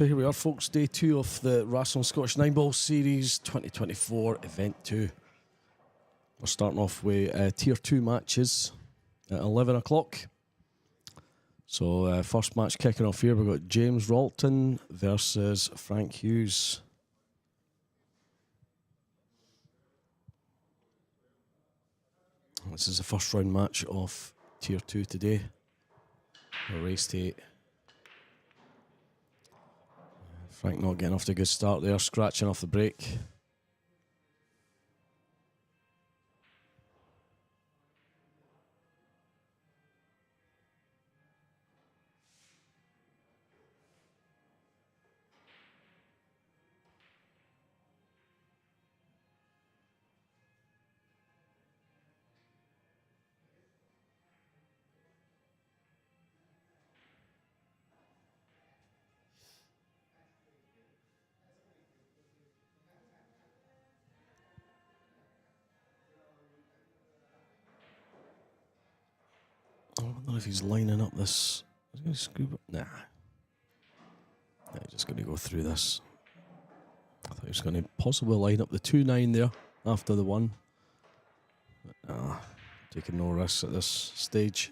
So here we are, folks, day 2 of the Rasson Scottish 9-Ball Series 2024 Event 2. We're starting off with Tier 2 matches at 11 o'clock. So first match kicking off here, we've got James Ralton versus Frank Hughes. This is the first round match of Tier 2 today. A race to 8. Frank not getting off to a good start there, scratching off the break. I don't know if he's lining up this. Is he going to scoop it? Nah. He's just going to go through this. I thought he was going to possibly line up the 2-9 there after the 1. But nah, taking no risks at this stage.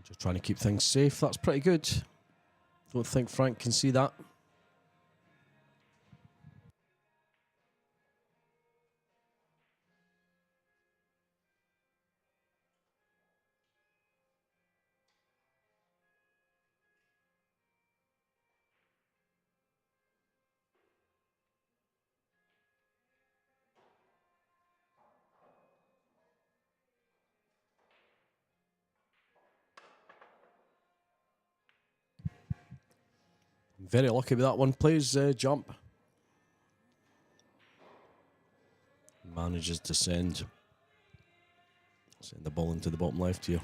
Just trying to keep things safe. That's pretty good. Don't think Frank can see that. Very lucky with that one. Plays jump. Manages to send the ball into the bottom left here.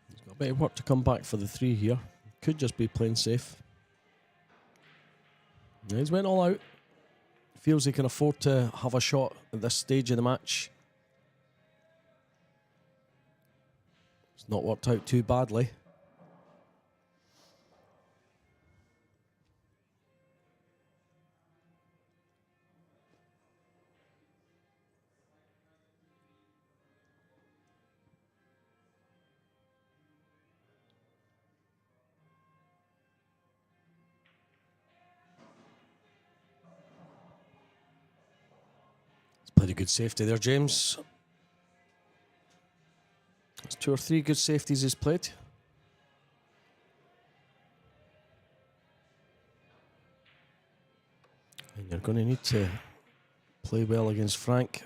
He's got a bit of work to come back for the 3 here. Could just be playing safe. Yeah, he's went all out. Feels he can afford to have a shot at this stage of the match. It's not worked out too badly. Played a good safety there, James. That's 2 or 3 good safeties he's played. And you're going to need to play well against Frank.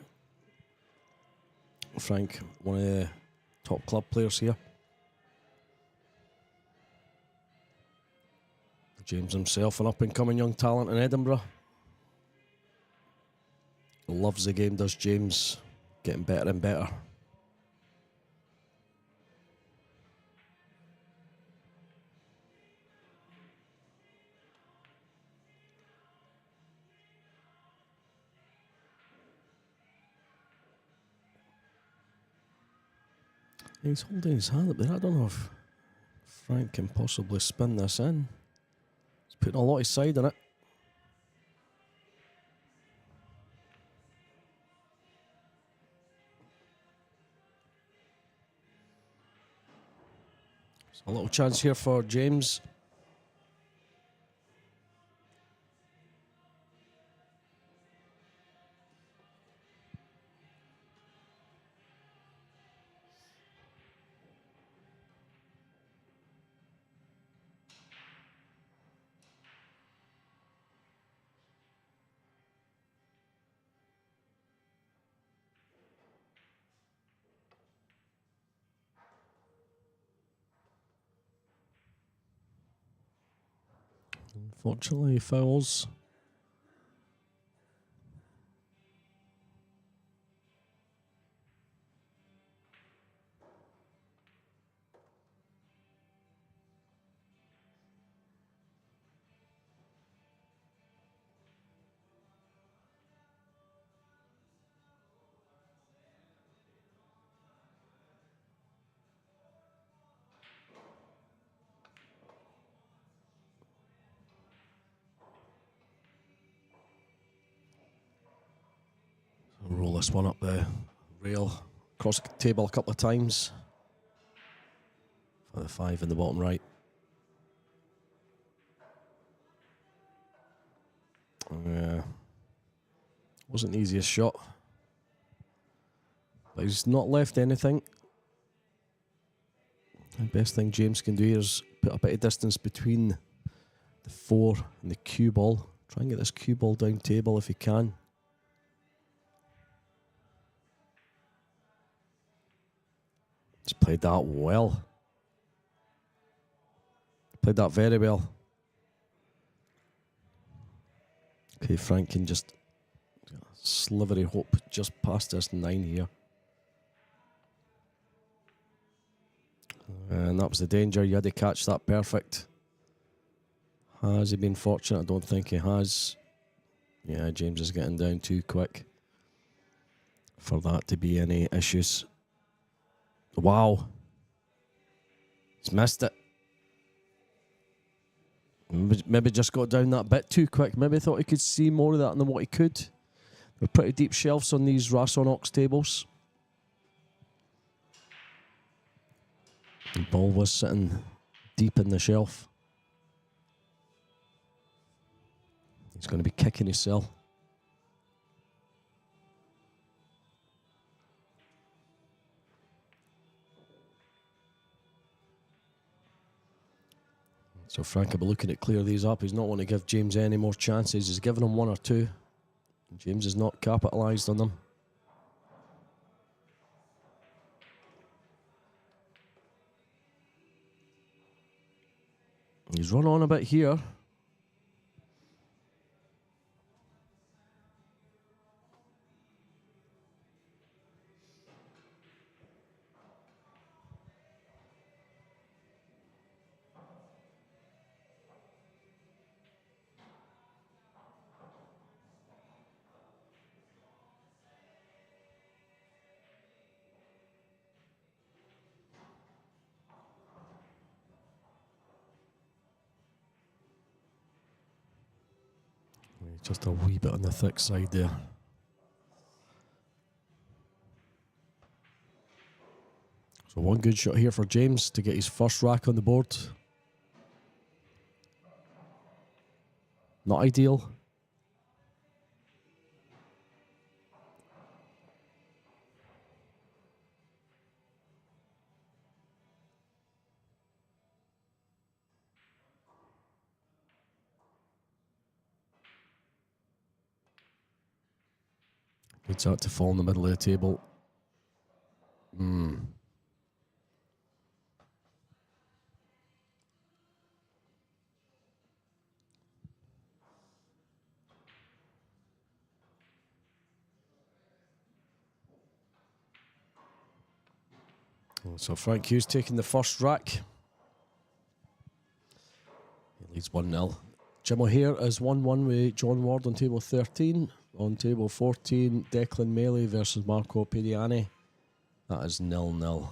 Frank, one of the top club players here. James himself, an up-and-coming young talent in Edinburgh. Loves the game, does James. Getting better and better. He's holding his hand up there. I don't know if Frank can possibly spin this in. He's putting a lot of side on it. A little chance here for James. Unfortunately, fouls. roll this one up the rail, across the table a couple of times. For the 5 in the bottom right. Wasn't the easiest shot. But he's not left anything. The best thing James can do here is put a bit of distance between the 4 and the cue ball. Try and get this cue ball down table if he can. He's played that well. Played that very well. Okay, Frank can just slivery hope just past this 9 here. And that was the danger. You had to catch that perfect. Has he been fortunate? I don't think he has. Yeah, James is getting down too quick for that to be any issues. Wow. He's missed it. Maybe just got down that bit too quick. Maybe thought he could see more of that than what he could. There are pretty deep shelves on these Rasson Ox tables. The ball was sitting deep in the shelf. He's going to be kicking himself. So Frank will be looking to clear these up. He's not want to give James any more chances. He's given him 1 or 2. James has not capitalised on them. He's run on a bit here. Just a wee bit on the thick side there. So 1 good shot here for James to get his first rack on the board. Not ideal. Needs that to fall in the middle of the table. So Frank Hughes taking the first rack. He leads 1-0. Jim O'Hare is 1-1 with John Ward on table 13. On table 14, Declan Mealy versus Marco Pediani. That is 0-0.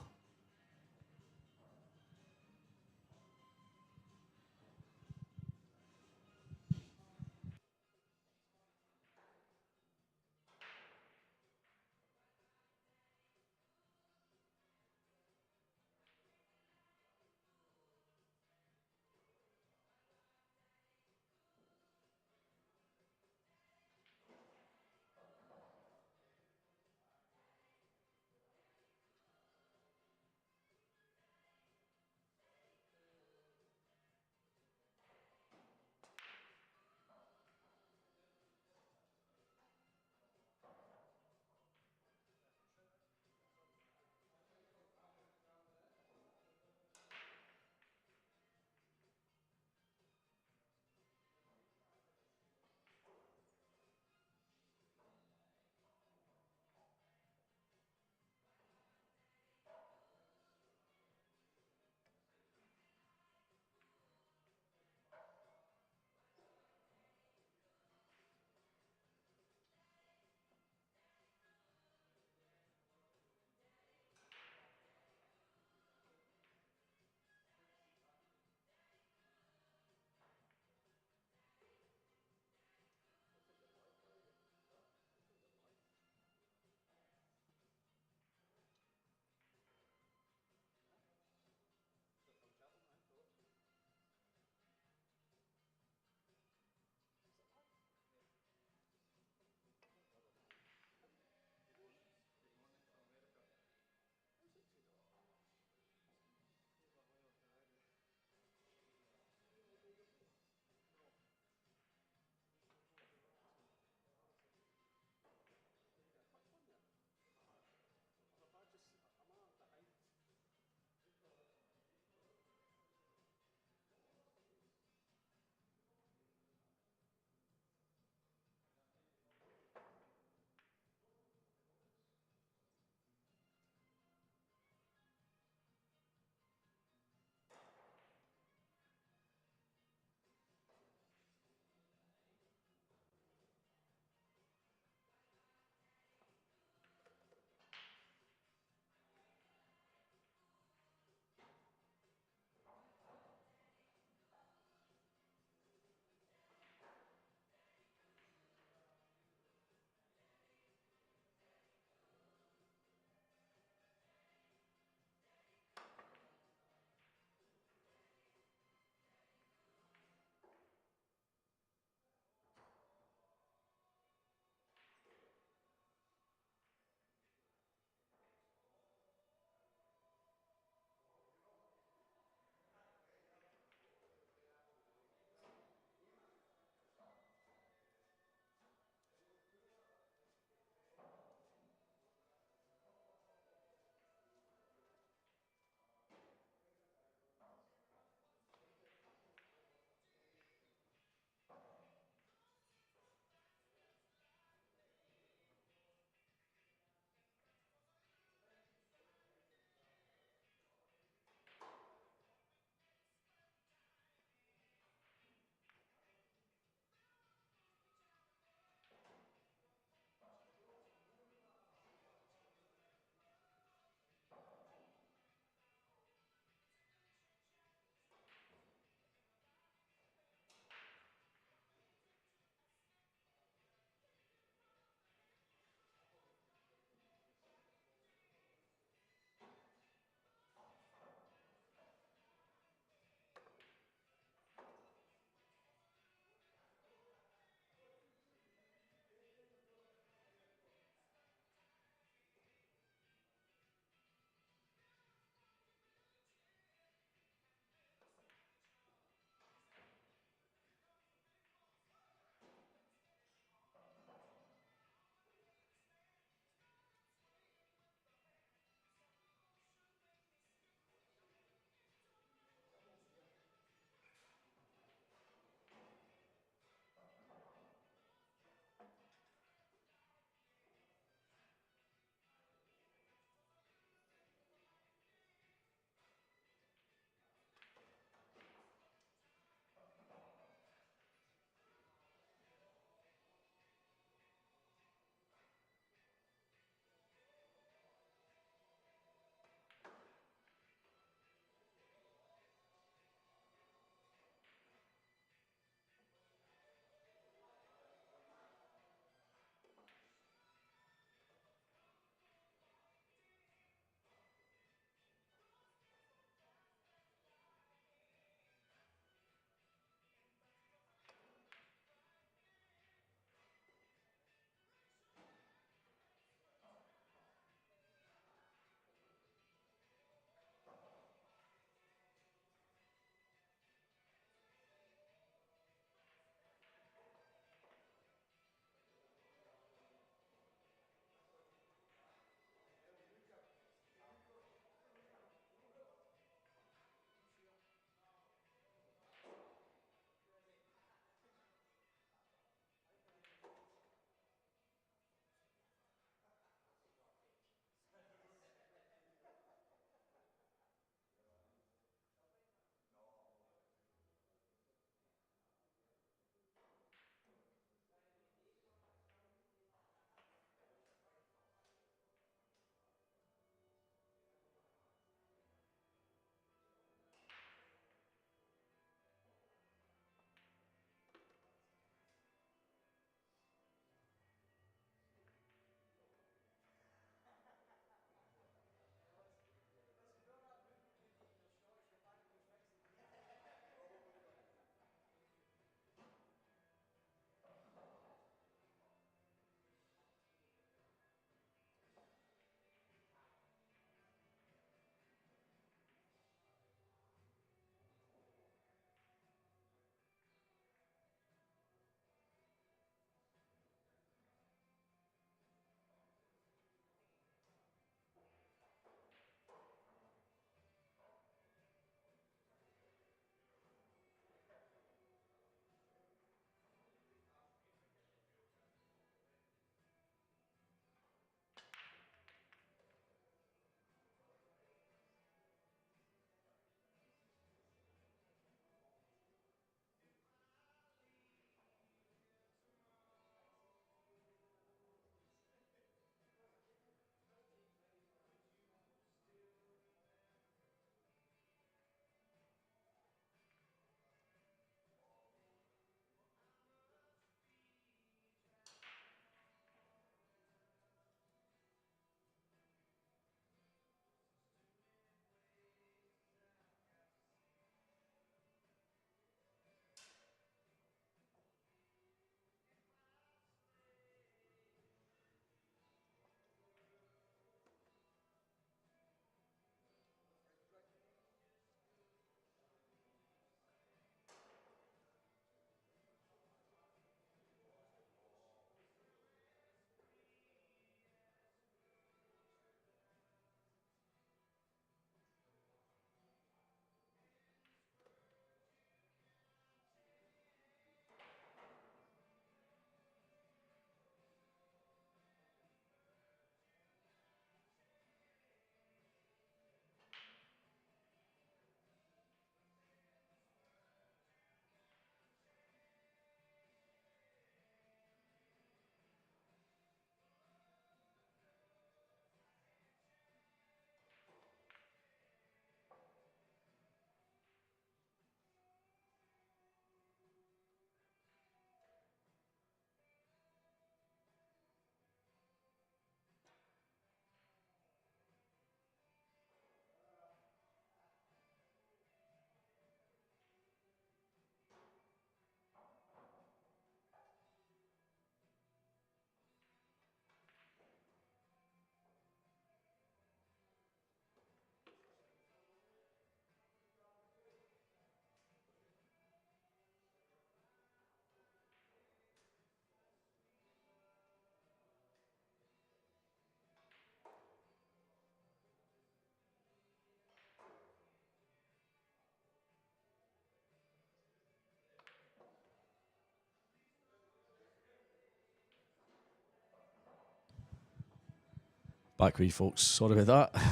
Back with you folks, sorry about that.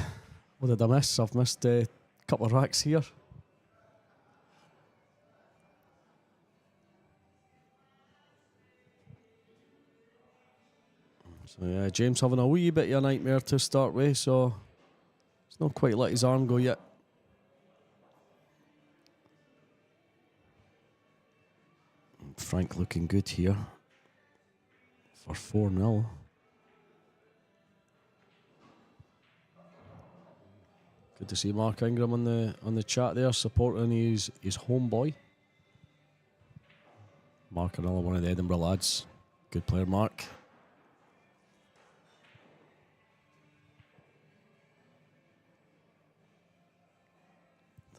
What did I miss? I've missed a couple of racks here. So yeah, James having a wee bit of a nightmare to start with, so it's not quite let his arm go yet. Frank looking good here for 4-0. Good to see Mark Ingram on the chat there, supporting his homeboy. Mark, another one of the Edinburgh lads. Good player, Mark.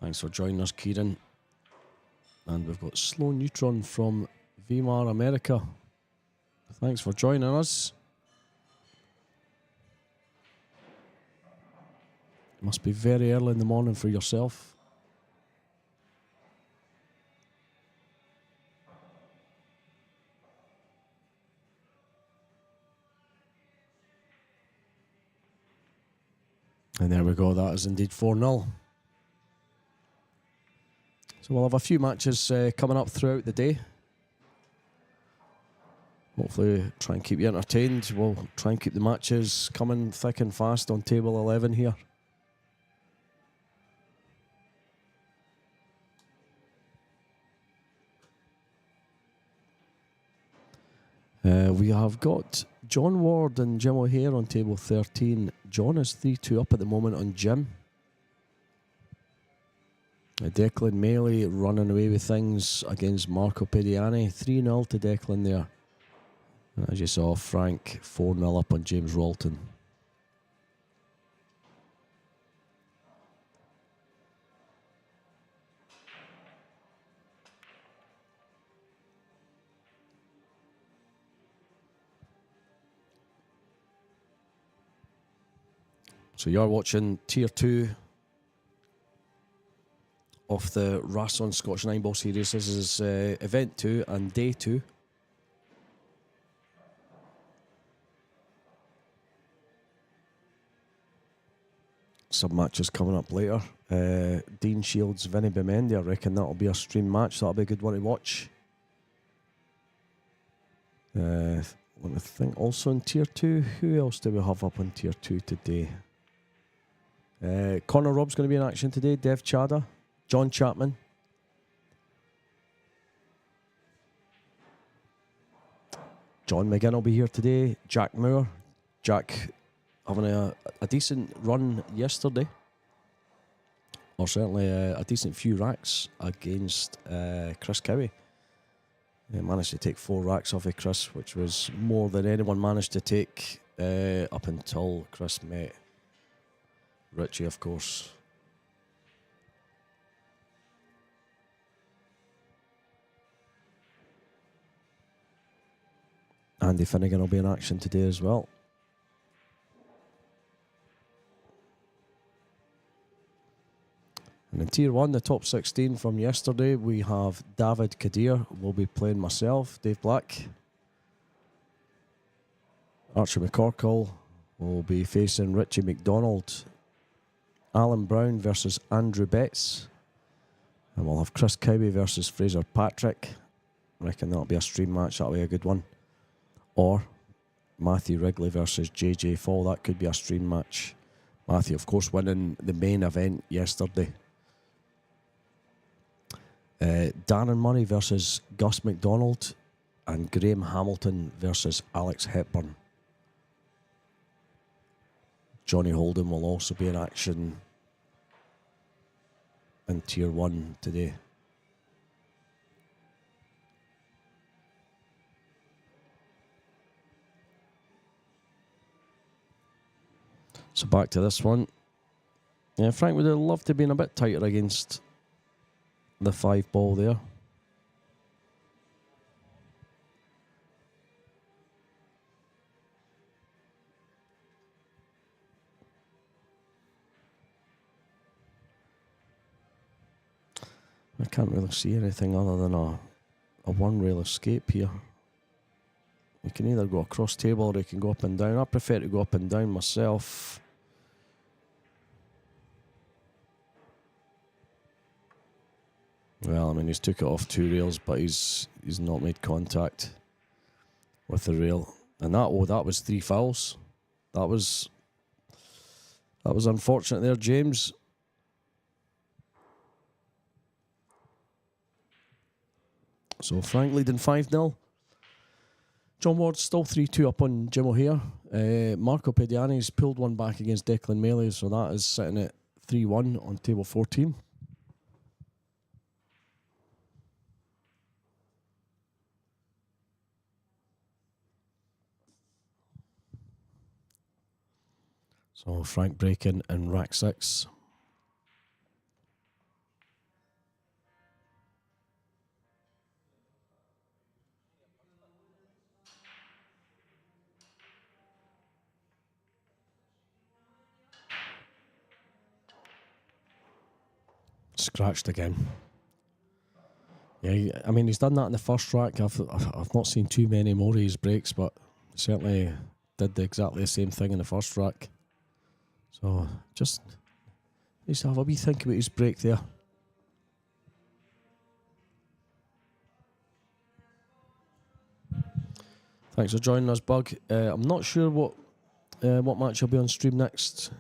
Thanks for joining us, Kieran. And we've got Slow Neutron from Weimar, America. Thanks for joining us. Must be very early in the morning for yourself. And there we go, that is indeed 4-0. So we'll have a few matches coming up throughout the day. Hopefully try and keep you entertained. We'll try and keep the matches coming thick and fast on table 11 here. We have got John Ward and Jim O'Hare on table 13. John is 3-2 up at the moment on Jim. Declan Maley running away with things against Marco Pediani. 3-0 to Declan there. And as you saw, Frank 4-0 up on James Ralton. So you're watching Tier 2 of the Rasson Scottish 9-Ball Series. This is Event 2 and Day 2. Some matches coming up later. Dean Shields, Vinny Bimendi. I reckon that'll be a stream match. That'll be a good one to watch. Let me think. Also in Tier 2, who else do we have up on Tier 2 today? Connor Robb's going to be in action today. Dev Chada, John Chapman. John McGinn will be here today. Jack Moore. Jack having a decent run yesterday. Or certainly a decent few racks against Chris Cowie. He managed to take 4 racks off of Chris, which was more than anyone managed to take up until Chris met Richie, of course. Andy Finnegan will be in action today as well. And in Tier 1, the top 16 from yesterday, we have David Kadir will be playing myself, Dave Black. Archie McCorkle will be facing Richie McDonald. Alan Brown versus Andrew Betts. And we'll have Chris Cowie versus Fraser Patrick. I reckon that'll be a stream match, that'll be a good one. Or Matthew Wrigley versus JJ Fall, that could be a stream match. Matthew, of course, winning the main event yesterday. Darren Murray versus Gus McDonald. And Graham Hamilton versus Alex Hepburn. Johnny Holden will also be in action in Tier 1 today. So back to this one. Yeah, Frank would have loved to have been a bit tighter against the 5-ball there. I can't really see anything other than a one-rail escape here. You can either go across table or you can go up and down. I prefer to go up and down myself. Well, I mean, he's took it off 2 rails, but he's not made contact with the rail. And that was 3 fouls. That was unfortunate there, James. So Frank leading 5-0. John Ward's still 3-2 up on Jim O'Hare. Marco Pediani's pulled one back against Declan Melee, so that is sitting at 3-1 on table 14. So Frank breaking in rack 6. Scratched again. Yeah, I mean, he's done that in the first rack. I've not seen too many more of his breaks, but certainly did exactly the same thing in the first rack. So just needs to have a wee think about his break there. Thanks for joining us, Bug. I'm not sure what match will be on stream next.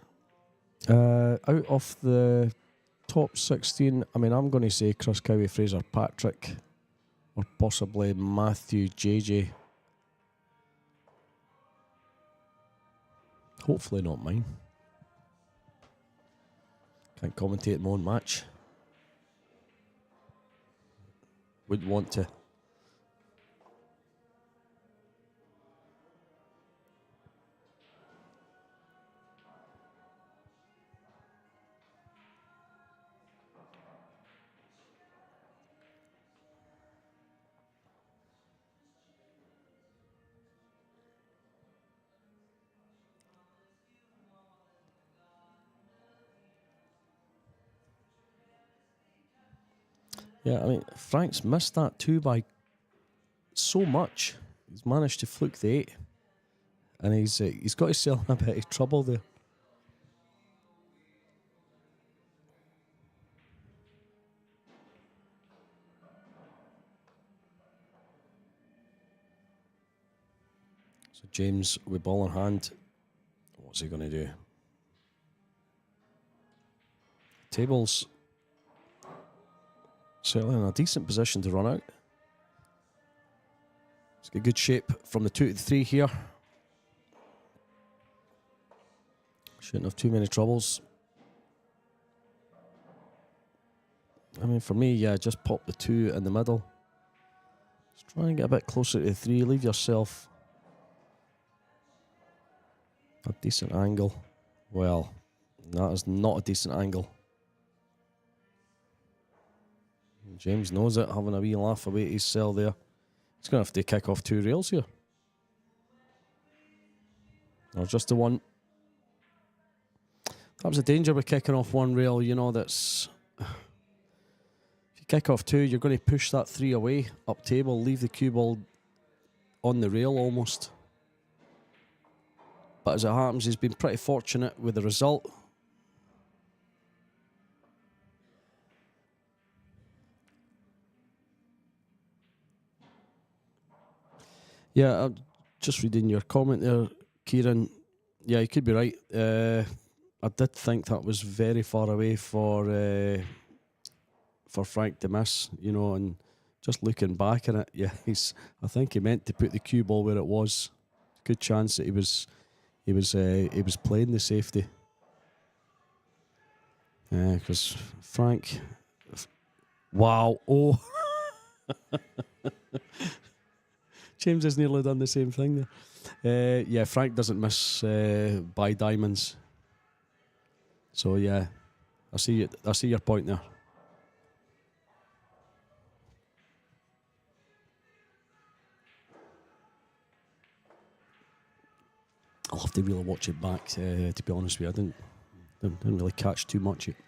Out of the top 16, I mean, I'm going to say Chris Cowie, Fraser, Patrick, or possibly Matthew, JJ. Hopefully not mine. Can't commentate my own match. Wouldn't want to. Yeah, I mean, Frank's missed that too by so much. He's managed to fluke the 8. And he's got himself in a bit of trouble there. So James with ball in hand. What's he going to do? Table's certainly in a decent position to run out. It's got good shape from the 2 to the 3 here. Shouldn't have too many troubles. I mean, for me, yeah, just pop the 2 in the middle. Just try and get a bit closer to the 3. Leave yourself a decent angle. Well, that is not a decent angle. James knows it, having a wee laugh away at his cell there. He's going to have to kick off 2 rails here. Or just the 1. That was a danger with kicking off 1 rail, you know, that's... If you kick off 2, you're going to push that 3 away, up table, leave the cue ball on the rail almost. But as it happens, he's been pretty fortunate with the result. Yeah, I'm just reading your comment there, Kieran. Yeah, you could be right. I did think that was very far away for Frank to miss, you know, and just looking back at it, yeah, I think he meant to put the cue ball where it was. Good chance that he was playing the safety. Because Frank, wow, oh. James has nearly done the same thing there. Yeah, Frank doesn't miss by diamonds. So yeah, I see your point there. I'll have to really watch it back. To be honest with you, I didn't really catch too much of it.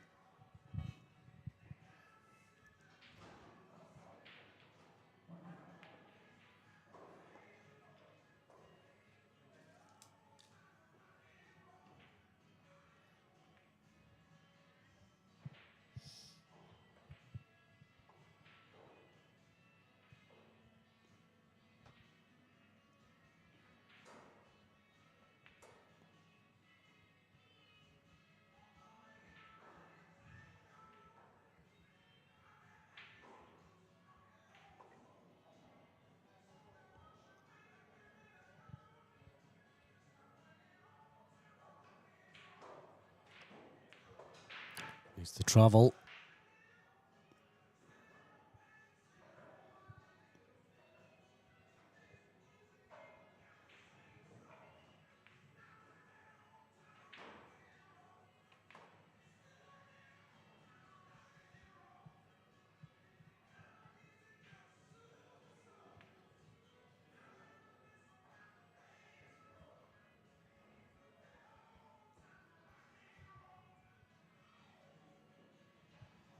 Needs to travel.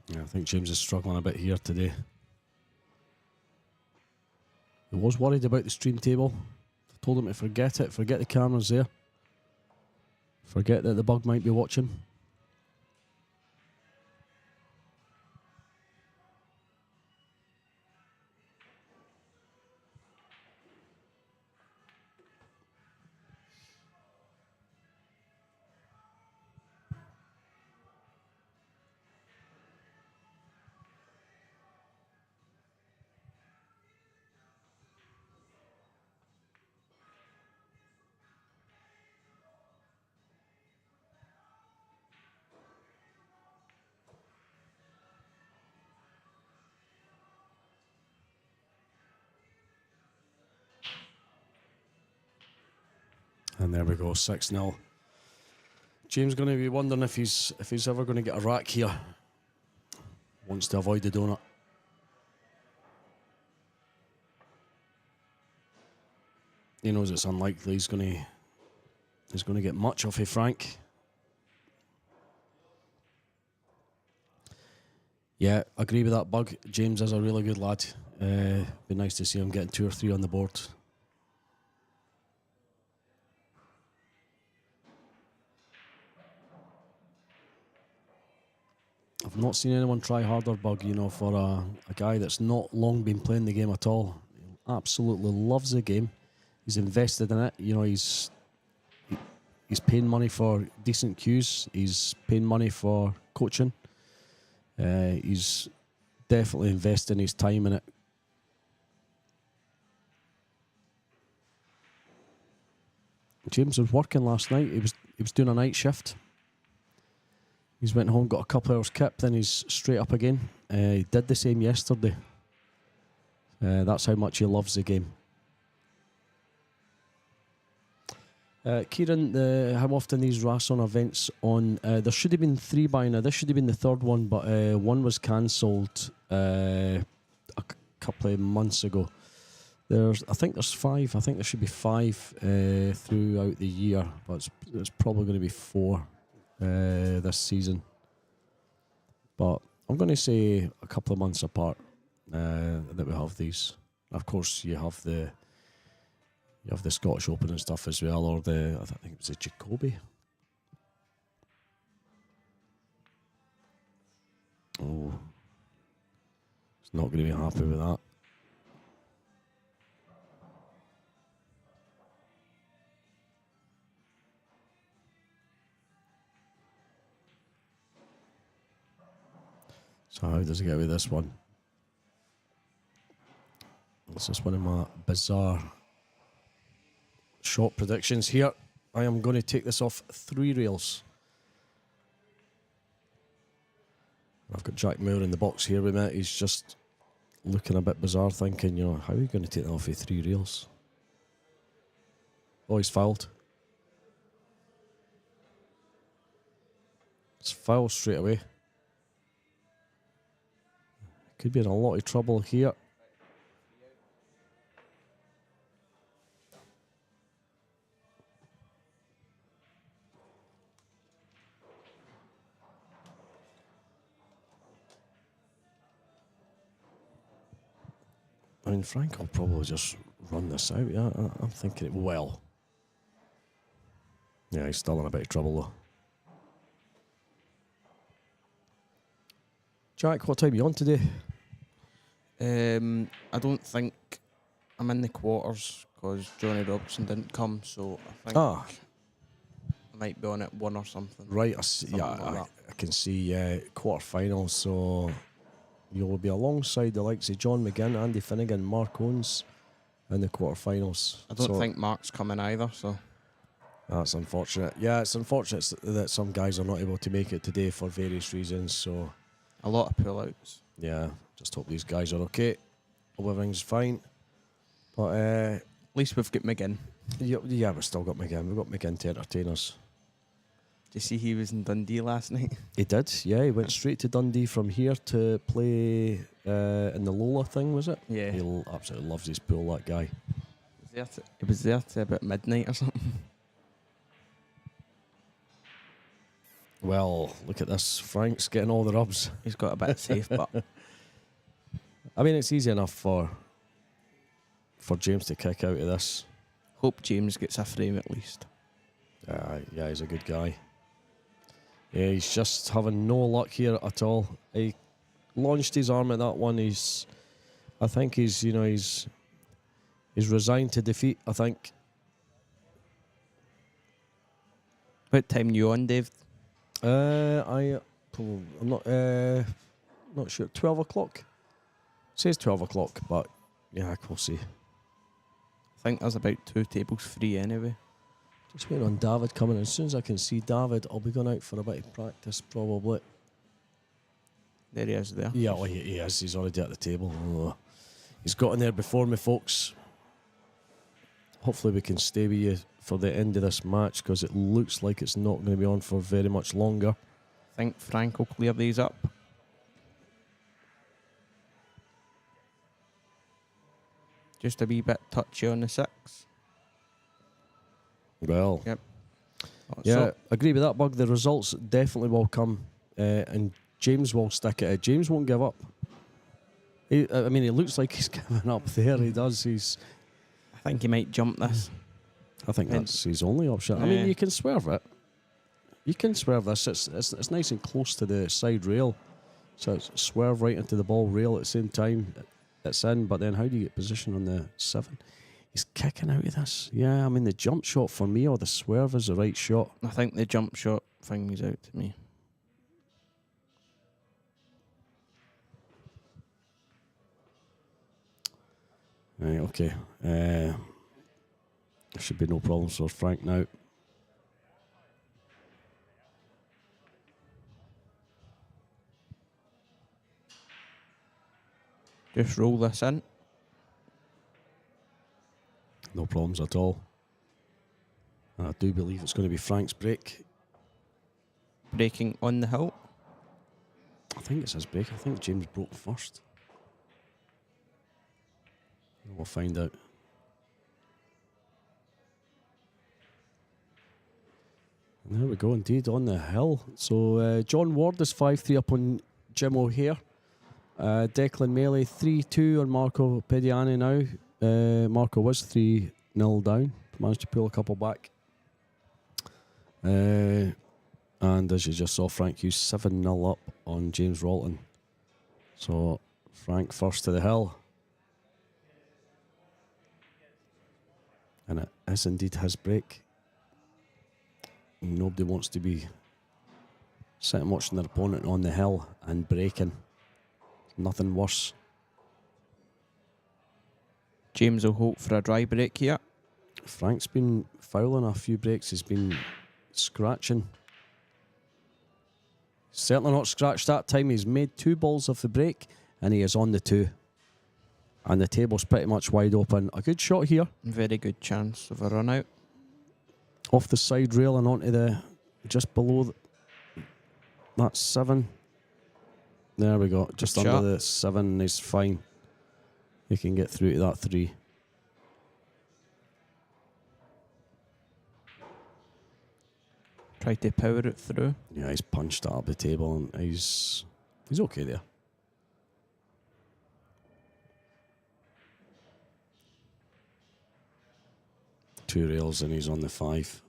Yeah, I think James is struggling a bit here today. He was worried about the stream table. I told him to forget it, forget the cameras there. Forget that the bug might be watching. And there we go, 6-0. James going to be wondering if he's ever going to get a rack here. Wants to avoid the donut. He knows it's unlikely he's going to get much off of Frank. Yeah, agree with that, Bug. James is a really good lad. Be nice to see him getting 2 or 3 on the board. I've not seen anyone try harder, Bug, you know, for a guy that's not long been playing the game at all. He absolutely loves the game. He's invested in it. You know, he's paying money for decent cues. He's paying money for coaching. He's definitely investing his time in it. James was working last night. He was doing a night shift. He's went home, got a couple hours kip, then he's straight up again. He did the same yesterday. That's how much he loves the game. Kieran, how often these Rasson events on? There should have been 3 by now. This should have been the 3rd one, but one was cancelled a couple of months ago. I think there's 5. I think there should be 5 throughout the year, but it's probably going to be 4 this season. But I'm going to say a couple of months apart that we have these. Of course, you have the Scottish Open and stuff as well, or I think it was the Jacoby. Oh, it's not going to be happy with that. So how does he get with this one? This is one of my bizarre shot predictions here. I am going to take this off 3 rails. I've got Jack Moore in the box here with me. He's just looking a bit bizarre, thinking, you know, how are you going to take that off of 3 rails? Oh, he's fouled. It's foul straight away. Could be in a lot of trouble here. I mean, Frank will probably just run this out. Yeah, I'm thinking it well. Yeah, he's still in a bit of trouble though. Jack, what time are you on today? I don't think I'm in the quarters because Johnny Robertson didn't come, so I think I might be on at 1 or something. Right, I can see quarterfinals, so you'll be alongside the likes of John McGinn, Andy Finnegan, Mark Owens in the quarterfinals. I don't think Mark's coming either, so. That's unfortunate. Yeah, it's unfortunate that some guys are not able to make it today for various reasons. So A lot of pullouts. yeah, just hope these guys are okay. Hope everything's fine. But At least we've got McGinn. yeah, we've still got McGinn. We've got McGinn to entertain us. Did you see he was in Dundee last night? He did, yeah. He went straight to Dundee from here to play in the Lola thing, was it? Yeah. He absolutely loves his pool, that guy. He was there to about midnight or something. Well, look at this. Frank's getting all the rubs. He's got a bit safe, but I mean, it's easy enough for James to kick out of this. hope James gets a frame at least. Yeah, he's a good guy. Yeah, he's just having no luck here at all. He launched his arm at that one. I think he's resigned to defeat, I think. What time you on, Dave? I'm not sure. 12 o'clock. It says 12 o'clock, but yeah, we'll see. I think there's about 2 tables free anyway. Just waiting on David coming. As soon as I can see David, I'll be going out for a bit of practice, probably. There he is there. Yeah, well, he is. He's already at the table. Oh, he's got in there before me, folks. Hopefully we can stay with you for the end of this match, because it looks like it's not going to be on for very much longer. I think Frank will clear these up. Just a wee bit touchy on the 6. Well, Yep. yeah, agree with that, Bug. The results definitely will come, and James will stick at it. James won't give up. He looks like he's giving up there. He does. I think he might jump this. I think that's his only option. I mean, you can swerve it. You can swerve this. It's nice and close to the side rail, so it's swerve right into the ball rail at the same time it's in. But then how do you get position on the 7? He's kicking out of this. Yeah, I mean, the jump shot for me or the swerve is the right shot. I think the jump shot thing is out to me. Right, okay. There should be no problems for Frank now. Just roll this in. No problems at all. And I do believe it's going to be Frank's break. Breaking on the hill. I think it's his break. I think James broke first. We'll find out. And there we go, indeed, on the hill. So John Ward is 5-3 up on Jim O'Hare. Declan Melee 3-2 on Marco Pediani now. Marco was 3-0 down. Managed to pull a couple back. And as you just saw, Frank Hughes 7-0 up on James Ralton. So Frank first to the hill. And it is indeed his break. Nobody wants to be sitting watching their opponent on the hill and breaking. Nothing worse. James will hope for a dry break here. Frank's been fouling a few breaks. He's been scratching. Certainly not scratched that time. He's made 2 balls off the break and he is on the 2. And the table's pretty much wide open. A good shot here. Very good chance of a run out. Off the side rail and onto the, just below that 7. There we go. Just Good under shot. the 7 is fine. He can get through to that 3. Try to power it through. Yeah, he's punched it up the table and he's okay there. Two rails and he's on the 5.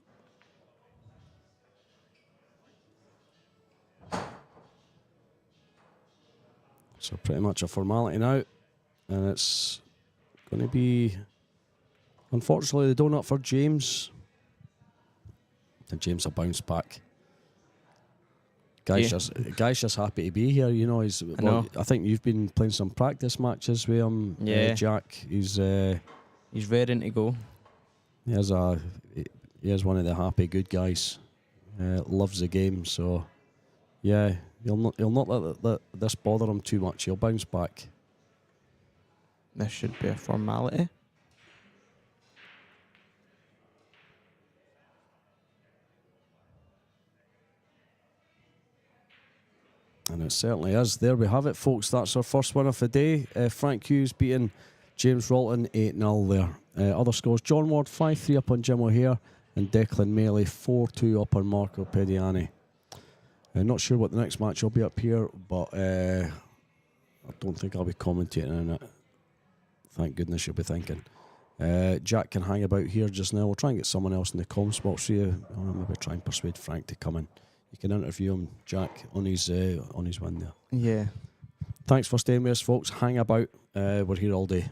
So pretty much a formality now. And it's going to be, unfortunately, the donut for James. And James will bounce back. Guy's just happy to be here. You know, I think you've been playing some practice matches with him, Yeah. Jack. He's raring to go. he he is one of the happy good guys. Loves the game, so yeah, he'll not let this bother him too much. He'll bounce back. This should be a formality. And it certainly is. There we have it, folks. That's our first win of the day. Frank Hughes beating James Ralton 8-0 there. Other scores: John Ward 5-3 up on Jim O'Hare, and Declan Mealy 4-2 up on Marco Pediani. Not sure what the next match will be up here, but I don't think I'll be commentating on it. Thank goodness, you'll be thinking. Jack can hang about here just now. We'll try and get someone else in the Cuesports here. Maybe try and persuade Frank to come in. You can interview him, Jack, on his win there. Yeah. Thanks for staying with us, folks. Hang about. We're here all day.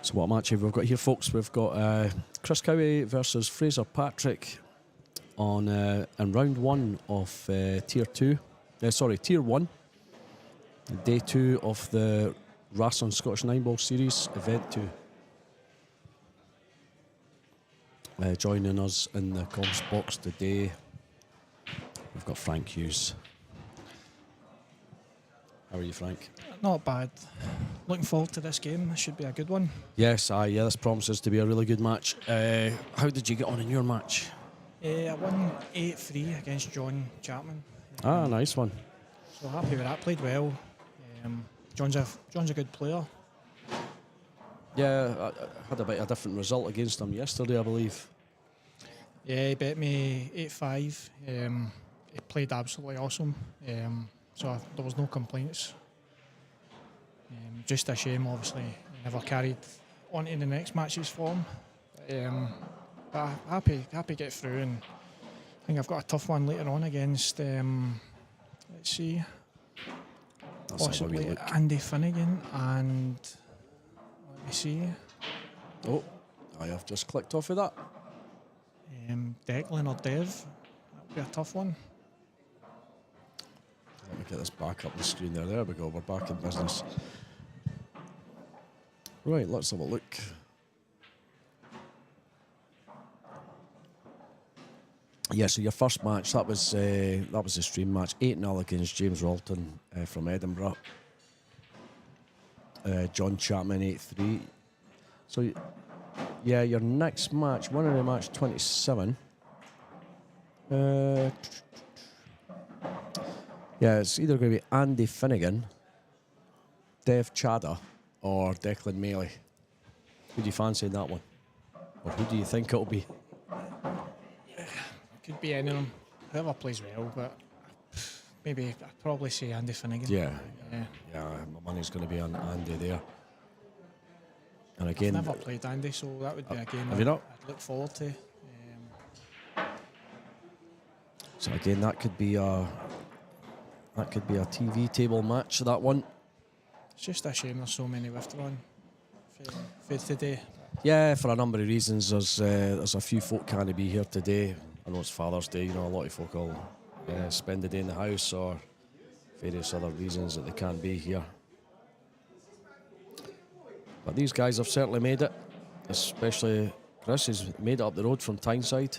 So what match have we got here, folks? We've got Chris Cowie versus Fraser Patrick on in round 1 of Tier 2. Tier 1. Day 2 of the Rasson Scottish 9-Ball Series, Event 2. Joining us in the comms box today, we've got Frank Hughes. How are you, Frank? Not bad. Looking forward to this game. This should be a good one. Yes, this promises to be a really good match. How did you get on in your match? I won 8-3 against John Chapman. Nice one. So happy with that. Played well. John's a good player. Yeah, I had a bit of a different result against him yesterday, I believe. Yeah, he bet me 8-5. He played absolutely awesome. So there was no complaints. Just a shame, obviously, he never carried on in the next match's form. But happy to get through, and I think I've got a tough one later on against, let's see, possibly Andy Finnegan and, let me see. Oh, I have just clicked off of that. Declan or Dev, that would be a tough one. Let me get this back up the screen there. There we go, we're back in business. Right, let's have a look. Yeah, so your first match, that was a stream match, 8-0 against James Ralton from Edinburgh. John Chapman 8-3. So, yeah, your next match, winner of match 27. Yeah, it's either going to be Andy Finnegan, Dev Chadha, or Declan Mealy. Who do you fancy in that one? Or who do you think it'll be? Could be any of them. Whoever plays well, but maybe I'd probably say Andy Finnegan. Yeah, my money's going to be on Andy there. And again, I've never played Andy, so that would be a game I'd look forward to. So again, that could be a TV table match. That one. It's just a shame there's so many withdrawn for today. Yeah, for a number of reasons. There's a few folk can't be here today. I know it's Father's Day. You know, a lot of folk will spend the day in the house or various other reasons that they can't be here. But these guys have certainly made it. Especially Chris has made it up the road from Tyneside.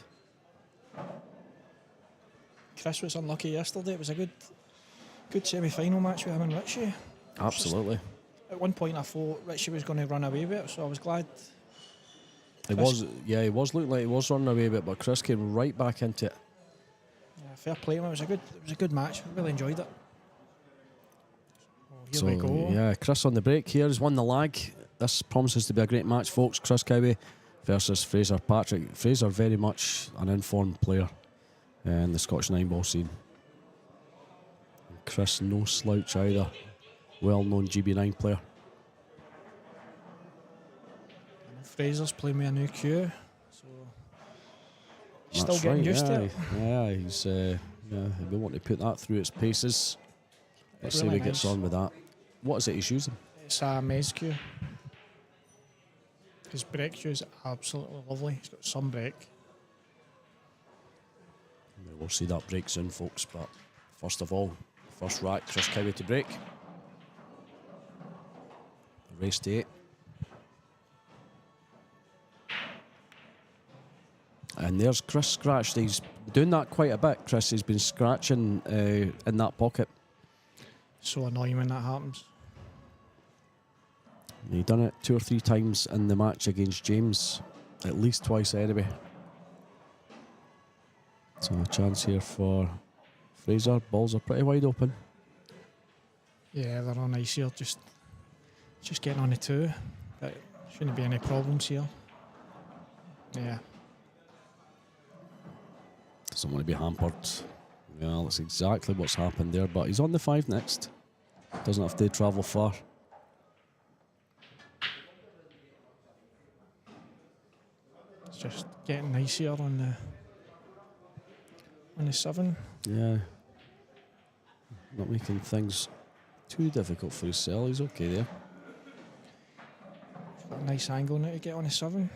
Chris was unlucky yesterday. It was a good semi-final match with him and Richie. Absolutely. At one point I thought Richie was going to run away with it, so I was glad. He was looking like he was running away with it, but Chris came right back into it. Yeah, fair play. It was a good match. I really enjoyed it. So here we go. Yeah, Chris on the break here has won the lag. This promises to be a great match, folks. Chris Cowie versus Fraser Patrick. Fraser very much an informed player in the Scottish 9-ball scene. Chris no slouch either. Well-known GB9 player. Fraser's playing with a new cue, so he's That's still getting used to it. Yeah, he's we want to put that through its paces. Let's see Really if he gets nice. on with that. What is it he's using? It's a mez cue. His break cue is absolutely lovely. He's got some break. We'll see that break soon, folks. But first of all, first rack, Chris Cowie to break. Race to 8. And there's Chris scratched. He's doing that quite a bit, Chris. He's been scratching in that pocket. So annoying when that happens. He done it 2 or 3 times in the match against James. At least twice anyway. So a chance here for Fraser. Balls are pretty wide open. Yeah, they're on ice here. Just getting on the 2. But shouldn't be any problems here. Yeah. Doesn't want to be hampered. Well, that's exactly what's happened there. But he's on the 5 next. Doesn't have to travel far. It's just getting nice here on the 7. Yeah. Not making things too difficult for himself. He's okay there. Got a nice angle now to get on a 7.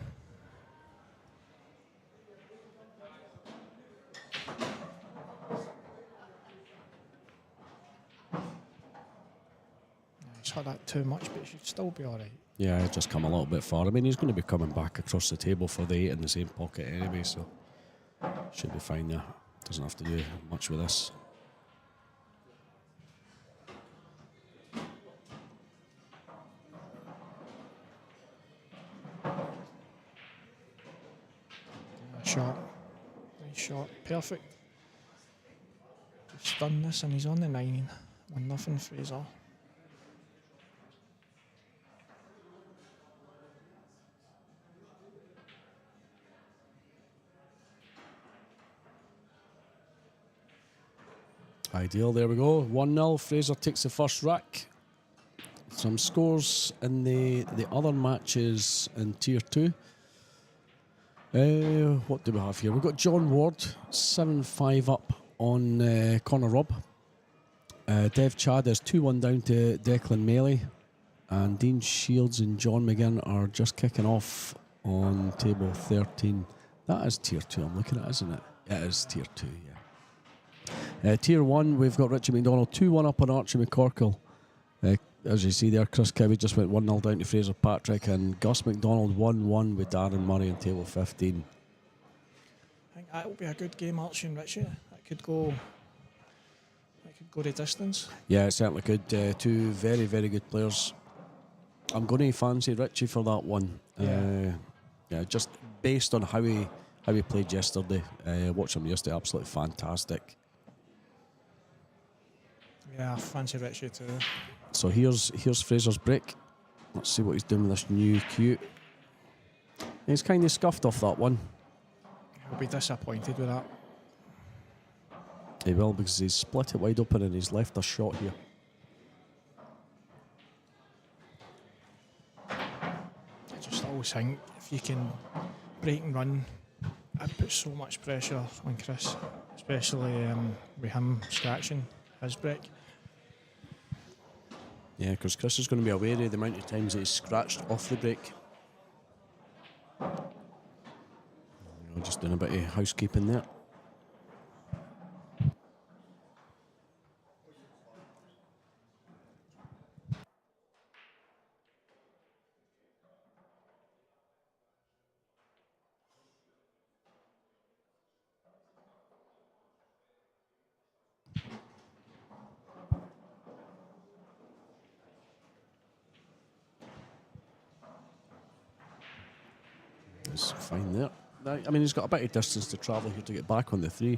He's hit that too much, but he should still be alright. Yeah, he's just come a little bit far. I mean, he's going to be coming back across the table for the 8 in the same pocket anyway, so should be fine there. Doesn't have to do much with this. Shot. Nice shot. Perfect. He's done this and he's on the 9. 1-0 Fraser. Ideal, there we go. 1-0. Fraser takes the first rack. Some scores in the other matches in Tier 2. What do we have here? We've got John Ward, 7-5 up on Connor Robb. Dev Chad is 2-1 down to Declan Mealy. And Dean Shields and John McGinn are just kicking off on table 13. That is Tier 2 I'm looking at, isn't it? It is Tier 2, yeah. Tier 1, we've got Richie McDonald 2-1 up on Archie McCorkle. As you see there, Chris Kevy just went 1-0 down to Fraser Patrick, and Gus McDonald 1-1 with Darren Murray on table 15. I think that will be a good game, Archie and Richie. That could go the distance. Yeah, it certainly could. Two very, very good players. I'm going to fancy Richie for that one. Yeah, just based on how he played yesterday. Watched him yesterday, absolutely fantastic. Yeah, I fancy Richie too. So here's Fraser's break. Let's see what he's doing with this new cue. He's kind of scuffed off that one. He'll be disappointed with that. He will, because he's split it wide open and he's left a shot here. I just always think if you can break and run, it puts so much pressure on Chris, especially with him scratching his break. Yeah, because Chris is going to be aware of the amount of times that he's scratched off the break. Just doing a bit of housekeeping there. It's fine there. I mean, he's got a bit of distance to travel here to get back on the 3. Yeah,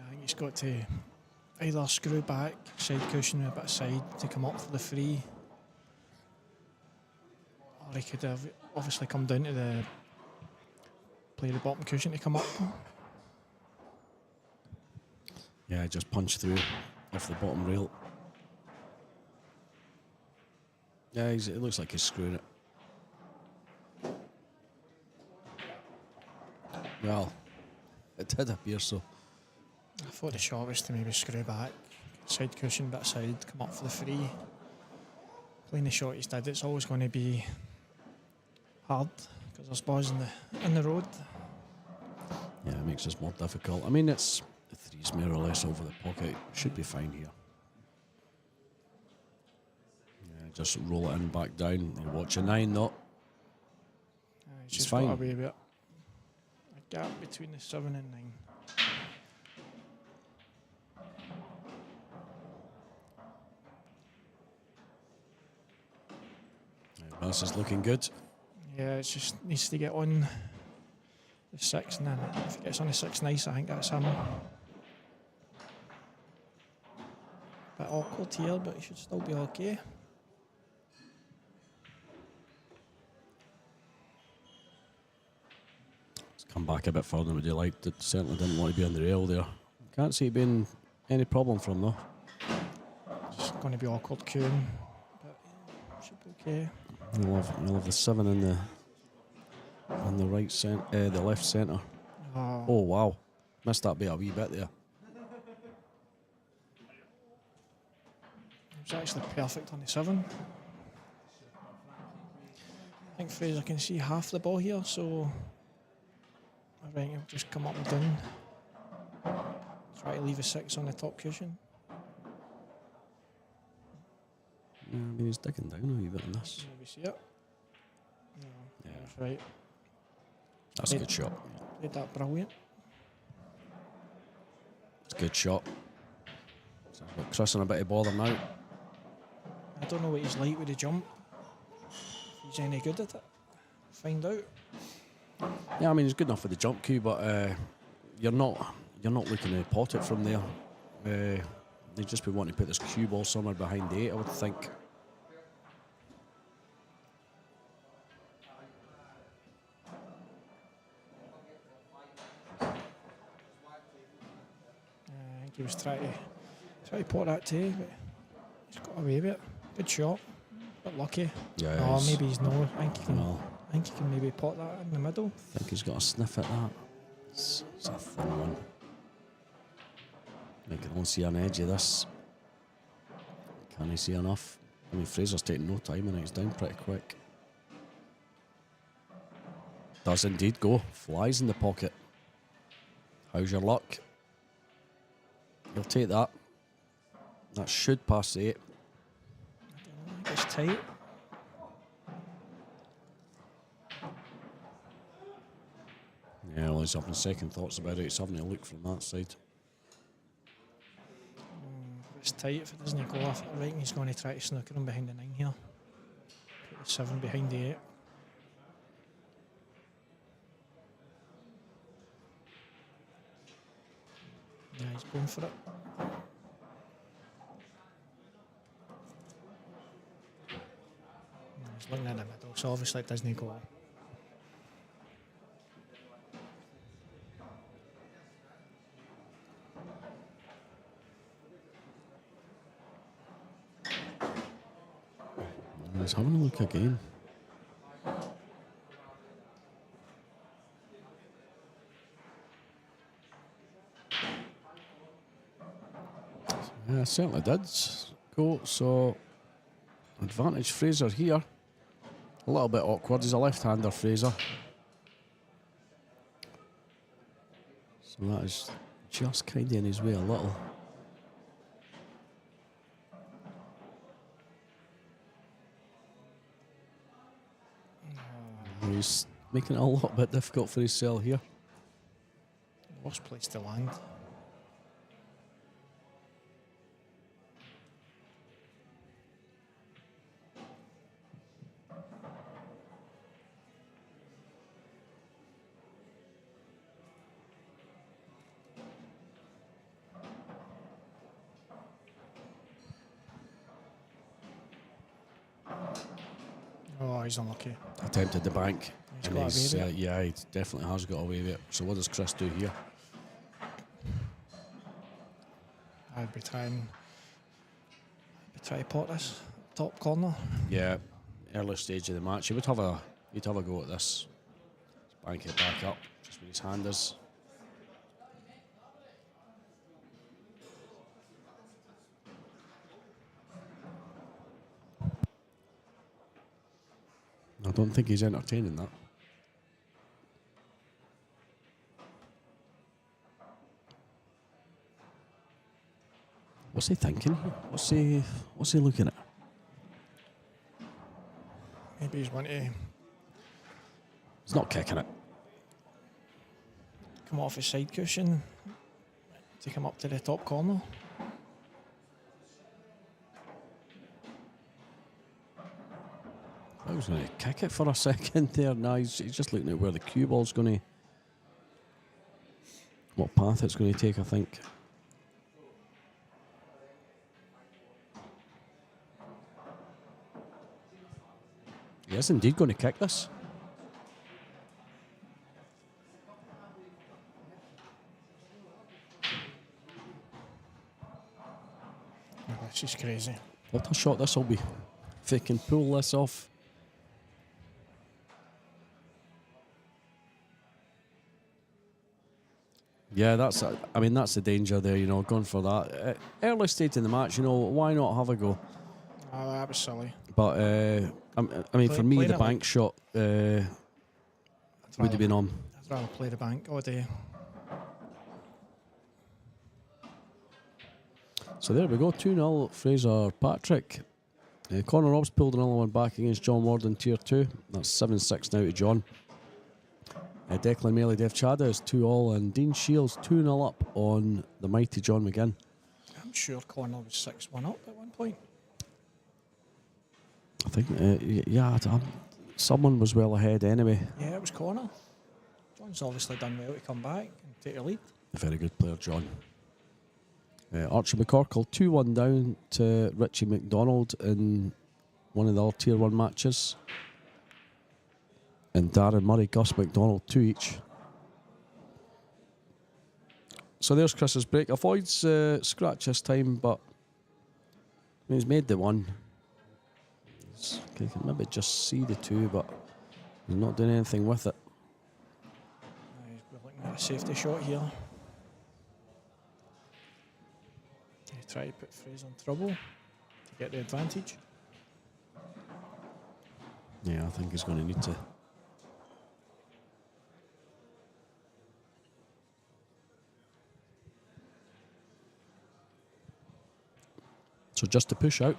I think he's got to either screw back, side cushion with a bit of side to come up for the 3. Or he could have obviously come down to play the bottom cushion to come up. Yeah, just punch through off the bottom rail. Yeah, it looks like he's screwing it. Well, it did appear so. I thought the shot was to maybe screw back, side cushion, bit side, come up for the 3. Playing the shot he's did, it's always going to be hard because there's boys in the road. Yeah, it makes this more difficult. I mean, the 3's more or less over the pocket. Should be fine here. Yeah, just roll it in, back down. You watch a 9, though. He's just got away with it. A gap between the 7 and 9. This is looking good. Yeah, it just needs to get on the 6, and then if it gets on the 6 nice, I think that's him. Bit awkward here, but he should still be okay. It's come back a bit further than would you like. It certainly didn't want to be on the rail there. Can't see it being any problem for him though. It's going to be awkward queuing, but should be okay. We'll have the 7 in the right centre, the left centre. Oh wow, missed that by a wee bit there. It was actually perfect on the 7. think Fraser can see half the ball here, so I think he'll just come up and down. Try to leave a 6 on the top cushion. Yeah, I mean, he's digging down a wee bit on this. Maybe see it. No, Yeah. that's right. That's a good shot. Played that brilliant. It's a good shot. So, Chris in a bit of bother now. I don't know what he's like with the jump. If he's any good at it. Find out. Yeah, I mean, he's good enough for the jump cue, but you're not looking to pot it from there. They'd just be wanting to put this cue ball somewhere behind the 8, I would think. I think he was trying to pot that too, but he's got away with it. Good shot, but lucky. Yeah. No, maybe he's no. I think he can maybe pot that in the middle. I think he's got a sniff at that. It's a thin one. I can only see an edge of this. Can he see enough? I mean, Fraser's taking no time and it's down pretty quick. Does indeed go. Flies in the pocket. How's your luck? You'll take that. That should pass the 8. I think it's tight. Yeah, well, he's having second thoughts about it. He's having a look from that side. It's tight. If it doesn't go off, I reckon he's going to try to snooker him behind the 9 here. Put the 7 behind the 8. Yeah, he's going for it. He's looking in the middle, so obviously it doesn't go. He's having a look again. Yeah, certainly did go. So, advantage Fraser here. A little bit awkward. He's a left-hander, Fraser. So that is just kind of in his way a little. He's making it a lot bit difficult for himself here. Worst place to land. Oh, he's unlucky. Attempted the bank. He's got away with it. Yeah, he definitely has got away with it. So what does Chris do here? I'd be trying to pot this top corner. Yeah, early stage of the match. He'd have a go at this. Bank it back up, just where his hand is. I don't think he's entertaining that. What's he thinking? What's he looking at? Maybe he's wanting to He's not kicking it. come off his side cushion to come up to the top corner. I was going to kick it for a second there. Now he's just looking at where the cue ball's going to, what path it's going to take, I think. He is indeed going to kick this. Oh, this is crazy. What a shot this will be. If they can pull this off. Yeah, that's the danger there, going for that. Early stage in the match, why not have a go? Oh, that was silly. But I mean, for me, the bank shot would have been on. I'd rather play the bank all day. So there we go, 2-0 Fraser Patrick. Conor Robbs pulled another one back against John Ward in Tier 2. That's 7-6 now to John. Declan Maley, Dev Chada is 2-all, and Dean Shields 2-0 up on the mighty John McGinn. I'm sure Conor was 6-1 up at one point. I think, someone was well ahead anyway. Yeah, it was Conor. John's obviously done well to come back and take the lead. Very good player, John. Archie McCorkle 2-1 down to Richie McDonald in one of the other Tier 1 matches. And Darren Murray, Gus McDonald, 2 each. So there's Chris's break. Avoids scratch this time, but he's made the one. You can maybe just see the 2, but he's not doing anything with it. We're looking at a safety shot here. Try to put Fraser in trouble to get the advantage. Yeah, I think he's going to need to. So just to push out.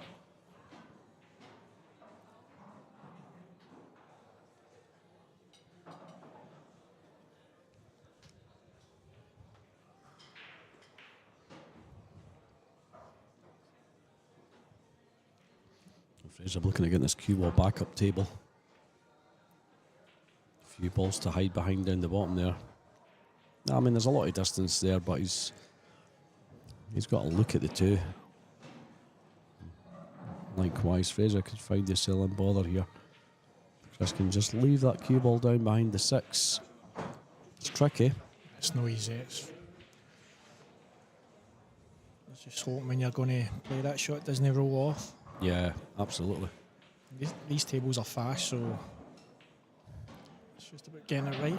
Fraser looking at getting this cue ball backup table. A few balls to hide behind down the bottom there. I mean, there's a lot of distance there, but he's got a look at the 2. Likewise, Fraser could find the cell and bother here. Chris can just leave that cue ball down behind the 6. It's tricky. It's no easy. It's just hoping when you're going to play that shot it doesn't roll off. Yeah, absolutely. These tables are fast, so it's just about getting it right.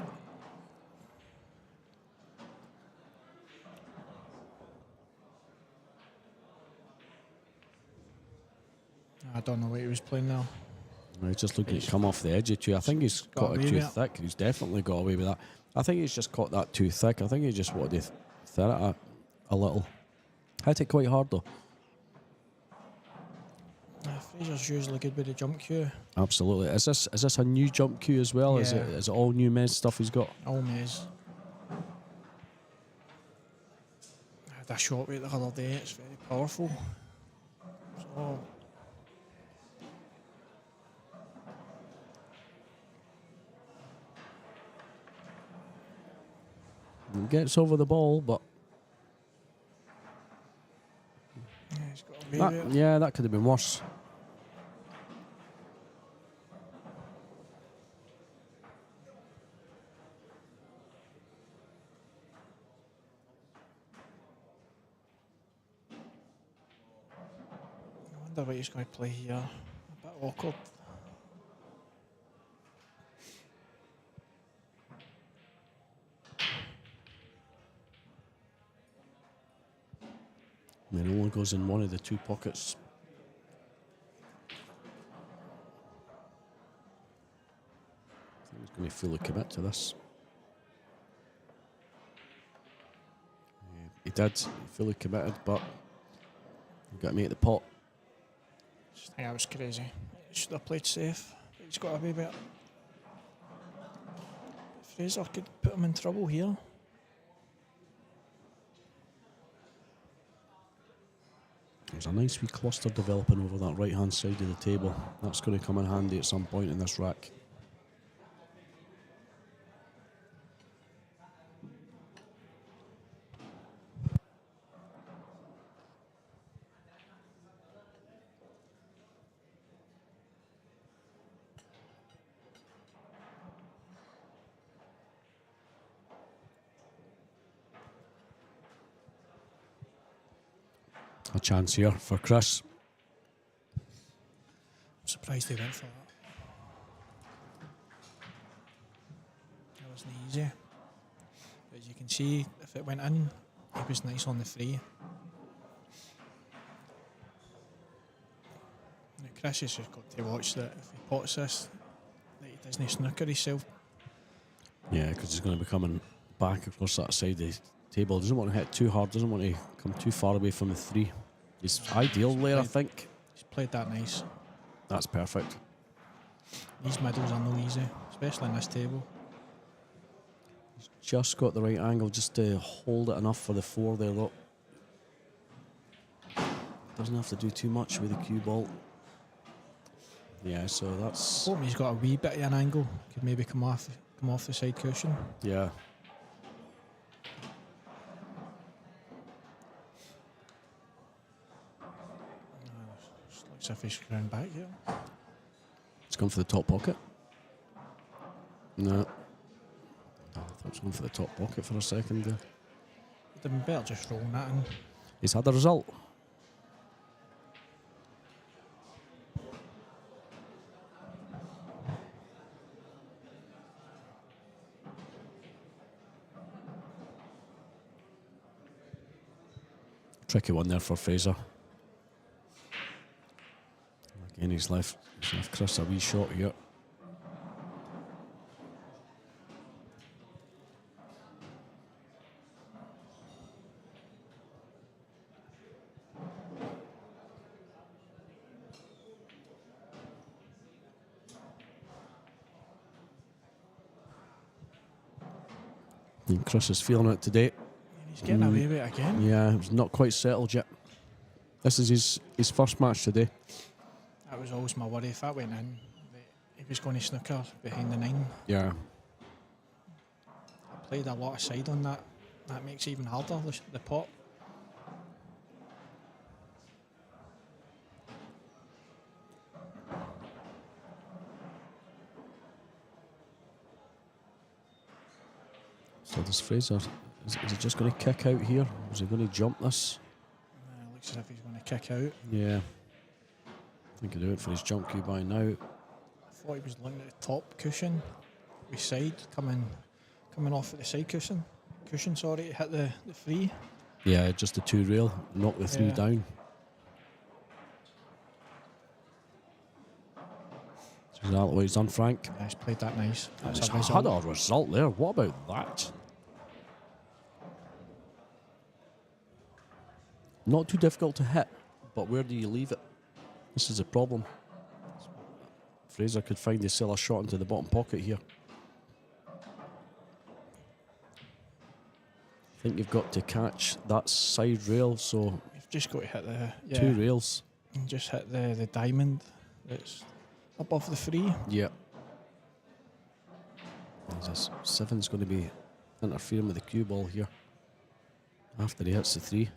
I don't know what he was playing now. He's just looking to come off the edge of 2. I think he's got it too thick. He's definitely got away with that. I think he's just caught that too thick. I think he just wanted to throw it a little. Hit it quite hard though. Fraser's usually good with the jump cue. Absolutely. Is this a new jump cue as well? Yeah. Is it all new Mez stuff he's got? All Mez. I had a shot with it the other day. It's very powerful. So He gets over the ball, but yeah, he's got a that could have been worse. I wonder what he's going to play here. A bit awkward. And it only goes in one of the 2 pockets. I think he's going to fully commit to this. Yeah, he did. He fully committed, but he got me at the pot. I think that was crazy. He should have played safe. He's got away with it. Fraser could put him in trouble here. There's a nice wee cluster developing over that right-hand side of the table. That's going to come in handy at some point in this rack. A chance here for Chris. I'm surprised they went for that. That wasn't easy. But as you can see, if it went in, it was nice on the free. Chris has just got to watch that if he pots this, that he doesn't snooker himself. Yeah, because he's going to be coming back across that side of the table. Doesn't want to hit too hard, doesn't want to come too far away from the 3. He's ideal there, I think. He's played that nice. That's perfect. These middles are no easy, especially in this table. He's just got the right angle just to hold it enough for the 4 there, look. Doesn't have to do too much with the cue ball. Yeah, so that's... Hoping he's got a wee bit of an angle. Could maybe come off the side cushion. Yeah. Just looks as if he's screwing back here. It's gone for the top pocket. No. Oh, I thought it was going for the top pocket for a second there. Would have been better just rolling that in. He's had the result. Tricky one there for Fraser. Again, he's left Chris a wee shot here. And Chris is feeling it today. He's getting away with it again. Yeah, it was not quite settled yet. This is his first match today. That was always my worry. If that went in, he was going to snooker behind the 9. Yeah. I played a lot of side on that. That makes it even harder, the pot. So does Fraser, is he just going to kick out here? Is he going to jump this? Looks as if he's going to kick out. Yeah. I think he'll do it for his jump cue by now. I thought he was looking at the top cushion, with side coming off at the side cushion, sorry, to hit the 3. Yeah, just the 2 rail, knock the 3 down. So is that what he's done, Frank? Yeah, he's played that nice. That's He's a result. had a result there. What about that? Not too difficult to hit, but where do you leave it? This is a problem. Fraser could find the sailor shot into the bottom pocket here. I think you've got to catch that side rail, so You've just got to hit the 2 rails. and just hit the diamond that's above the 3. Yeah. This 7's going to be interfering with the cue ball here after he hits the 3.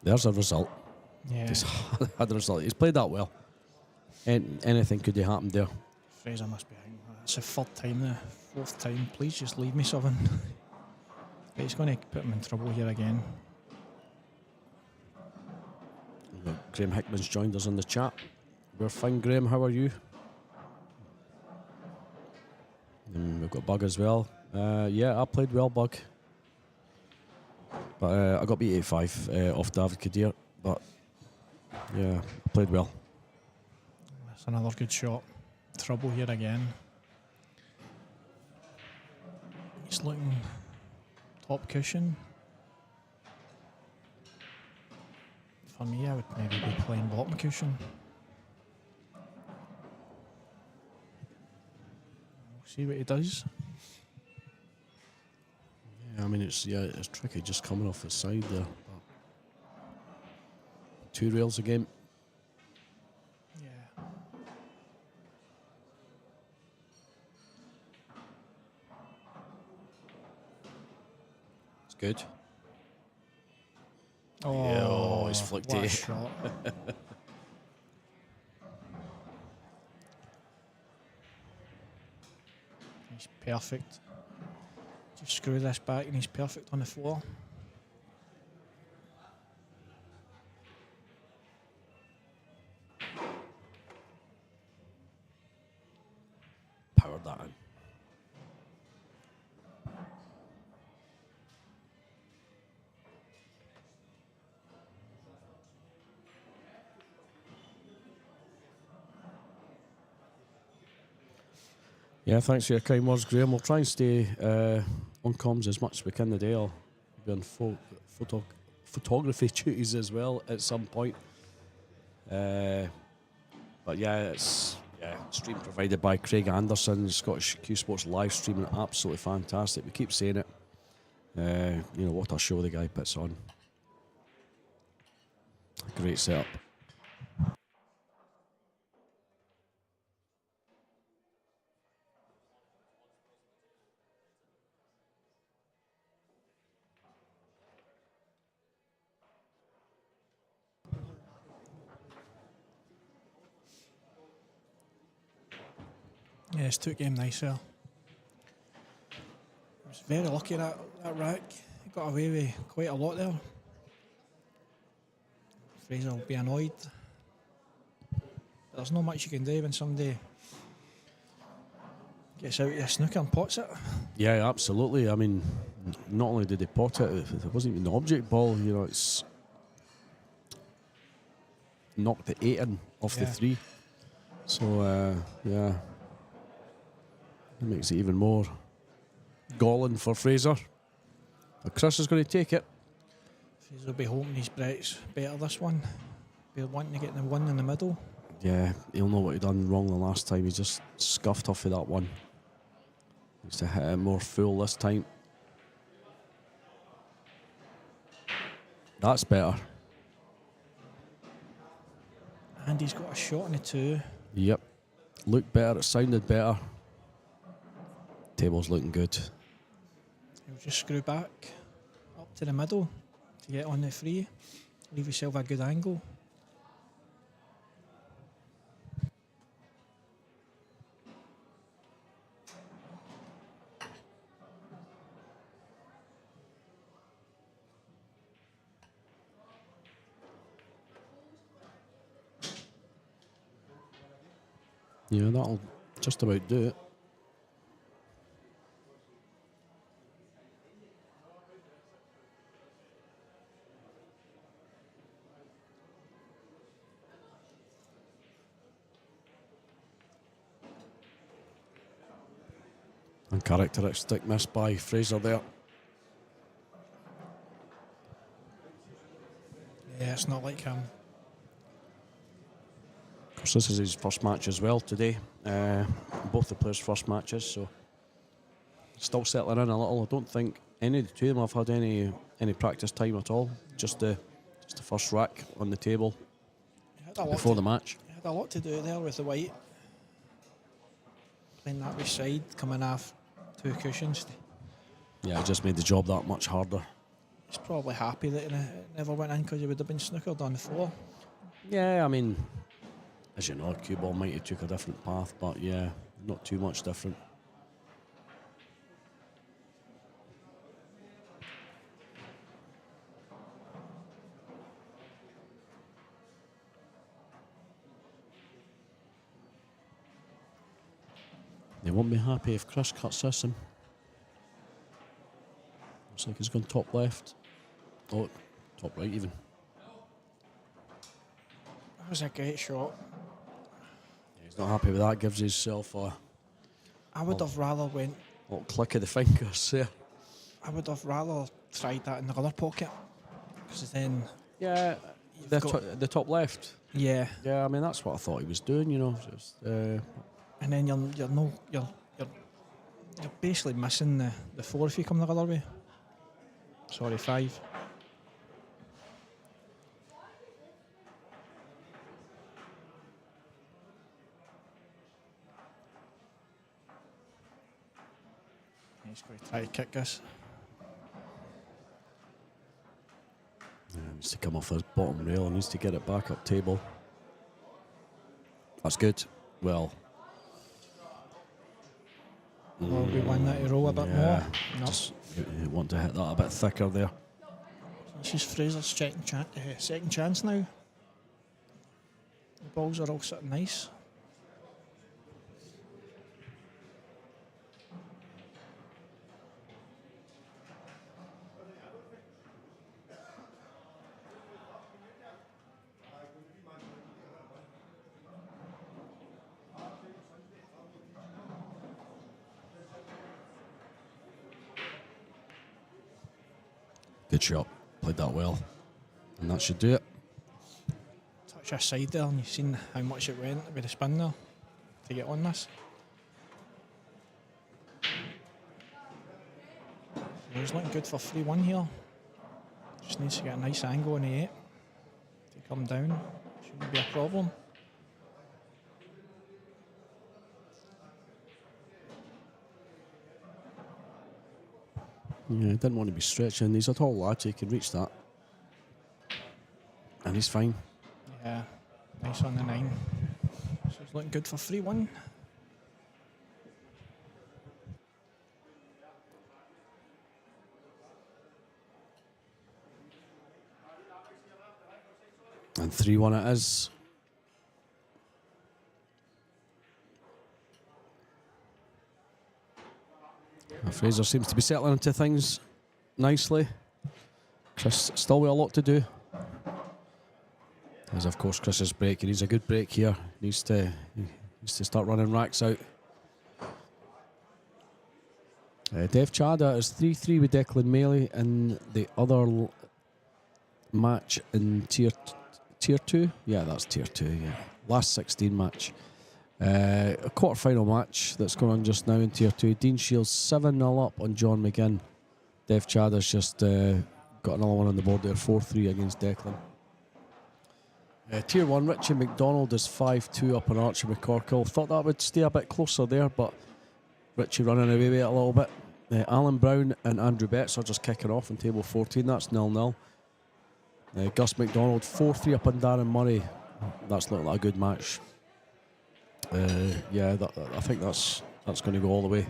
There's a result. Yeah. He's had a result. He's played that well. Anything could have happened there. Fraser must be out. That's the 3rd time now. 4th time. Please just leave me something. But he's going to put him in trouble here again. Graham Hickman's joined us on the chat. We're fine, Graham. How are you? And we've got Bug as well. Yeah, I played well, Bug. But I got beat 8-5 off David Kadir. But yeah, I played well. That's another good shot. Trouble here again. He's looking top cushion. For me, I would maybe be playing bottom cushion. We'll see what he does. Yeah, I mean it's tricky just coming off the side there. 2 rails again. Yeah. It's good. Oh, Yeah, he's flicked what a it. shot. He's perfect. Just screw this back and he's perfect on the floor. battered that in. Yeah, thanks for your kind words, Graham. We'll try and stay on comms as much as we can today. I'll be on photography duties as well at some point. But yeah, it's stream provided by Craig Anderson, Scottish Cuesports live streaming, absolutely fantastic. We keep saying it. You know, what a show the guy puts on. Great setup. Yes, took game nice there. Was very lucky that rack. He got away with quite a lot there. Fraser will be annoyed. There's not much you can do when somebody gets out of a snooker and pots it. Yeah, absolutely. I mean, not only did they pot it, it wasn't even the object ball. You know, it's knocked the 8 in off the 3. So, yeah. It makes it even more galling for Fraser. But Chris is going to take it. Fraser will be hoping his break's better this one. Be wanting to get the one in the middle. Yeah, he'll know what he done wrong the last time. He just scuffed off of that one. Needs to hit it more full this time. That's better. And he's got a shot on the 2. Yep. Looked better, it sounded better. Table's looking good. He'll just screw back up to the middle to get on the 3. Leave yourself a good angle. Yeah, that'll just about do it. Uncharacteristic miss by Fraser there. Yeah, it's not like him. Of course, this is his first match as well today. Both the players' first matches, so still settling in a little. I don't think any of the two of them have had any practice time at all. Just the first rack on the table before the match. He had a lot to do there with the white. Playing that with side, coming off 2 cushions. Yeah, it just made the job that much harder. He's probably happy that it never went in because he would have been snookered on the floor. Yeah, I mean, as you know, cue ball might have took a different path, but yeah, not too much different. They won't be happy if Chris cuts this in. Looks like he's gone top left. Oh, top right even. That was a great shot. Yeah, he's not happy with that. Gives himself a I would have rather went. little click of the fingers there. I would have rather tried that in the other pocket. Because then. Yeah, the top left. Yeah. Yeah, I mean that's what I thought he was doing. You know, just, And then you're basically missing the 4 if you come the other way. Sorry, 5. He's going to try to kick this. yeah, needs to come off his bottom rail. Needs to get it back up table. That's good. Well. Well, we want that to roll a bit more. No. Just you want to hit that a bit thicker there. This is Fraser's second chance now. The balls are all sitting nice. Good shot. Played that well. And that should do it. Touch aside there, and you've seen how much it went with the spin there to get on this. He's looking good for 3-1 here. Just needs to get a nice angle on the 8 to come down. Shouldn't be a problem. Yeah, he didn't want to be stretching. He's a tall lad, so he can reach that. And he's fine. Yeah, nice on the 9. So he's looking good for 3-1. And 3-1 it is. Fraser seems to be settling into things nicely. Chris still with a lot to do. As of course Chris's break. He needs a good break here. He needs to start running racks out. Dev Chada is 3-3 with Declan Maley in the other match in Tier 2. Yeah, that's Tier 2, yeah. Last 16 match. A quarter-final match that's going on just now in Tier 2. Dean Shields 7-0 up on John McGinn. Dev Chada's just got another one on the board there, 4-3 against Declan. Tier 1, Richie McDonald is 5-2 up on Archie McCorkle. Thought that would stay a bit closer there, but Richie running away with it a little bit. Alan Brown and Andrew Betts are just kicking off in table 14. That's 0-0. Gus McDonald 4-3 up on Darren Murray. That's looking like a good match. Yeah, I think that's going to go all the way.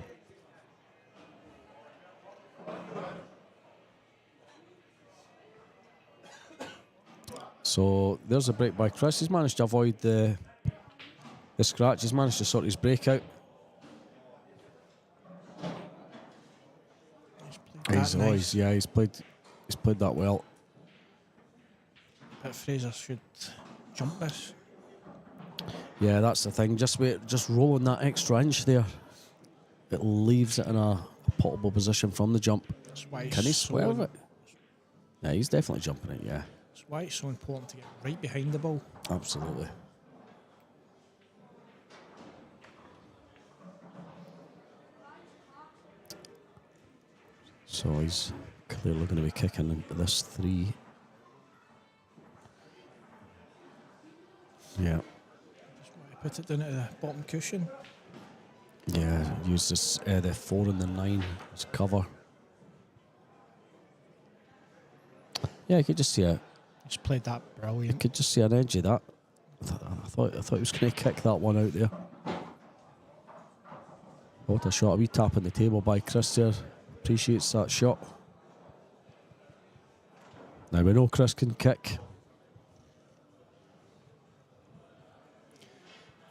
So there's a break by Chris. He's managed to avoid the scratch. He's managed to sort his break out. He's played that well. But Fraser should jump this. Yeah, that's the thing. Just rolling that extra inch there, it leaves it in a potable position from the jump. Can he swerve it? Yeah, he's definitely jumping it. Yeah. That's why it's so important to get right behind the ball. Absolutely. So he's clearly going to be kicking into this 3. Yeah. Just want to put it down at the bottom cushion. Yeah, use this the 4 and the 9 as cover. Yeah, you could just see it. He's played that brilliant. You could just see an edge of that. I thought he was going to kick that one out there. What a shot! A wee tap on the table by Chris there. Appreciates that shot. Now we know Chris can kick.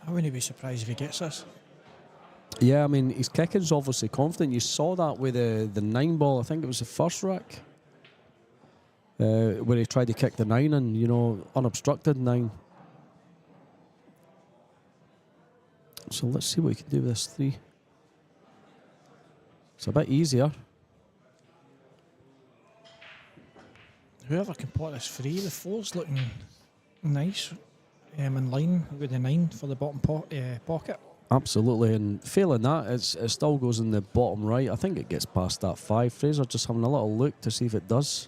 I wouldn't be surprised if he gets this. Yeah, I mean, his kicking's obviously confident. You saw that with the 9 ball. I think it was the first rack. Where he tried to kick the 9 and, unobstructed 9. So let's see what he can do with this 3. It's a bit easier. Whoever can pot this free, the 4's looking nice. In line with the 9 for the bottom pocket. Absolutely, and failing that, it still goes in the bottom right. I think it gets past that 5. Fraser just having a little look to see if it does.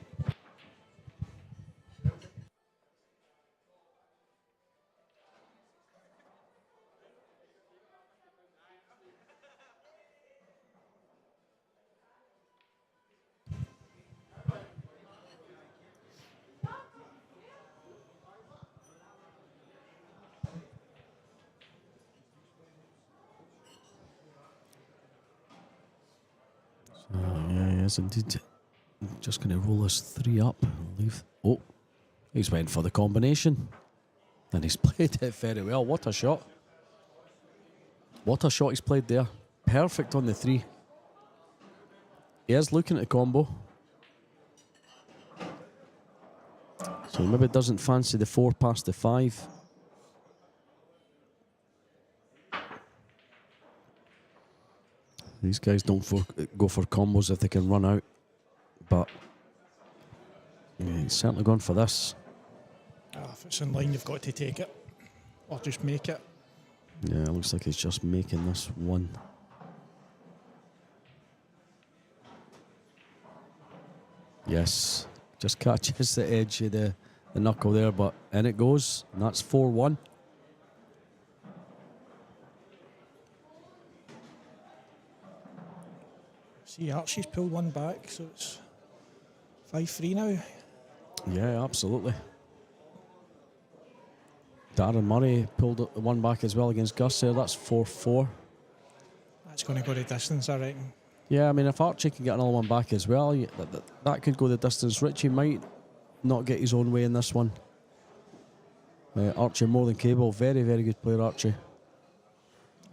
Indeed, just going to roll this 3 up and leave. Oh, he's went for the combination and he's played it very well. What a shot! What a shot he's played there. Perfect on the 3. He is looking at the combo, so maybe doesn't fancy the 4 past the 5. These guys don't go for combos if they can run out, but He's certainly gone for this. If it's in line, you've got to take it. Or just make it. Yeah, it looks like he's just making this one. Yes, just catches the edge of the knuckle there, but in it goes, and that's 4-1. See, Archie's pulled one back, so it's 5-3 now. Yeah, absolutely. Darren Murray pulled one back as well against Gus there. That's 4-4. That's going to go the distance, I reckon. Yeah, I mean, if Archie can get another one back as well, that could go the distance. Richie might not get his own way in this one. Archie more than capable. Very, very good player, Archie.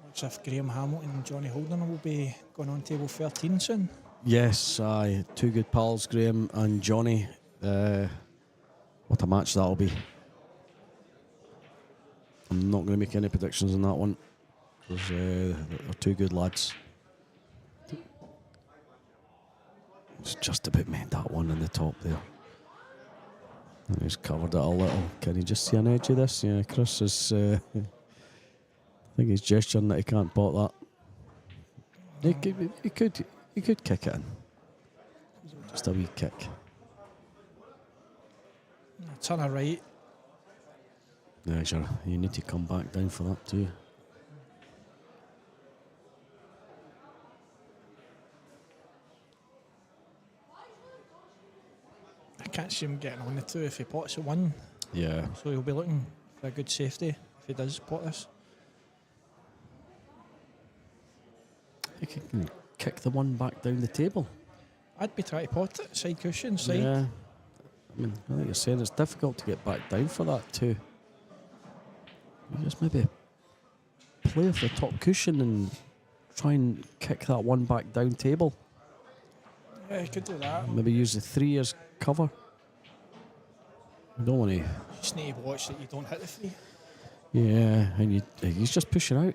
Looks as if Graham Hamilton and Johnny Holden will be going on table 13 soon. Yes, aye. Two good pals, Graham and Johnny. What a match that'll be. I'm not going to make any predictions on that one, because they're two good lads. It's just about made that one in the top there. And he's covered it a little. Can you just see an edge of this? Yeah, Chris is... I think he's gesturing that he can't pot that. He could kick it in. Just a wee kick. Turn her right. Yeah, sure. You need to come back down for that too. I can't see him getting on the two if he pots at one. Yeah. So he'll be looking for a good safety if he does pot this. I think he can kick the one back down the table. I'd be trying to pot it, side cushion, side. Yeah. I mean, I think you're saying it's difficult to get back down for that too. You just maybe play off the top cushion and try and kick that one back down table. Yeah, you could do that. Maybe use the 3 as cover. You don't want to. You just need to watch that you don't hit the 3. Yeah, and he's just pushing out.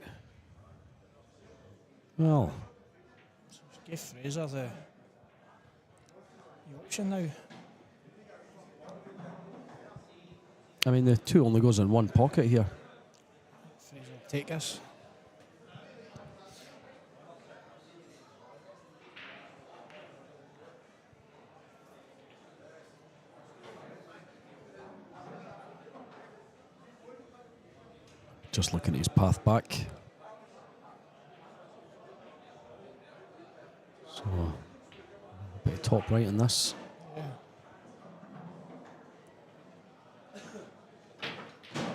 Well, So just give Fraser the option now. I mean, the two only goes in one pocket here. Fraser will take this. Just looking at his path back. So, a bit of top right in this. Yeah.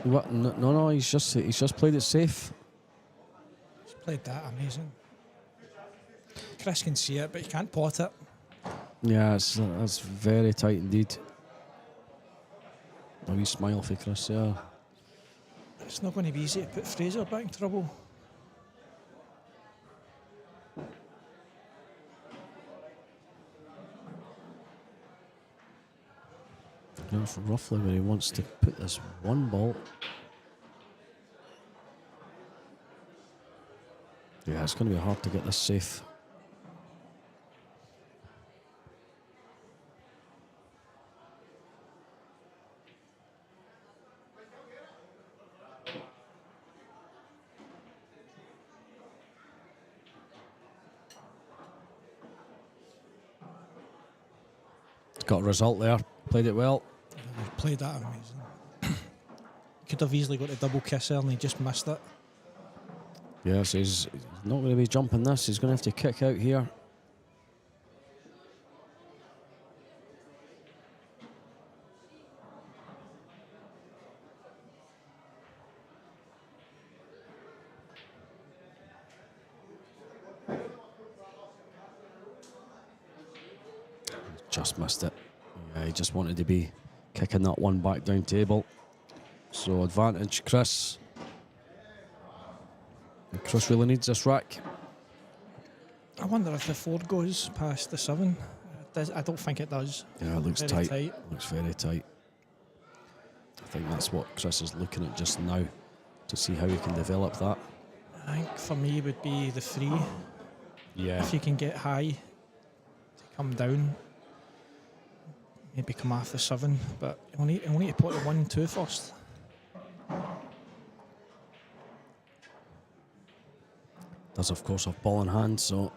What? No, he's just played it safe. He's played that amazing. Chris can see it, but he can't pot it. Yeah, that's very tight indeed. A wee smile for Chris, yeah. It's not going to be easy to put Fraser back in trouble. That's roughly where he wants to put this one ball. Yeah, it's going to be hard to get this safe. Got a result there. Played it well. He played that amazing. Could have easily got a double kiss there and he just missed it. Yes, he's not going to be jumping this. He's going to have to kick out here. Just missed it. Yeah, he just wanted to be kicking that one back down table. So advantage, Chris. And Chris really needs this rack. I wonder if the 4 goes past the 7. I don't think it does. Yeah, it looks Very tight. Looks very tight. I think that's what Chris is looking at just now to see how he can develop that. I think for me would be the 3. Yeah. If you can get high to come down. maybe come off the 7, but he'll need to put the 1-2 first. Does, of course, have ball in hand, so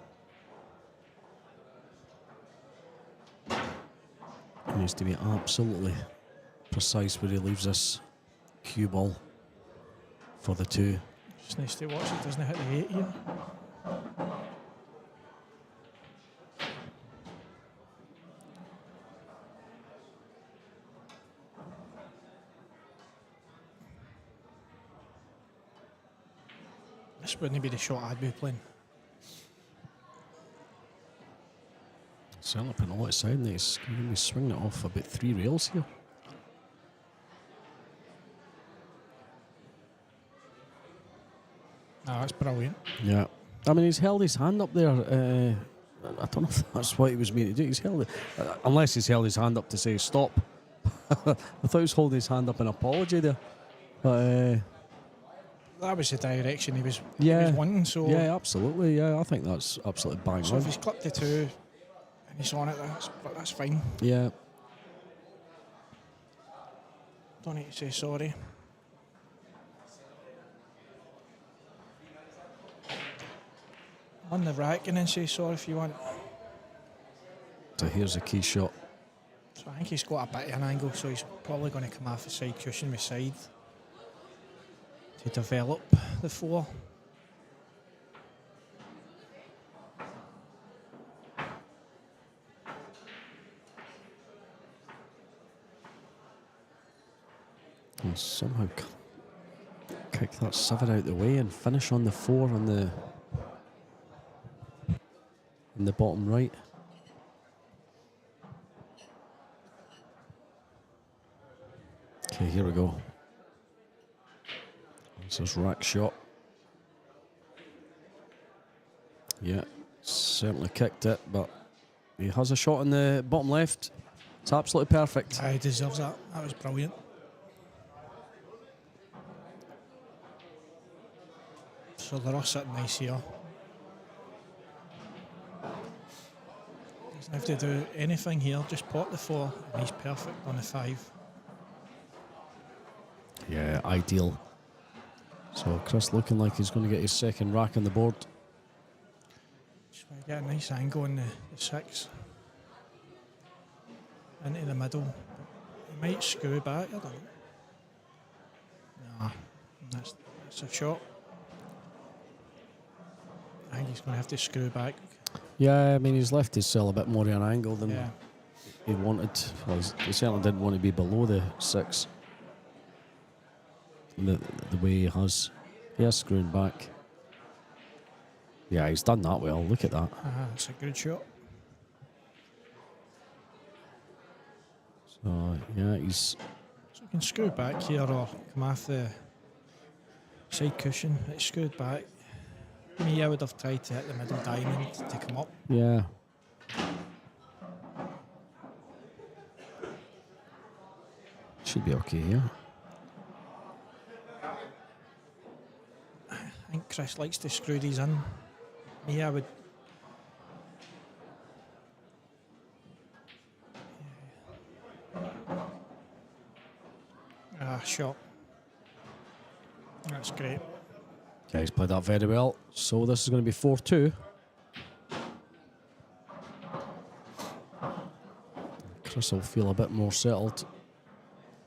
he needs to be absolutely precise where he leaves this cue ball for the 2. Just needs to watch it doesn't hit the 8 here. This wouldn't be the shot I'd be playing. Certainly putting a lot of side, and he's going to be swinging it off about 3 rails here. Ah, that's brilliant. Yeah. I mean, he's held his hand up there. I don't know if that's what he was meaning to do. He's held it, unless he's held his hand up to say stop. I thought he was holding his hand up in apology there. But that was the direction he was yeah, wanting. So yeah, absolutely. Yeah, I think that's absolutely bang so on. if he's clipped the 2 and he's on it, that's fine. Yeah. Don't need to say sorry. On the rack and then say sorry if you want. So here's a key shot. So I think he's got a bit of an angle, so he's probably going to come off the side cushion with side to develop the 4. And somehow kick that 7 out the way and finish on the 4 on the in the bottom right. Okay, here we go. This is rack shot. Yeah, certainly kicked it, but he has a shot in the bottom left. It's absolutely perfect. He deserves that. That was brilliant. So they're all sitting nice here. Doesn't have to do anything here, just pot the 4 and he's perfect on the 5. Yeah, ideal. So Chris looking like he's going to get his second rack on the board. Just want to get a nice angle on the 6. Into the middle. He might screw back, I don't know. Nah, that's a shot. I think he's going to have to screw back. Yeah, I mean, he's left his cell a bit more at an angle than Yeah. he wanted. Well, he certainly didn't want to be below the 6. The way he has. He has screwing back. Yeah, he's done that well. Look at that. It's a good shot. So, yeah, he's... So you can screw back here or come off the side cushion. It's screwed back. Me, I would have tried to hit the middle diamond to come up. Yeah. Should be okay here. I think Chris likes to screw these in. Me, I would... Shot. That's great. Yeah, he's played that very well. So this is going to be 4-2. Chris will feel a bit more settled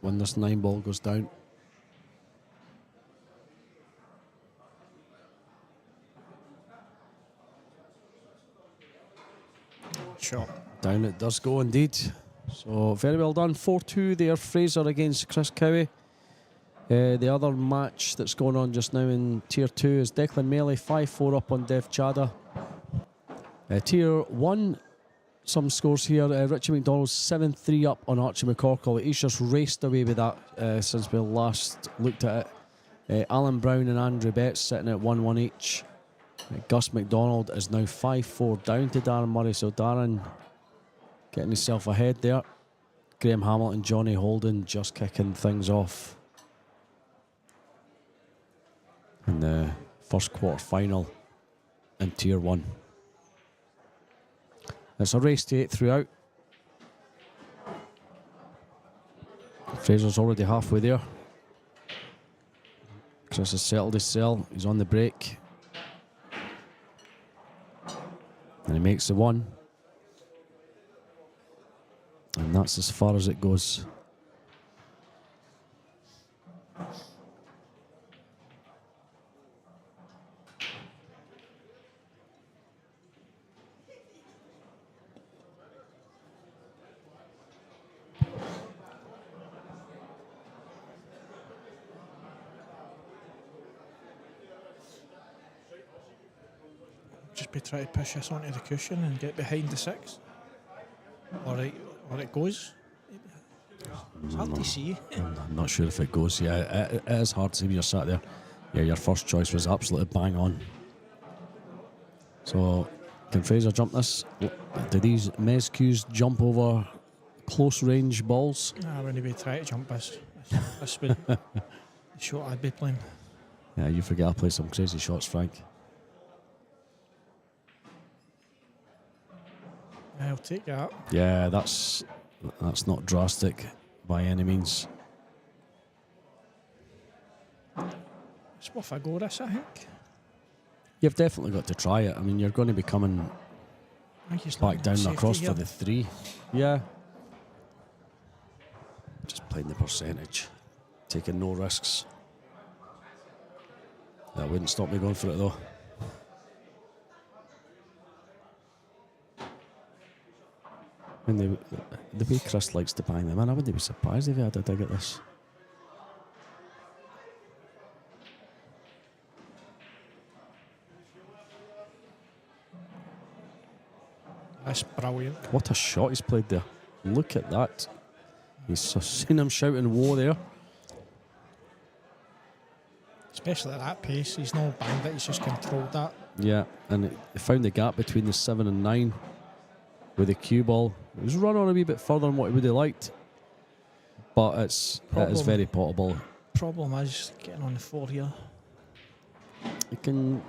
when this 9 ball goes down. Shot. Down it does go indeed. So very well done. 4-2 there. Fraser against Chris Cowie. The other match that's going on just now in Tier 2 is Declan Melee 5-4 up on Dev Chada. Tier 1, some scores here. Richie McDonald 7-3 up on Archie McCorkle. He's just raced away with that since we last looked at it. Alan Brown and Andrew Betts sitting at 1-1 each. Gus McDonald is now 5-4 down to Darren Murray. So Darren getting himself ahead there. Graham Hamilton, Johnny Holden just kicking things off in the first quarter final in Tier 1. It's a race to 8 throughout. Fraser's already halfway there. Chris has settled his cell. He's on the break. And he makes the one. And that's as far as it goes. Just be trying to push this onto the cushion and get behind the 6. Or it goes. It's hard to see. I'm not sure if it goes. Yeah, it is hard to see when you're sat there. Yeah, your first choice was absolutely bang on. So, can Fraser jump this? Do these Mez cues jump over close range balls? I wouldn't be trying to jump this. This would the shot I'd be playing. Yeah, you forget I play some crazy shots, Frank. I'll take that. Yeah, that's not drastic by any means. It's worth a go, this, I think. You've definitely got to try it. I mean, you're going to be coming I think he's back down safety across here. for the 3. Yeah. Just playing the percentage. Taking no risks. That wouldn't stop me going for it, though. I mean, the way Chris likes to bang them in, I wouldn't be surprised if he had a dig at this. That's brilliant. What a shot he's played there. Look at that. He's seen him shouting whoa there. Especially at that pace. He's no banged it, he's just controlled that. Yeah, and he found the gap between the 7 and 9 with the cue ball. He was run on a wee bit further than what he would have liked, but it is very potable. Problem is getting on the 4 here. You can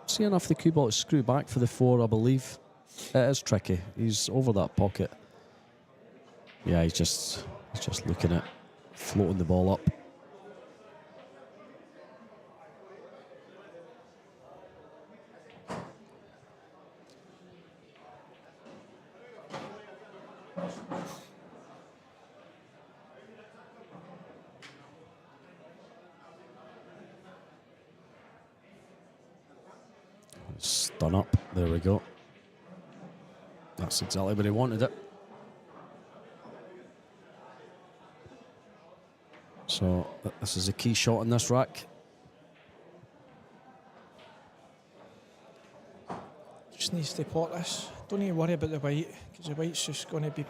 see enough the cue ball to screw back for the 4, I believe. It is tricky. He's over that pocket. Yeah, he's just looking at floating the ball up. Stun up. There we go. That's exactly where he wanted it. So this is a key shot in this rack. Just needs to pot this. Don't need to worry about the white, because the white's just going to be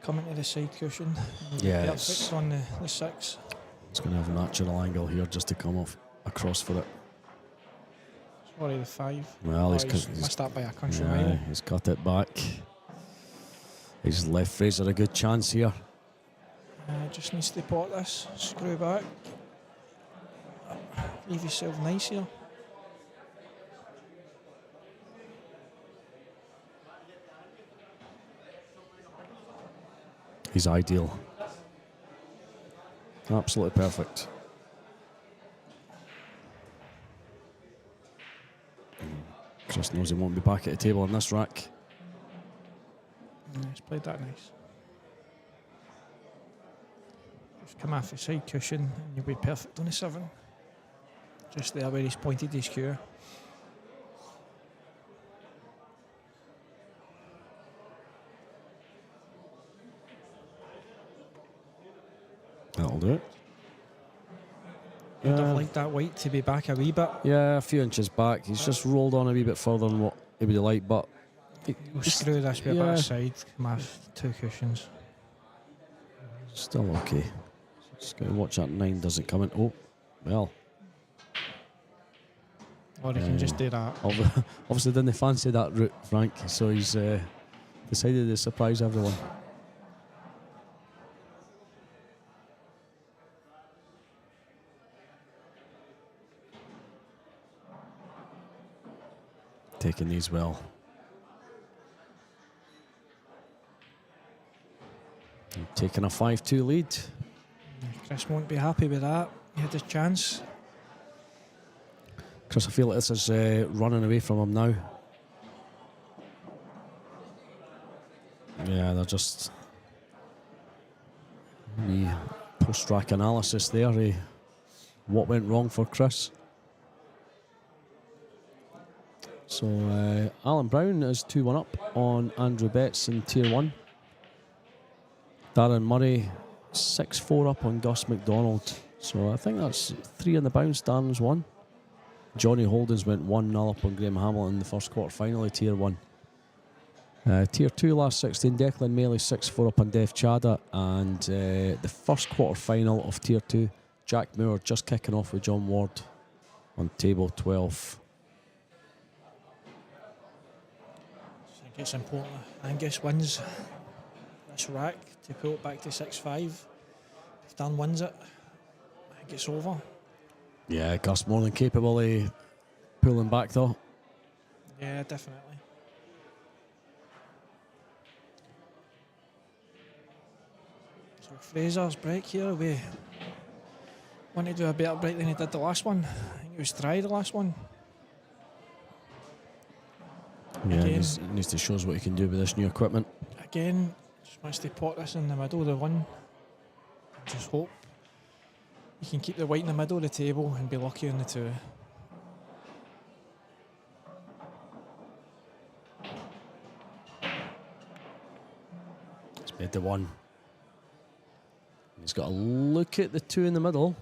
coming to the side cushion. Yeah, Perfect on the 6. It's going to have a natural angle here just to come off across for it. Sorry, the 5. Well, he's missed that by a country yeah, mile. he's cut it back. He's left Fraser a good chance here. Just needs to pot this. Screw back. Leave yourself nice here. He's ideal. Absolutely perfect. Chris knows he won't be back at the table on this rack. He's played that nice. Just come off the side cushion and you'll be perfect on the 7. Just there where he's pointed his cue. That'll do it. I'd have liked that white to be back a wee bit. Yeah, a few inches back. He's just rolled on a wee bit further than what he would have liked, but We'll screw this bit back aside. Come off 2 cushions. still okay. Just got to watch that 9 doesn't come in. Oh, well. Or he can just do that. Obviously didn't fancy that route, Frank, so he's decided to surprise everyone. Taking these well. taking a 5-2 lead. Chris won't be happy with that. He had his chance. Chris, I feel like this is running away from him now. Yeah, they're just the post-track analysis there. What went wrong for Chris? So Alan Brown is 2-1 up on Andrew Betts in Tier 1. Darren Murray 6-4 up on Gus McDonald. So I think that's 3 on the bounce. Darren's 1. Johnny Holden's went 1-0 up on Graham Hamilton in the first quarter final of Tier 1. Tier 2 last 16, Declan Maley 6-4 up on Def Chada. And the first quarter final of Tier 2, Jack Moore just kicking off with John Ward on table 12. I think it's important Angus wins this rack to pull it back to 6-5. If Dan wins it, I think it's over. Yeah, Gus more than capable of pulling back though. Yeah, definitely. So Fraser's break here. We want to do a better break than he did the last one. I think he was dry the last one. Yeah, Again, he needs to show us what he can do with this new equipment. Again, just wants to pot this in the middle of the one. Just hope he can keep the white in the middle of the table and be lucky on the 2. He's made the 1. He's got to look at the 2 in the middle.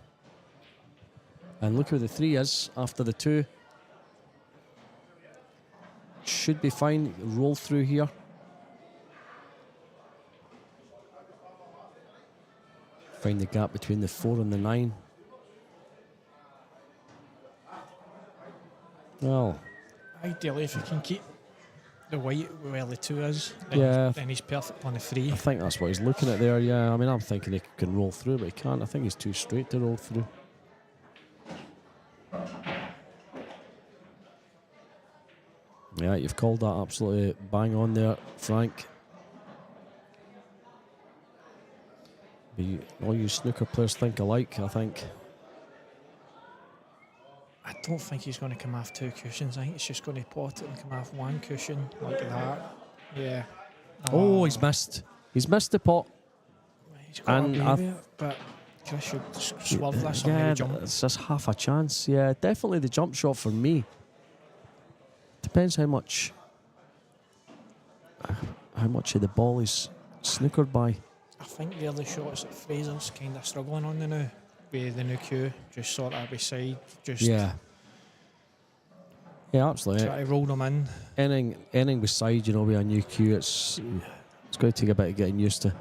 And look where the 3 is after the 2. Should be fine. Roll through here. Find the gap between the 4 and the 9. Well, ideally, if he can keep the white where the 2 is, then he's perfect on the 3. I think that's what he's looking at there. Yeah, I mean, I'm thinking he can roll through, but he can't. I think he's too straight to roll through. Yeah, you've called that absolutely bang on there, Frank. All you snooker players think alike, I think. I don't think he's going to come off 2 cushions. I think he's just going to pot it and come off 1 cushion like that. Yeah. Oh, he's missed. He's missed the pot. He's got a baby, but Chris should swerve this or maybe jump. It's just half a chance. Yeah, definitely the jump shot for me. Depends how much of the ball is snookered by. I think they're the shots that Fraser's kind of struggling on the now. With the new cue, just sort of beside, yeah, absolutely. Try to roll them in. Anything beside, with a new cue, it's going to take a bit of getting used to.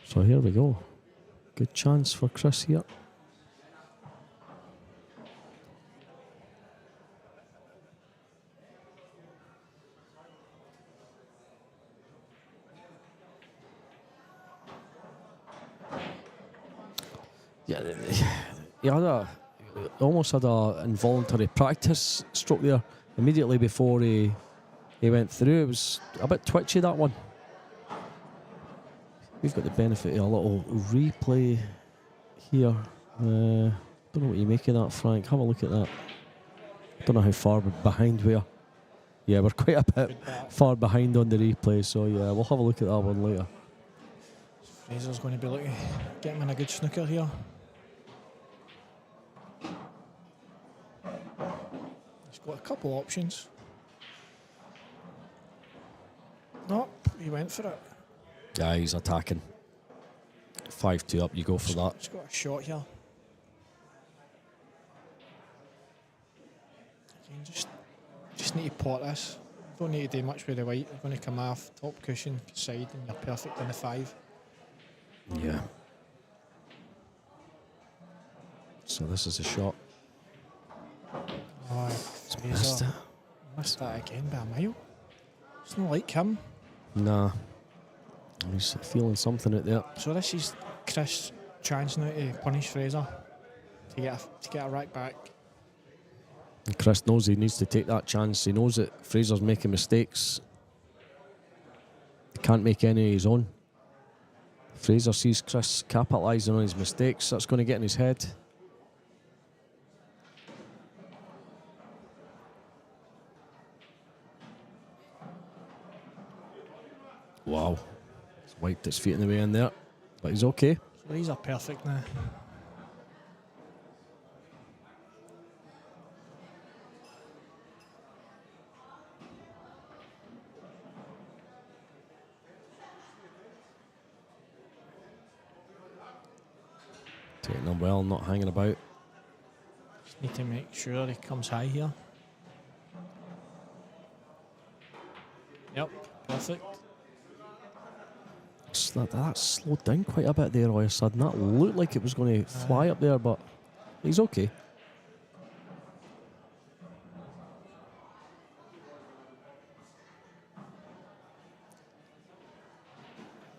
So here we go. Good chance for Chris here. Yeah, he almost had a involuntary practice stroke there immediately before he went through. It was a bit twitchy, that one. We've got the benefit of a little replay here. Don't know what you make of that, Frank. Have a look at that. Don't know how far behind we are. Yeah, we're quite a bit far behind on the replay, so yeah, we'll have a look at that one later. Fraser's going to be looking to get him in a good snooker here. He's got a couple options. Nope, he went for it. Yeah, he's attacking. 5-2 up, you go for that. He's got a shot here. Again, just need to pot this. Don't need to do much with the white. They're going to come off top cushion side and you're perfect on the 5. Yeah. So this is a shot. Oh, Missed it. Missed that again by a mile. It's not like him. Nah. He's feeling something out there. So this is Chris' chance now to punish Fraser to get a rack back. And Chris knows he needs to take that chance. He knows that Fraser's making mistakes. He can't make any of his own. Fraser sees Chris capitalising on his mistakes. That's going to get in his head. Wow. He's wiped his feet in the way in there. But he's okay. So these are perfect now. Taking them well, not hanging about. Just need to make sure he comes high here. Yep, perfect. That slowed down quite a bit there all of a sudden. That looked like it was going to fly up there, but he's okay.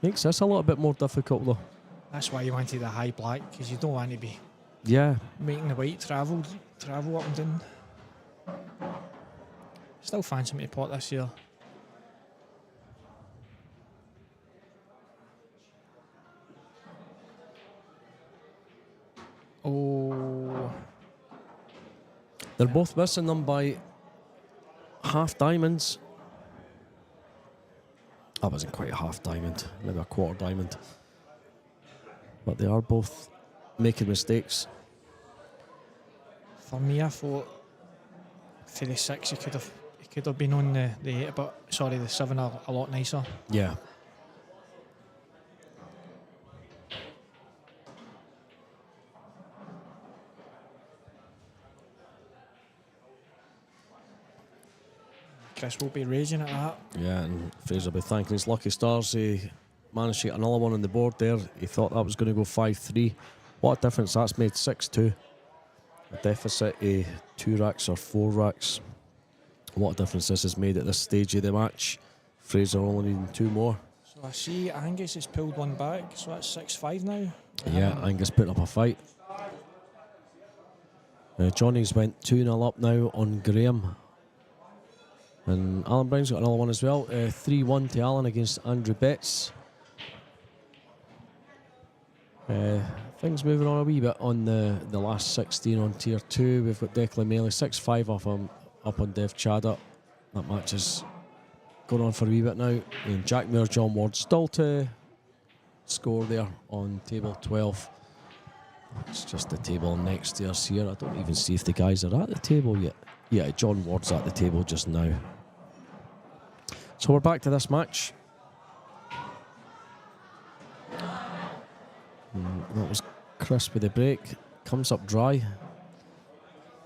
Makes this a little bit more difficult though. That's why you wanted a high black, because you don't want to be making the white travel up and down. Still fancy me to pot this year. Oh. They're both missing them by half diamonds. That wasn't quite a half diamond, maybe a quarter diamond. But they are both making mistakes. For me, I thought for the 6 he could have been on the 8, but sorry, the 7 are a lot nicer. Yeah. Chris will be raging at that. Yeah, and Fraser will be thanking his lucky stars. He managed to get another one on the board there. He thought that was going to go 5-3. What a difference that's made, 6-2. A deficit of 2 racks or 4 racks. What a difference this has made at this stage of the match. Fraser only needing 2 more. So I see Angus has pulled one back, so that's 6-5 now. Yeah, Angus putting up a fight. Johnny's went 2-0 up now on Graham. And Alan Brown's got another one as well. 3-1 to Alan against Andrew Betts. Things moving on a wee bit on the last 16 on tier 2. We've got Declan Maley 6-5 up on Dev Chadda. That match is going on for a wee bit now. And Jack Muir, John Ward still to score there on table 12. It's just the table next to us here. I don't even see if the guys are at the table yet. Yeah, John Ward's at the table just now. So we're back to this match. That was Chris with the break. Comes up dry.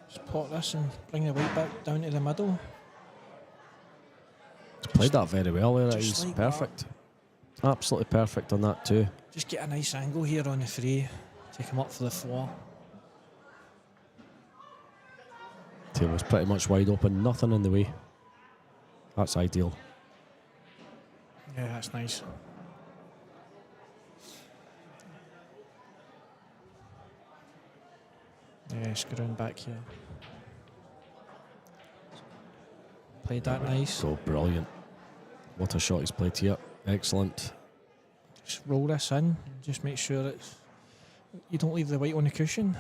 Just pot this and bring the white back down to the middle. He's played that very well there. Just He's like perfect. Absolutely perfect on that too. Just get a nice angle here on the 3. Take him up for the 4. Table's pretty much wide open. Nothing in the way. That's ideal. Yeah, that's nice. Yeah, screwing back here. Played that nice. So brilliant. What a shot he's played here. Excellent. Just roll this in. Just make sure you don't leave the white on the cushion.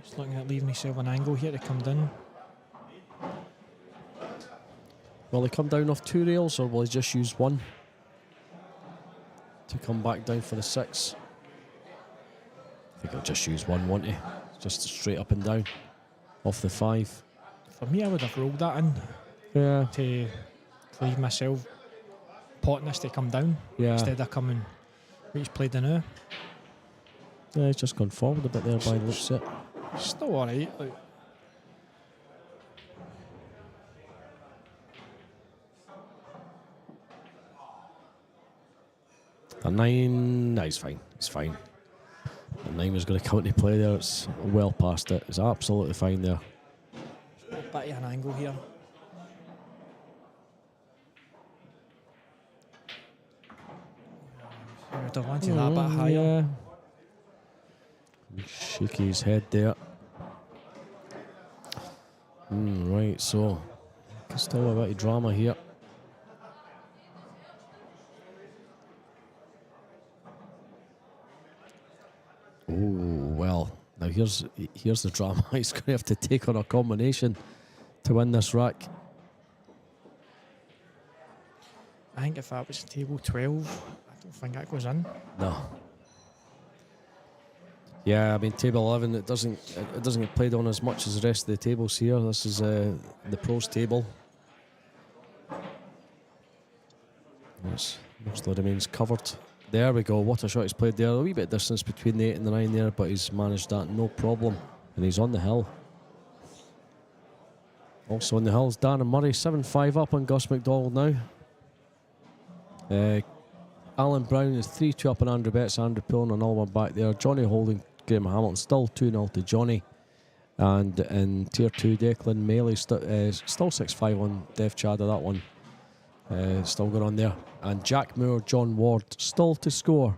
Just looking at leaving myself an angle here to come down. Will he come down off 2 rails or will he just use 1 to come back down for the 6? I think he'll just use 1, won't he? Just straight up and down off the 5. For me, I would have rolled that in. Yeah. To leave myself potting this to come down. Yeah. Instead of coming where he's played the now. Yeah, he's just gone forward a bit there by the looks of it. Still alright. Like. A 9, no, he's fine. It's fine. The 9 was going to come into play there. It's well past it. It's absolutely fine there. Back to an angle here. I would have wanted that bit higher. Yeah. Shake his head there. Right, so still a bit of drama here. here's the drama. He's going to have to take on a combination to win this rack. I think if that was table 12, I don't think that goes in. No. Yeah, I mean table 11. It doesn't get played on as much as the rest of the tables here. This is the pros table. Mostly remains covered. There we go. What a shot he's played there. A wee bit of distance between the 8 and the 9 there, but he's managed that no problem. And he's on the hill. Also on the hill is Dan and Murray. 7-5 up on Gus McDonald now. Alan Brown is 3-2 up on Andrew Betts. Andrew pulling another one back there. Johnny Holden, Graham Hamilton still 2-0 to Johnny. And in tier 2, Declan Maley still 6-5 on Def Chadder. That one still going on there. And Jack Moore, John Ward still to score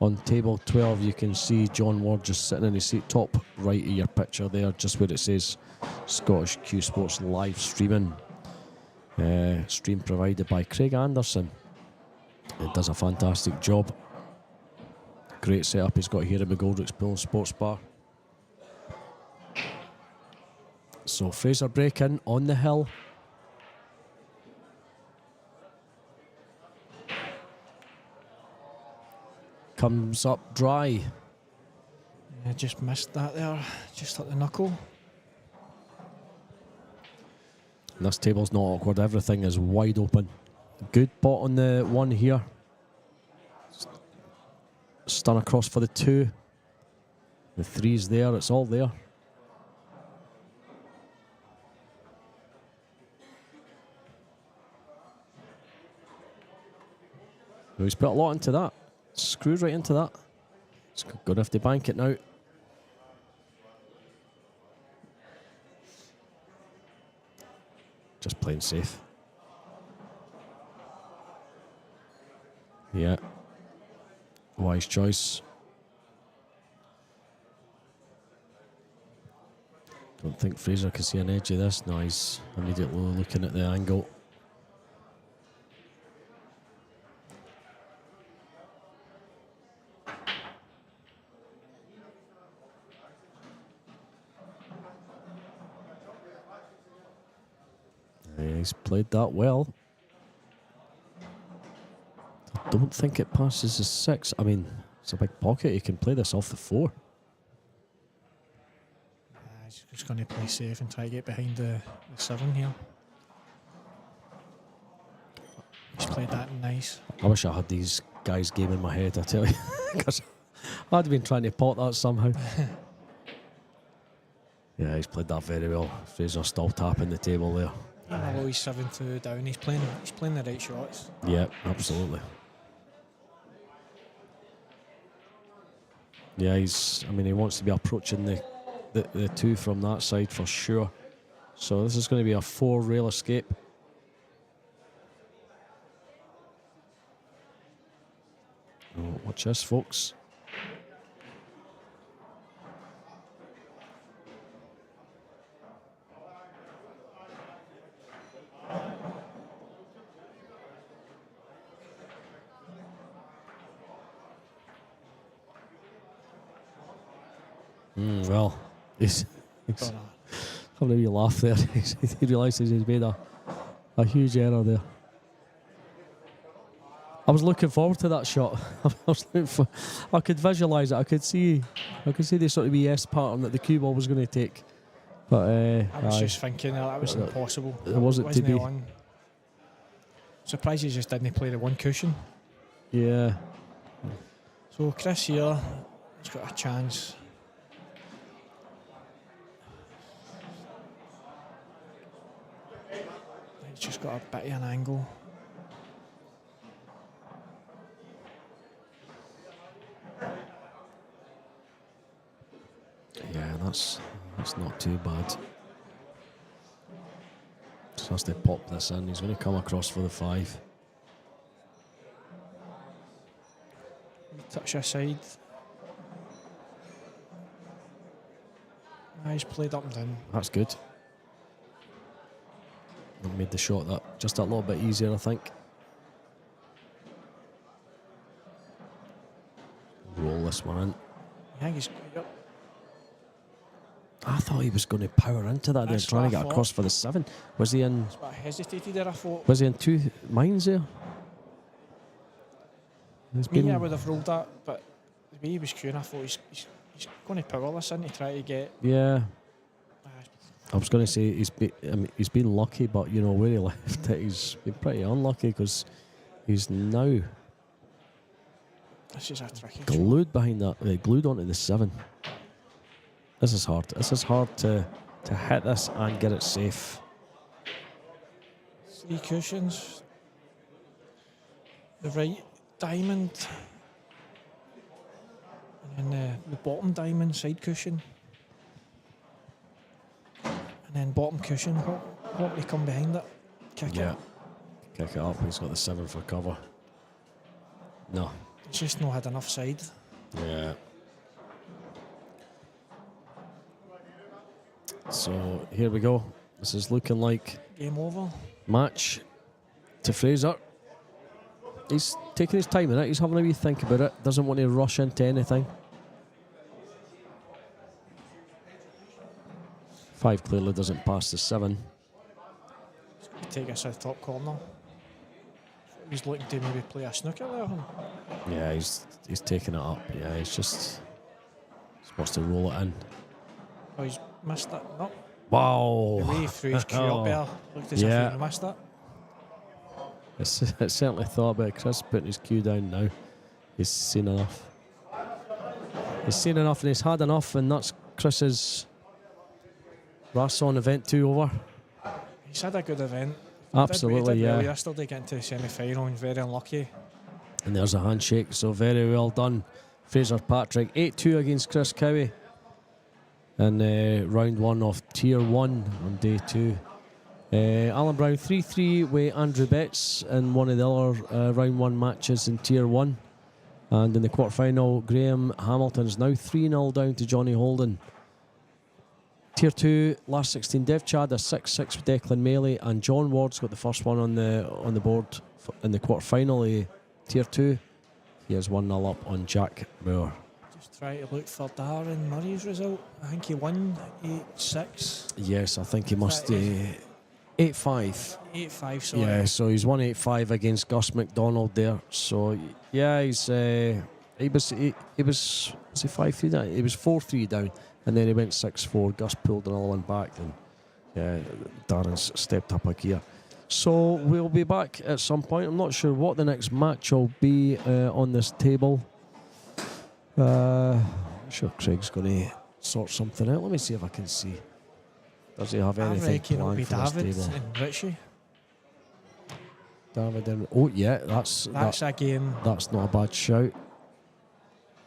on table 12. You can see John Ward just sitting in his seat, top right of your picture there, just where it says Scottish Cuesports live streaming. Stream provided by Craig Anderson. It does a fantastic job. Great setup he's got here at McGoldrick's Pool and Sports Bar. So Fraser break-in on the hill. Comes up dry. I just missed that there, just at the knuckle. And this table's not awkward, everything is wide open. Good pot on the 1 here. Stun across for the 2. The 3's there, it's all there. He's put a lot into that. Screwed right into that. It's going to have to bank it now. Just playing safe. Yeah. Wise choice. Don't think Fraser can see an edge of this. No, he's immediately looking at the angle. He's played that well. I don't think it passes the 6. I mean, it's a big pocket. He can play this off the 4. He's just going to play safe and try to get behind the 7 here. He's played that nice. I wish I had these guys' game in my head, I tell you. Because I'd have been trying to pot that somehow. Yeah, he's played that very well. Fraser still tapping the table there. Although he's 7-2 down, he's playing the right shots. Yeah, absolutely. Yeah, he wants to be approaching the 2 from that side for sure. So this is going to be a 4 rail escape. Oh, watch this, folks. Well, he's having a wee laugh there. He realises he's made a huge error there. I was looking forward to that shot. I could visualise it. I could see the sort of S pattern that the cue ball was going to take. But I was just thinking that was impossible. It wasn't to be. On. Surprised he just didn't play the 1 cushion. Yeah. So Chris here has got a chance. He's just got a bit of an angle. Yeah, that's not too bad. Just has to pop this in. He's going to come across for the 5. Touch aside. He's played up and down. That's good. Made the shot that just a little bit easier, I think. Roll this one in. I think he's. Yep. I thought he was going to power into that. They're That's trying what to I get thought. across for the 7. Was he in? That's what I hesitated there, I thought. Was he in 2 minds there? I would have rolled that, but the way he was queuing, I thought he's going to power this in to try to get. Yeah. I was going to say he's been lucky, but you know where he left it, he's been pretty unlucky because he's now This is a tricky glued behind that, glued onto the 7. This is hard. This is hard to hit this and get it safe. 3 cushions. The right diamond. And then the bottom diamond side cushion. And then bottom cushion. What they come behind it? Kick it. Kick it up. He's got the 7 for cover. No. It's just not had enough side. Yeah. So here we go. This is looking like Game over. match to Fraser. He's taking his time in it. He's having a wee think about it. Doesn't want to rush into anything. 5 clearly doesn't pass the 7. Take us to the top corner. He's looking to maybe play a snooker there. Yeah, he's taking it up. Yeah, he wants to roll it in. Oh, he's missed it. No. Wow. The way he threw his cue up there looked as if he missed it. It's certainly thought about Chris putting his cue down now. He's seen enough. He's seen enough and he's had enough, and that's Chris's Rasson event 2 over. He's had a good event. Absolutely, he did well yeah. yesterday, getting to the semi-final and very unlucky. And there's a handshake, so very well done. Fraser Patrick, 8-2 against Chris Cowie. And round 1 of Tier 1 on day 2. Alan Brown 3-3 with Andrew Betts in one of the other round 1 matches in Tier 1. And in the quarter-final, Graham Hamilton's now 3-0 down to Johnny Holden. Tier 2, last 16, Dev Chad, a 6-6 with Declan Maley, and John Ward's got the first one on the board in the quarter-final of Tier 2. He has 1-0 up on Jack Moore. Just try to look for Darren Murray's result. I think he won 8-6. Yes, I think he must 8-5. 8-5, sorry. Yeah, so he's won 8-5 against Gus McDonald there. So yeah, he was 5-3 down. He was 4-3 down, and then he went 6-4. Gus pulled another one back, and yeah, Darren's stepped up a gear. So we'll be back at some point. I'm not sure what the next match will be on this table. I'm sure Craig's going to sort something out. Let me see if I can see. Does he have anything I reckon it'll planned be for this David table? and Richie. David and oh yeah, that's a game that's not a bad shout.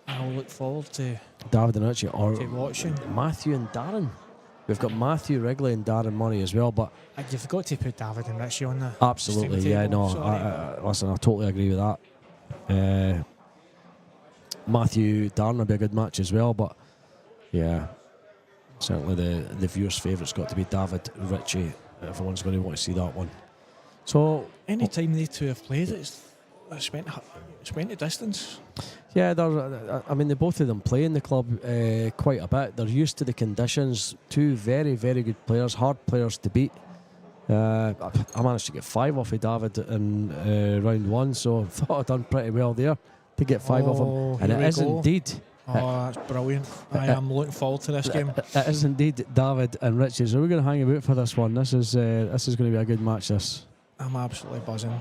I'll look forward to David and Richie, or watching. Matthew and Darren. We've got Matthew Wrigley and Darren Murray as well, but You've got to put David and Richie on the absolutely, steam yeah, table, no. sorry. Listen, I totally agree with that. Matthew Darren would be a good match as well, but yeah, certainly the viewers' favourite's got to be David Richie. Everyone's going to want to see that one. So any time they two have played, it's went a distance. yeah, I mean, the both of them play in the club quite a bit. They're used to the conditions. 2 very, very good players, hard players to beat. I managed to get 5 off of David in round 1, so I thought I'd done pretty well there to get 5 off him. And it is indeed. Oh, that's brilliant. I am looking forward to this game. It is indeed David and Richie. So we're going to hang about for this one. This is going to be a good match, this. I'm absolutely buzzing.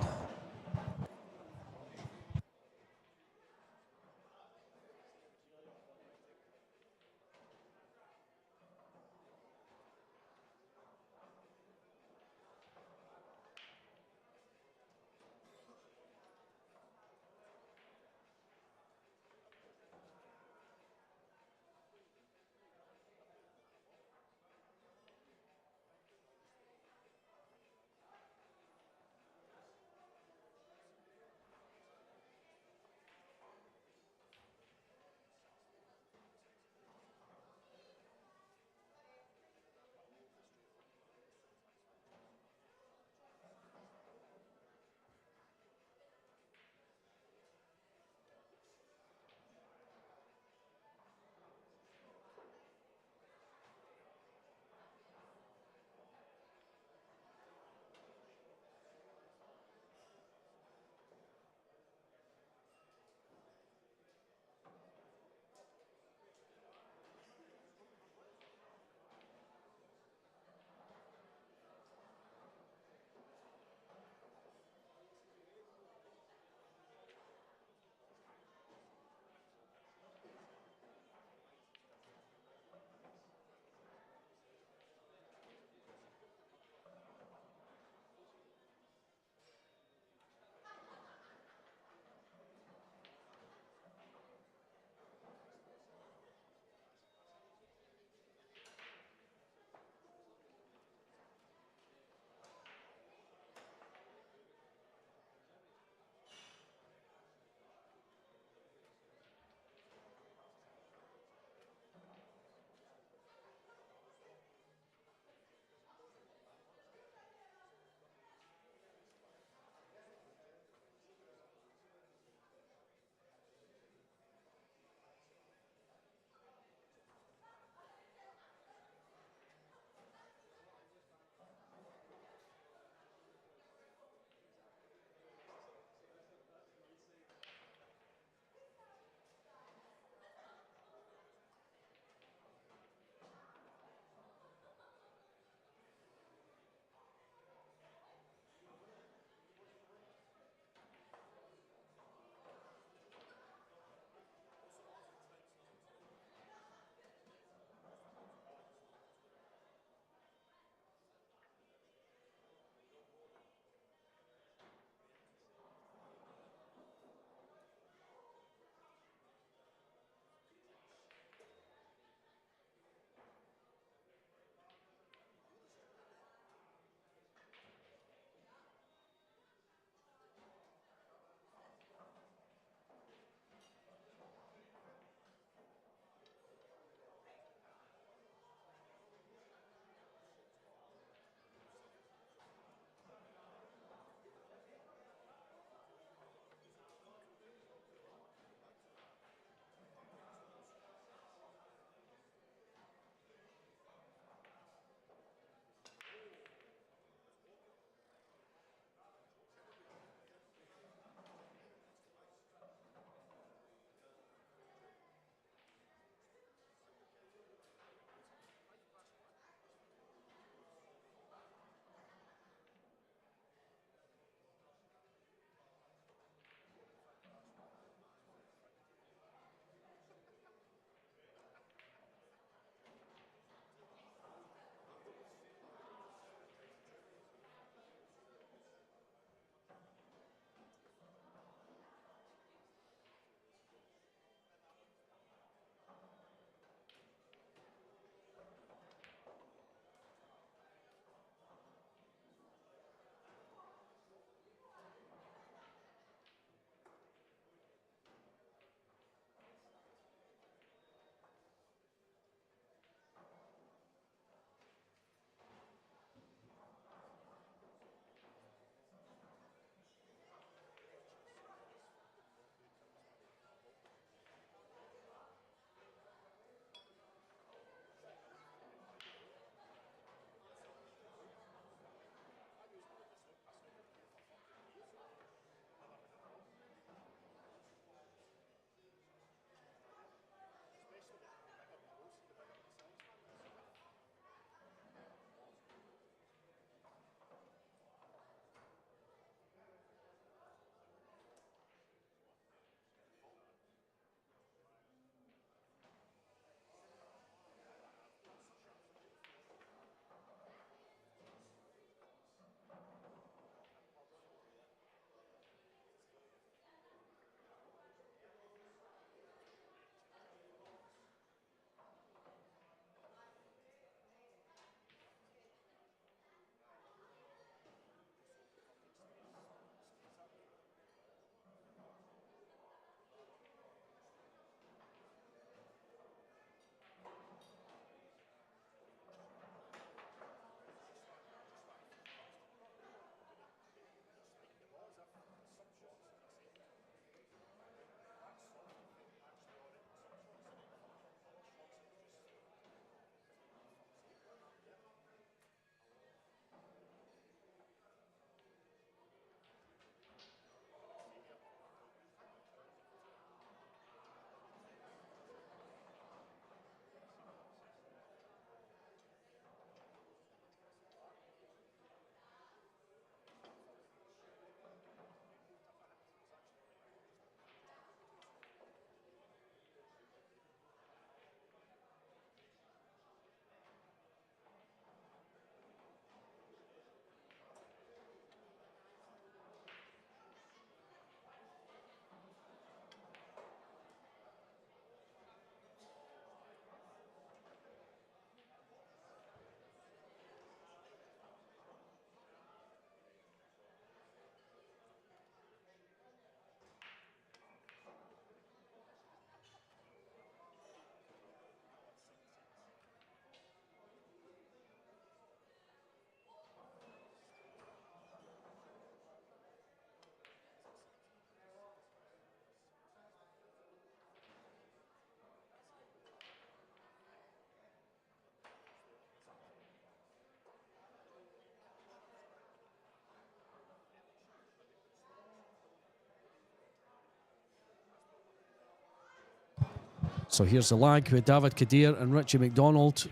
So here's the lag with David Kadir and Richie McDonald.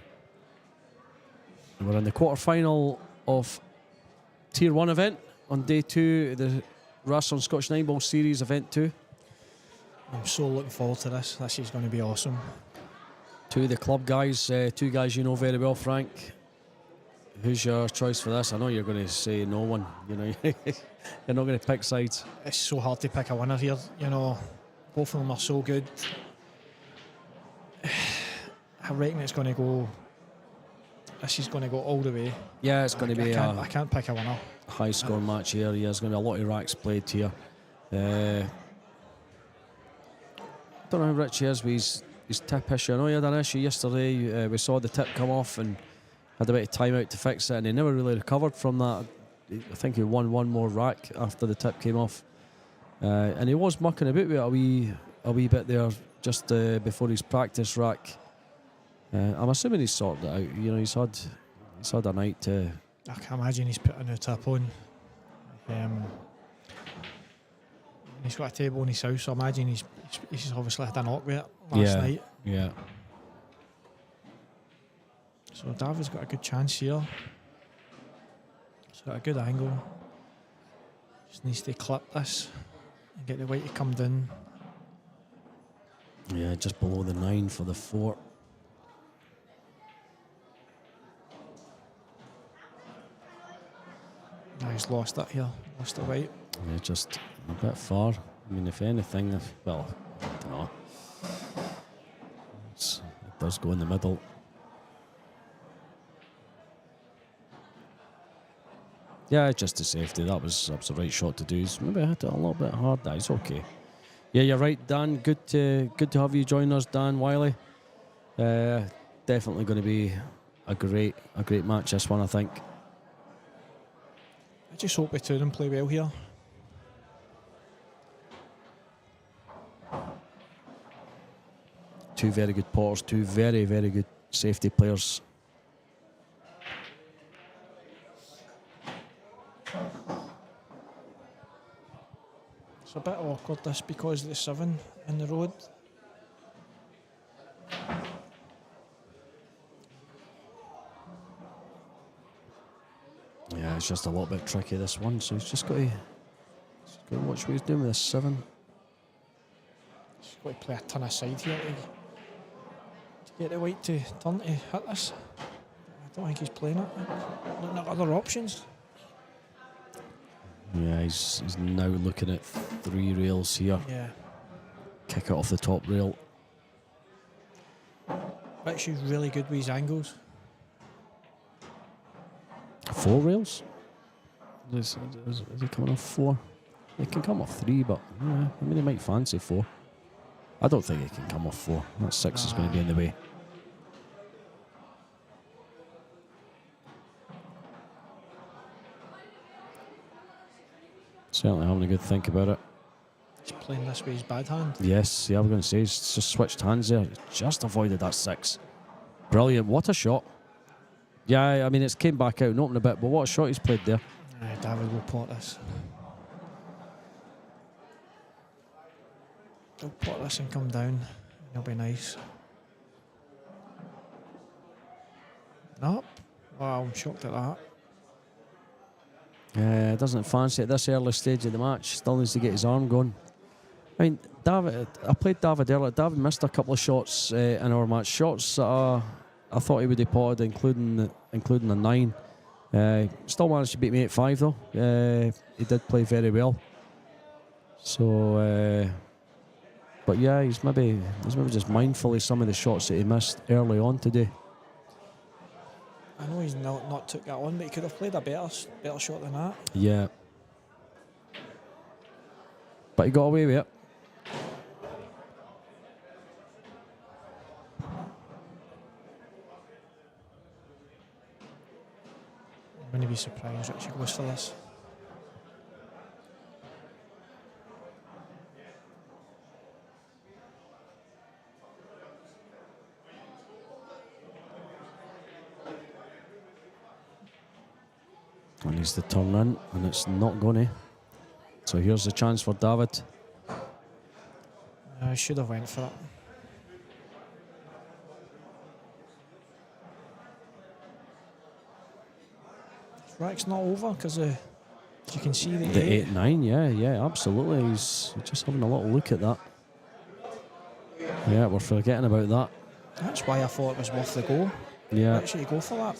We're in the quarter-final of Tier 1 event on day 2, the Rasson Scottish 9-Ball Series event 2. I'm so looking forward to this. This is going to be awesome. Two of the club guys, two guys you know very well, Frank. Who's your choice for this? I know you're going to say no one. You know, you're not going to pick sides. It's so hard to pick a winner here. You know, both of them are so good. I reckon it's going to go. This is going to go all the way. Yeah, it's going to be I can't pick a winner. High score match here. Yeah, there's going to be a lot of racks played here. Don't know how Richie is with his tip issue. I know he had an issue yesterday. We saw the tip come off and had a bit of time out to fix it, and he never really recovered from that. I think he won one more rack after the tip came off, and he was mucking about with it a wee bit there just before his practice rack. I'm assuming he's sorted it out. You know, he's had a night to. I can imagine he's put a new tip on. He's got a table in his house, so I imagine he's obviously had a knock with it last night. Yeah. So David's got a good chance here. He's got a good angle. Just needs to clip this and get the white to come down. Yeah, just below the 9 for the 4. Now he's lost it here. Lost the white. Yeah, just a bit far. I mean, if anything, I don't know. It does go in the middle. Yeah, just to safety. That was the right shot to do. Maybe I hit it a little bit hard. That's okay. Yeah, you're right, Dan. Good to have you join us, Dan Wiley. Definitely going to be a great match. This one, I think. I just hope the two of them play well here. Two very good potters, two very, very good safety players. It's a bit awkward this because of the 7 in the road. Yeah, it's just a little bit tricky, this one, so he's just got to watch what he's doing with this 7. He's got to play a ton of side here to get the white to turn to hit this. I don't think he's playing it. Looking at other options. Yeah, he's now looking at 3 rails here. Yeah. Kick it off the top rail. Richie's really good with his angles. 4 rails? Is he coming off 4? He can come off 3, but yeah, I mean, he might fancy 4. I don't think he can come off 4. That 6 is going to be in the way. Certainly having a good think about it. He's playing this with his bad hand. Yes, yeah, I was going to say, he's just switched hands there. Just avoided that 6. Brilliant, what a shot. Yeah, I mean, it's came back out and opened a bit, but what a shot he's played there. David will pot this. He'll pot this and come down. It'll be nice. Nope. Wow, I'm shocked at that. Doesn't fancy at this early stage of the match. Still needs to get his arm going. I mean, I played David earlier. David missed a couple of shots in our match. Shots that I thought he would have potted, including the 9. Still managed to beat me at 5 though. He did play very well. So, but yeah, he's maybe just mindful of some of the shots that he missed early on today. I know he's not took that on, but he could have played a better shot than that. Yeah. But he got away with it. I'm going to be surprised Richie goes for this. And needs to turn in, and it's not going to. So here's the chance for David. I should have went for it. Rack's not over because you can see the The 8-9, yeah, absolutely. He's just having a little look at that. Yeah, we're forgetting about that. That's why I thought it was worth the goal. Yeah. Actually, go for that.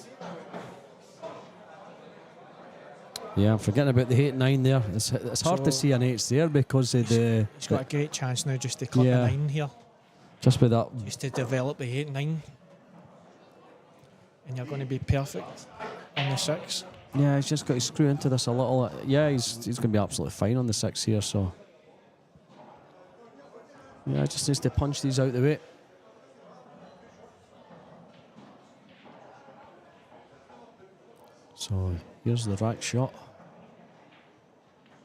Yeah, I'm forgetting about the 8-9 there. It's hard to see an 8s there because of the... He's got a great chance now just to cut the 9 here. Just with that... Just to develop the 8-9. And you're going to be perfect on the 6. Yeah, he's just got to screw into this a little. Yeah, he's going to be absolutely fine on the 6 here, so... Yeah, just needs to punch these out the way. So, here's the rack shot.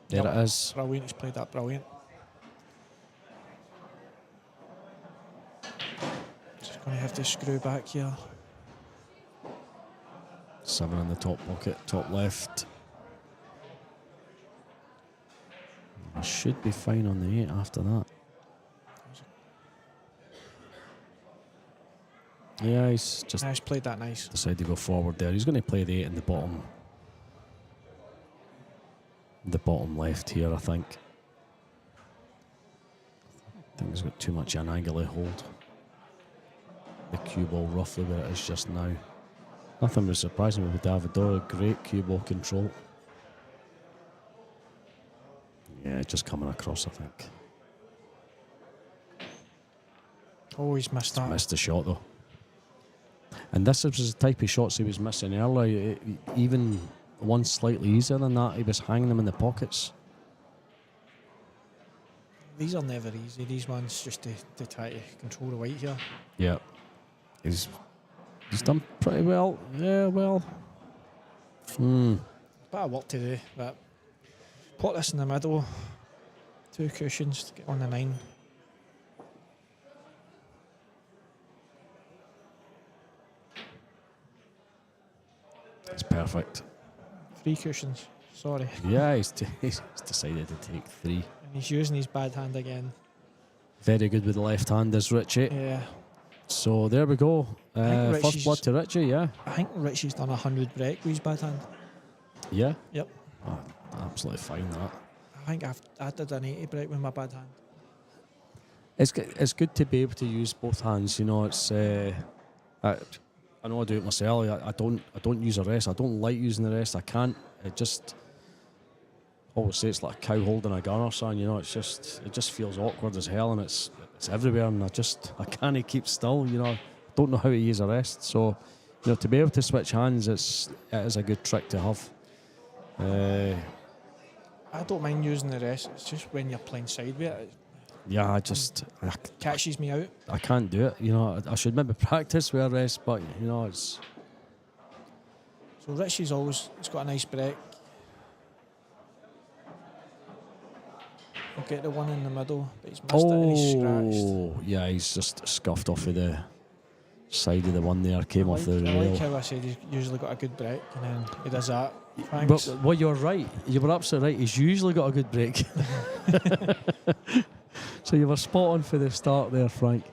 There it is. Brilliant, he's played that brilliant. Just going to have to screw back here. 7 in the top pocket, top left. Should be fine on the 8 after that. Yeah, he's just He's played that nice. decided to go forward there. He's going to play the 8 in the bottom left here, I think. I think he's got too much an angle to hold the cue ball roughly where it is just now. Nothing was surprising with David Doyle. Great cue ball control. Yeah, just coming across, I think. Oh, he's missed that. Missed the shot though. And this was the type of shots he was missing earlier. Even one slightly easier than that, he was hanging them in the pockets. These are never easy, these ones, just to try to control the weight here. Yeah. He's done pretty well. Yeah, well. Bit of work to do, but put this in the middle. 2 cushions to get on the 9. It's perfect. 3 cushions, sorry. Yeah, he's decided to take 3. And he's using his bad hand again. Very good with the left hand is Richie. Yeah. So there we go. First Richie's- blood to Richie, yeah. I think Richie's done 100 break with his bad hand. Yeah? Yep. Oh, absolutely fine that. I think I did an 80 break with my bad hand. It's good to be able to use both hands, you know. It's I know I do it myself. I don't use the rest. I don't like using the rest. I can't. It just always say it's like a cow holding a gun or something. You know, it just feels awkward as hell, and it's everywhere. And I can't keep still. You know, I don't know how to use the rest. So, you know, to be able to switch hands, it is a good trick to have. I don't mind using the rest. It's just when you're playing sideways, Yeah, it catches me out. I can't do it. You know, I should maybe practice with a rest, but you know, it's. So Richie's he's got a nice break. He'll get the one in the middle, but he's missed it and he's scratched. Oh, yeah, he's just scuffed off of the side of the one there, came off the I rail. like how I said he's usually got a good break, and then he does that. But Thanks. well, you're right. You were absolutely right. He's usually got a good break. So you were spot on for the start there, Frank.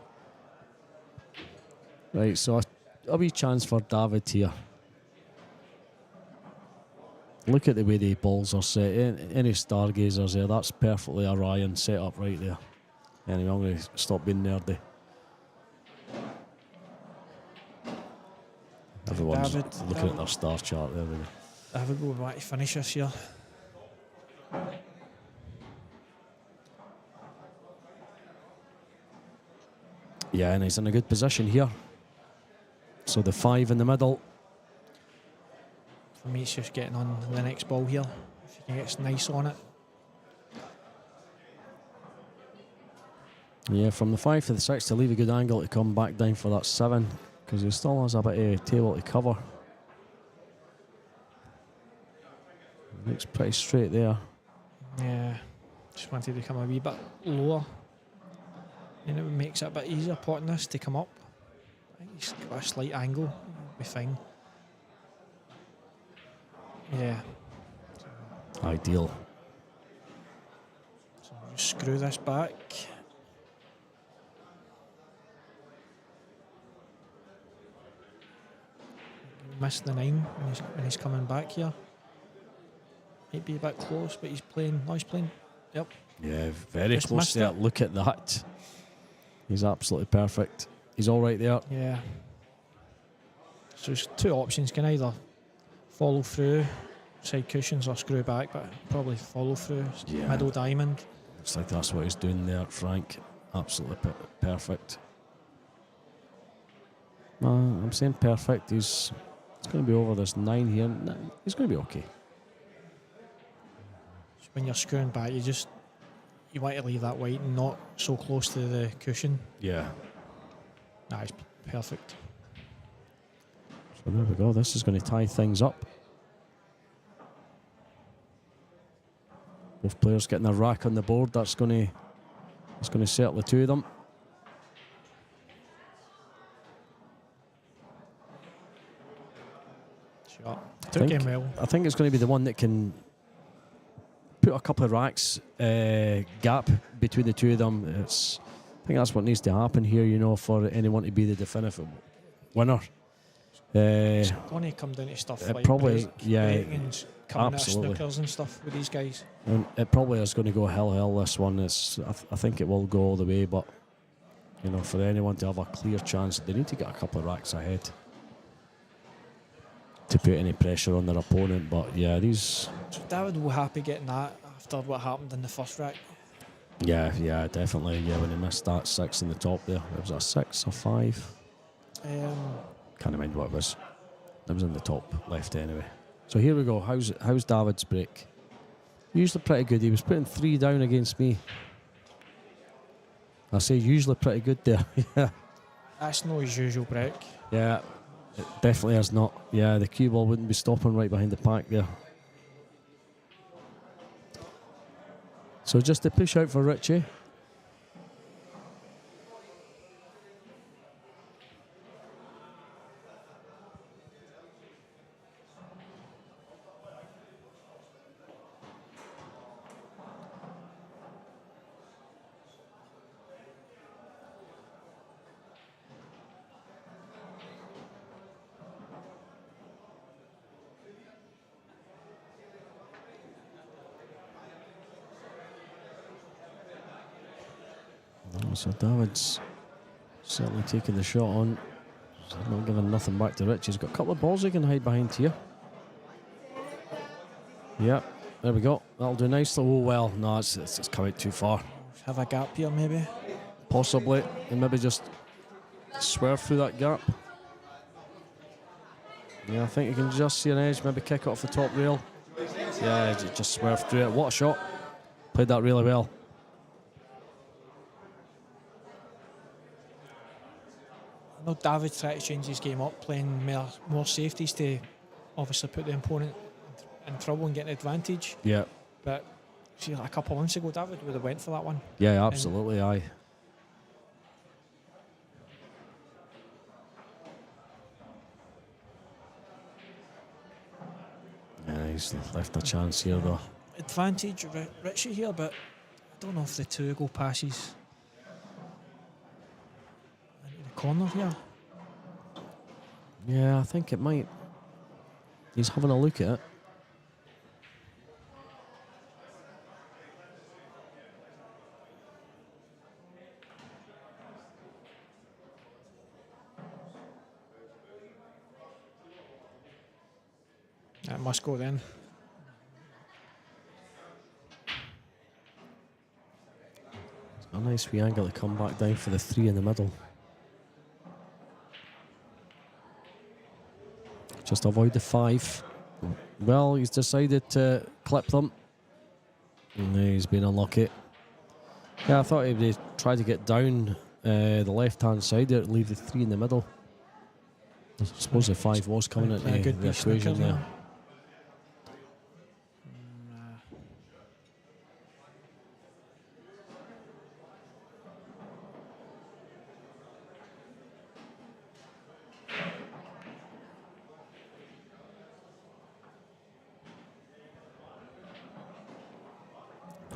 Right, so a wee chance for David here. Look at the way the balls are set. Any stargazers there, that's perfectly Orion set up right there. Anyway, I'm going to stop being nerdy. Everyone's looking at their star chart there. Really. David will want to finish this here. Yeah, and he's in a good position here. So the 5 in the middle. For me, it's just getting on the next ball here. If you can get nice on it. Yeah, from the 5 to the 6 to leave a good angle to come back down for that 7, because he still has a bit of table to cover. Looks pretty straight there. Yeah, just wanted to come a wee bit lower. And it makes it a bit easier potting this to come up. I think he's got a slight angle. It'll be fine. Yeah. Ideal. So just screw this back. Missed the 9 when he's coming back here. Might be a bit close, but he's playing. No, he's playing. Yep. Yeah, very Just close missed there. it. Look at that. He's absolutely perfect. He's all right there. Yeah. So there's two options. Can either follow through, side cushions, or screw back, but probably follow through. Yeah. Middle diamond. Looks like that's what he's doing there, Frank. Absolutely perfect. I'm saying perfect. He's going to be over this 9 here. He's going to be okay. So when you're screwing back, you want to leave that white not so close to the cushion. Yeah. Nah, it's perfect. So there we go. This is going to tie things up. Both players getting a rack on the board. That's going to settle the two of them. Took him well. I think it's going to be the one that can put a couple of racks gap between the two of them. I think that's what needs to happen here, you know, for anyone to be the definitive winner. It's going to come down to stuff like probably, and coming absolutely. out of snookers and stuff with these guys. And it probably is going to go hell this one. I think it will go all the way, but you know, for anyone to have a clear chance, they need to get a couple of racks ahead to put any pressure on their opponent. But yeah, these. So David will be happy getting that after what happened in the first rack. Yeah, definitely. Yeah, when he missed that 6 in the top there, it was a 6 or 5. Can't remember what it was. It was in the top left anyway. So here we go. How's David's break? Usually pretty good. He was putting 3 down against me. I say usually pretty good there. Yeah. That's not his usual break. Yeah, it definitely is not. Yeah, the cue ball wouldn't be stopping right behind the pack there. So just to push out for Richie. So David's certainly taking the shot on. He's not giving nothing back to Richie. He's got a couple of balls he can hide behind here. Yeah, there we go. That'll do nicely. Oh, well, no, it's come out too far. Have a gap here, maybe. Possibly. And maybe just swerve through that gap. Yeah, I think you can just see an edge, maybe kick it off the top rail. Yeah, just swerve through it. What a shot. Played that really well. I know David tried to change his game up, playing more safeties to obviously put the opponent in trouble and get an advantage. Yeah. But see, like a couple of months ago, David would have went for that one. Yeah, absolutely, aye. Yeah, he's left a chance here though. Advantage Richie here, but I don't know if the two go passes into the corner here. Yeah, I think it might. He's having a look at it. That must go then. A nice wee angle to come back down for the 3 in the middle. Just avoid the 5. Well, he's decided to clip them. And he's been unlucky. Yeah, I thought he would try to get down the left-hand side there to leave the 3 in the middle. I suppose the 5 was coming into the equation there.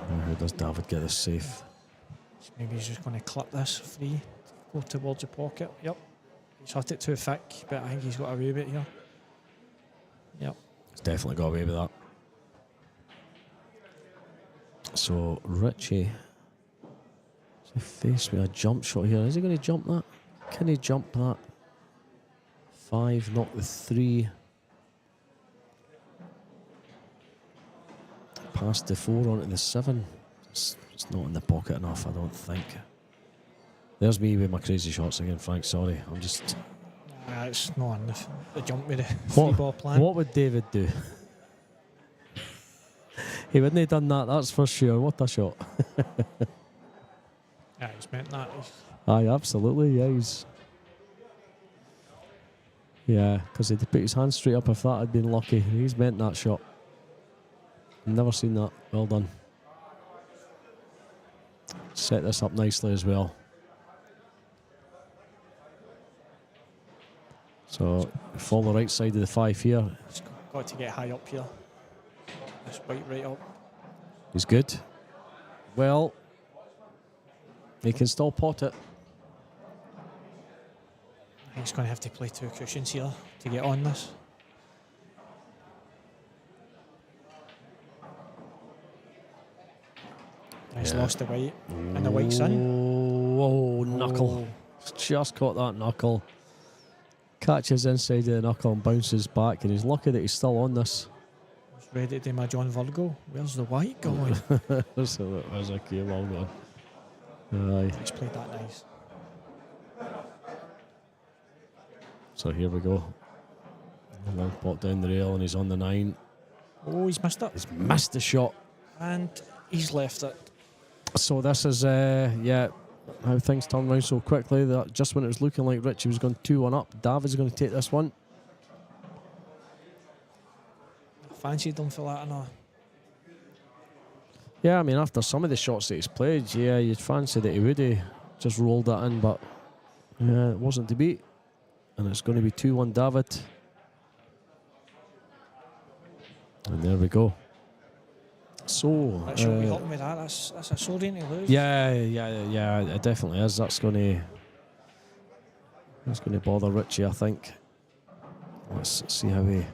How does David get this safe? Maybe he's just going to clip this free, go towards the pocket. Yep. He's hit it too thick, but I think he's got away with it here. Yep. He's definitely got away with that. So Richie is faced with a jump shot here. Is he going to jump that? Can he jump that? 5, knock the 3. Past the 4 onto the 7. It's not in the pocket enough, I don't think. There's me with my crazy shots again, Frank. Sorry, I'm just. It's not on the jump with the free ball plan. What would David do? He wouldn't have done that, that's for sure. What a shot. Yeah, he's meant that. Aye, absolutely, yeah. Yeah, because he'd put his hand straight up if that had been lucky. He's meant that shot. Never seen that. Well done. Set this up nicely as well. So, fall the right side of the 5 here. He's got to get high up here. This white right up. He's good. Well, he can still pot it. He's going to have to play 2 cushions here to get on this. He's lost the white and the white's in. Whoa, knuckle. Just caught that knuckle. Catches inside of the knuckle and bounces back, and he's lucky that he's still on this. He's ready to do my John Virgo. Where's the white going? There's a key, well done. Aye. He's played that nice. So here we go. Long pot down the rail and he's on the 9. Oh, he's missed it. He's missed the shot. And he's left it. So this is, how things turn around so quickly. That just when it was looking like Richie was going 2-1 up, David's going to take this one. I fancied him for that, no. Yeah, I mean, after some of the shots that he's played, yeah, you'd fancy that he would have just rolled that in, but yeah, it wasn't to be. And it's going to be 2-1 David. And there we go. So That should be helping with that. That's a sore to lose. Yeah, it definitely is. That's going to bother Richie, I think. Let's see how he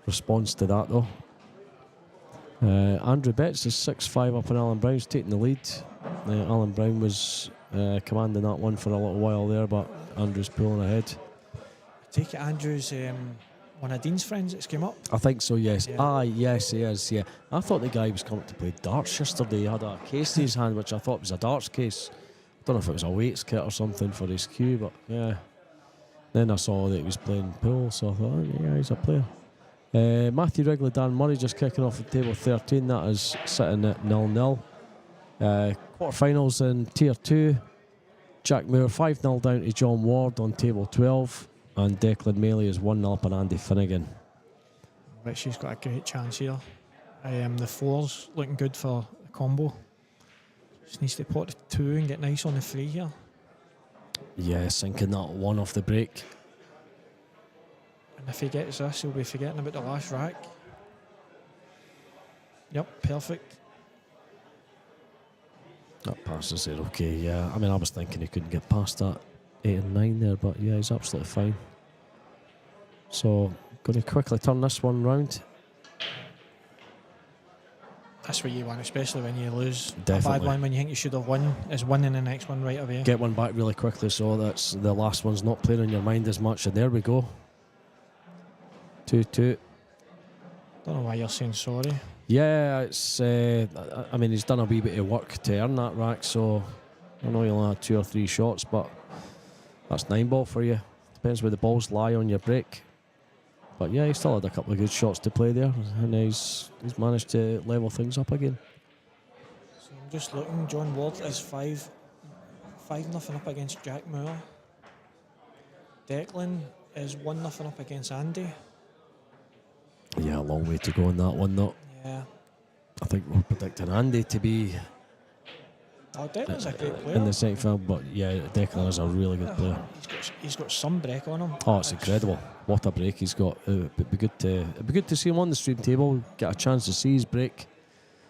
responds to that, though. Andrew Betts is 6-5 up on Alan Brown's taking the lead. Alan Brown was commanding that one for a little while there, but Andrew's pulling ahead. I take it Andrew's one of Dean's friends that's came up. I think so, yes. Yeah. Yes, he is, yeah. I thought the guy was coming to play darts yesterday. He had a case in his hand, which I thought was a darts case. I don't know if it was a weights kit or something for his cue, but yeah. Then I saw that he was playing pool, so I thought, oh, yeah, he's a player. Matthew Wrigley, Dan Murray just kicking off at table 13. That is sitting at 0-0. Quarterfinals in Tier 2. Jack Moore 5-0 down to John Ward on table 12. And Declan Maley is 1-0 up on Andy Finnegan. Richie's got a great chance here. The 4's looking good for the combo. Just needs to pot the 2 and get nice on the 3 here. Yeah, sinking that 1 off the break. And if he gets this, he'll be forgetting about the last rack. Yep, perfect. That passes it okay, yeah. I mean, I was thinking he couldn't get past that 8 and 9 there, but yeah, he's absolutely fine. So, going to quickly turn this one round. That's what you want, especially when you lose. Definitely. A bad one when you think you should have won is winning the next one right away. Get one back really quickly so that's the last one's not playing on your mind as much. And there we go. 2-2. Don't know why you're saying sorry. Yeah, it's. I mean, he's done a wee bit of work to earn that rack, so I know he only had 2 or 3 shots, but that's 9 ball for you. Depends where the balls lie on your break. But yeah, he still had a couple of good shots to play there, and he's managed to level things up again. So I'm just looking. John Ward is 5-0 up against Jack Moore. Declan is 1-0 up against Andy. Yeah, a long way to go on that one, though. Yeah. I think we're predicting Andy to be Oh, Declan's a great player. in the second film, but yeah, Declan is a really good player. He's got some break on him. Oh, it's incredible! What a break he's got. It'd be good to see him on the stream table. Get a chance to see his break.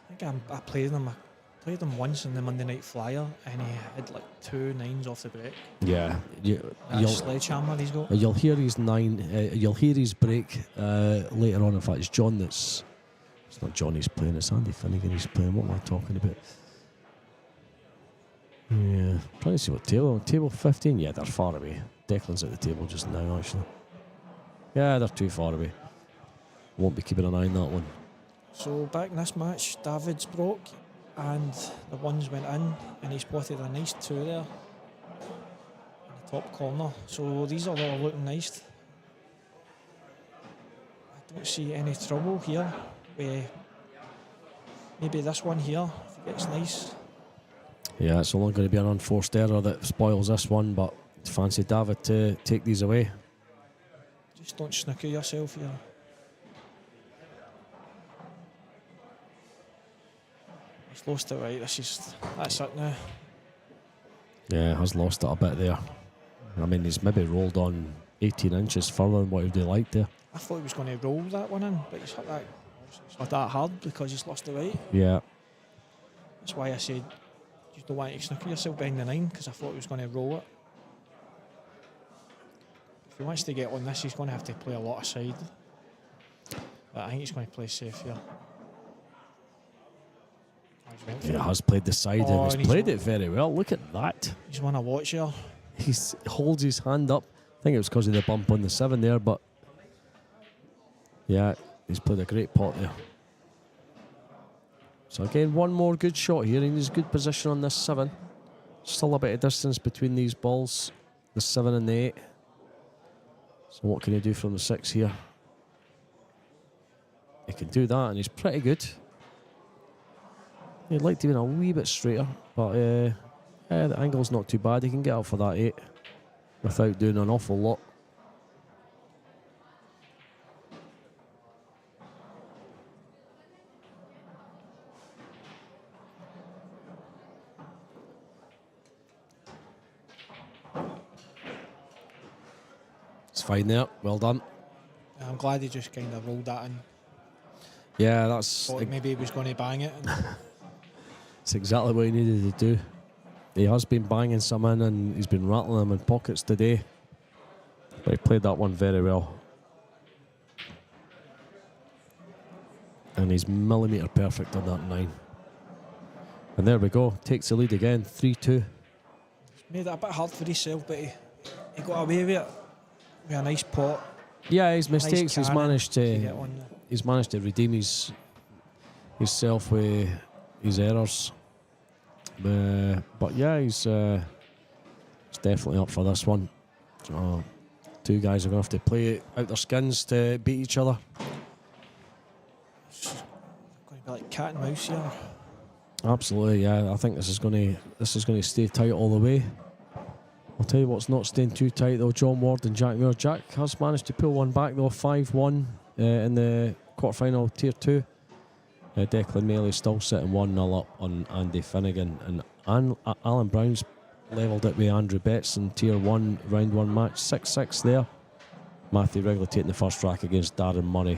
I think I played him. I played him once in the Monday Night Flyer, and he had like 2 9s off the break. Yeah, That sledgehammer he's got. you'll hear his 9. You'll hear his break later on. In fact, it's John that's It's not Johnny's playing, it's Andy Finnegan he's playing. What am I talking about? Yeah, trying to see what table 15. Yeah, they're far away. Declan's at the table just now, actually. Yeah, they're too far away. Won't be keeping an eye on that one. So back in this match, David's broke and the ones went in, and he spotted a nice 2 there in the top corner. So these are all looking nice. I don't see any trouble here with maybe this one here if it gets nice. Yeah, it's only going to be an unforced error that spoils this one, but fancy David to take these away. Just don't snooker yourself here. He's lost it right. That's it now. Yeah, has lost it a bit there. I mean, he's maybe rolled on 18 inches further than what he'd like there. I thought he was going to roll that one in, but he's hit that hard because he's lost it right. Yeah. That's why I said you don't want to snooker yourself behind the 9, because I thought he was going to roll it. If he wants to get on this, he's going to have to play a lot of side. But I think he's going to play safe here. He has played the side and he's played it very well. Look at that. He's won a watch here. He holds his hand up. I think it was because of the bump on the 7 there, but yeah, he's played a great pot there. So again, one more good shot here, and he's good position on this 7. Still a bit of distance between these balls, the 7 and the 8. So what can he do from the 6 here? He can do that, and he's pretty good. He'd like to be a wee bit straighter, but yeah, the angle's not too bad. He can get up for that 8 without doing an awful lot. It's fine there, well done. I'm glad he just kind of rolled that in. Yeah, that's... Thought maybe he was going to bang it. It's exactly what he needed to do. He has been banging some in and he's been rattling them in pockets today. But he played that one very well. And he's millimetre perfect on that 9. And there we go, takes the lead again, 3-2. Made it a bit hard for himself, but he got away with it. With a nice pot. Yeah, his mistakes, nice he's managed to redeem himself with his errors. But yeah, he's definitely up for this one. Two guys are going to have to play out their skins to beat each other. It's going to be like cat and mouse here. Absolutely, yeah. I think this is going to stay tight all the way. I'll tell you what's not staying too tight though, John Ward and Jack Muir. Jack has managed to pull one back though, 5-1 in the quarterfinal Tier 2. Declan Maley still sitting 1-0 up on Andy Finnegan, and Alan Brown's levelled it with Andrew Betts in Tier 1 round 1 match, 6-6 there. Matthew Wrigley taking the first rack against Darren Murray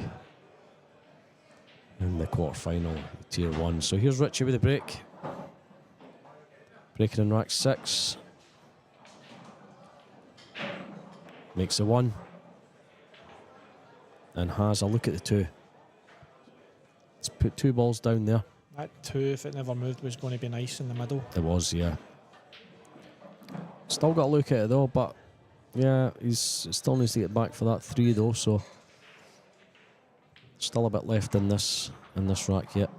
in the quarterfinal Tier 1. So here's Richie with a break. Breaking in rack 6. Makes a 1 and has a look at the 2. Let's put 2 balls down there. That 2, if it never moved, was going to be nice in the middle. It was, yeah. Still got a look at it though, but yeah, he's still needs to get back for that 3 though, so still a bit left in this rack yet.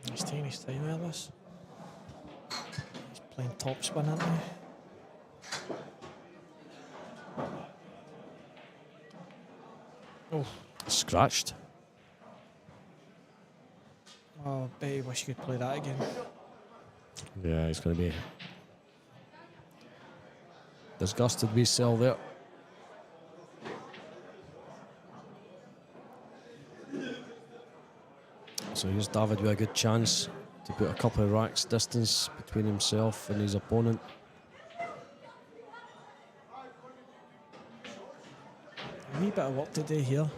He's taking his time with this. He's playing top spin, isn't he? Oh. Scratched. Oh, I bet he wish he could play that again. Yeah, he's going to be disgusted with Sell there. So here's David with a good chance to put a couple of racks distance between himself and his opponent. A wee bit of work to do here.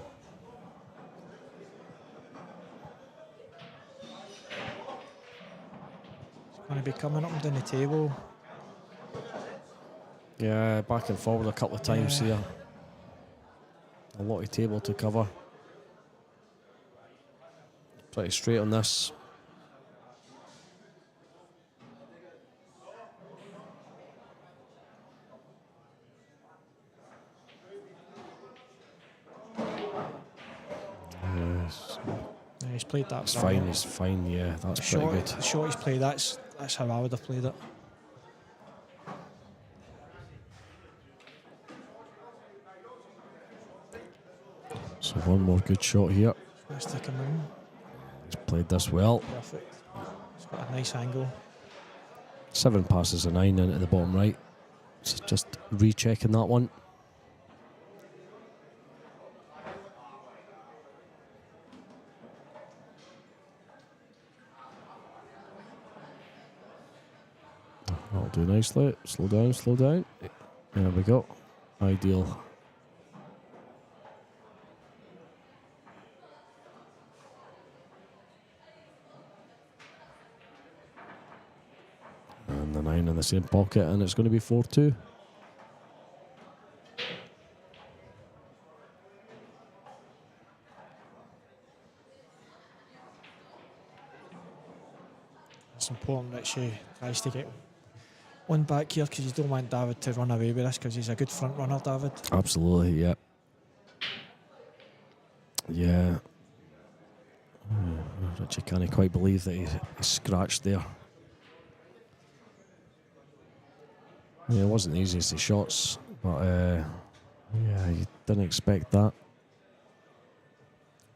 He's going to be coming up and down the table. Yeah, back and forward a couple of times Yeah. here. A lot of table to cover. Pretty straight on this. Yes. Yeah, he's played that. It's brilliant. fine, it's fine, yeah, that's The pretty good. the shot he's played, that's how I would have played it. So one more good shot here. Let's take him in. He's played this well. Perfect. He's got a nice angle. 7 passes a 9 into the bottom right. So just rechecking that one. That'll do nicely. Slow down, slow down. There we go. Ideal. And the 9 in the same pocket, and it's going to be 4-2. It's important that she tries to get one back here because you don't want David to run away with this because he's a good front runner, David. Absolutely, yeah. Yeah. Richie can't quite believe that he's scratched there. Yeah, it wasn't the easiest of shots, but yeah, you didn't expect that.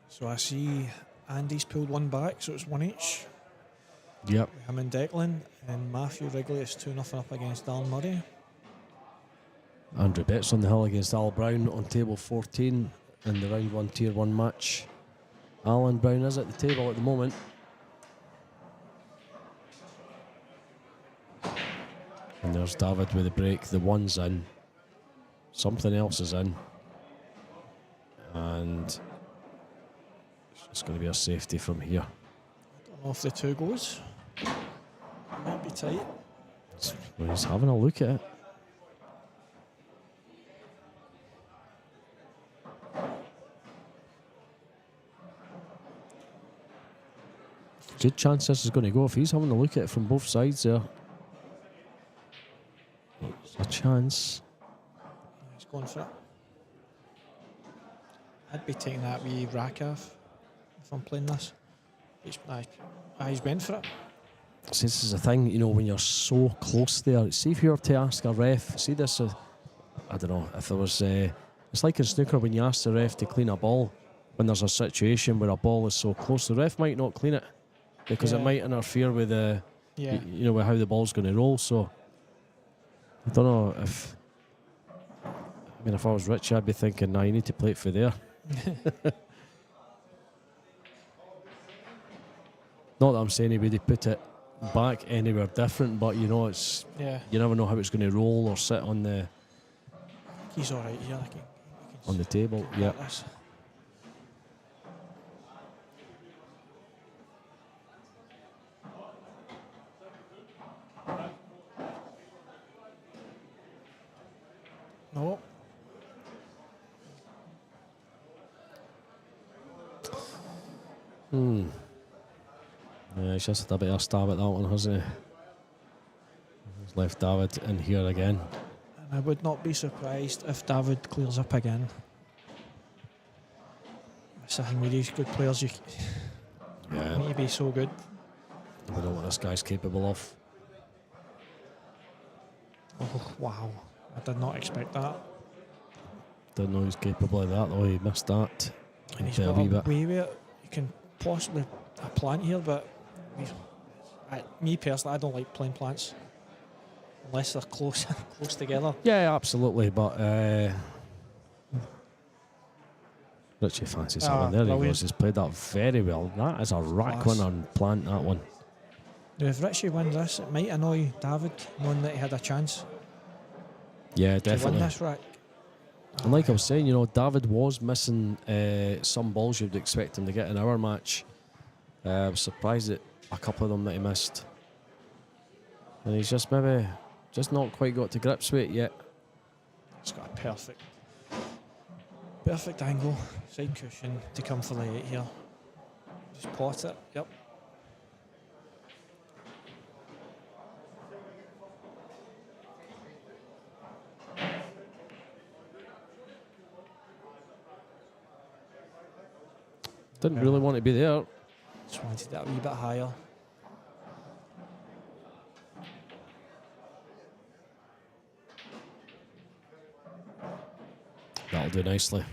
So I see Andy's pulled one back, so it's one each. Yep. Him and Declan, and Matthew Wrigley is 2-0 up against Alan Murray. Andrew Betts on the hill against Al Brown on table 14 in the round 1 tier 1 match. Alan Brown is at the table at the moment. And there's David with the break. The one's in. Something else is in. And it's going to be a safety from here. I don't know if the 2 goes. Might be tight. Well, he's having a look at it. Good chance this is going to go if he's having a look at it from both sides there. There's a chance. He's going for it. I'd be taking that wee rack off if I'm playing this. He's went for it. See, this is the thing, you know, when you're so close there. See if you were to ask a ref, see this, I don't know, if there was, it's like in snooker when you ask the ref to clean a ball, when there's a situation where a ball is so close, the ref might not clean it because it might interfere with you know, with how the ball's going to roll. So I don't know if, I mean, if I was Richie, I'd be thinking, nah, you need to play it for there. Not that I'm saying anybody put it back anywhere different, but you know, it's you never know how it's going to roll or sit on the He's all right here. on the table. Yeah. No. Yeah, he's just had a bit of a stab at that one, hasn't he? He's left David in here again. And I would not be surprised if David clears up again. It's the thing with these good players, you need to be so good. We know what this guy's capable of. Oh, wow. I did not expect that. Didn't know he's capable of that, though. He missed that. And he's a got wee a bit. way where you can possibly a plant here, but me personally, I don't like playing plants unless they're close close together. Yeah, absolutely. But Richie fancies that one. There he goes. He's played that very well. That is a rack winner and plant, that one. Now, if Richie wins this, it might annoy David, knowing that he had a chance Yeah, to definitely. win this rack. And like I was saying, you know, David was missing some balls you'd expect him to get in our match. I was surprised at a couple of them that he missed. And he's just maybe just not quite got to grips with it yet. It's got a perfect angle, side cushion to come for the 8 here. Just pot it, yep. Didn't really want to be there. Just wanted it a wee bit higher. That'll do nicely.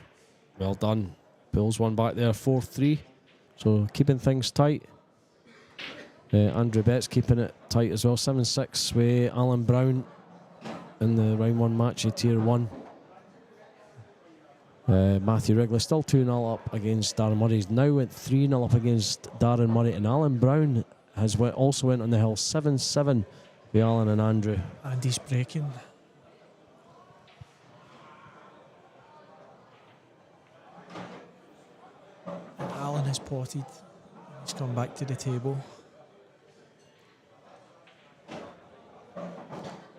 Well done. Pulls one back there, 4-3. So keeping things tight. Andrew Betts keeping it tight as well. 7-6 with Alan Brown in the round 1 match of Tier 1. Matthew Wrigley still 2-0 up against Darren Murray. He's now went 3-0 up against Darren Murray. And Alan Brown has also went on the hill. 7-7 with Alan and Andrew. And he's breaking. And Alan has potted. He's come back to the table.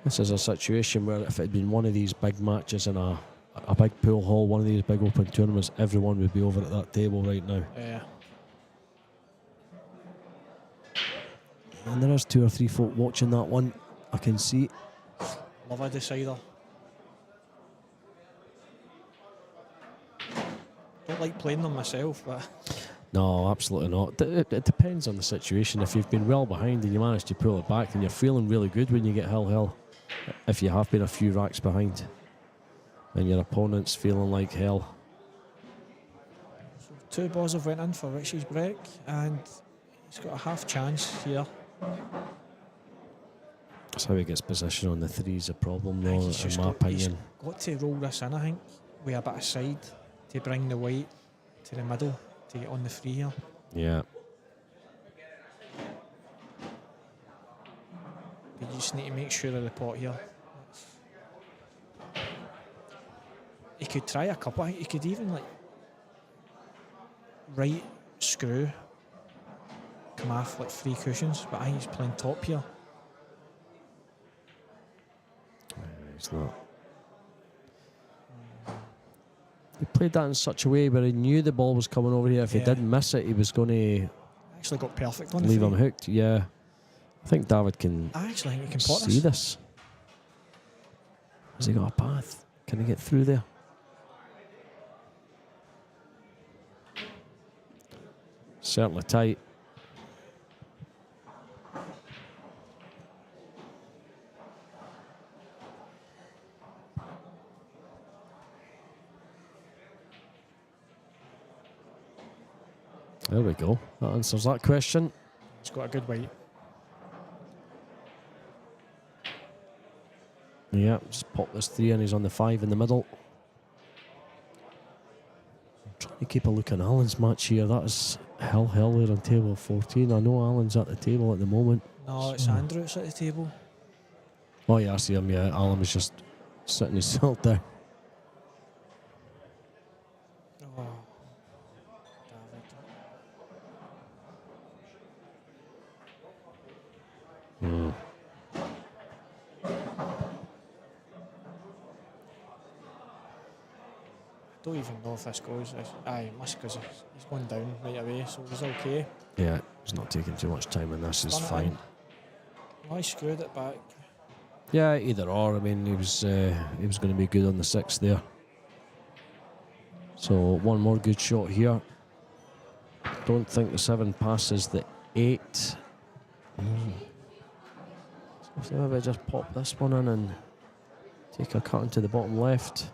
This is a situation where if it had been one of these big matches in a big pool hall, one of these big open tournaments, everyone would be over at that table right now. Yeah. And there is 2 or 3 folk watching that one. I can see. Love a decider. Don't like playing them myself, but No, absolutely not. It depends on the situation. If you've been well behind and you manage to pull it back, then you're feeling really good when you get hill. If you have been a few racks behind and your opponent's feeling like hell. so 2 balls have went in for Richie's break, and he's got a half chance here. That's how he gets position on the 3's a problem, though, He's in just my opinion. got to roll this in, I think, with a bit of side to bring the white to the middle to get on the 3 here. Yeah. But you just need to make sure of the pot here. He could try a couple. He could even like right screw, come off like 3 cushions, but I think he's playing top here. It's not. He played that in such a way where he knew the ball was coming over here. If he didn't miss it, he was going to Actually got perfect on the leave 3. him hooked. Yeah. I think David can I actually think he can pot see this. this. Has he got a path? Can he get through there? Certainly tight. There we go. That answers that question. He's got a good weight. Yeah, just pop this 3 and he's on the 5 in the middle. I'm trying to keep a look on Alan's match here. That is hell there on table 14. I know Alan's at the table at the moment. No, it's Andrew that's at the table. Oh yeah, I see him, yeah. Alan was just sitting his self down. Oh, David. Don't even know if this goes. Aye, it must, because he's gone down right away, so he's okay. Yeah, he's not taking too much time on this. He's Done it fine. in. Oh, he screwed it back. Yeah, either or. I mean, he was going to be good on the 6 there. So one more good shot here. Don't think the 7 passes the 8. So maybe just pop this one in and take a cut into the bottom left.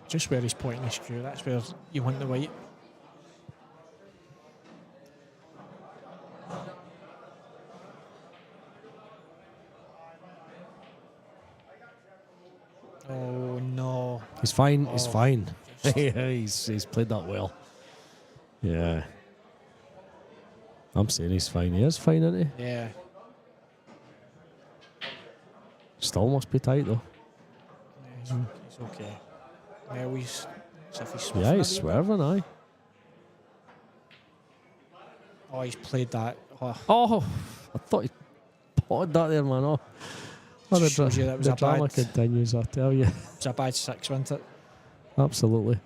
Just where he's pointing his screw, that's where you want the white. Oh no. He's fine. He's Oh, fine. Yeah, he's played that well. Yeah. I'm saying he's fine. He is fine, isn't he? Yeah. Still must be tight though. He's okay. Now he's as if he's Yeah, he's swerving a bit. swerving, aye. Oh, he's played that. Oh, Oh, I thought he spotted that there, man. Oh, the Shows you that was a drama bad, continues, I tell you. it's a bad 6, wasn't it? Absolutely.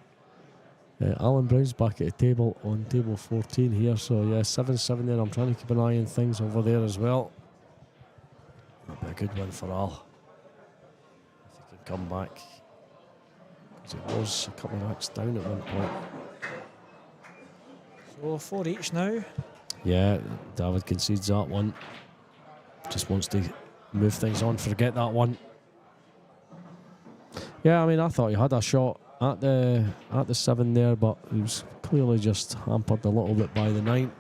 Alan Brown's back at the table on table 14 here, so yeah, 7-7 there. I'm trying to keep an eye on things over there as well. That'll be a good win for Al. If he can come back. Because it was a couple of racks down at one point. So 4 each now. Yeah, David concedes that one. Just wants to move things on, forget that one. Yeah, I mean, I thought he had a shot at the 7 there, but he was clearly just hampered a little bit by the 9.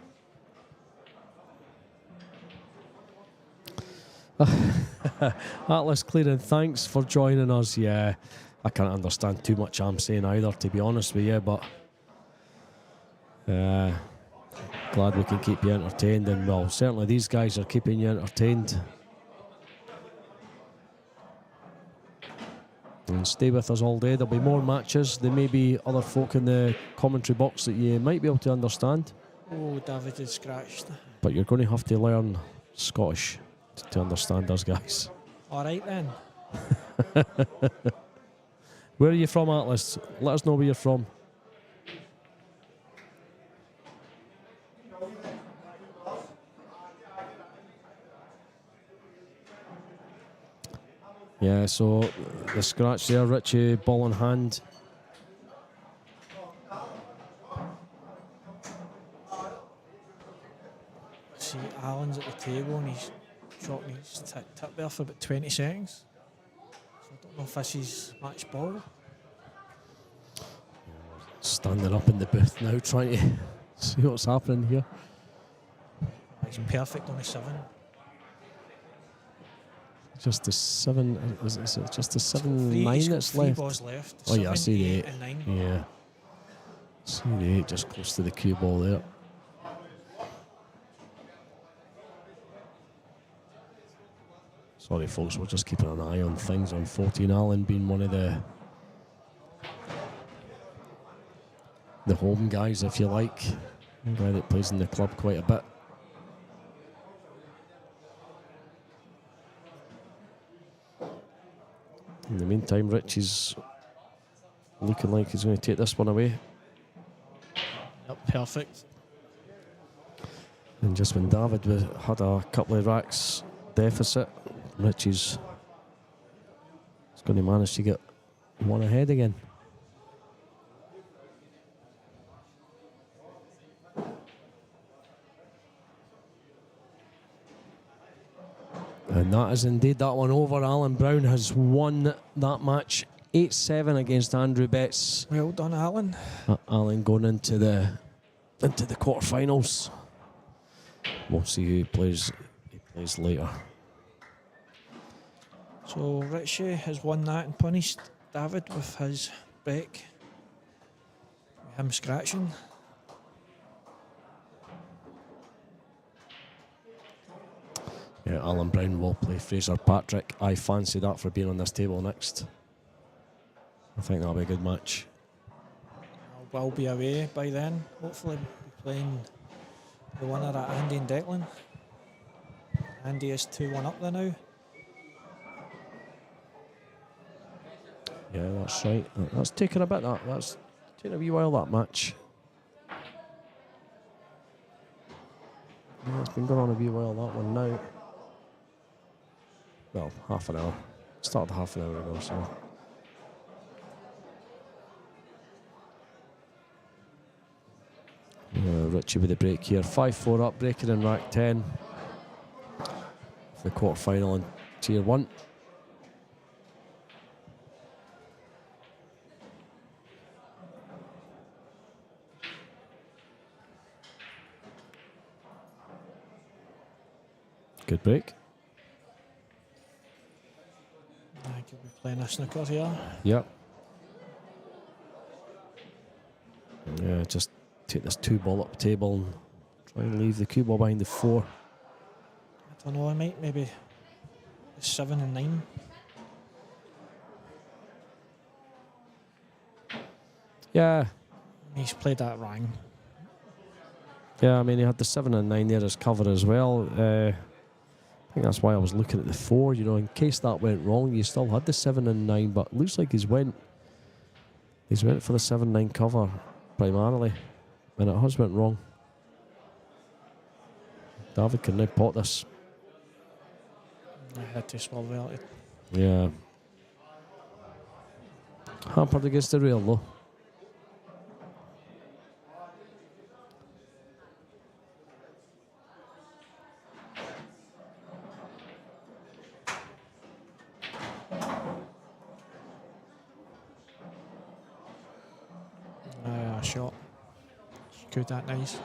Atlas Clearing, thanks for joining us. Yeah, I can't understand too much I'm saying either, to be honest with you, but glad we can keep you entertained, and well, certainly these guys are keeping you entertained. And stay with us all day. There'll be more matches. There may be other folk in the commentary box that you might be able to understand. Oh, David is scratched. But you're going to have to learn Scottish to understand us guys. All right then. Where are you from, Atlas? Let us know where you're from. Yeah, so the scratch there, Richie, ball in hand. See, Alan's at the table and he's dropping his tip there for about 20 seconds. So I don't know if this is match ball. Standing up in the booth now, trying to see what's happening here. He's perfect on a 7. Just a 7, is it just a 7-9 that's three left? balls left. Oh yeah, I see the 8. And 9. Yeah. See the 8 just close to the cue ball there. Sorry folks, we're just keeping an eye on things on 14. Alan being one of the home guys, if you like. A guy that plays in the club quite a bit. In the meantime, Richie's looking like he's going to take this one away. Yep, perfect. And just when David had a couple of racks deficit, Richie's going to manage to get one ahead again. And that is indeed that one over. Alan Brown has won that match 8-7 against Andrew Betts. Well done, Alan. Alan going into the quarterfinals. We'll see who he plays later. So Richie has won that and punished David with his break. Him scratching. Yeah, Alan Brown will play Fraser Patrick. I fancy that for being on this table next. I think that'll be a good match. Will be away by then. Hopefully be playing the winner at Andy and Declan. Andy is 2-1 up there now. Yeah, that's right. That's taken a bit. That's taken a wee while, that match. Yeah, it's been going on a wee while, that one now. Well, half an hour. Started half an hour ago, so. Richie with the break here. 5-4 up, breaking in rack 10. For the quarter final in tier 1. Good break. I could be playing a snooker here. Yep. Yeah, just take this 2-ball up table and try and leave the cue ball behind the 4. I don't know, I might maybe 7 and 9. Yeah. He's played that wrong. Yeah, I mean, he had the 7 and 9 there as cover as well. think that's why I was looking at the 4. You know, in case that went wrong, you still had the 7 and 9, but it looks like he's went for the 7-9 cover primarily, and it has went wrong. David can now pot this. I had to swallow it. Yeah. Hampered against the rail though. Shot. Good, that nice.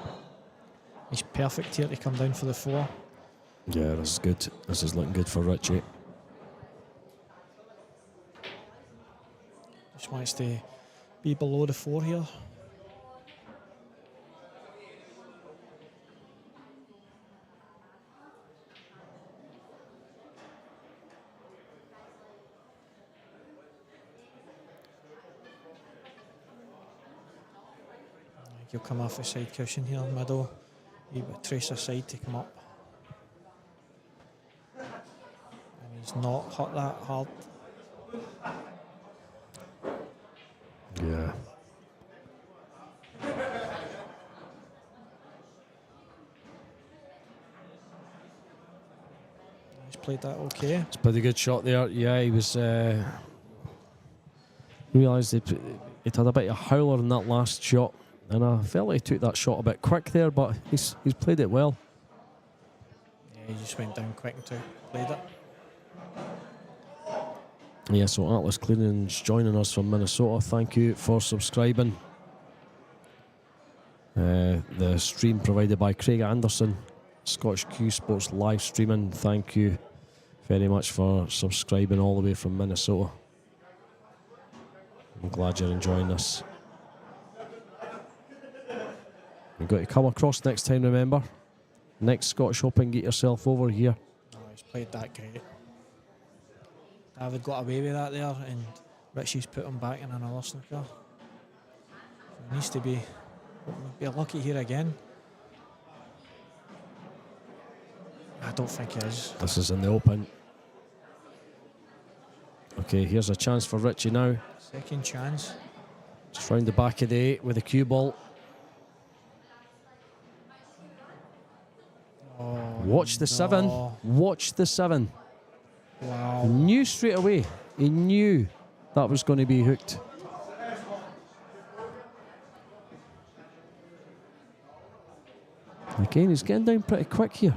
He's perfect here to come down for the 4. Yeah, this is good. This is looking good for Richie. Just wants to be below the 4 here. He'll come off the side cushion here in the middle. He would trace aside to come up. And he's not hit that hard. Yeah. He's played that okay. It's a pretty good shot there. Yeah, he was... realised he'd had a bit of a howler in that last shot. And I felt like he took that shot a bit quick there, but he's played it well. Yeah, he just went down quick and played it. Yeah, so Atlas Cleaning's joining us from Minnesota. Thank you for subscribing. The stream provided by Craig Anderson, Scottish Cuesports live streaming. Thank you very much for subscribing all the way from Minnesota. I'm glad you're enjoying this. You've got to come across next time, remember. Next Scottish Open, get yourself over here. Oh, he's played that great. David got away with that there, and Richie's put him back in another snooker. So he needs to be lucky here again. I don't think he is. This is in the Open. Okay, here's a chance for Richie now. Second chance. Just round the back of the 8 with a cue ball. Watch the 7. Watch the 7. Wow. He knew straight away. He knew that was going to be hooked. Again, he's getting down pretty quick here.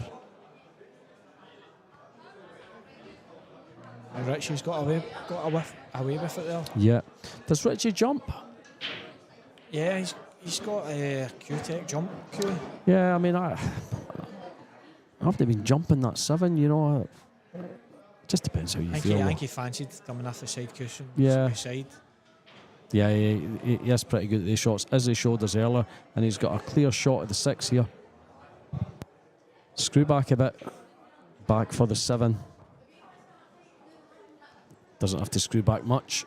And Richie's got away with it there. Yeah. Does Richie jump? Yeah, he's got a Q-Tech jump cue. Yeah, I mean, I haven't been jumping that 7, you know. It just depends how you feel. I think he fancied coming off the side cushion. Yeah. Side. Yeah, he is pretty good at these shots, as he showed us earlier, and he's got a clear shot at the 6 here. Screw back a bit. Back for the 7. Doesn't have to screw back much.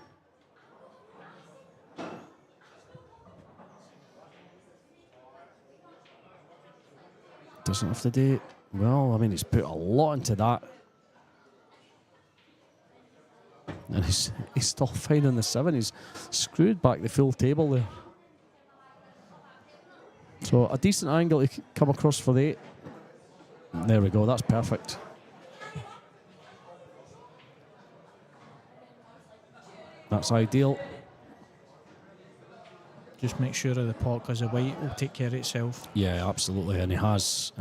Doesn't have to do it. Well, I mean, he's put a lot into that. And he's still fine on the 7. He's screwed back the full table there. So a decent angle to come across for the 8. There we go, that's perfect. That's ideal. Just make sure of the pot, because the white will take care of itself. Yeah, absolutely, and he has.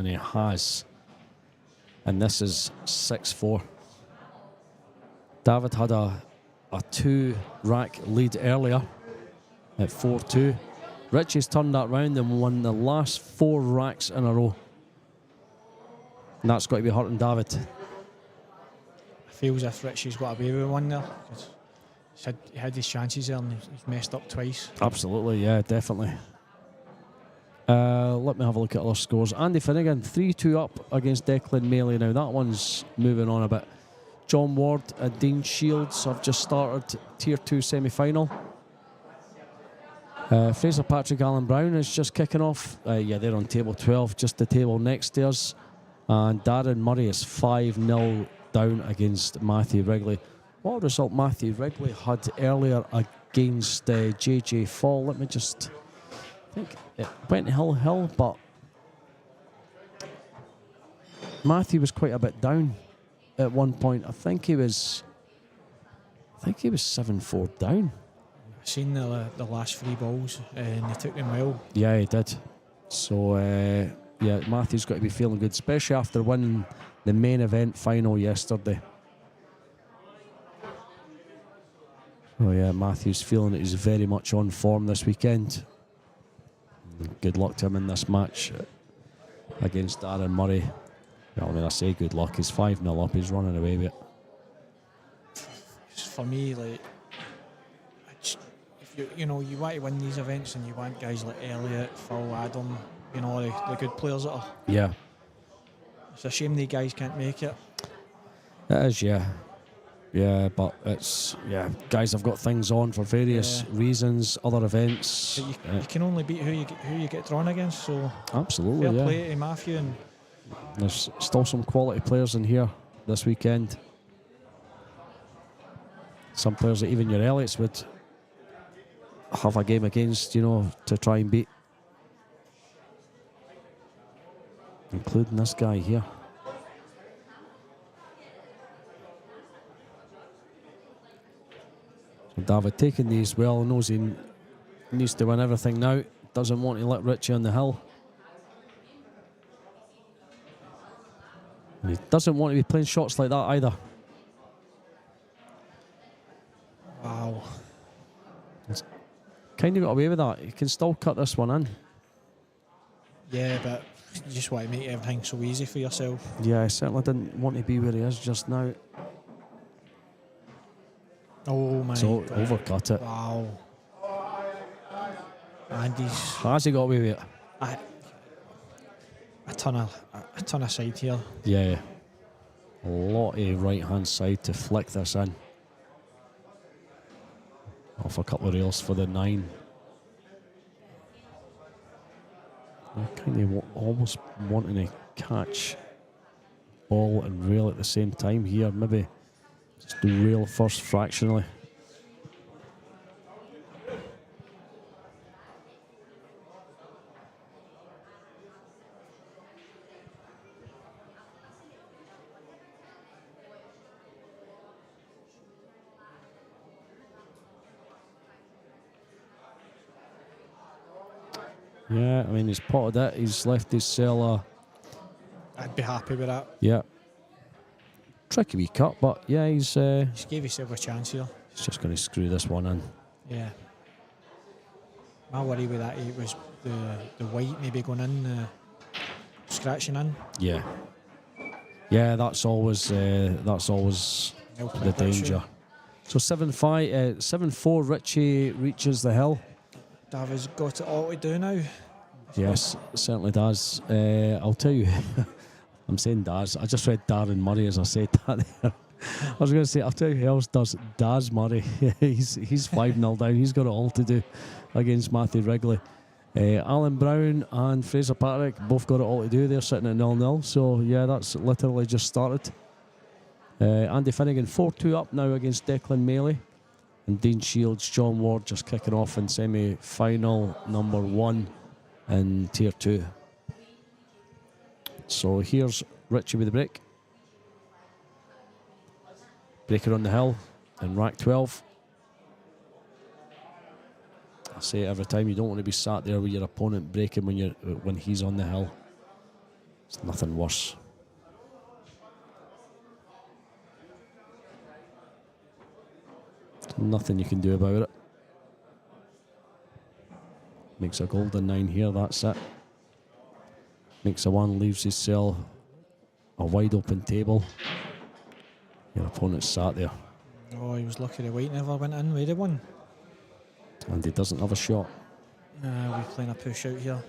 And this is 6-4. David had a 2-rack lead earlier at 4-2. Richie's turned that round and won the last 4 racks in a row. And that's got to be hurting David. I feel as if Richie's got away with one there. He had his chances there and he's messed up twice. Absolutely, yeah, definitely. Let me have a look at other scores. Andy Finnegan, 3-2 up against Declan Maley. Now that one's moving on a bit. John Ward and Dean Shields have just started Tier 2 semi-final. Fraser Patrick Allen Brown is just kicking off. Yeah, they're on table 12, just the table next to us. And Darren Murray is 5-0 down against Matthew Wrigley. What result Matthew Wrigley had earlier against JJ Fall? Let me just think. It went hill, but Matthew was quite a bit down at one point. I think he was 7-4 down. I seen the last 3 balls and he took them well. Yeah, he did. So yeah, Matthew's got to be feeling good, especially after winning the main event final yesterday. Oh yeah, Matthew's feeling that he's very much on form this weekend. Good luck to him in this match against Darren Murray. Well, I mean, I say good luck. He's 5-0 up. He's running away with it. For me, like, if you want to win these events and you want guys like Elliott, Phil, Adam, the good players that are. Yeah. It's a shame these guys can't make it. It is, yeah. Yeah, but it's, guys have got things on for various reasons, other events. But you can only beat who you get drawn against, so absolutely, fair play to Matthew. And there's still some quality players in here this weekend. Some players that even your Elliots would have a game against, to try and beat. Including this guy here. So David taking these well, knows he needs to win everything now. Doesn't want to let Richie on the hill. And he doesn't want to be playing shots like that either. wow. He's kind of got away with that. He can still cut this one in. Yeah, but you just want to make everything so easy for yourself. Yeah, I certainly didn't want to be where he is just now. Oh my So God. overcut it. Wow. And Has he got away with it? a ton of side here. Yeah. A lot of right hand side to flick this in. Off a couple of rails for the 9. I'm kind of almost wanting to catch ball and rail at the same time here. Maybe just do rail first fractionally. Yeah, I mean, he's potted it. He's left his cellar. I'd be happy with that. Yeah. Tricky wee cut, but yeah, he's Just gave yourself a chance here. just going to screw this one in. Yeah. My worry with that was the white maybe going in, scratching in. Yeah. Yeah, that's always They'll the play that danger. So 7-4, Richie reaches the hill. David's got it all to do now. Yes, it certainly does. I'll tell you, I'm saying Daz. I just read Darren Murray as I said that there. I was going to say, I'll tell you who else does. Daz Murray. he's 5-0 down. He's got it all to do against Matthew Wrigley. Alan Brown and Fraser Patrick both got it all to do. They're sitting at 0-0. So, yeah, that's literally just started. Andy Finnegan 4-2 up now against Declan Maley. And Dean Shields, John Ward just kicking off in semi-final number 1 in Tier 2. So here's Richie with the break. Breaker on the hill in rack 12. I say it every time, you don't want to be sat there with your opponent breaking when he's on the hill. It's nothing worse. Nothing you can do about it. Makes a golden 9 here, that's it. Makes a 1, leaves his cell a wide open table. Your opponent's sat there. Oh, he was lucky the white never went in. We did one. And he doesn't have a shot. We're playing a push out here.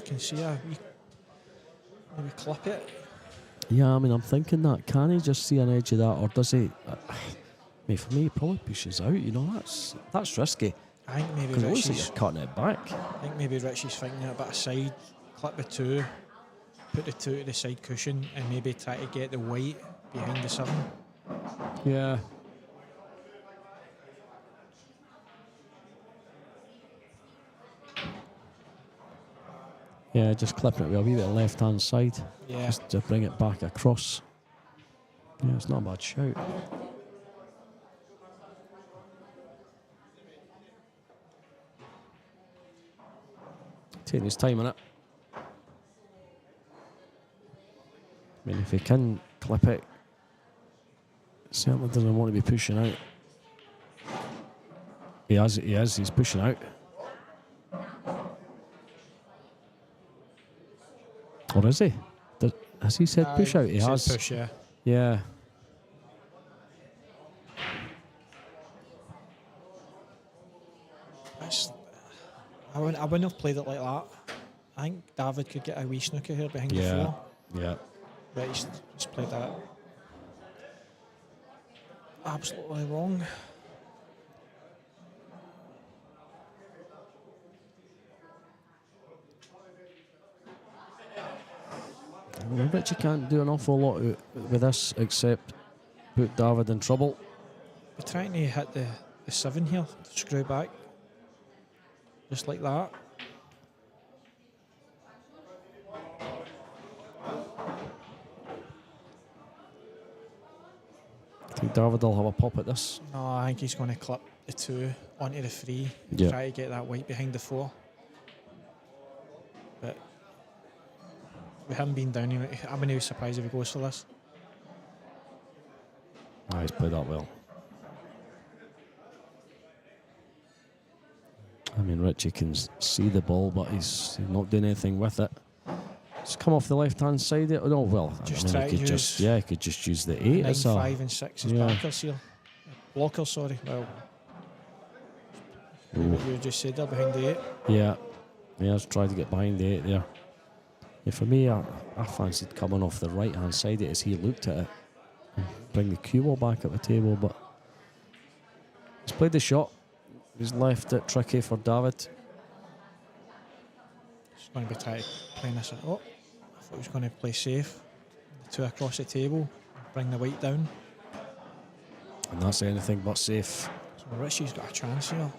can see a wee, maybe clip it. Yeah, I mean, I'm thinking that. Can he just see an edge of that, or does he? Mate, for me, he probably pushes out. You know, that's risky. I think maybe Because it looks like Richie's. you're cutting it back. I think maybe Richie's thinking a bit of side, clip the 2, put the 2 to the side cushion, and maybe try to get the white behind the 7. Yeah. Yeah, just clipping it with a wee bit of left-hand side. Yeah. Just to bring it back across. Yeah, it's not a bad shout. Taking his time on it. I mean, if he can clip it, certainly doesn't want to be pushing out. He is, he's pushing out. Or is he? Has he said push out? He has. Push, yeah. Yeah. I wouldn't have played it like that. I think David could get a wee snooker here behind the 4. Yeah. But he's played that absolutely wrong. Well, Richie can't do an awful lot with this except put David in trouble. We're trying to hit the 7 here, screw back, just like that. I think David will have a pop at this. No, I think he's going to clip the 2 onto the 3, Yeah. try to get that white behind the 4. But we haven't been down here. I wouldn't be surprised if he goes for this. Ah, he's played that well. I mean, Richie can see the ball, but he's not doing anything with it. It's come off the left-hand side. Oh, well, Just I try mean, to he could use he could just use the 8 9, as a... 5 and 6 as yeah. backers here. Blockers, sorry. Well, Ooh. what you just said there behind the 8. Yeah, he has tried to get behind the 8 there. Yeah, for me, I fancied coming off the right-hand side as he looked at it. Bring the cue ball back at the table, but he's played the shot. He's left it tricky for David. He's going to be trying to play this. Oh, I thought he was going to play safe. The 2 across the table, bring the white down. And that's anything but safe. So Richie's got a chance here.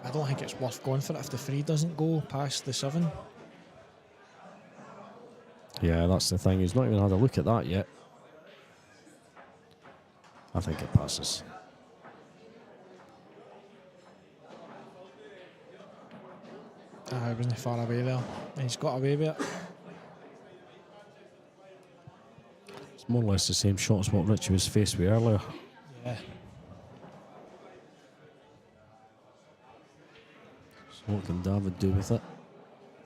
I don't think it's worth going for it if the 3 doesn't go past the 7. Yeah, that's the thing. He's not even had a look at that yet. I think it passes. He wasn't far away there. And he's got away with it. It's more or less the same shot as what Richie was faced with earlier. Yeah. So what can David do with it?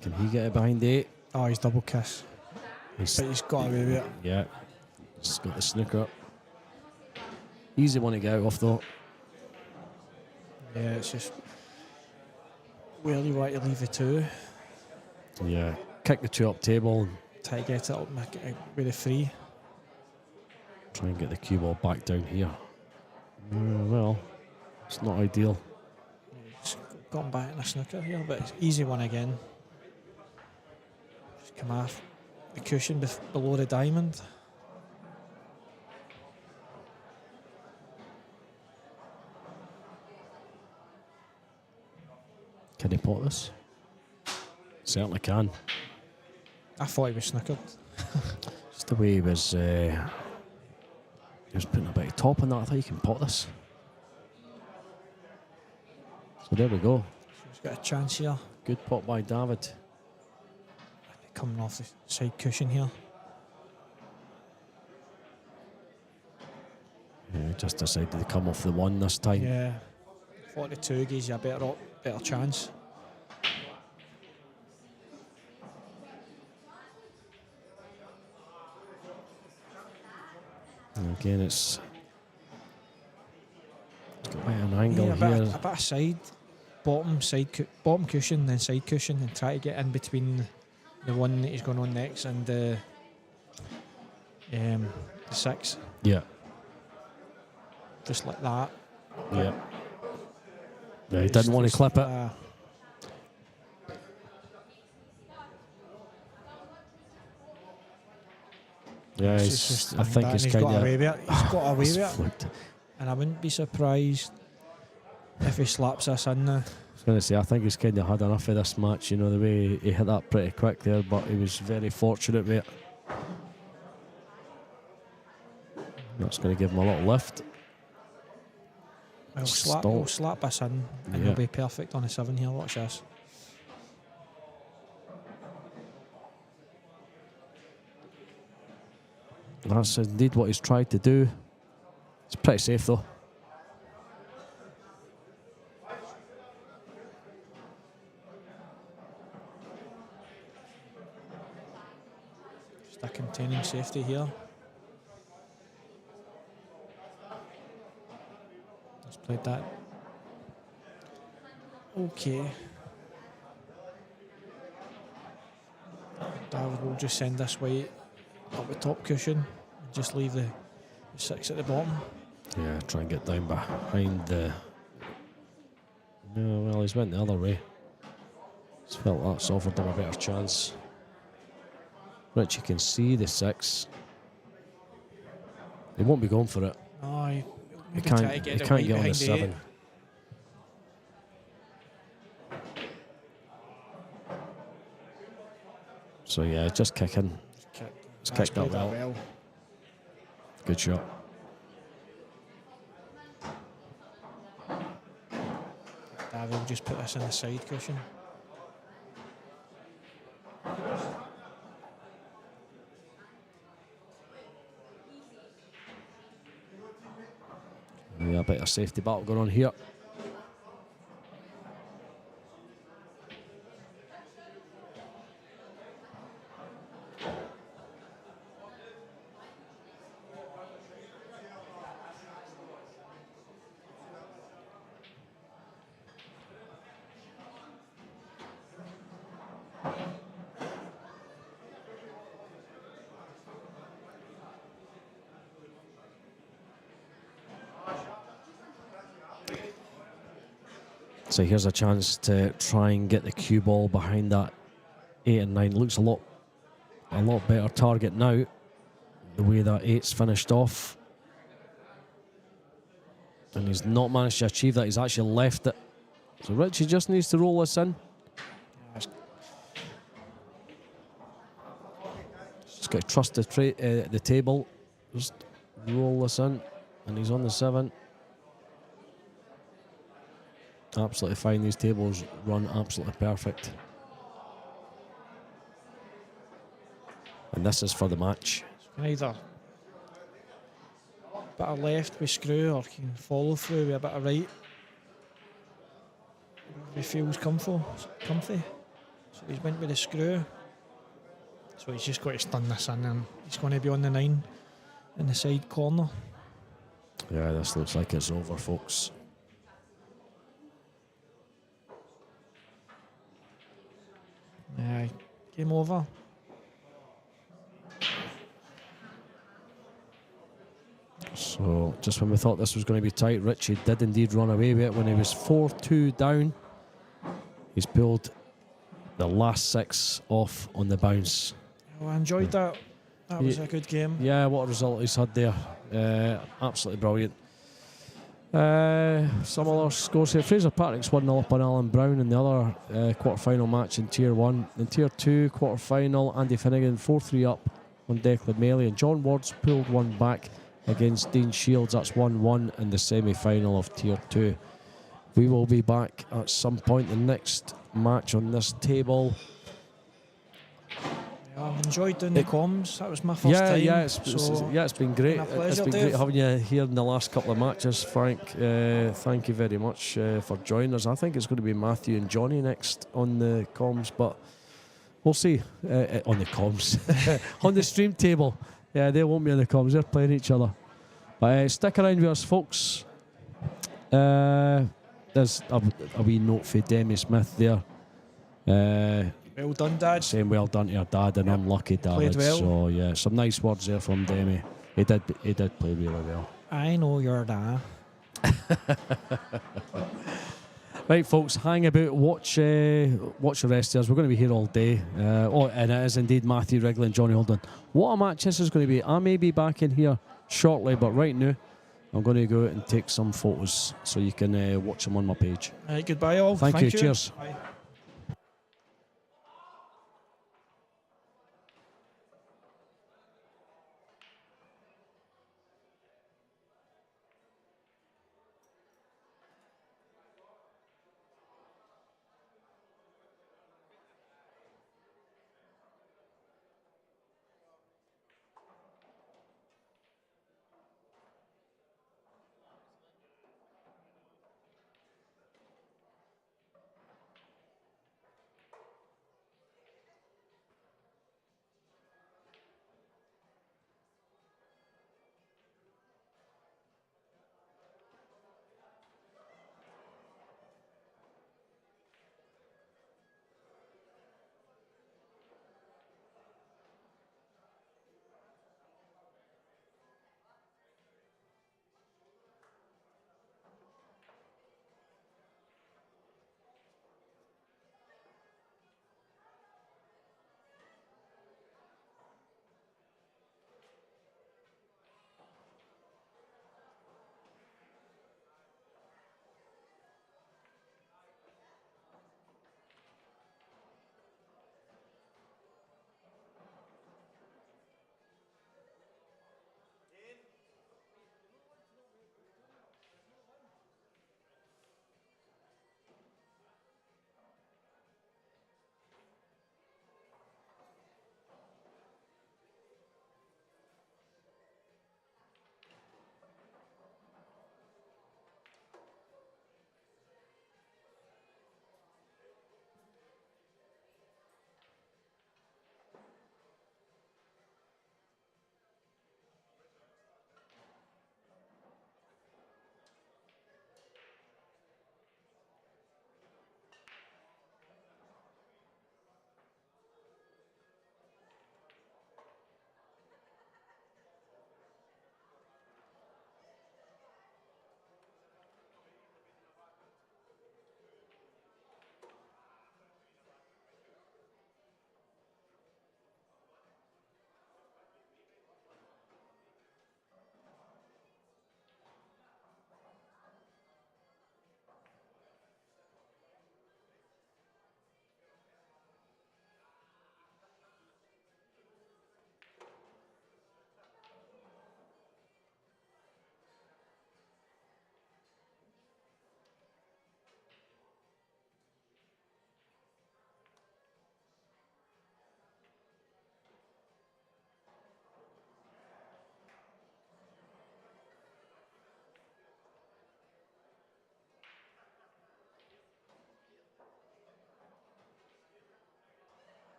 Can he get it behind the 8? Oh, he's double kiss. But he's got away with it. Yeah. He's got the snooker. Easy one to get out of though. Yeah, it's just where you want to leave the 2. Yeah. Kick the 2 up table and Try to get it up with the 3. try and get the cue ball back down here. Well, it's not ideal. He's gotten back in a snooker here, but it's easy one again. Just come off the cushion below the diamond. Can he pot this? Certainly can. I thought he was snookered. Just the way he was putting a bit of top on that. I thought you can pot this. So there we go. He's got a chance here. Good pot by David. Coming off the side cushion here. Yeah, just decided to come off the 1 this time. Yeah. 42 gives you a better chance. And again, it's got quite an angle Yeah, here. a bit of side. bottom cushion, then side cushion, and try to get in between the one that he's going on next and the 6. Yeah. Just like that. Yeah. Yeah, he didn't want to clip it. Yeah, I think he's kind got of. away with it. He's got away with it. Flipped. And I wouldn't be surprised if he slaps us in there. I was going to say, I think he's kind of had enough of this match, you know, the way he hit that pretty quick there, but he was very fortunate with it. That's going to give him a little lift. He'll slap us in and he'll be perfect on a 7 here. Watch this. That's indeed what he's tried to do. It's pretty safe though. Just a containing safety here. Let's play that. Okay. David will just send this white up the top cushion and just leave the 6 at the bottom. Yeah, try and get down behind the. No, well, he's went the other way. Just felt that's offered him a better chance. Richie can see the 6. He won't be going for it. No, he can't get on the 7. So yeah, just kicking. It's kicked up well. Good shot. David will just put this in the side cushion. Yeah, a bit of safety battle going on here. So here's a chance to try and get the cue ball behind that 8 and 9. Looks a lot better target now. The way that 8's finished off. And he's not managed to achieve that. He's actually left it. So Richie just needs to roll this in. Just got to trust the table. Just roll this in. And he's on the 7. Absolutely fine. These tables run absolutely perfect. And this is for the match. So either a bit of left with screw or can follow through with a bit of right. He feels comfy. So he's went with the screw. So he's just got to stun this in and he's going to be on the 9 in the side corner. Yeah, this looks like it's over, folks. Game over. So, just when we thought this was going to be tight, Richie did indeed run away with it when he was 4-2 down. He's pulled the last 6 off on the bounce. Well, I enjoyed that. That was a good game. Yeah, what a result he's had there. Absolutely brilliant. Some other scores here. Fraser Patrick's 1-0 up on Alan Brown in the other quarter-final match in Tier 1. In Tier 2 quarter-final, Andy Finnegan 4-3 up on Declan Maley, and John Ward's pulled one back against Dean Shields. That's 1-1 in the semi-final of Tier 2. We will be back at some point the next match on this table. I've enjoyed doing the comms. That was my first time. It's been great. It's been great having you here in the last couple of matches, Frank. Thank you very much for joining us. I think it's going to be Matthew and Johnny next on the comms, but we'll see. On the comms. On the stream table. Yeah, they won't be on the comms. They're playing each other. But stick around with us, folks. there's a wee note for Demi Smith there. Well done, Dad. Saying well done to your dad, and unlucky dad. Played well. So yeah, some nice words there from Demi. He did play really well. I know your dad. Right, folks, hang about, watch the rest of us. We're going to be here all day. And it is indeed Matthew Wrigley and Johnny Holden. What a match this is going to be. I may be back in here shortly, but right now I'm going to go out and take some photos so you can watch them on my page. Right, goodbye all. Thank you. Cheers. Bye.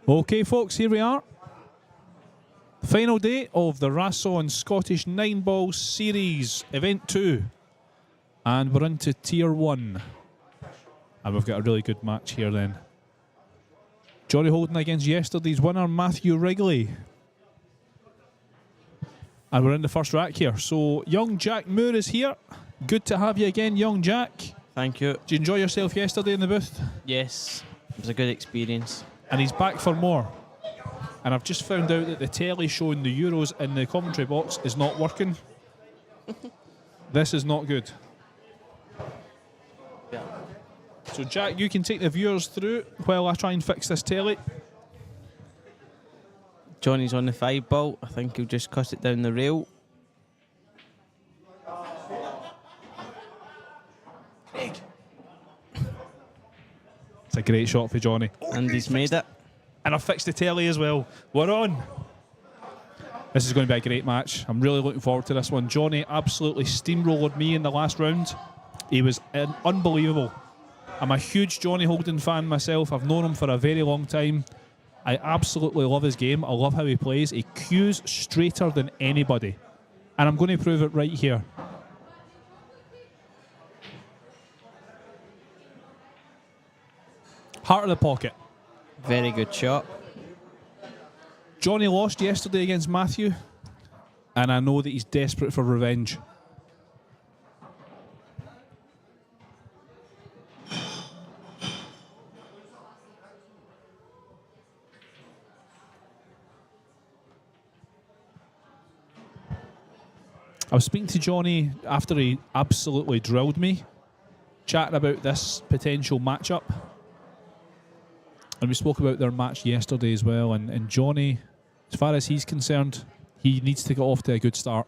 Okay, folks, here we are. Final day of the Rasson Scottish 9-ball series, event 2. And we're into tier 1. And we've got a really good match here then. Johnny Holden against yesterday's winner, Matthew Wrigley. And we're in the first rack here. So, young Jack Moore is here. Good to have you again, young Jack. Thank you. Did you enjoy yourself yesterday in the booth? Yes, it was a good experience. And he's back for more. And I've just found out that the telly showing the Euros in the commentary box is not working. This is not good. Yeah. So Jack, you can take the viewers through while I try and fix this telly. Johnny's on the 5-ball. I think he'll just cuss it down the rail. It's a great shot for Johnny. And he's made it. And I fixed the telly as well. We're on. This is going to be a great match. I'm really looking forward to this one. Johnny absolutely steamrolled me in the last round. He was unbelievable. I'm a huge Johnny Holden fan myself. I've known him for a very long time. I absolutely love his game. I love how he plays. He cues straighter than anybody. And I'm going to prove it right here. Heart of the pocket. Very good shot. Johnny lost yesterday against Matthew, and I know that he's desperate for revenge. I was speaking to Johnny after he absolutely drilled me, chatting about this potential matchup. And we spoke about their match yesterday as well. And Johnny, as far as he's concerned, he needs to get off to a good start.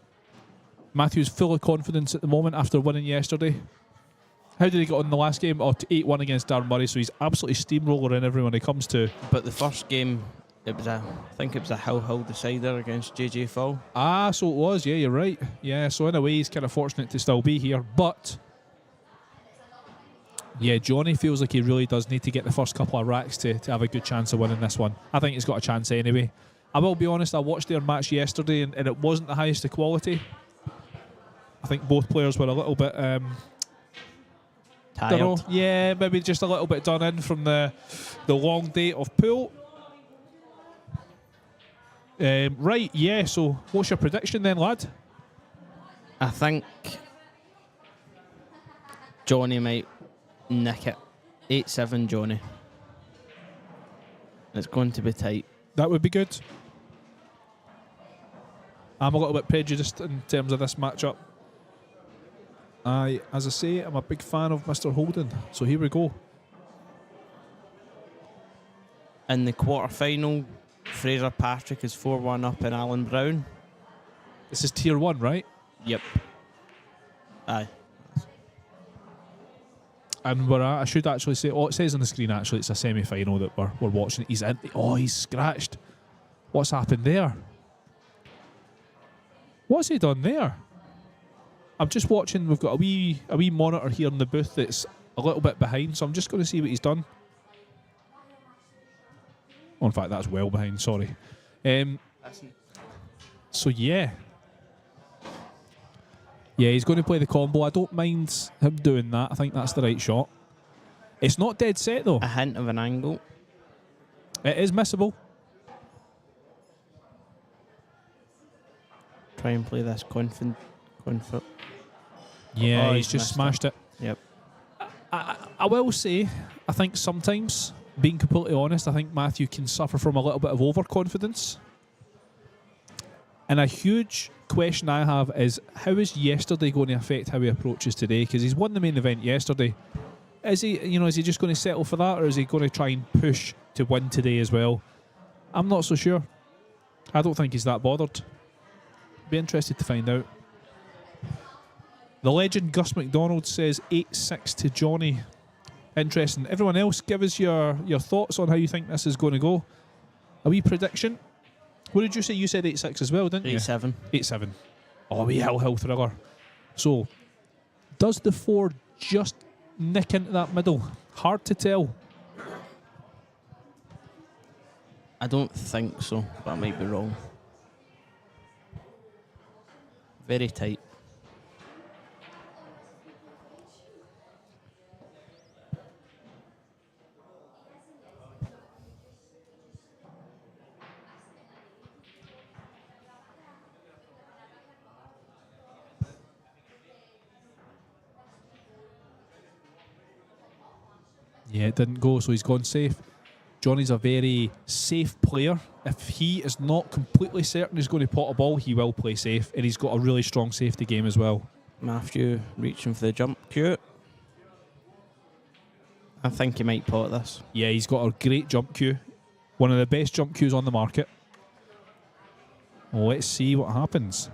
Matthew's full of confidence at the moment after winning yesterday. How did he get on in the last game? 8-1 against Darren Murray, so he's absolutely steamrolling everyone he comes to. But the first game, I think it was a Hill decider against JJ Fall. Ah, so it was. Yeah, you're right. Yeah, so in a way he's kind of fortunate to still be here. But yeah, Johnny feels like he really does need to get the first couple of racks to have a good chance of winning this one. I think he's got a chance anyway. I will be honest, I watched their match yesterday and it wasn't the highest of quality. I think both players were a little bit Tired. Yeah, maybe just a little bit done in from the long day of pool. Right, yeah, so what's your prediction then, lad? I think Johnny might nick it. 8-7 Johnny. It's going to be tight. That would be good. I'm a little bit prejudiced in terms of this matchup. As I say, I'm a big fan of Mr. Holden. So here we go. In the quarter-final, Fraser Patrick is 4-1 up in Alan Brown. This is tier 1, right? Yep. Aye. And I should actually say, it says on the screen actually it's a semi-final that we're watching. He's scratched. What's happened there? What's he done there? I'm just watching, we've got a wee monitor here in the booth that's a little bit behind, so I'm just going to see what he's done. Oh, in fact, that's well behind, sorry. So yeah. Yeah, he's going to play the combo. I don't mind him doing that. I think that's the right shot. It's not dead set, though. A hint of an angle. It is missable. Try and play this confident. Yeah, he's just smashed it. Yep. I will say, I think sometimes, being completely honest, I think Matthew can suffer from a little bit of overconfidence. And a huge question I have is, how is yesterday going to affect how he approaches today? Because he's won the main event yesterday. Is he just going to settle for that, or is he going to try and push to win today as well? I'm not so sure. I don't think he's that bothered. Be interested to find out. The legend Gus McDonald says 8-6 to Johnny. Interesting. Everyone else, give us your thoughts on how you think this is going to go. A wee prediction. What did you say? You said 8-6 as well, didn't you? 8-7. 8-7. Oh, a wee hill thriller. So, does the 4 just nick into that middle? Hard to tell. I don't think so, but I might be wrong. Very tight. Yeah, it didn't go, so he's gone safe. Johnny's a very safe player. If he is not completely certain he's going to pot a ball, he will play safe, and he's got a really strong safety game as well. Matthew reaching for the jump cue. I think he might pot this. Yeah, he's got a great jump cue. One of the best jump cues on the market. Well, let's see what happens.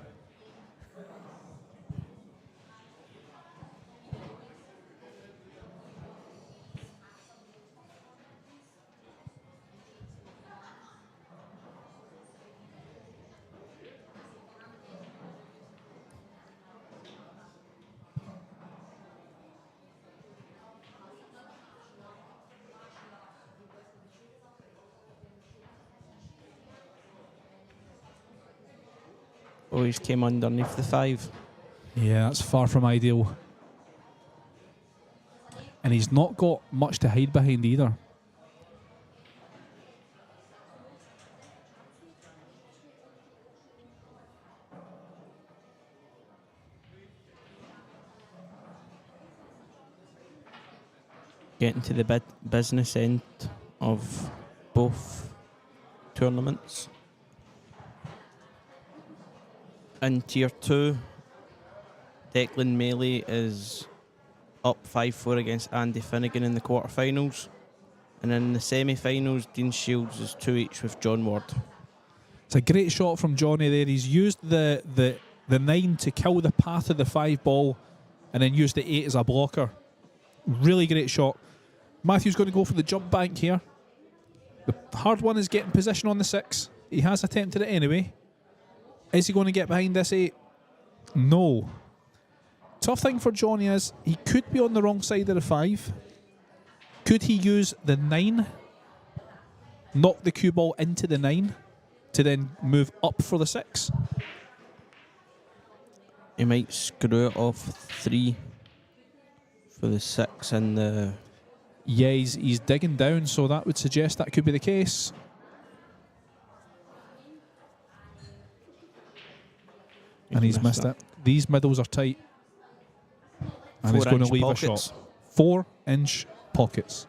Oh, he's came underneath the 5. Yeah, that's far from ideal. And he's not got much to hide behind either. Getting to the business end of both tournaments. In Tier 2, Declan Mealy is up 5-4 against Andy Finnegan in the quarterfinals. And in the semi-finals, Dean Shields is 2 each with John Ward. It's a great shot from Johnny there. He's used the 9 to kill the path of the 5 ball and then used the 8 as a blocker. Really great shot. Matthew's going to go for the jump bank here. The hard one is getting position on the 6. He has attempted it anyway. Is he going to get behind this 8? No. Tough thing for Johnny is he could be on the wrong side of the 5. Could he use the 9, knock the cue ball into the 9 to then move up for the 6? He might screw it off 3 for the 6 and the... Yeah, he's digging down, so that would suggest that could be the case. And he's missed it. These middles are tight. And he's going to leave pockets. a shot. 4-inch pockets.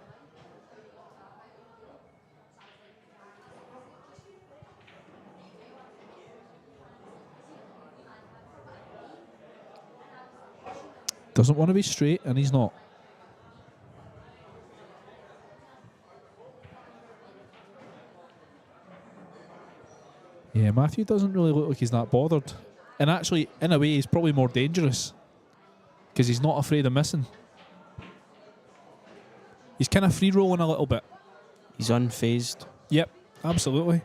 Doesn't want to be straight, and he's not. Yeah, Matthew doesn't really look like he's that bothered. And actually, in a way, he's probably more dangerous because he's not afraid of missing. He's kind of free-rolling a little bit. He's unfazed. Yep, absolutely.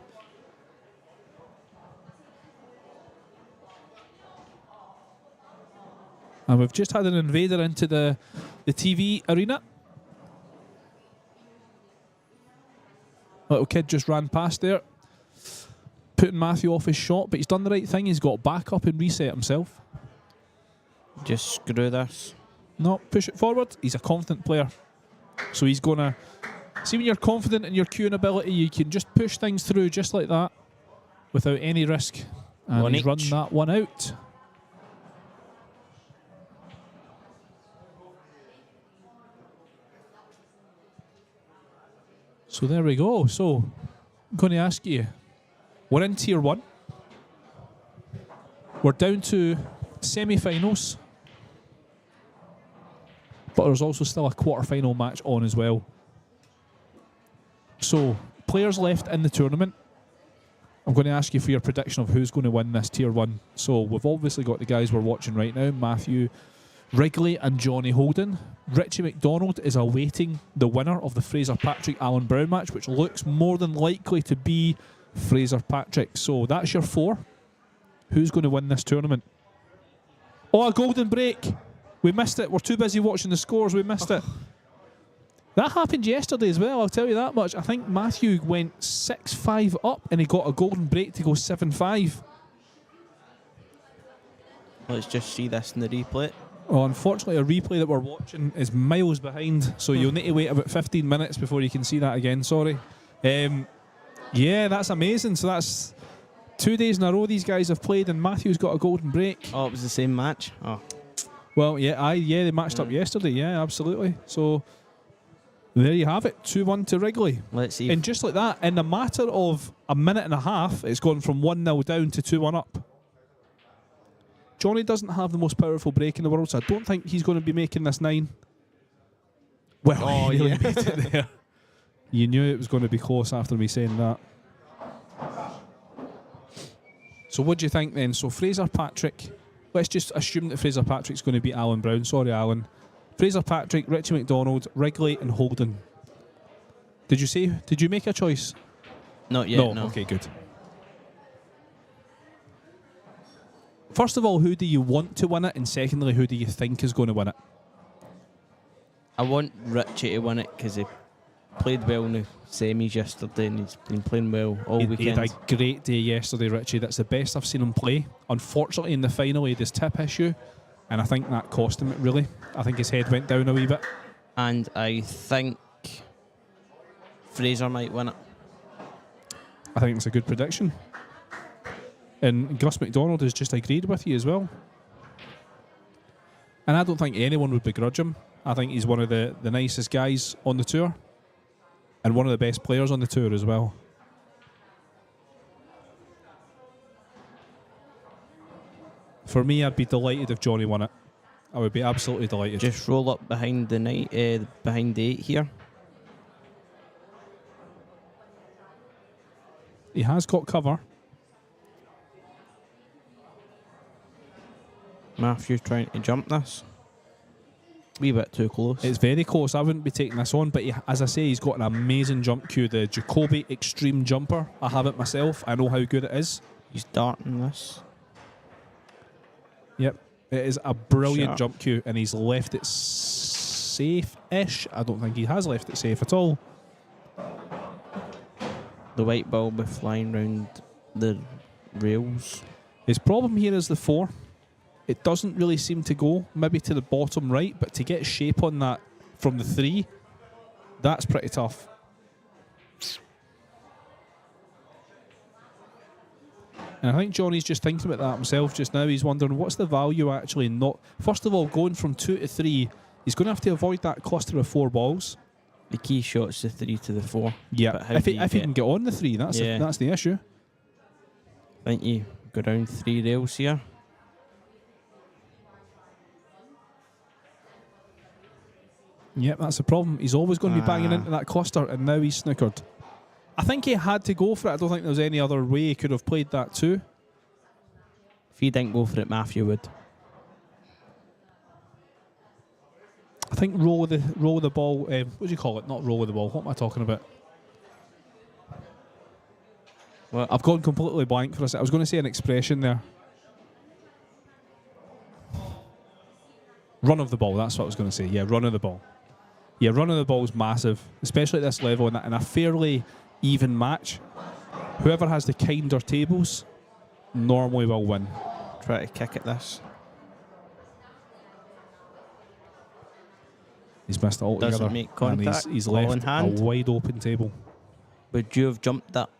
And we've just had an invader into the TV arena. Little kid just ran past there, putting Matthew off his shot, but he's done the right thing. He's got back up and reset himself. Just screw this. No, push it forward. He's a confident player. So he's going to... See, when you're confident in your cueing ability, you can just push things through just like that without any risk. And One he's each. run that one out. So there we go. So I'm going to ask you, we're in Tier 1. We're down to semi-finals. But there's also still a quarter-final match on as well. So, players left in the tournament. I'm going to ask you for your prediction of who's going to win this Tier 1. So, we've obviously got the guys we're watching right now, Matthew, Wrigley and Johnny Holden. Richie McDonald is awaiting the winner of the Fraser Patrick-Alan Brown match, which looks more than likely to be Fraser Patrick. So, that's your 4. Who's going to win this tournament? Oh, a golden break. We missed it. We're too busy watching the scores. We missed it. That happened yesterday as well, I'll tell you that much. I think Matthew went 6-5 up and he got a golden break to go 7-5. Let's just see this in the replay. Well, unfortunately, a replay that we're watching is miles behind, so you'll need to wait about 15 minutes before you can see that again, sorry. Yeah, that's amazing. So that's 2 days in a row these guys have played and Matthew's got a golden break. Oh, it was the same match? Oh. Well, yeah, they matched up yesterday, yeah, absolutely. So there you have it, 2-1 to Wrigley. Let's see. And just like that, in a matter of a minute and a half, it's gone from 1-0 down to 2-1 up. Johnny doesn't have the most powerful break in the world, so I don't think he's going to be making this 9. Well, oh, he yeah. beat it there. You knew it was going to be close after me saying that. So what do you think then? So Fraser Patrick, let's just assume that Fraser Patrick's going to beat Alan Brown. Sorry, Alan. Fraser Patrick, Richie McDonald, Wrigley and Holden. Did you make a choice? Not yet, no. Okay, good. First of all, who do you want to win it? And secondly, who do you think is going to win it? I want Richie to win it because he played well in the semis yesterday and he's been playing well all He weekend. had a great day yesterday, Richie. That's the best I've seen him play. Unfortunately, in the final, he had his tip issue, and I think that cost him it, really. I think his head went down a wee bit. And I think Fraser might win it. I think it's a good prediction. And Gus McDonald has just agreed with you as well. And I don't think anyone would begrudge him. I think he's one of the nicest guys on the tour. And one of the best players on the tour as well. For me, I'd be delighted if Johnny won it. I would be absolutely delighted. Just roll up behind the behind the 8 here. He has got cover. Matthew trying to jump this. Wee bit too close. It's very close. I wouldn't be taking this on, but as I say, he's got an amazing jump cue. The Jacoby Extreme Jumper. I have it myself. I know how good it is. He's darting this. Yep. It is a brilliant Sharp. jump cue, and he's left it safe-ish. I don't think he has left it safe at all. The white ball be flying round the rails. His problem here is the 4. It doesn't really seem to go, maybe to the bottom right, but to get shape on that from the 3, that's pretty tough. And I think Johnny's just thinking about that himself just now. He's wondering what's the value actually not... First of all, going from 2 to 3, he's going to have to avoid that cluster of 4 balls. The key shot's the 3 to the 4. Yeah, But how if do he you can get on the 3, that's the issue. I think you go down 3 rails here. Yep, that's the problem. He's always going to be banging into that cluster, and now he's snookered. I think he had to go for it. I don't think there was any other way he could have played that too. If he didn't go for it, Matthew would. I think roll of the ball. What do you call it? Not roll of the ball. What am I talking about? What? I've gone completely blank for a second. I was going to say an expression there. Run of the ball. That's what I was going to say. Yeah, run of the ball. Yeah, run of the ball is massive, especially at this level in a fairly even match. Whoever has the kinder tables normally will win. Try to kick at this. He's missed it altogether. Doesn't make contact. And he's Ball left in hand. a wide open table. Would you have jumped that?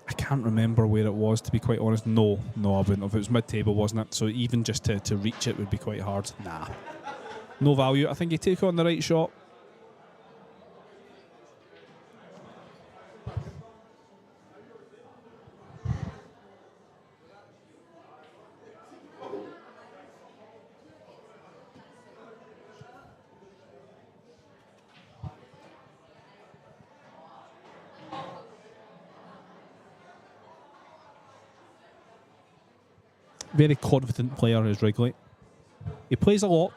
I can't remember where it was, to be quite honest. No, I wouldn't have. It was mid-table, wasn't it? So even just to reach it would be quite hard. Nah. No value. I think you take on the right shot. Very confident player is Wrigley. He plays a lot,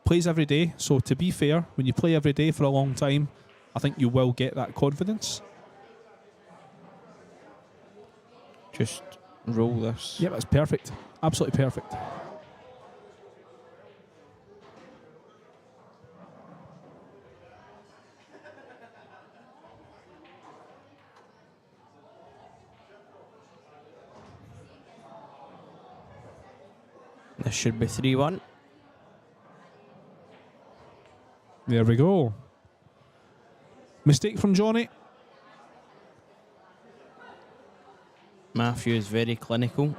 plays every day. So to be fair, when you play every day for a long time, I think you will get that confidence. Just roll this. Yep, that's perfect. Absolutely perfect. This should be 3-1. There we go. Mistake from Johnny. Matthew is very clinical.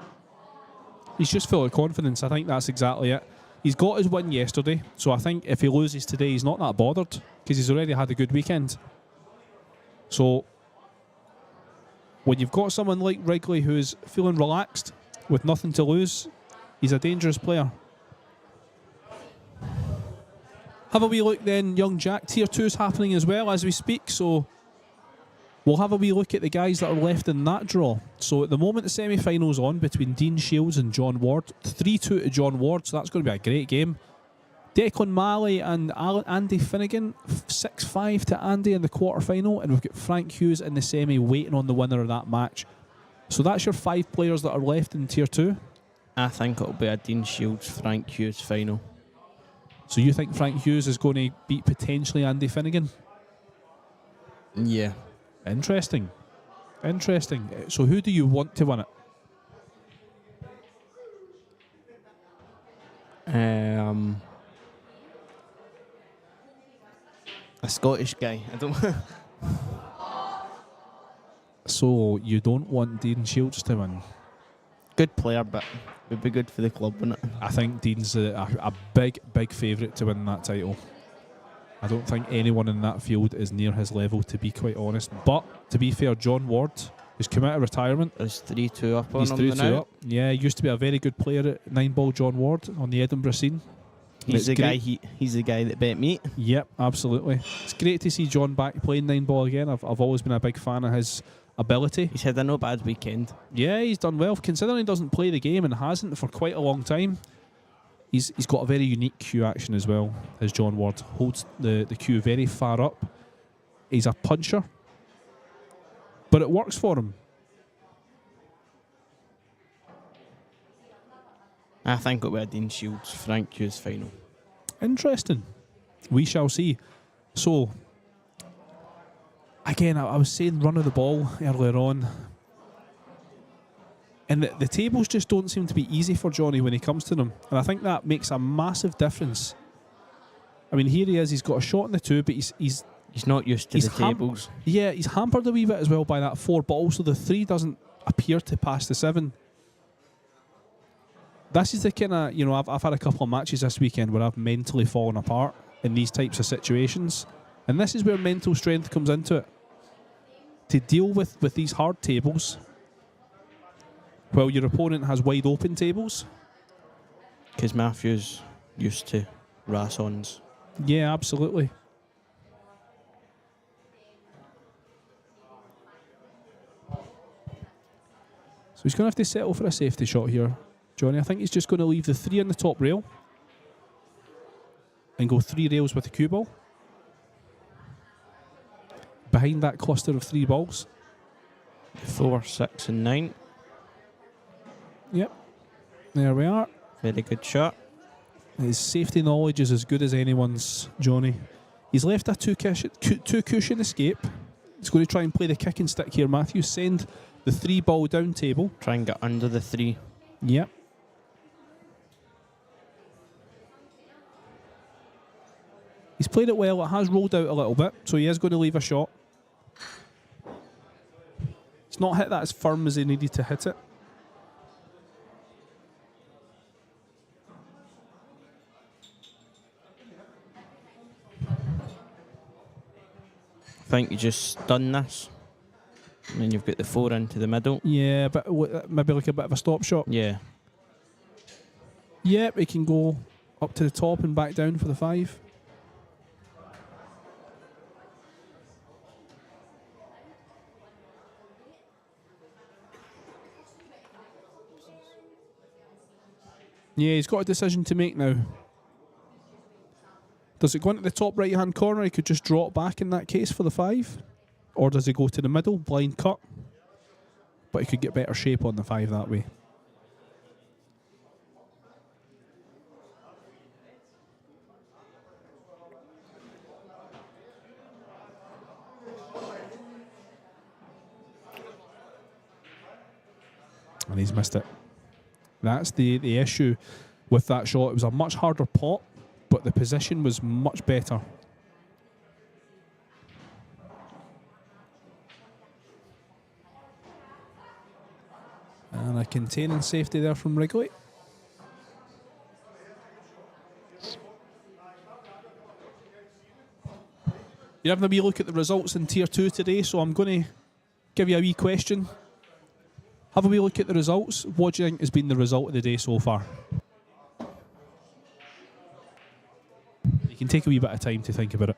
He's just full of confidence. I think that's exactly it. He's got his win yesterday, so I think if he loses today, he's not that bothered because he's already had a good weekend. So when you've got someone like Wrigley who's feeling relaxed with nothing to lose, he's a dangerous player. Have a wee look then, young Jack. Tier 2 is happening as well as we speak, so we'll have a wee look at the guys that are left in that draw. So at the moment, the semi-final's on between Dean Shields and John Ward. 3-2 to John Ward, so that's going to be a great game. Declan Malley and Andy Finnegan, 6-5 to Andy in the quarter-final, and we've got Frank Hughes in the semi waiting on the winner of that match. So that's your 5 players that are left in Tier 2. I think it'll be a Dean Shields, Frank Hughes final. So you think Frank Hughes is going to beat potentially Andy Finnegan? Yeah. Interesting. Interesting. So who do you want to win it? A Scottish guy. I don't. So you don't want Dean Shields to win? Good player, but would be good for the club, wouldn't it? I think Dean's a big, big favourite to win that title. I don't think anyone in that field is near his level, to be quite honest. But, to be fair, John Ward has come out of retirement. There's 3-2 up on He's him 3-2 now. up. Yeah, he used to be a very good player at 9-ball John Ward on the Edinburgh scene. He's the great. guy. He's the guy that bet me. Yep, absolutely. It's great to see John back playing 9-ball again. I've always been a big fan of his ability. He's had a no bad weekend. Yeah, he's done well. Considering he doesn't play the game and hasn't for quite a long time, he's got a very unique cue action as well, as John Ward holds the cue very far up. He's a puncher, but it works for him. I think it'll be a Dean Shields, Frank Hughes final. Interesting. We shall see. So, again, I was saying run of the ball earlier on. And the tables just don't seem to be easy for Johnny when he comes to them. And I think that makes a massive difference. I mean, here he is, he's got a shot in the 2, but he's not used to the tables. Yeah, he's hampered a wee bit as well by that 4, but also the 3 doesn't appear to pass the 7. This is the kind of, I've had a couple of matches this weekend where I've mentally fallen apart in these types of situations. And this is where mental strength comes into it. To deal with these hard tables, while your opponent has wide open tables. Because Matthew's used to Rassons. Yeah, absolutely. So he's going to have to settle for a safety shot here, Johnny. I think he's just going to leave the 3 on the top rail and go 3 rails with the cue ball. Behind that cluster of 3 balls. 4, 6 and 9. Yep. There we are. Very good shot. His safety knowledge is as good as anyone's, Johnny. He's left a two cushion escape. He's going to try and play the kick and stick here. Matthew, send the 3 ball down table. Try and get under the 3. Yep. He's played it well. It has rolled out a little bit, so he is going to leave a shot. It's not hit that as firm as he needed to hit it. I think you just done this. And then you've got the 4 into the middle. Yeah, but maybe like a bit of a stop shot. Yeah. Yep, he can go up to the top and back down for the 5. Yeah, he's got a decision to make now. Does it go into the top right-hand corner? He could just draw it back in that case for the 5. Or does he go to the middle, blind cut? But he could get better shape on the 5 that way. And he's missed it. That's the issue. with that shot. It was a much harder pot, but the position was much better. And a containing safety there from Wrigley. You're having a wee look at the results in Tier 2 today, so I'm going to give you a wee question. Have a wee look at the results. What do you think has been the result of the day so far? You can take a wee bit of time to think about it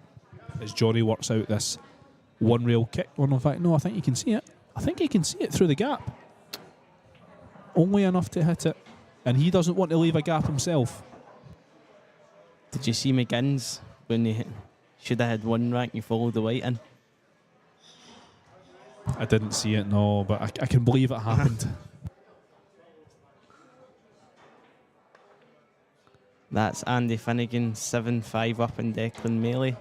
as Johnny works out this one rail kick. Well, in fact, no, I think you can see it. I think you can see it through the gap. Only enough to hit it. And he doesn't want to leave a gap himself. Did you see McGinn's when he should have had one rank? You followed the white in. I didn't see it, no, but I can believe it happened. That's Andy Finnegan 7-5 up in Declan Melee.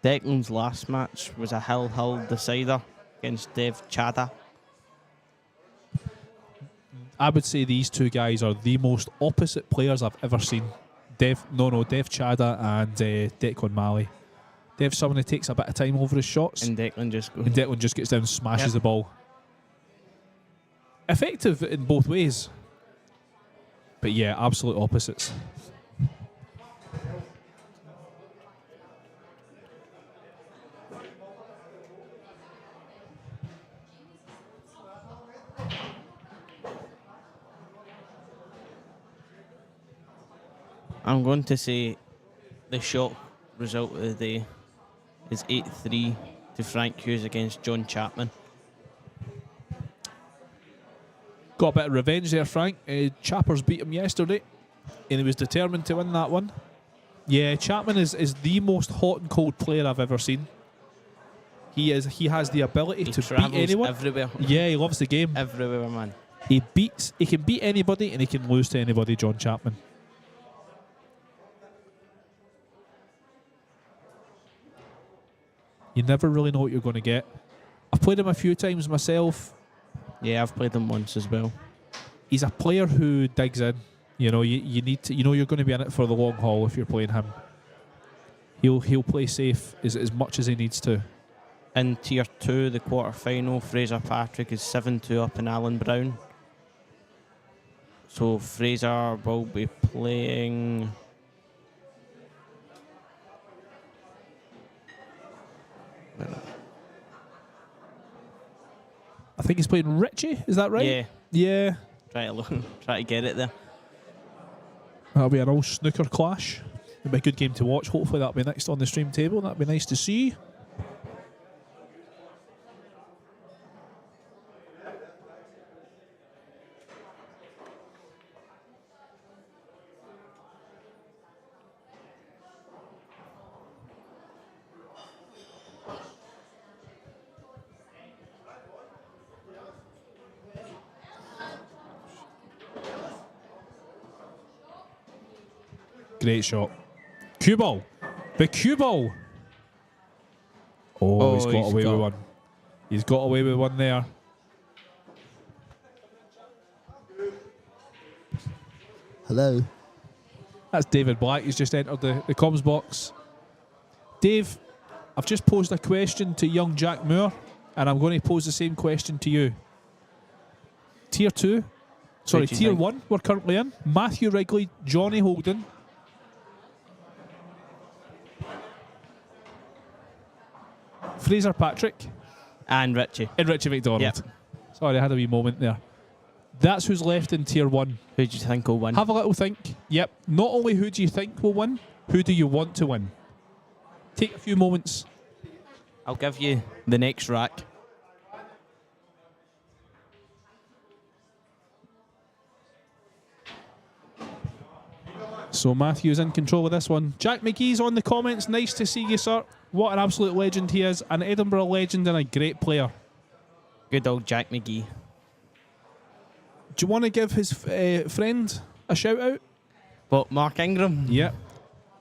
Declan's last match was a Hill decider against Dev Chada. I would say these two guys are the most opposite players I've ever seen. Dev Chada and Declan Malley. Dev's someone who takes a bit of time over his shots. And Declan just goes. And Declan just gets down and smashes the ball. Effective in both ways. But yeah, absolute opposites. I'm going to say the shock result of the day is 8-3 to Frank Hughes against John Chapman. Got a bit of revenge there, Frank. Chappers beat him yesterday, and he was determined to win that one. Yeah, Chapman is the most hot and cold player I've ever seen. He has the ability to beat anyone. Everywhere. Yeah, he loves the game. Everywhere, man. He can beat anybody and he can lose to anybody, John Chapman. You never really know what you're going to get. I've played him a few times myself. Yeah, I've played him once as well. He's a player who digs in. You know, you need to. You know, you're going to be in it for the long haul if you're playing him. He'll play safe as much as he needs to. In Tier 2, the quarter-final, Fraser Patrick is 7-2 up in Alan Brown. So Fraser will be playing... I think he's playing Richie, is that right? Yeah. Yeah. Try to get it there. That'll be an old snooker clash. It'll be a good game to watch. Hopefully that'll be next on the stream table. That'll be nice to see. Great shot. Cue ball. The cue ball. Oh, he's got away with one. He's got away with one there. Hello. That's David Black. He's just entered the comms box. Dave, I've just posed a question to young Jack Moore, and I'm going to pose the same question to you. Tier 2. Sorry, Tier 1 we're currently in. Matthew Wrigley, Johnny Holden, Fraser Patrick. And Richie. And Richie McDonald. Yep. Sorry, I had a wee moment there. That's who's left in Tier 1. Who do you think will win? Have a little think. Yep. Not only who do you think will win, who do you want to win? Take a few moments. I'll give you the next rack. So Matthew's in control of this one. Jack McGee's on the comments. Nice to see you, sir. What an absolute legend he is. An Edinburgh legend and a great player. Good old Jack McGee. Do you want to give his friend a shout out? But Mark Ingram, Yeah.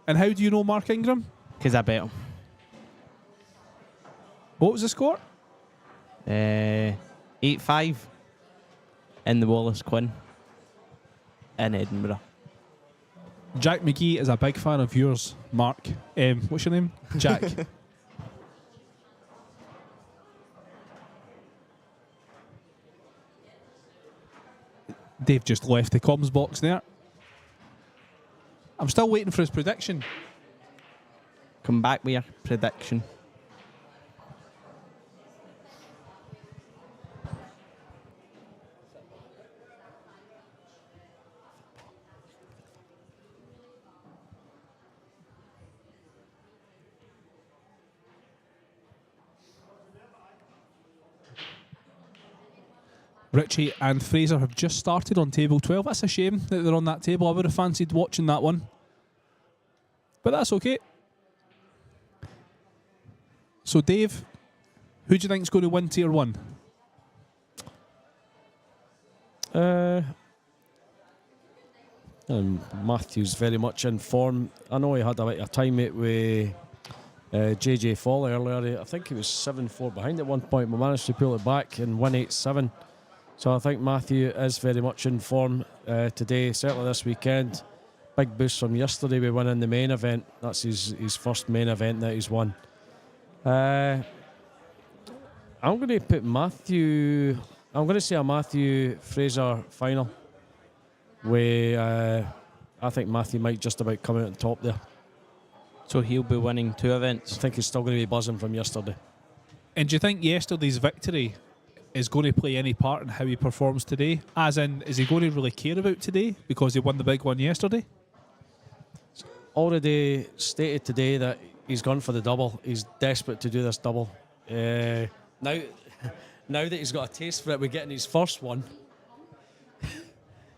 And how do you know Mark Ingram? because I bet him. What was the score? 8-5 in the Wallace Quinn in Edinburgh. Jack McGee is a big fan of yours, Mark. What's your name? Jack. Dave just left the comms box there. I'm still waiting for his prediction. Come back with your prediction. Richie and Fraser have just started on table 12. That's a shame that they're on that table. I would have fancied watching that one. But that's okay. So, Dave, who do you think is going to win tier 1? Matthew's very much in form. I know he had a bit of time mate with JJ Fall earlier. I think he was 7-4 behind at one point. We managed to pull it back and win 8-7. So I think Matthew is very much in form today, certainly this weekend. Big boost from yesterday with winning the main event. That's his first main event that he's won. I'm going to put Matthew... I'm going to say a Matthew Fraser final. Where I think Matthew might just about come out on top there. So he'll be winning 2 events. I think he's still going to be buzzing from yesterday. And do you think yesterday's victory is going to play any part in how he performs today? As in, is he going to really care about today because he won the big one yesterday? Already stated today that he's gone for the double. He's desperate to do this double. Now that he's got a taste for it, we're getting his first one.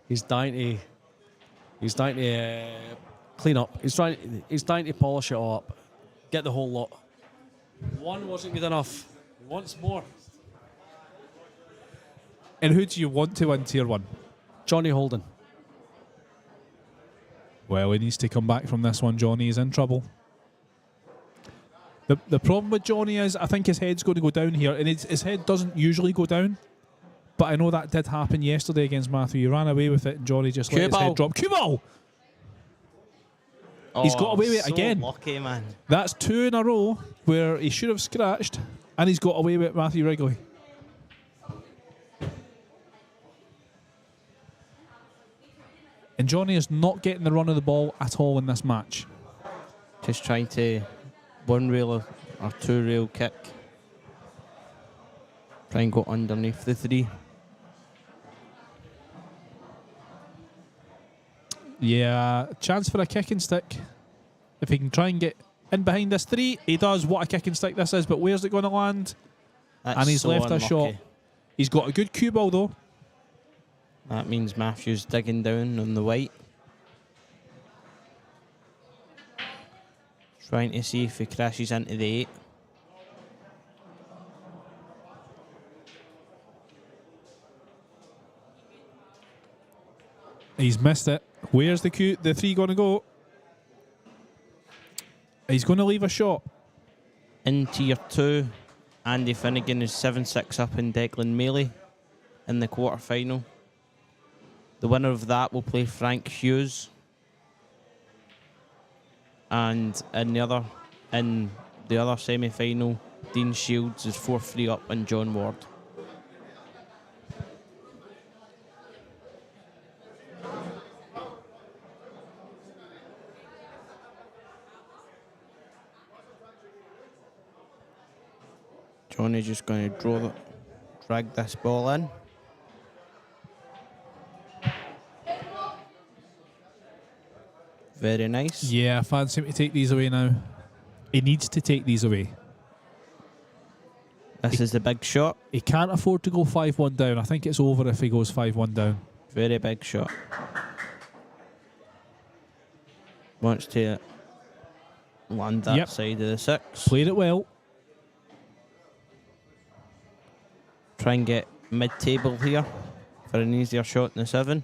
He's dying to clean up. He's dying to polish it all up. Get the whole lot. One wasn't good enough. He wants more. And who do you want to win tier 1? Johnny Holden. Well, he needs to come back from this one. Johnny is in trouble. The problem with Johnny is I think his head's going to go down here, and his head doesn't usually go down. But I know that did happen yesterday against Matthew. He ran away with it, and Johnny just let his head drop. Cue ball! He's got away with it again. Lucky, man. That's 2 in a row where he should have scratched, and he's got away with Matthew Wrigley. And Johnny is not getting the run of the ball at all in this match. Just trying to 1-rail or 2-rail kick. Try and go underneath the 3. Yeah, chance for a kicking stick. If he can try and get in behind this 3, he does. What a kicking stick this is, but where's it going to land? That's And he's so left unlucky. a shot. He's got a good cue ball though. That means Matthew's digging down on the white. Trying to see if he crashes into the 8. He's missed it. Where's the 3 going to go? He's going to leave a shot. In tier 2, Andy Finnegan is 7-6 up in Declan Melee in the quarter-final. The winner of that will play Frank Hughes. And in the other semi-final, Dean Shields is 4-3 up in John Ward. Johnny's just going to drag this ball in. Very nice. Yeah, I fancy him to take these away now. He needs to take these away. This is the big shot. He can't afford to go 5-1 down. I think it's over if he goes 5-1 down. Very big shot. Wants to land that side of the 6. Played it well. Try and get mid-table here. for an easier shot in the 7.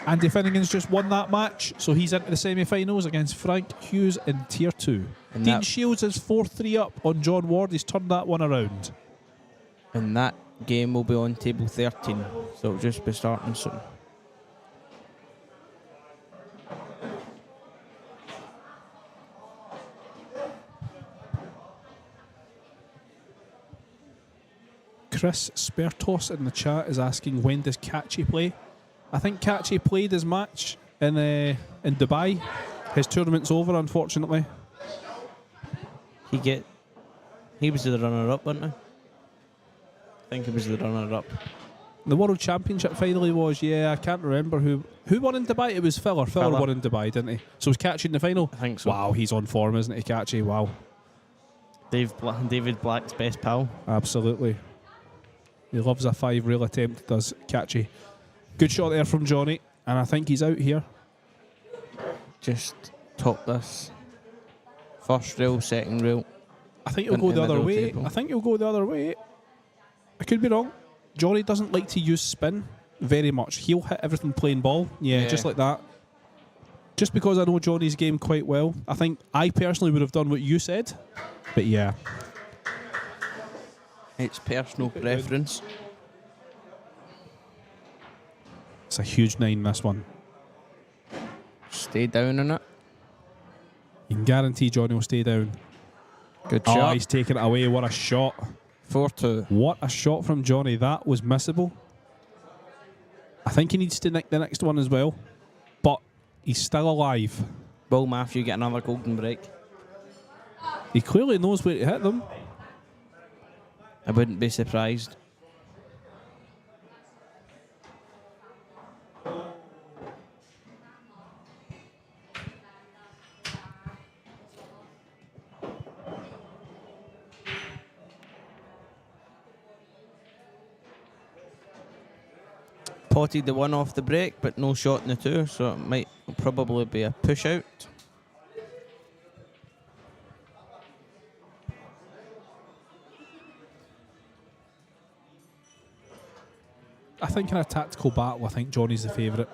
Andy Finnegan's just won that match, so he's into the semi-finals against Frank Hughes in Tier 2. And Dean that- Shields is 4-3 up on John Ward. He's turned that one around. And that game will be on table 13, so it'll just be starting soon. Chris Spertos in the chat is asking, when does Catchy play? I think Catchy played his match in Dubai. His tournament's over, unfortunately. He was the runner-up, wasn't he? I think he was the runner-up. The World Championship finally was, I can't remember who won in Dubai. It was Filler. Filler won in Dubai, didn't he? So was Catchy in the final? I think so. Wow, he's on form, isn't he, Catchy? Wow. David Black's best pal. Absolutely. He loves a 5-rail attempt, does Catchy. Good shot there from Johnny, and I think he's out here. Just top this. First rail, second rail. I think he'll go the other middle way. table. I think he'll go the other way. I could be wrong. Johnny doesn't like to use spin very much. He'll hit everything plain ball. Yeah, just like that. Just because I know Johnny's game quite well, I think I personally would have done what you said. But yeah. It's personal preference. It's a huge 9, this one. Stay down on it. You can guarantee Johnny will stay down. Good Oh, shot. he's taken it away. What a shot. 4-2. What a shot from Johnny. That was missable. I think he needs to nick the next one as well. But he's still alive. Will Matthew get another golden break? He clearly knows where to hit them. I wouldn't be surprised. Potted the 1 off the break, but no shot in the 2, so it might probably be a push out. I think in a tactical battle, I think Johnny's the favourite.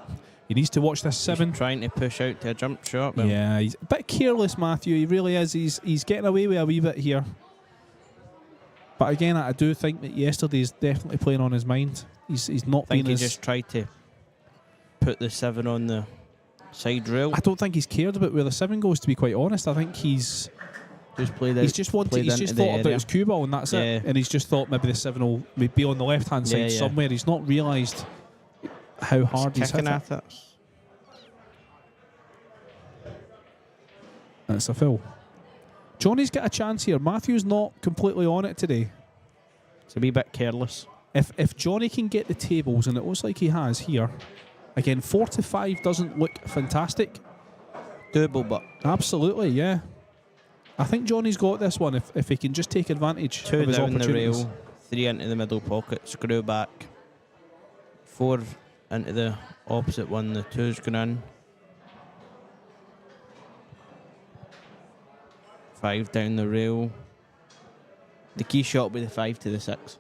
He needs to watch this 7. He's trying to push out to a jump shot. But Yeah, he's a bit careless, Matthew. He really is. He's getting away with a wee bit here. But again, I do think that yesterday's definitely playing on his mind. He's not I think being he as... just tried to put the 7 on the side rail. I don't think he's cared about where the 7 goes, to be quite honest. I think he's Just played he's just thought about his cue ball and that's Yeah. it. And he's just thought maybe the 7 will be on the left-hand side Yeah. somewhere. He's not realised how hard he's hit kicking it. at it. And it's a fill. Johnny's got a chance here. Matthew's not completely on it today. It's a wee bit careless. If Johnny can get the tables, and it looks like he has here, again, 4-5 doesn't look fantastic. Doable, but Absolutely, yeah. I think Johnny's got this one if he can just take advantage 2 of his down the opportunities. rail, 3 into the middle pocket, screw back. 4 into the opposite one, the 2's going in. 5 down the rail. The key shot will be the 5 to the 6.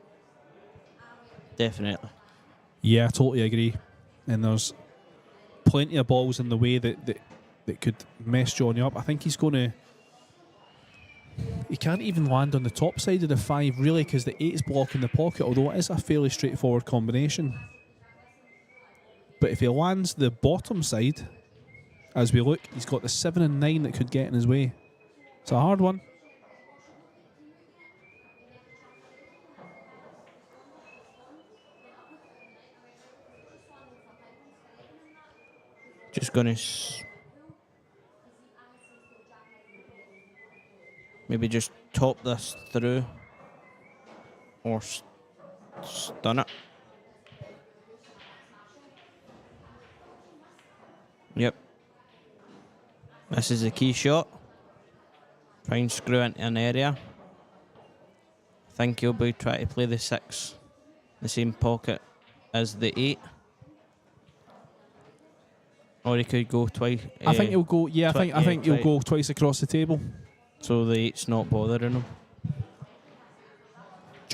Definitely. Yeah, I totally agree. And there's plenty of balls in the way that could mess Johnny up. I think he's going to... He can't even land on the top side of the 5, really, because the 8's blocking the pocket, although it is a fairly straightforward combination. But if he lands the bottom side, as we look, he's got the 7 and 9 that could get in his way. It's a hard one. Just going to maybe just top this through or stun it. Yep. This is the key shot. Try and screw into an area. I think he'll be trying to play the 6 the same pocket as the 8. Or he could go twice. I think he'll go. Yeah, I think he'll go twice across the table. So the 8's not bothering him.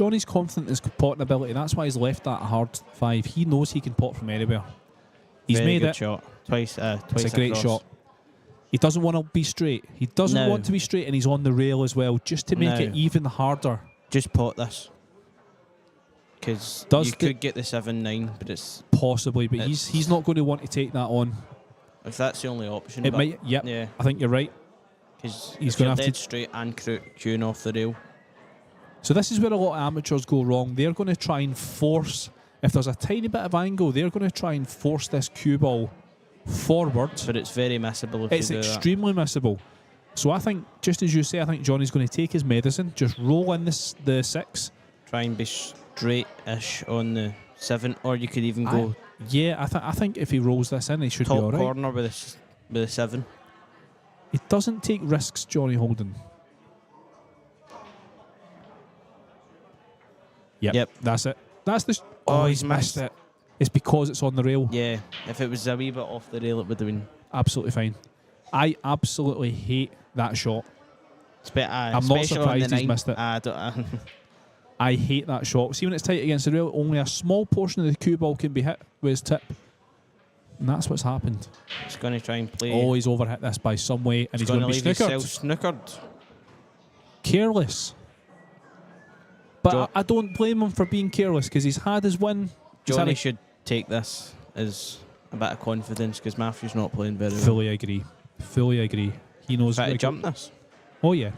Johnny's confident in his potting ability. That's why he's left that hard 5. He knows he can pot from anywhere. He's Very made good it. shot. Twice It's a great across. shot. He doesn't want to be straight. He doesn't want to be straight, and he's on the rail as well, just to make it even harder. Just pot this. Because you could get the 7-9, but it's... Possibly, but he's not going to want to take that on. If that's the only option. It might, yep. Yeah. I think you're right. Because he's going to have to straight and queuing off the rail. So this is where a lot of amateurs go wrong. They're going to try and force, if there's a tiny bit of angle, they're going to try and force this cue ball forward. But it's very missable if it's you do extremely missable. So I think, just as you say, I think Johnny's going to take his medicine, just roll in the 6. Try and be straight-ish on the 7, or you could even go... Yeah, I think if he rolls this in, he should be all right. Top corner with a 7. He doesn't take risks, Johnny Holden. Yep, that's it. That's the... Oh, he's missed it. It's because it's on the rail. Yeah, if it was a wee bit off the rail, it would have been... Absolutely fine. I absolutely hate that shot. I'm not surprised he's missed it. I hate that shot. See, when it's tight against the rail, only a small portion of the cue ball can be hit with his tip. And that's what's happened. He's going to try and play... Oh, he's overhit this by some way, and he's going to be snookered. Careless. But I don't blame him for being careless, because he's had his win. Johnny should take this as a bit of confidence, because Matthew's not playing very well. Fully agree. Fully agree. He knows... Try to jump this. Oh, yeah.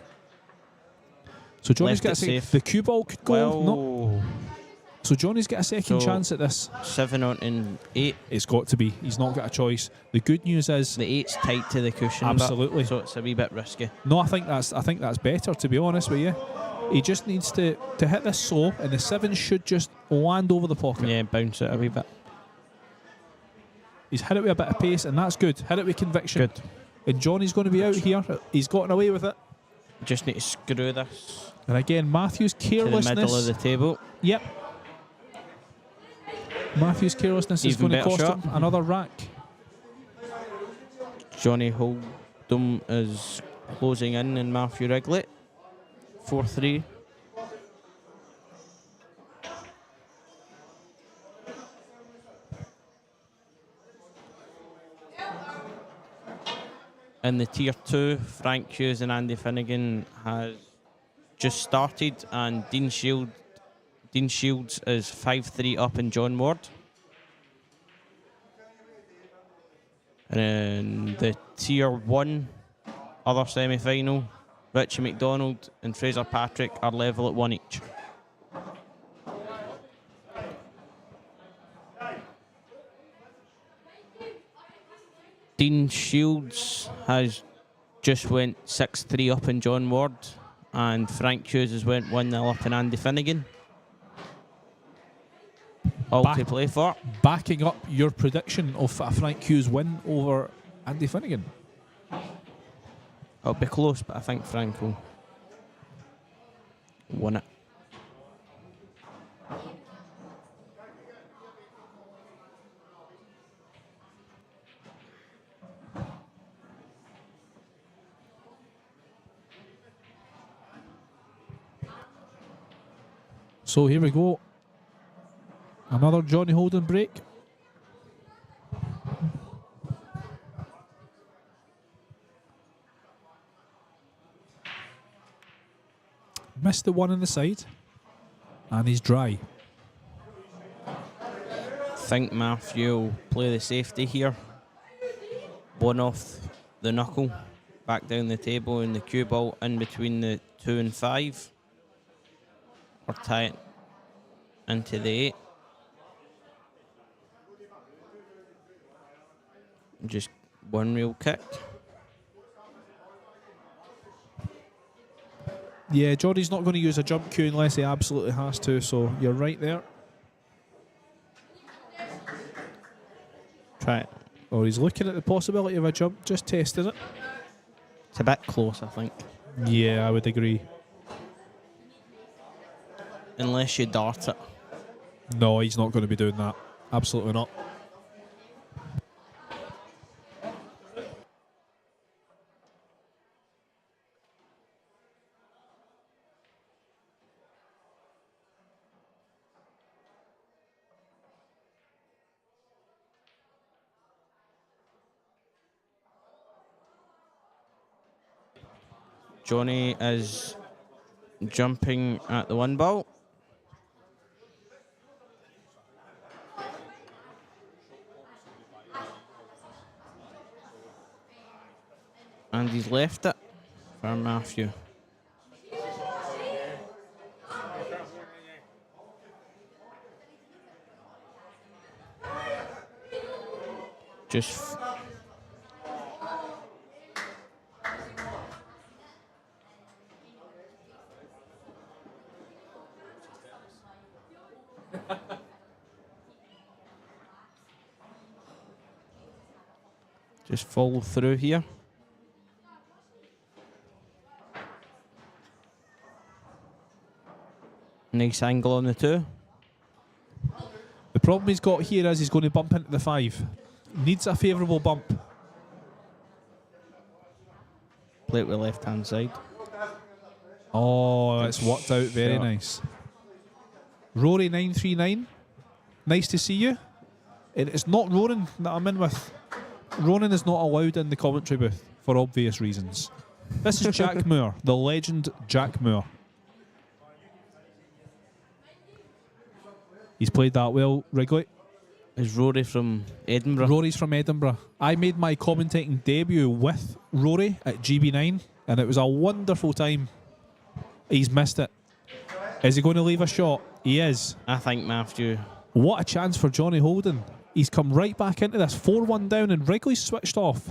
So Johnny's got a second. The cue ball could go. Well, no. So Johnny's got a second chance at this. 7 on in 8. It's got to be. He's not got a choice. The good news is the 8's tight to the cushion. Absolutely. So it's a wee bit risky. No, I think that's better, to be honest with you. He just needs to hit this slow, and the 7 should just land over the pocket. Yeah, bounce it a wee bit. He's hit it with a bit of pace, and that's good. Hit it with conviction. Good. And Johnny's going to be out here. He's gotten away with it. Just need to screw this. And again, Matthew's carelessness. To the middle of the table. Yep. Matthew's carelessness is going to cost him another rack. Johnny Holden is closing in and Matthew Wrigley. 4-3. In the Tier 2, Frank Hughes and Andy Finnegan has just started, and Dean Shields is 5-3 up in John Ward. And in the Tier 1 other semi-final, Richie McDonald and Fraser Patrick are level at 1 each. Dean Shields has just went 6-3 up in John Ward, and Frank Hughes has went 1-0 up in Andy Finnegan. All to play for. Backing up your prediction of a Frank Hughes win over Andy Finnegan. It'll be close, but I think Frank will win it. So here we go. Another Johnny Holden break. Missed the one on the side. And he's dry. Think Matthew will play the safety here. One off the knuckle. Back down the table and the cue ball in between the 2 and 5. Or tie it into the 8. Just one real kick. Yeah, Johnny's not going to use a jump cue unless he absolutely has to, so you're right there. Try it. Or he's looking at the possibility of a jump, just testing it. It's a bit close, I think. Yeah, I would agree. Unless you dart it. No, he's not going to be doing that. Absolutely not. Johnny is jumping at the 1 ball. And he's left it for Matthew. Just follow through here. Nice angle on the 2. The problem he's got here is he's going to bump into the 5. Needs a favourable bump. Play it with left hand side. Oh, it's worked out very Shot. nice. Rory 939, nice to see you. And it's not Ronan that I'm in with. Ronan is not allowed in the commentary booth for obvious reasons. This is Jack Moore, the legend Jack Moore. He's played that well, Wrigley. Is Rory from Edinburgh? Rory's from Edinburgh. I made my commentating debut with Rory at GB9, and it was a wonderful time. He's missed it. Is he going to leave a shot? He is. I think Matthew. What a chance for Johnny Holden. He's come right back into this. 4-1 down, and Wrigley's switched off.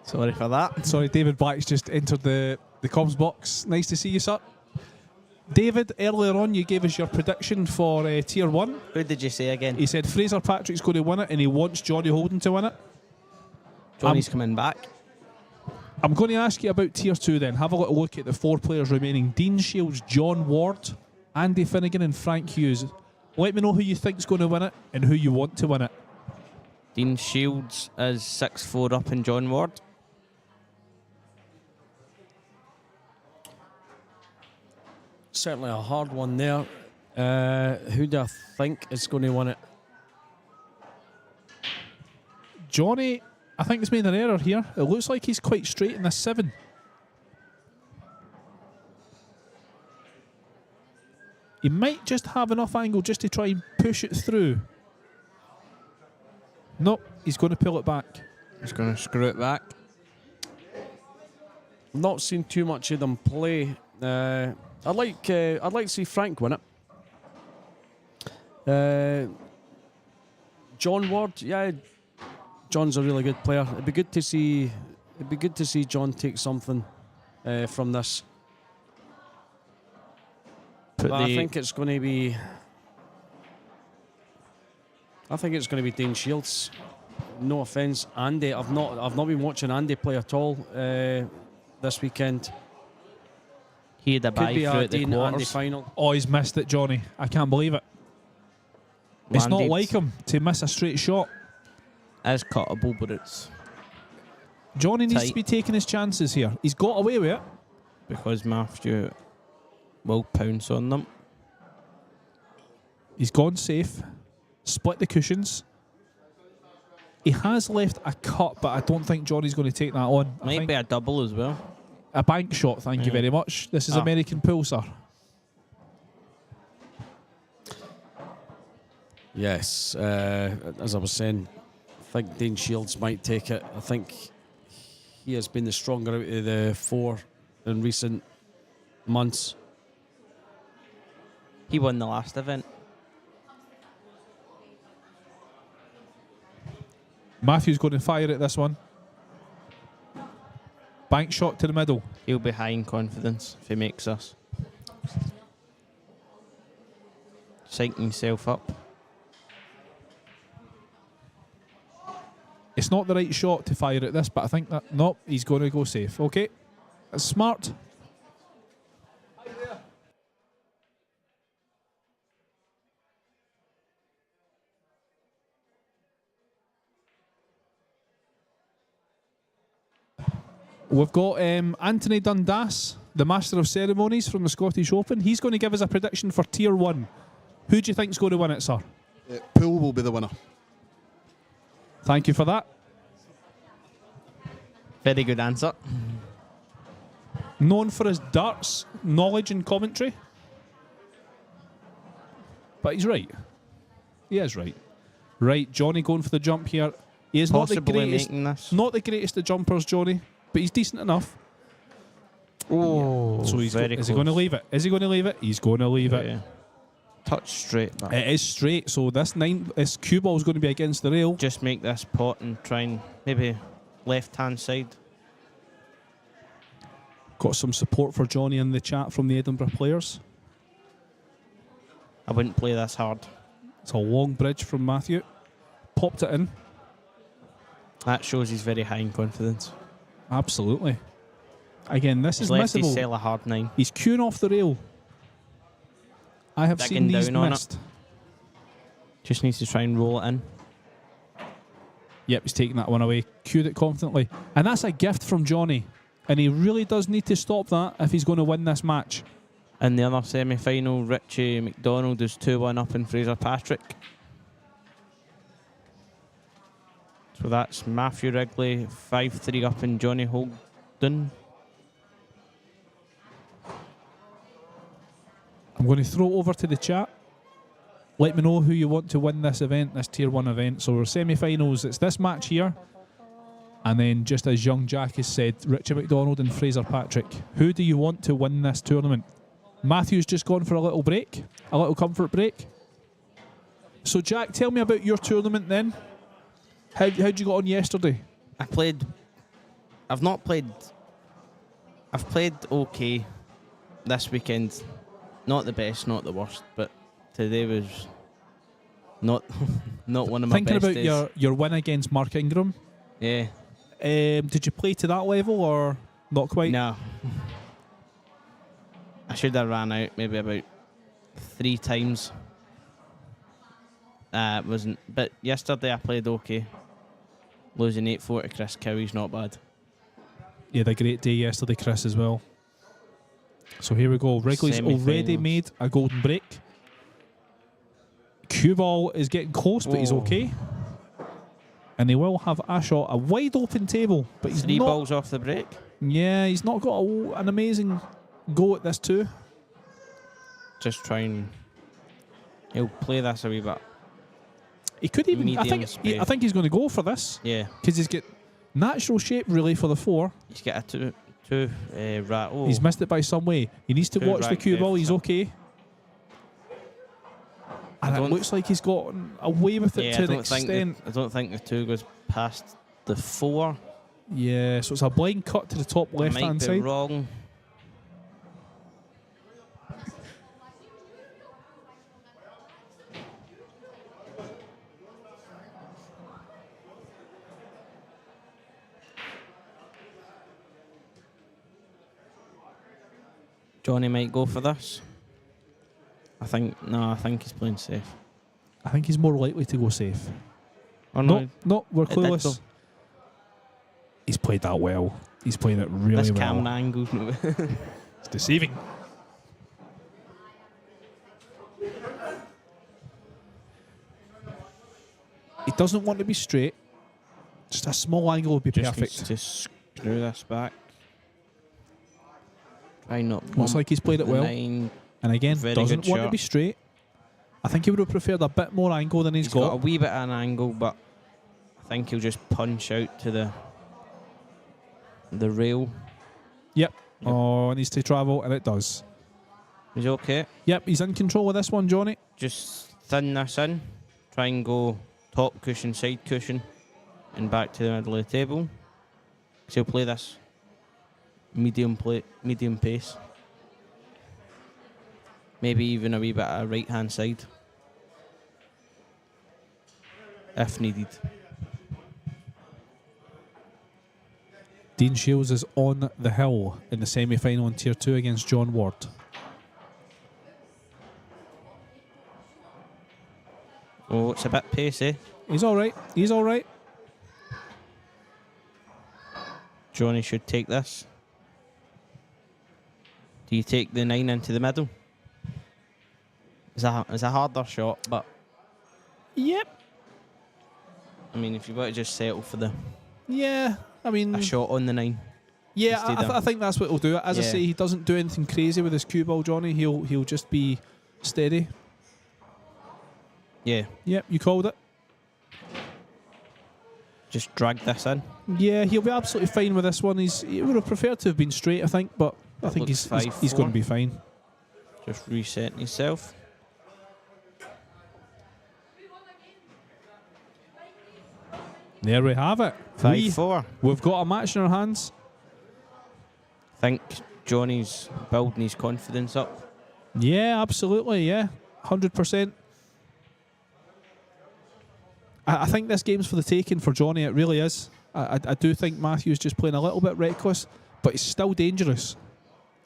Sorry for that. Sorry, David Black's just entered the comms box. Nice to see you, sir. David, earlier on you gave us your prediction for Tier 1. Who did you say again? He said Fraser Patrick's going to win it and he wants Johnny Holden to win it. Johnny's coming back. I'm going to ask you about Tier 2 then. Have a little look at the 4 players remaining. Dean Shields, John Ward, Andy Finnegan and Frank Hughes. Let me know who you think's going to win it and who you want to win it. Dean Shields is 6-4 up in John Ward. Certainly a hard one there. Who do I think is going to win it? Johnny, I think, has made an error here. It looks like he's quite straight in this 7. He might just have enough angle just to try and push it through. Nope, he's going to pull it back. He's going to screw it back. Not seen too much of them play. I'd like to see Frank win it. John Ward, yeah, John's a really good player. It'd be good to see John take something from this. But I think it's going to be. I think it's going to be Dean Shields. No offence, Andy. I've not been watching Andy play at all this weekend. He had a bye Could be through a at the Dean Andy quarters. final. Oh, he's missed it, Johnny. I can't believe it. It's not Landed. like him to miss a straight shot. As cuttable, but it's Johnny needs Tight. to be taking his chances here. He's got away with it. because Matthew will pounce on them. He's gone safe. Split the cushions. He has left a cut, but I don't think Johnny's going to take that on. I Might think be a double as well. a bank shot, thank you very much. This is American pool, sir. Yes, as I was saying, I think Dean Shields might take it. I think he has been the stronger out of the 4 in recent months. He won the last event. Matthew's going to fire at this one. Bank shot to the middle. He'll be high in confidence if he makes us. Psyching himself up. It's not the right shot to fire at this, but I think that... Nope, he's going to go safe. Okay. That's smart. We've got Anthony Dundas the Master of Ceremonies from the Scottish Open. He's going to give us a prediction for Tier 1. Who do you think's going to win it, sir? Poole will be the winner. Thank you for that. Very good answer. Known for his darts knowledge and commentary. But he's right. He is right. Right, Johnny going for the jump here. He is not the Possibly greatest. making this. Not the greatest of jumpers, Johnny, but he's decent enough. Oh, So he's very is he going to close. leave it? Is he going to leave it? He's going to leave it. Yeah. Touch straight back. It is straight, so this cue ball is going to be against the rail. Just make this pot and try and maybe left-hand side. Got some support for Johnny in the chat from the Edinburgh players. I wouldn't play this hard. It's a long bridge from Matthew. Popped it in. That shows he's very high in confidence. Absolutely. Again, this His is lefties missable. sell a hard 9. He's queuing off the rail. I have Digging seen these down on it. missed. Just needs to try and roll it in. Yep, he's taking that one away. Cued it confidently. And that's a gift from Johnny. And he really does need to stop that if he's going to win this match. In the other semi-final, Richie McDonald is 2-1 up in Fraser Patrick. So that's Matthew Wrigley, 5-3 up in Johnny Holden. I'm going to throw over to the chat. Let me know who you want to win this event, this Tier 1 event. So we're semi-finals. It's this match here. And then, just as young Jack has said, Richie McDonald and Fraser Patrick. Who do you want to win this tournament? Matthew's just gone for a little break, a little comfort break. So, Jack, tell me about your tournament then. How'd you get on yesterday? I've played okay this weekend. Not the best, not the worst, but today was not one of my Thinking best about days. your win against Mark Ingram, Yeah. did you play to that level or not quite? No. I should have ran out maybe about 3 times. Wasn't, but yesterday I played okay. Losing 8-4 to Chris Cowie's not bad. You had a great day yesterday, Chris, as well. So here we go. Wrigley's already Semi-finals. made a golden break. Cue ball is getting close, but he's Oh. okay. And they will have a shot, a wide open table, but he's 3 not. balls off the break. Yeah, he's not got an amazing go at this too. Just try and he'll play this a wee bit. He could even. I Medium think. space. I think he's going to go for this Yeah. because he's got natural shape really for the 4. He's got a two rat. Oh. He's missed it by some way. He needs to Two watch the right cue ball. He's deficit. okay. And it don't- looks like he's gotten away with it Yeah, to I an don't think extent. I don't think the 2 goes past the 4. Yeah, so it's a blind cut to the top I left might hand be side. wrong. Johnny might go for this. I think he's playing safe. I think he's more likely to go safe. Or No, no, we're It did clueless. though. He's played that well. He's playing it really This well. camera angle. It's deceiving. He doesn't want to be straight. Just a small angle would be Just perfect. needs to screw this back. Try not. Looks bump like he's played it the well. 9. And again, Very doesn't good want to shot. be straight. I think he would have preferred a bit more angle than He's he's got a wee bit of an angle, but I think he'll just punch out to the rail. Yep. Oh, it needs to travel, and it does. He's okay. Yep, he's in control of this one, Johnny. Just thin this in. Try and go top cushion, side cushion, and back to the middle of the table. So he'll play this medium pace. Maybe even a wee bit of right hand side, if needed. Dean Shields is on the hill in the semi-final in Tier 2 against John Ward. Oh, it's a bit pacey. He's all right. He's all right. Johnny should take this. Do you take the 9 into the middle? It's a harder shot, but Yep. I mean, if you want to just settle for the Yeah. I mean, a shot on the 9. yeah, instead I of- think that's what he'll do. As I Yeah. say, he doesn't do anything crazy with his cue ball, Johnny. He'll just be steady. Yeah, Yep, you called it. just drag this in. Yeah, he'll be absolutely fine with this one. He would have preferred to have been straight, I think, but I That think looks he's going to 5-4. be fine. Just resetting himself. There we have it. 5-4. We've got a match in our hands. I think Johnny's building his confidence up. Yeah, absolutely. Yeah, 100%. I think this game's for the taking for Johnny. It really is. I do think Matthew's just playing a little bit reckless, but he's still dangerous.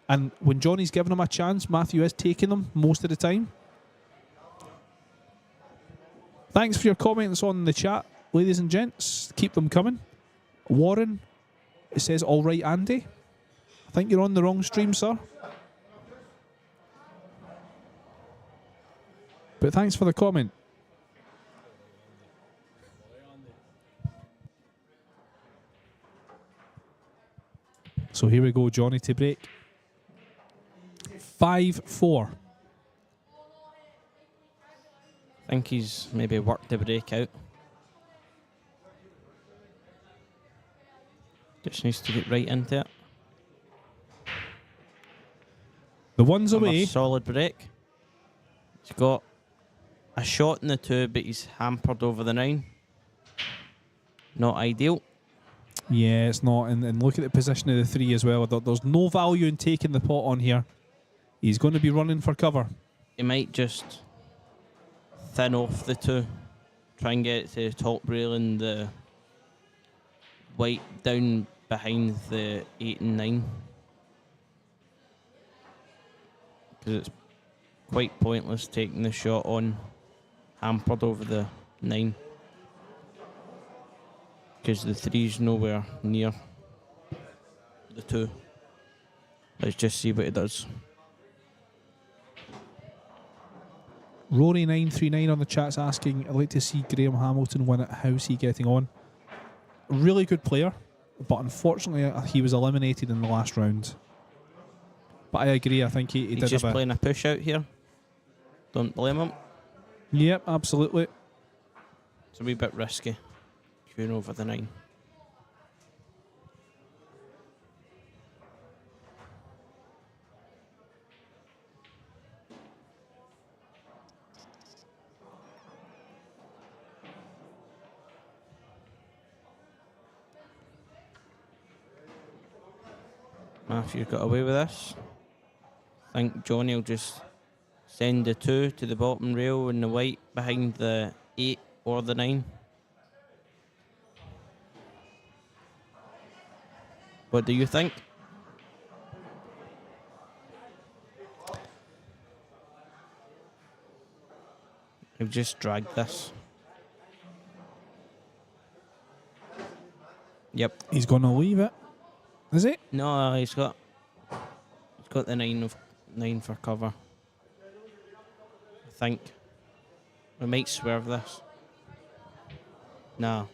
And when Johnny's giving him a chance, Matthew is taking them most of the time. Thanks for your comments on the chat, ladies and gents. Keep them coming. Warren, it says, all right, Andy. I think you're on the wrong stream, sir. But thanks for the comment. So here we go, Johnny to break. 5-4. I think he's maybe worked the break out. Just needs to get right into it. The one's Another away. solid break. He's got a shot in the 2, but he's hampered over the 9. Not ideal. Yeah, it's not. And look at the position of the 3 as well. There's no value in taking the pot on here. He's going to be running for cover. He might just thin off the 2. Try and get it to the top rail and the white down behind the 8 and 9. Because it's quite pointless taking the shot on hampered over the 9. Because the 3's nowhere near the 2. Let's just see what it does. Rory939 on the chat's asking, I'd like to see Graham Hamilton win it. How's he getting on? Really good player, but unfortunately he was eliminated in the last round. But I agree, I think he He's did just have a... playing a push out here. Don't blame him. Yep, absolutely. It's a wee bit risky. Queuing over the 9. Matthew got away with this. I think Johnny will just send the 2 to the bottom rail and the white behind the 8 or the 9. What do you think? I've just dragged this. Yep. He's going to leave it. Is he? No, he's got the 9 for cover. I think we might swerve this. No.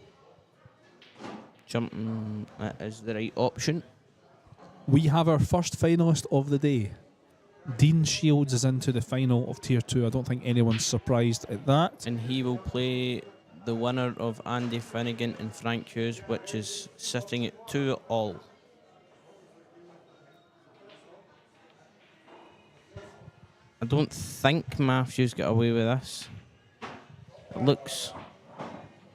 Jumping is the right option. We have our first finalist of the day. Dean Shields is into the final of Tier 2. I don't think anyone's surprised at that. And he will play the winner of Andy Finnegan and Frank Hughes, which is sitting at 2-all. I don't think Matthews got away with this. It looks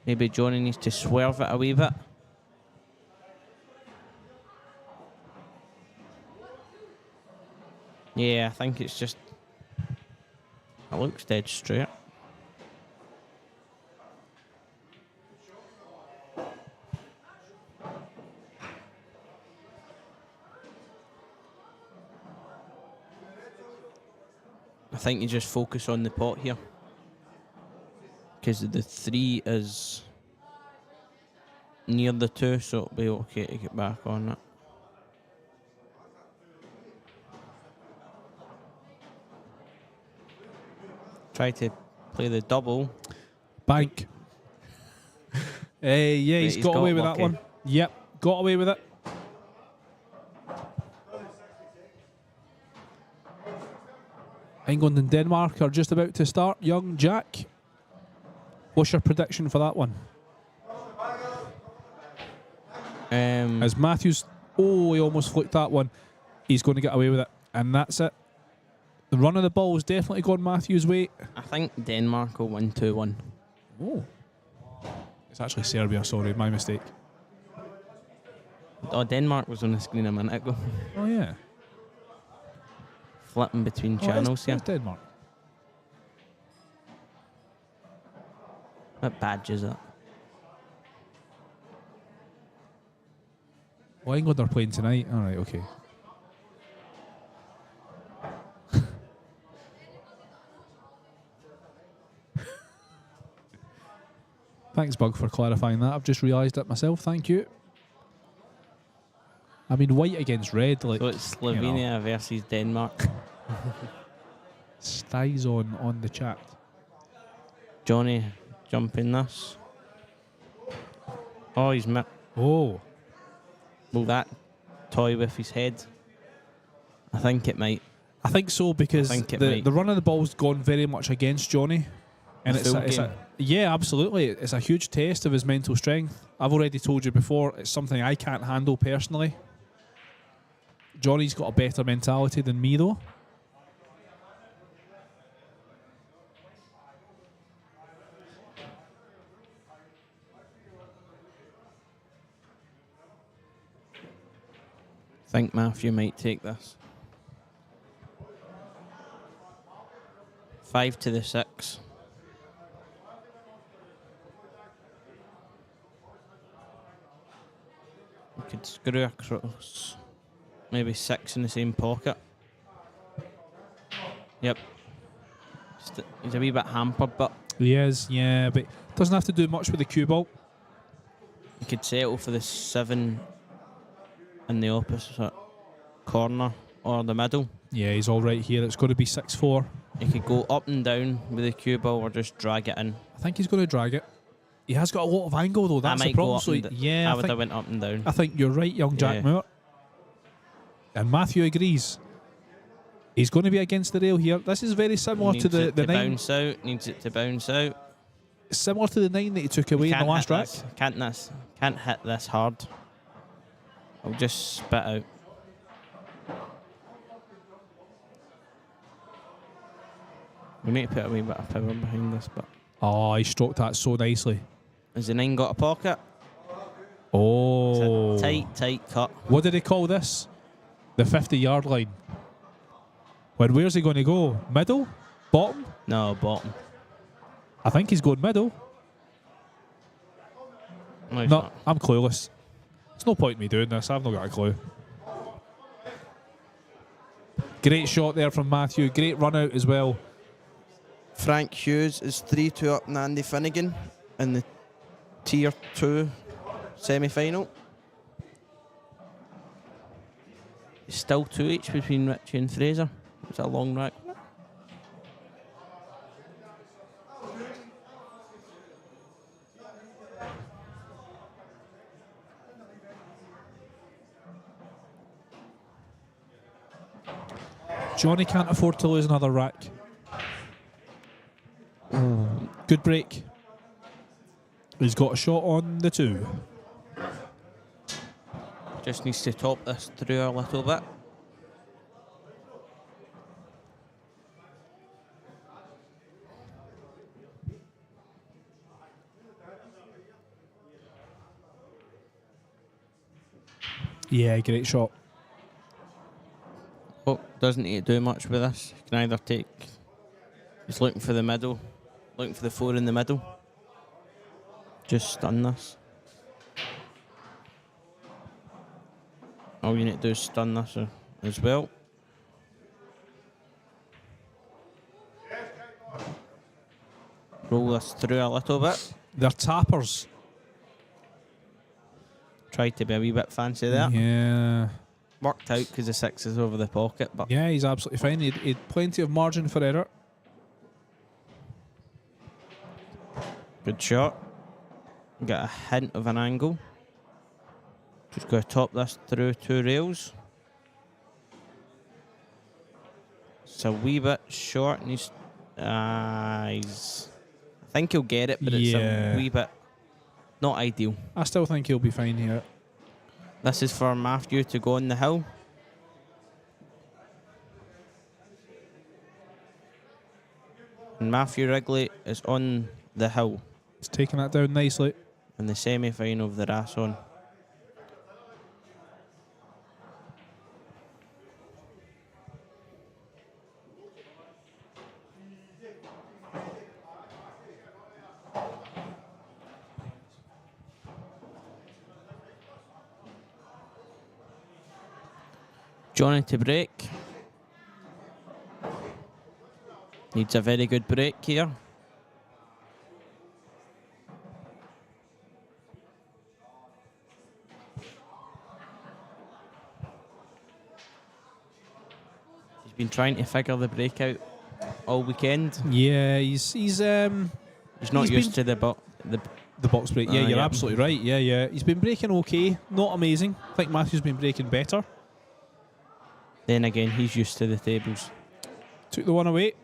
maybe Johnny needs to swerve it a wee bit. Yeah, I think it's just... It looks dead straight. I think you just focus on the pot here. Because the 3 is near the 2, so it'll be okay to get back on it. Try to play the double. Bank. Yeah, he's got away with lucky. that one. Yep, got away with it. England and Denmark are just about to start. Young Jack, what's your prediction for that one? As Matthews, he almost flicked that one. He's going to get away with it, and that's it. The run of the ball has definitely gone Matthews' way. I think Denmark will win 2-1. Oh. It's actually Serbia, sorry, my mistake. Oh, Denmark was on the screen a minute ago. Oh, yeah. Flipping between channels here. It's Denmark. What badge is it? Well, England are playing tonight. All right, okay. Thanks, Bug, for clarifying that. I've just realised it myself. Thank you. I mean, white against red. Like, So it's Slovenia versus Denmark. Styes on the chat. Johnny jumping this. Oh, he's Oh. will that toy with his head? I think it might. I think so, because I think it the might. run of the ball's gone very much against Johnny. And The full game. yeah, absolutely. It's a huge test of his mental strength. I've already told you before, it's something I can't handle personally. Johnny's got a better mentality than me, though. I think Matthew might take this. 5 to the 6. We could screw across. Maybe 6 in the same pocket. Yep. He's a wee bit hampered, but He is, yeah, but doesn't have to do much with the cue ball. he could settle for the 7 in the opposite corner or the middle. Yeah, he's all right here. It's got to be 6-4. He could go up and down with the cue ball or just drag it in. I think he's going to drag it. He has got a lot of angle, though. That's I the might go problem. up So, and yeah, I would have went up and down. I think you're right, young Jack Yeah. Moore. And Matthew agrees. He's going to be against the rail here. This is very similar to the 9. Bounce out. Needs it to bounce out. Similar to the 9 that he took away in the last rack. Can't hit this hard. I'll just spit out. We need to put a wee bit of power behind this, but Oh, he stroked that so nicely. has the 9 got a pocket? Oh. It's a tight cut. What did he call this? The 50-yard line. Well, where's he going to go? Middle? Bottom? No, bottom. I think he's going middle. No, he's No, not. I'm clueless. There's no point in me doing this. I've not got a clue. Great shot there from Matthew. Great run out as well. Frank Hughes is 3-2 up on Andy Finnegan in the Tier 2 semi-final. It's still 2 each between Richie and Fraser. It's a long rack. Johnny can't afford to lose another rack. Good break. He's got a shot on the 2. Just needs to top this through a little bit. Yeah, great shot. Oh, doesn't need to do much with this. He can either take... He's looking for the middle. Looking for the 4 in the middle. Just stun this. All you need to do is stun this as well. Roll this through a little bit. They're tappers. Tried to be a wee bit fancy there. Yeah. Worked out because the 6 is over the pocket, but Yeah, he's absolutely fine. He'd plenty of margin for error. Good shot. Got a hint of an angle. Just got to top this through 2 rails. It's a wee bit short. And I think he'll get it, but it's a wee bit not ideal. I still think he'll be fine here. This is for Matthew to go on the hill. And Matthew Wrigley is on the hill. He's taking that down nicely. In the semi-final of the Rasson. Johnny to break. Needs a very good break here. He's been trying to figure the break out all weekend. Yeah, he's not used to the box break. Yeah, you're absolutely right. Yeah. He's been breaking okay, not amazing. I think Matthew's been breaking better. Then again, he's used to the tables. Took the one away.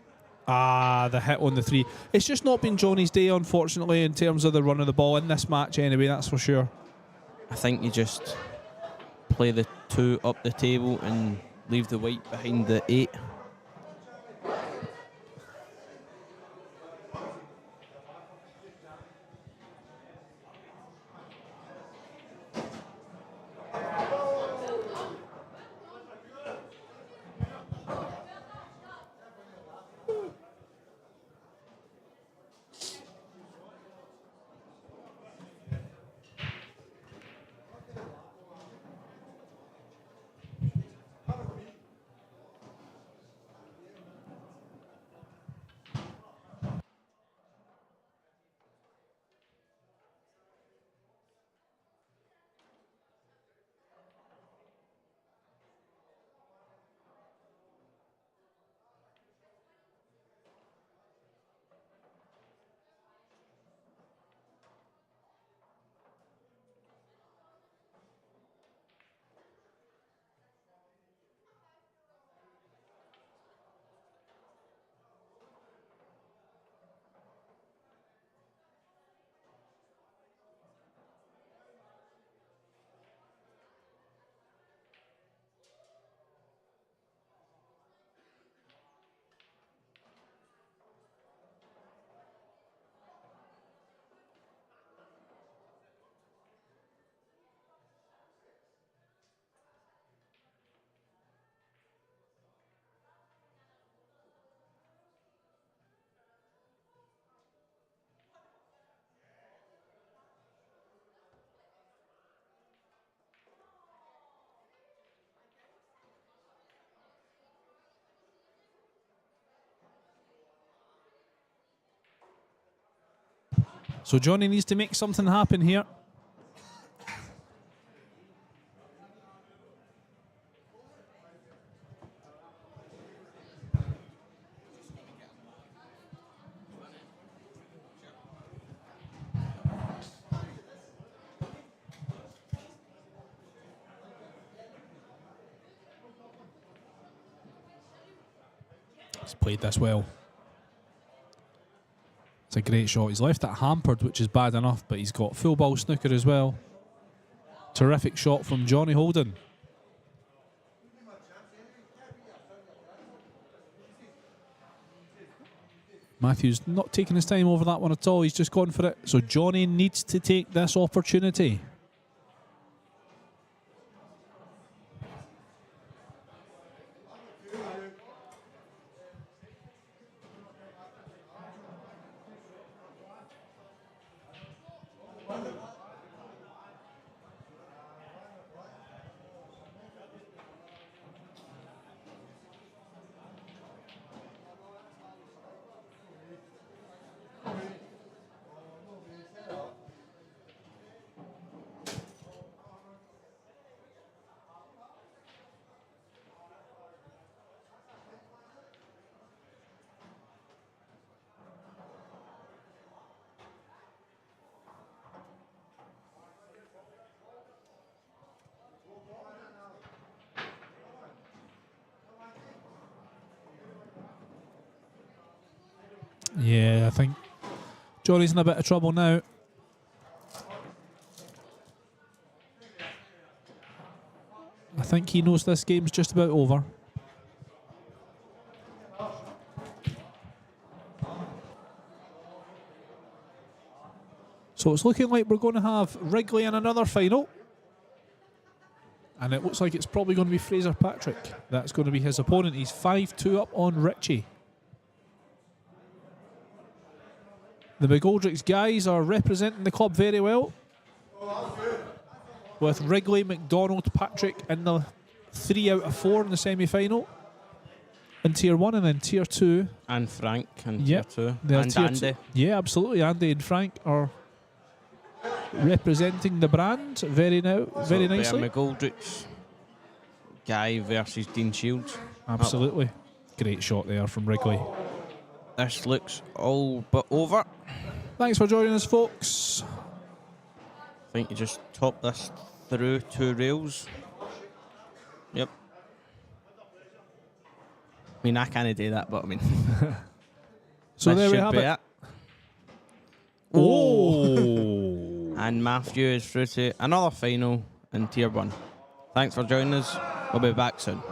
The hit on the 3. It's just not been Johnny's day, unfortunately, in terms of the run of the ball in this match anyway, that's for sure. I think you just play the 2 up the table and leave the white behind the 8. So Johnny needs to make something happen here. He's played this well. It's a great shot. He's left it hampered, which is bad enough, but he's got full ball snooker as well. Terrific shot from Johnny Holden. Matthew's not taking his time over that one at all. He's just gone for it. So Johnny needs to take this opportunity. Yeah, I think Johnny's in a bit of trouble now. I think he knows this game's just about over. So it's looking like we're going to have Wrigley in another final. And it looks like it's probably going to be Fraser Patrick. That's going to be his opponent. He's 5-2 up on Richie. The McGoldrick's guys are representing the club very well. With Wrigley, McDonald, Patrick in the 3 out of 4 in the semi-final. In Tier 1 and then Tier 2. And Frank in Yep. Tier 2. They're And Tier Andy. 2. Yeah, absolutely. Andy and Frank are representing the brand very nicely. McGoldrick's guy versus Dean Shields. Absolutely. Great shot there from Wrigley. This looks all but over. Thanks for joining us, folks. I think you just top this through 2 rails. Yep. I mean, I can't do that, but I mean. So this there we should have be it. Oh. And Matthew is through to another final in Tier 1. Thanks for joining us. We'll be back soon.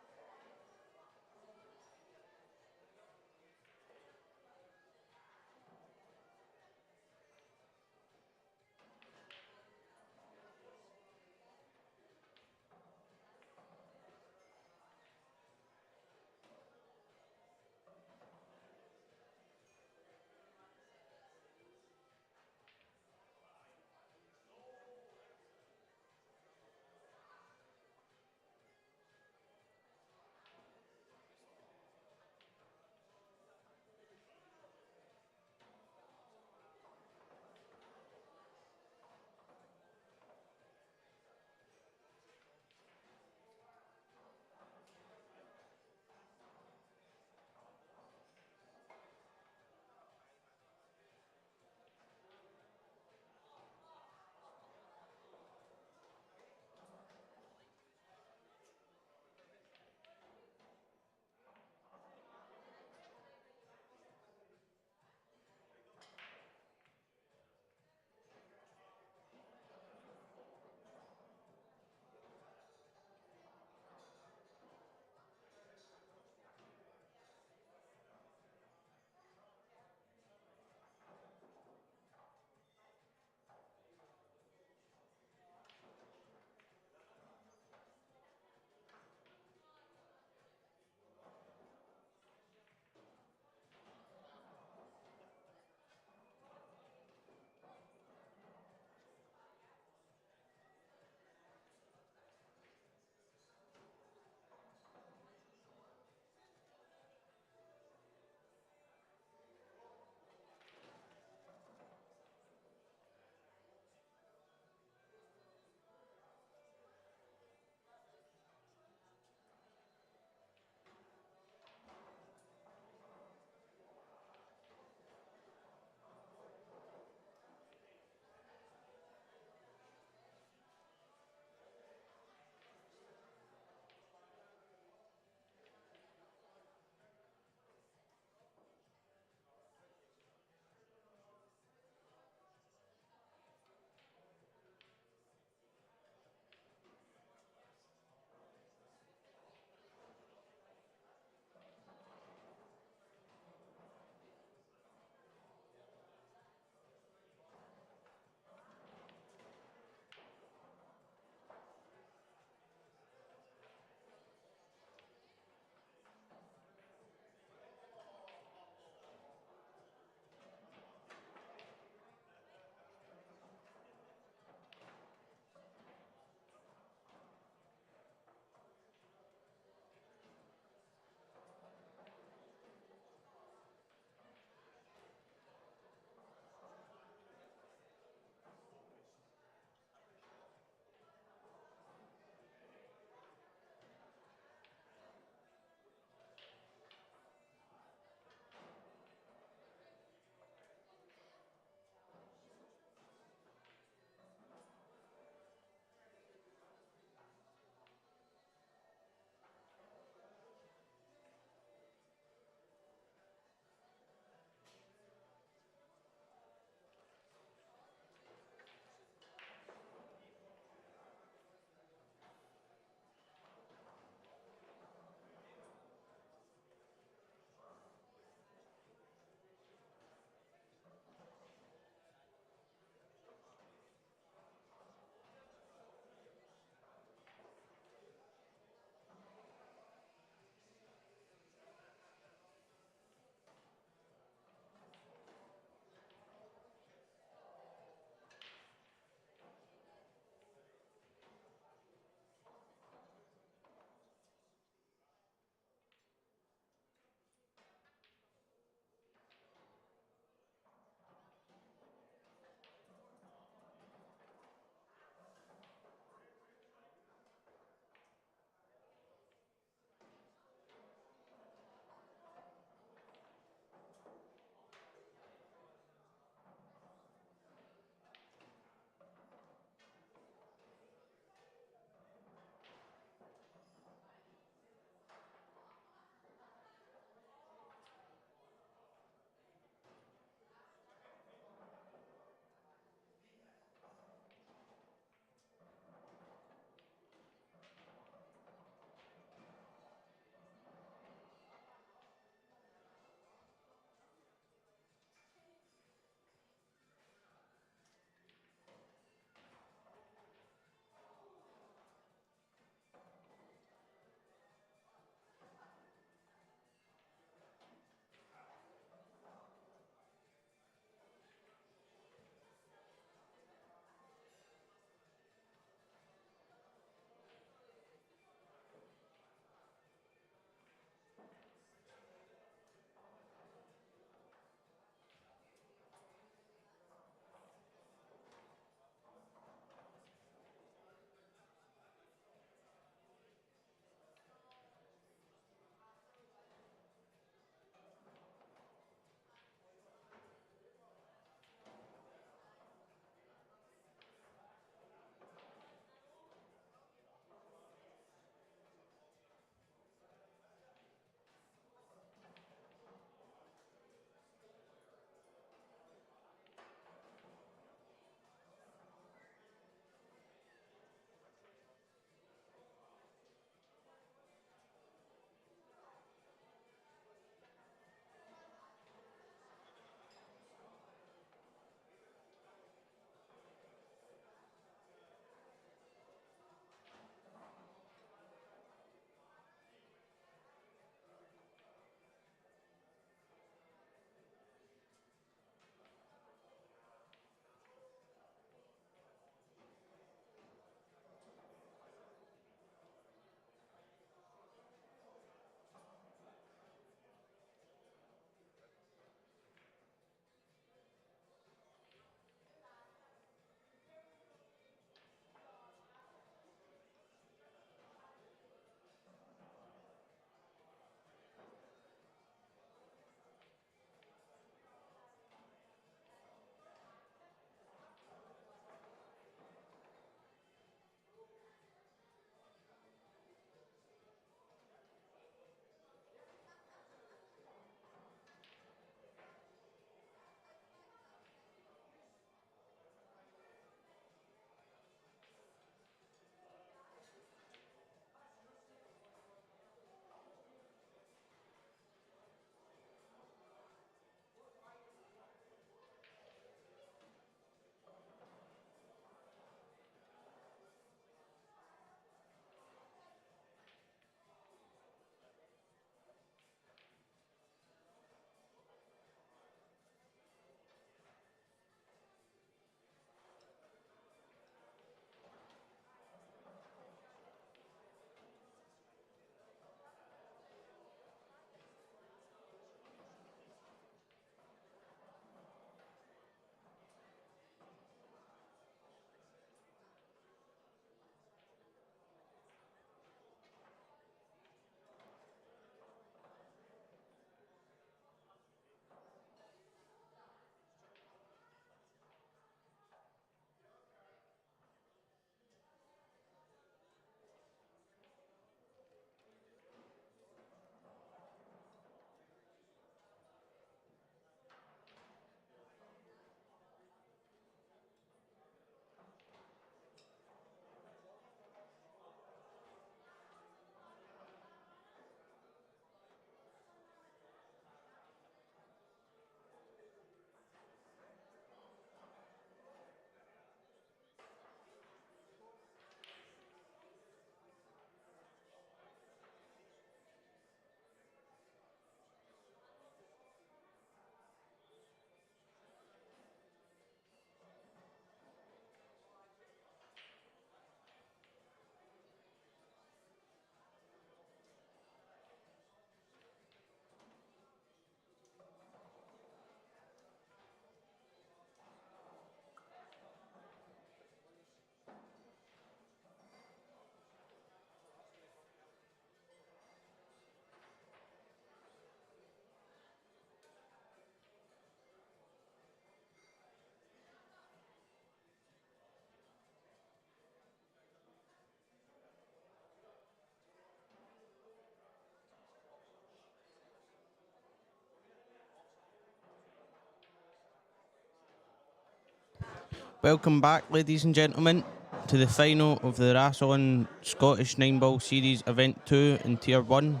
Welcome back, ladies and gentlemen, to the final of the Rasson Scottish 9-Ball Series Event 2 in Tier 1.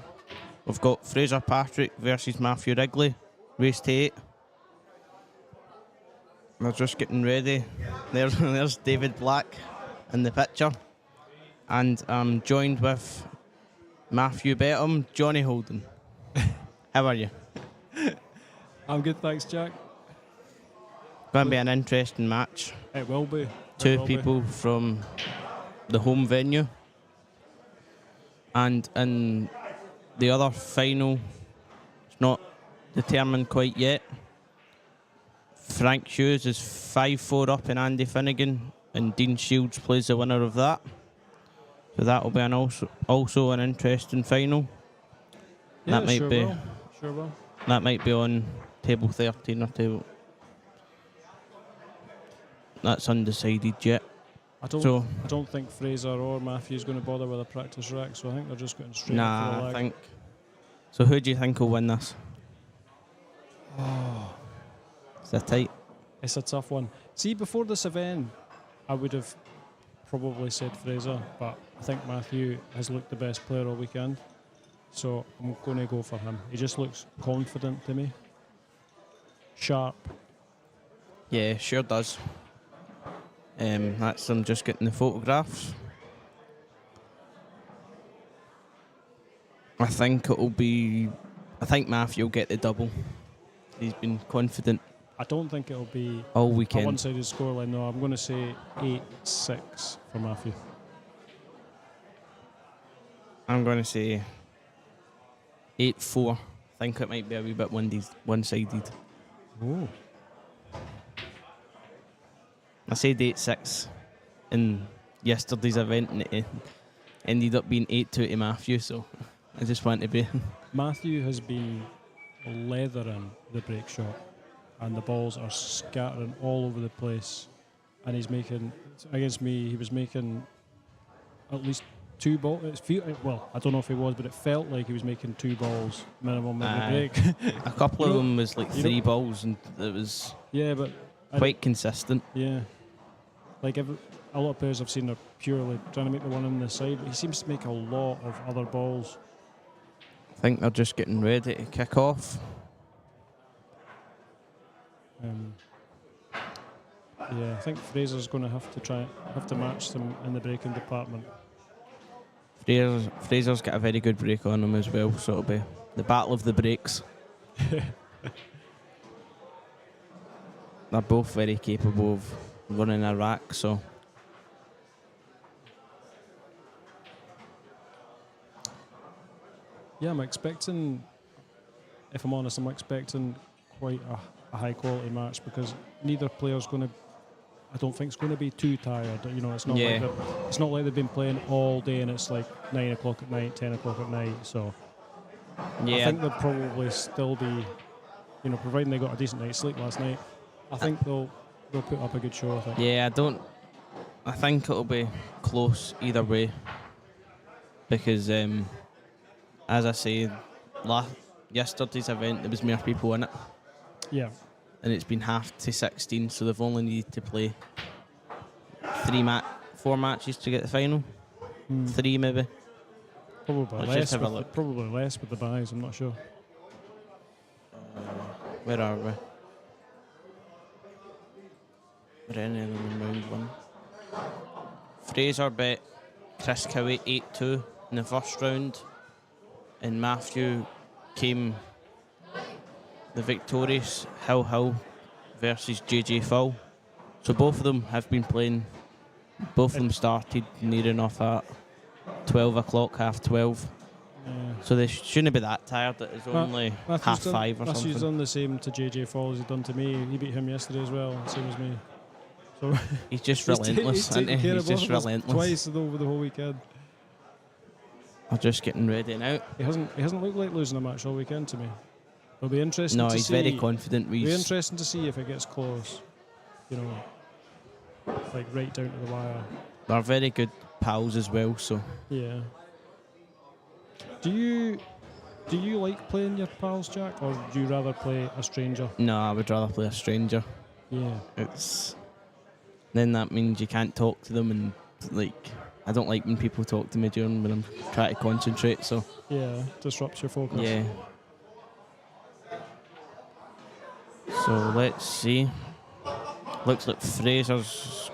We've got Fraser Patrick versus Matthew Wrigley, race to 8. They're just getting ready. There's David Black in the picture. And I'm joined with Matthew Bettham, Johnny Holden. How are you? I'm good, thanks, Jack. Going to be an interesting match. It will be. Two people from the home venue. And in the other final, it's not determined quite yet. Frank Hughes is 5-4 up in Andy Finnegan, and Dean Shields plays the winner of that. So that will be also an interesting final. Yeah, that might sure be will. Sure will. That might be on table 13 or table. That's undecided yet. I don't think Fraser or Matthew's going to bother with a practice rack, so I think they're just going straight up for the Nah, leg. I think. So who do you think will win this? Oh, Is that tight? it's a tough one. See, before this event, I would have probably said Fraser, but I think Matthew has looked the best player all weekend, so I'm going to go for him. He just looks confident to me. Sharp. Yeah, sure does. That's them just getting the photographs. I think Matthew will get the double. He's been confident I don't think it'll be all a weekend. one-sided scoreline. No, I'm going to say 8-6 for Matthew. I'm going to say 8-4. I think it might be a wee bit one-sided. Oh. I said 8-6 in yesterday's event, and it ended up being 8-2 to Matthew, so I just want to be... Matthew has been leathering the break shot, and the balls are scattering all over the place. And he's making, against me, he was making at least 2 balls. Well, I don't know if he was, but it felt like he was making 2 balls minimum every break. A couple You of know- them was like you 3 know- balls, and it was Yeah, but quite consistent. yeah, like a lot of players I've seen are purely trying to make the one on the side, but he seems to make a lot of other balls. I think they're just getting ready to kick off. Yeah, I think Fraser's going to have to match them in the breaking department. Fraser's got a very good break on him as well, so it'll be the battle of the breaks. They're both very capable of running a rack, so... Yeah, I'm expecting, if I'm honest, I'm expecting quite a high quality match, because neither player's going to, I don't think it's going to be too tired. You know, it's not Yeah. it's not like they've been playing all day and it's like 9 o'clock at night, 10 o'clock at night. So I Yeah, think they'll probably still be, you know, providing they got a decent night's sleep last night, I think they'll put up a good show, I think. yeah, I think it'll be close either way, because as I say, yesterday's event there was more people in it, Yeah. and it's been half to 16, so they've only needed to play 4 matches to get the final. 3 maybe. Probably Let's less. just have a look. Probably less with the buys. I'm not sure. Where are we? We're in round 1. Fraser bet Chris Cowie 8-2 in the first round, and Matthew came the victorious Hill versus JJ Full. So both of them have been playing. Both of them started nearing off at 12 o'clock, 12:30. Yeah. So they shouldn't be that tired. It's only half 5 or Matthew's something. done the same to JJ Fall as he done to me. He beat him yesterday as well, same as me. So He's just he's relentless, isn't he? taken care He's of both just of us relentless. twice over the whole weekend. I'm just getting ready now. He hasn't looked like losing a match all weekend to me. It'll be interesting No, to he's see. very confident. It'll be interesting to see if it gets close. You know, like right down to the wire. They're very good pals as well, so Yeah. Do you like playing your pals, Jack, or do you rather play a stranger? no, I would rather play a stranger. Yeah. It's Then that means you can't talk to them, and like I don't like when people talk to me during when I'm trying to concentrate. So Yeah, disrupts your focus. yeah. So let's see. Looks like Fraser's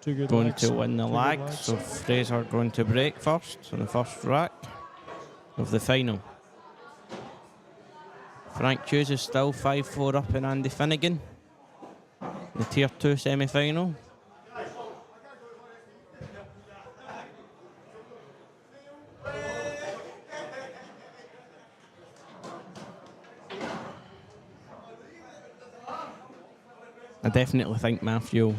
Two good going legs. to win the Two good lag. legs. So Fraser going to break first on the first rack of the final. Frank Hughes is still 5-4 up in Andy Finnegan. The Tier 2 semi-final. I definitely think Matthew will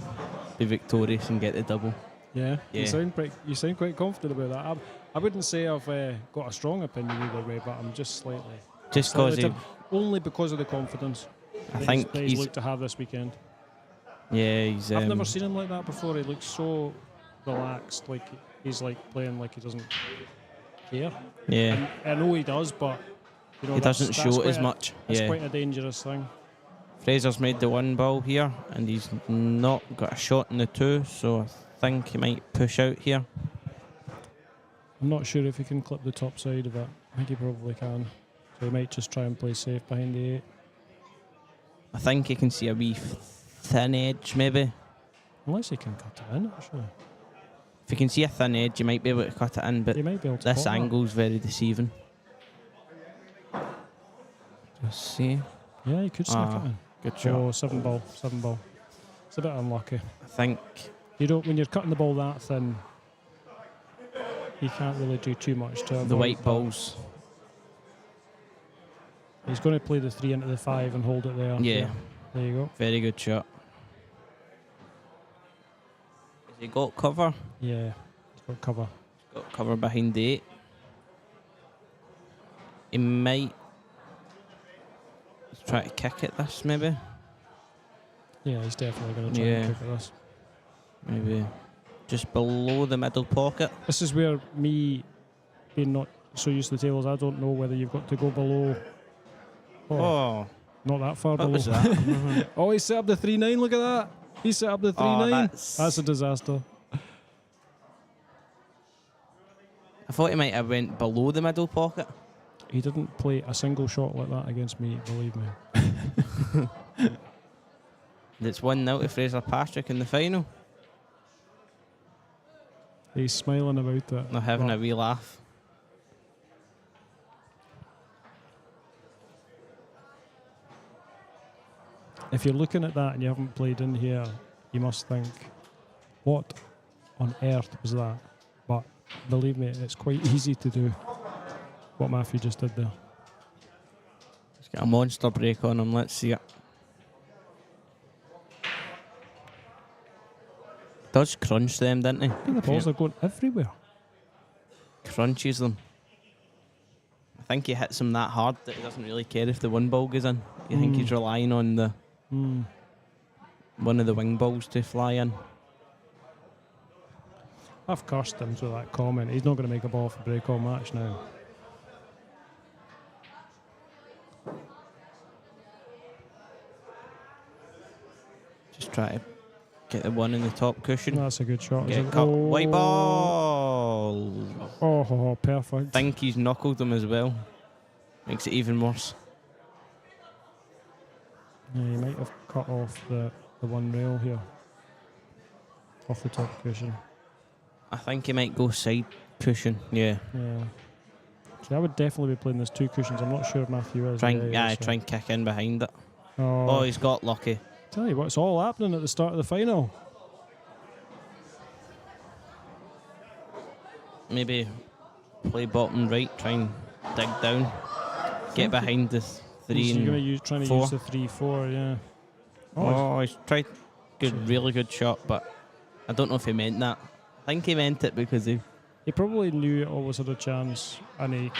be victorious and get the double. Yeah, Yeah. You sound quite confident about that. I wouldn't say I've got a strong opinion either way, but I'm just slightly. Just because he, only because of the confidence. I think that he's he's, looked to have this weekend. yeah, he's. I've never seen him like that before. He looks so relaxed, like he's like playing like he doesn't care. Yeah, And I know he does, but you know he that's- doesn't that's show it quite as a- much. It's Yeah, quite a dangerous thing. Fraser's made the 1 ball here, and he's not got a shot in the 2, so I think he might push out here. I'm not sure if he can clip the top side of it. I think he probably can. So he might just try and play safe behind the 8. I think he can see a wee thin edge, maybe. Unless he can cut it in, actually. If you can see a thin edge, you might be able to cut it in, but He might be able to this pop that. angle's very deceiving. Just see. Yeah, he could sneak Ah, it in. Good shot. Oh, 7 ball. It's a bit unlucky. I think You don't when you're cutting the ball that thin. You can't really do too much to the avoid white that. balls. He's going to play the 3 into the 5 and hold it there. Yeah, There you go. very good shot. Has he got cover? Yeah, he's got cover. Got cover behind the 8. He might try to kick at this, maybe. Yeah, he's definitely going to try Yeah. and kick at this. Maybe just below the middle pocket. This is where me being not so used to the tables, I don't know whether you've got to go below. Oh, Not that far what below. was that? Oh, he set up the 3-9. Look at that. He set up the 3-9. That's a disaster. I thought he might have went below the middle pocket. He didn't play a single shot like that against me, believe me. It's 1-0 to Fraser Patrick in the final. He's smiling about it. They're having But a wee laugh. if you're looking at that and you haven't played in here, you must think, what on earth was that? But believe me, it's quite easy to do what Matthew just did there. He's got a monster break on him. Let's see it. Does crunch them, didn't he? The balls are going everywhere. Crunches them. I think he hits them that hard that he doesn't really care if the 1 ball goes in. You think he's relying on the one of the wing balls to fly in. I've cursed him with that comment. He's not going to make a ball for break all match now. Just try to get the 1 in the top cushion. That's a good shot. Get isn't it? cut. White ball. Oh, perfect. Think he's knuckled them as well. Makes it even worse. Yeah, he might have cut off the 1 rail here. Off the top cushion. I think he might go side cushion. Yeah. Yeah. See, I would definitely be playing this 2 cushions. I'm not sure if Matthew is. Try Yeah, and, he is, try and kick in behind it. Oh, Oh, he's got lucky. tell you what, it's all happening at the start of the final. Maybe play bottom right, try and dig down. Get behind the 3 You're and going to trying to 4. use the 3-4, yeah. Oh, he's tried really good shot, but I don't know if he meant that. I think he meant it because He probably knew it always had a chance, and he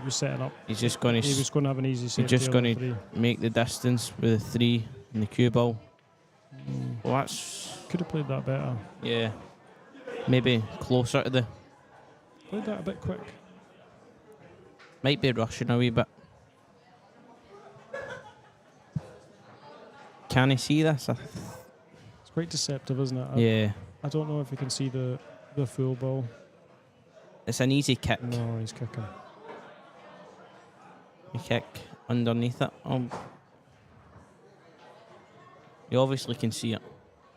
was setting up. he's just going He was to going to have an easy save. just going to make the distance with the 3 and the cue ball. Well, that's Could have played that better. yeah, maybe closer to the. Played that a bit quick. Might be rushing a wee bit. Can he see this? It's quite deceptive, isn't it? Yeah. I don't know if you can see the full ball. It's an easy kick. No, he's kicking. You kick underneath it. You obviously can see it.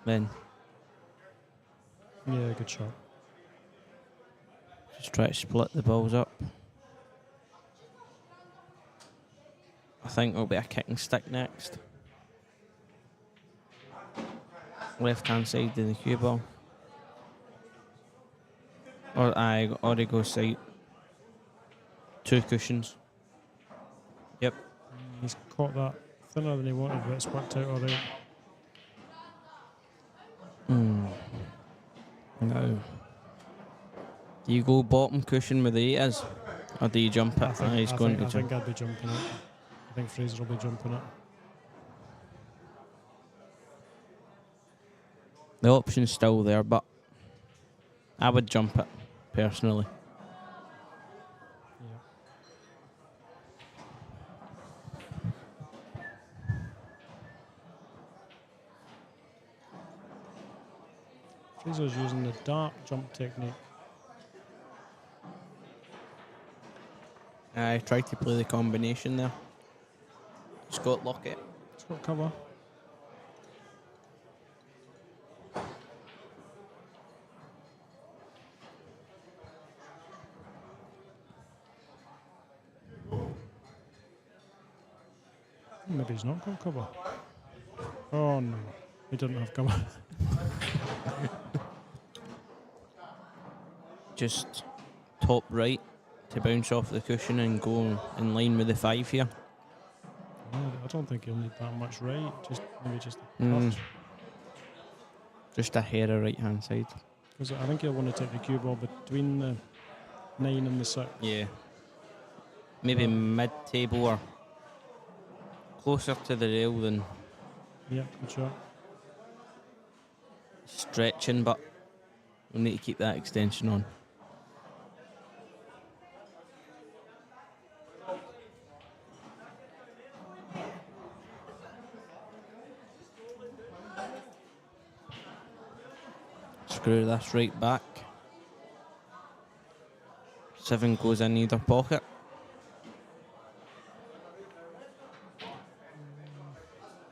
Then Yeah, good shot. just try to split the balls up. I think it'll be a kicking stick next. Left hand side of the cue ball. Or he goes side. 2 cushions. Yep. He's caught that thinner than he wanted, but it's worked out alright. No. Do you go bottom cushion with the 8s? Or do you jump it? I think He's going to I jump. think I'd be jumping it. I think Fraser will be jumping it. The option's still there, but I would jump it, personally. Yeah. Fraser's using the dart jump technique. I tried to play the combination there. Scott Lockett. It's got cover. Maybe he's not got cover. Oh no, he doesn't have cover. Just top right to bounce off the cushion and go in line with the 5 here. No, I don't think he'll need that much right. Maybe just a Mm. touch. Just a hair of right hand side. Because I think he'll want to take the cue ball between the 9 and the 6. Yeah. Maybe mid table or closer to the rail than Yeah, good shot. stretching, but we'll need to keep that extension on. Screw this right back. 7 goes in either pocket.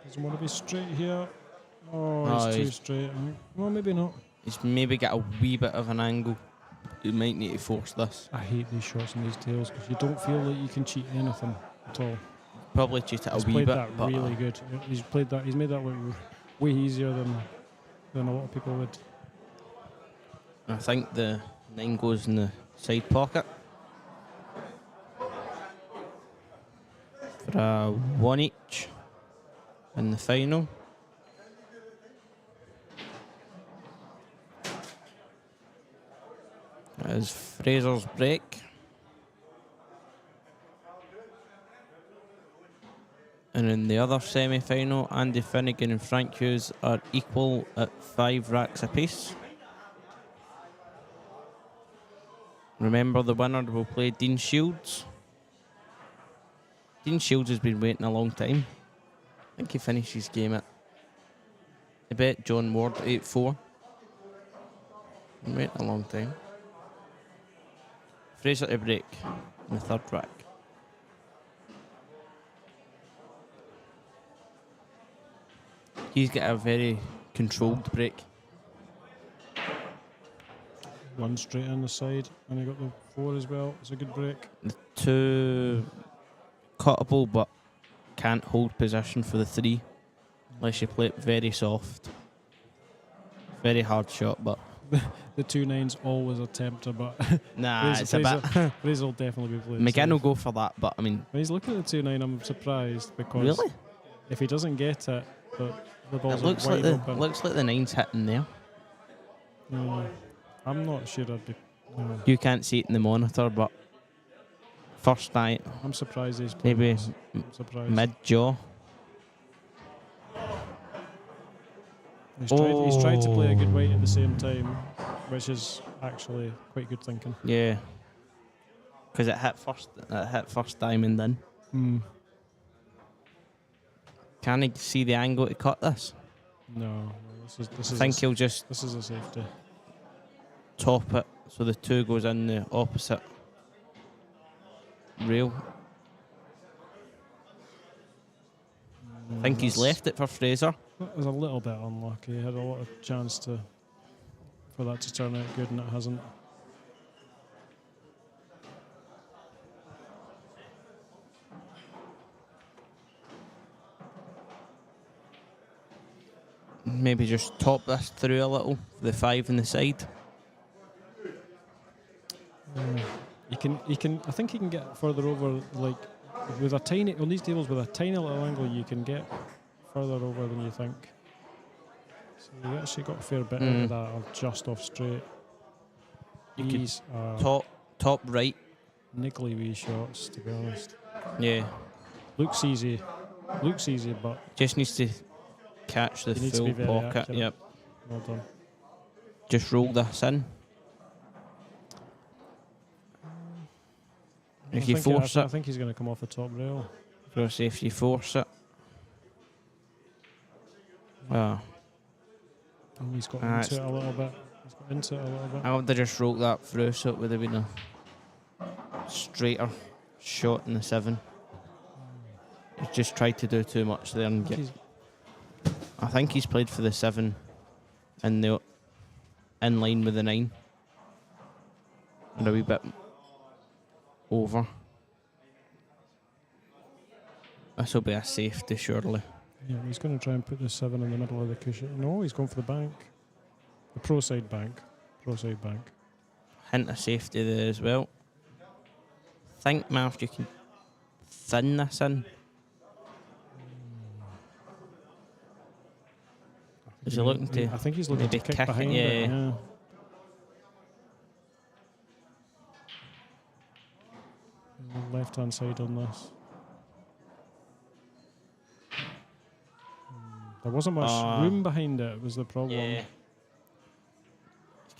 Doesn't want to be straight here. Oh, Oh, he's too he's- straight. Well, maybe not. He's maybe got a wee bit of an angle. You might need to force this. I hate these shots and these tails because you don't feel like you can cheat anything at all. Probably cheat it a He's wee played bit, that but really good. He's played that. He's made that look way easier than a lot of people would. I think the 9 goes in the side pocket. For a 1 each in the final. That is Fraser's break. And in the other semi-final, Andy Finnegan and Frank Hughes are equal at 5 racks apiece. Remember, the winner will play Dean Shields. Dean Shields has been waiting a long time. I think he finished his game at, I bet John Ward 8-4. Been waiting a long time. Fraser to break in the 3rd rack. He's got a very controlled break. One straight on the side, and he got the 4 as well. It's a good break. The 2 cuttable, but can't hold position for the 3 unless you play it very soft. Very hard shot, but The 2 9's always a tempter, but nah, it's a bit. Fraser will definitely be playing. McGinn will safe. go for that, but I mean, When he's looking at the 2 9, I'm surprised because really, if he doesn't get it, the ball's it looks like wide open. the 9's hitting there. I'm not sure I'd be. You can't see it in the monitor, but first eye, I'm surprised he's playing maybe this. I'm surprised. mid jaw. He's tried to play a good weight at the same time, which is actually quite good thinking. Yeah, because it hit first diamond in. Can he see the angle to cut this? No, This I think he'll just this is a safety. top it so the 2 goes in the opposite rail. I think he's left it for Fraser. That was a little bit unlucky. He had a lot of chance for that to turn out good, and it hasn't. Maybe just top this through a little for the 5 in the side. You can. I think he can get further over, like with a tiny on these tables with a tiny little angle. You can get further over than you think. So you actually got a fair bit out of that, or just off straight. You These are top right. niggly wee shots, to be honest. Yeah, Looks easy, but just needs to catch the he needs to be full very pocket. accurate. Yep, Well done. just roll this in. If you force I it, think he's going to come off the top rail. for safety, force it. Ah, Oh, he's got Ah, into it a little bit. He's got into it a little bit. I would have just rolled that through, so it would have been a straighter shot in the 7. He's just tried to do too much there and get. I think he's played for the 7 and the in line with the 9. And a wee bit over. This will be a safety, surely. Yeah, he's going to try and put the 7 in the middle of the cushion. No, he's going for the bank. The pro side bank. Hint of safety there as well. Think, Matthew, you can thin this in. Is he looking to? I think he's looking to maybe kick kick it, behind yeah. it. Yeah. Left hand side on this. There wasn't much room behind it, was the problem. Yeah.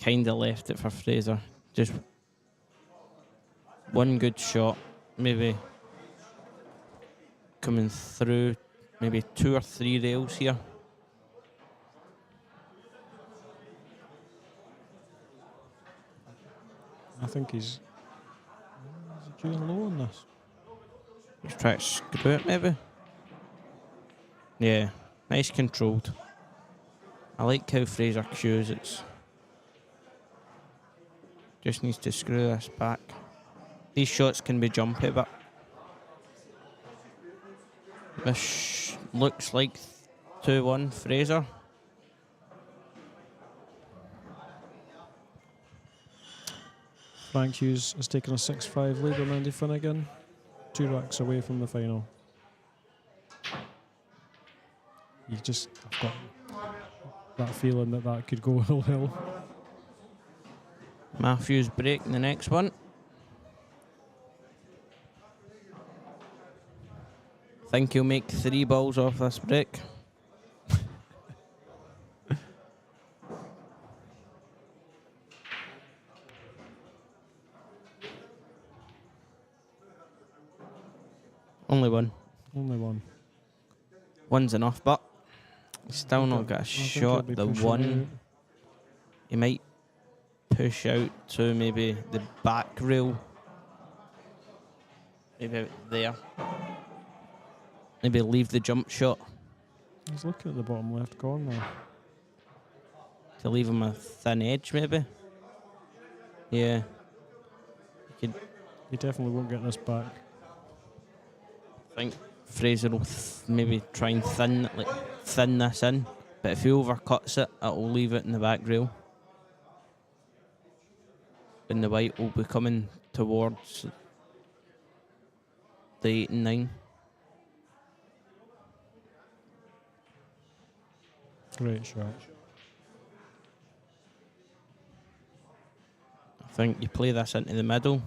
Kind of left it for Fraser. Just one good shot, maybe coming through, maybe 2 or 3 rails here. I think he's doing low on this. Let's try to screw it, maybe. Yeah, nice controlled. I like how Fraser cues it. Just needs to screw this back. These shots can be jumpy, but this looks like 2-1 Fraser. Frank Hughes has taken a 6-5 lead on Andy Finnegan. 2 racks away from the final. I've got that feeling that could go hill. Matthews breaking the next one. Think he'll make 3 balls off this break. Only one. Only one. One's enough, but he's still not got a I think shot. he'll be The pushing one, he might push out to maybe the back rail. Maybe out there. Maybe leave the jump shot He's looking at the bottom left corner. to leave him a thin edge, maybe. Yeah. You could He definitely won't get this back. think Fraser will maybe try and thin this in, but if he overcuts it, it'll leave it in the back rail. And the white will be coming towards the 8 and 9. Great shot. I think you play this into the middle.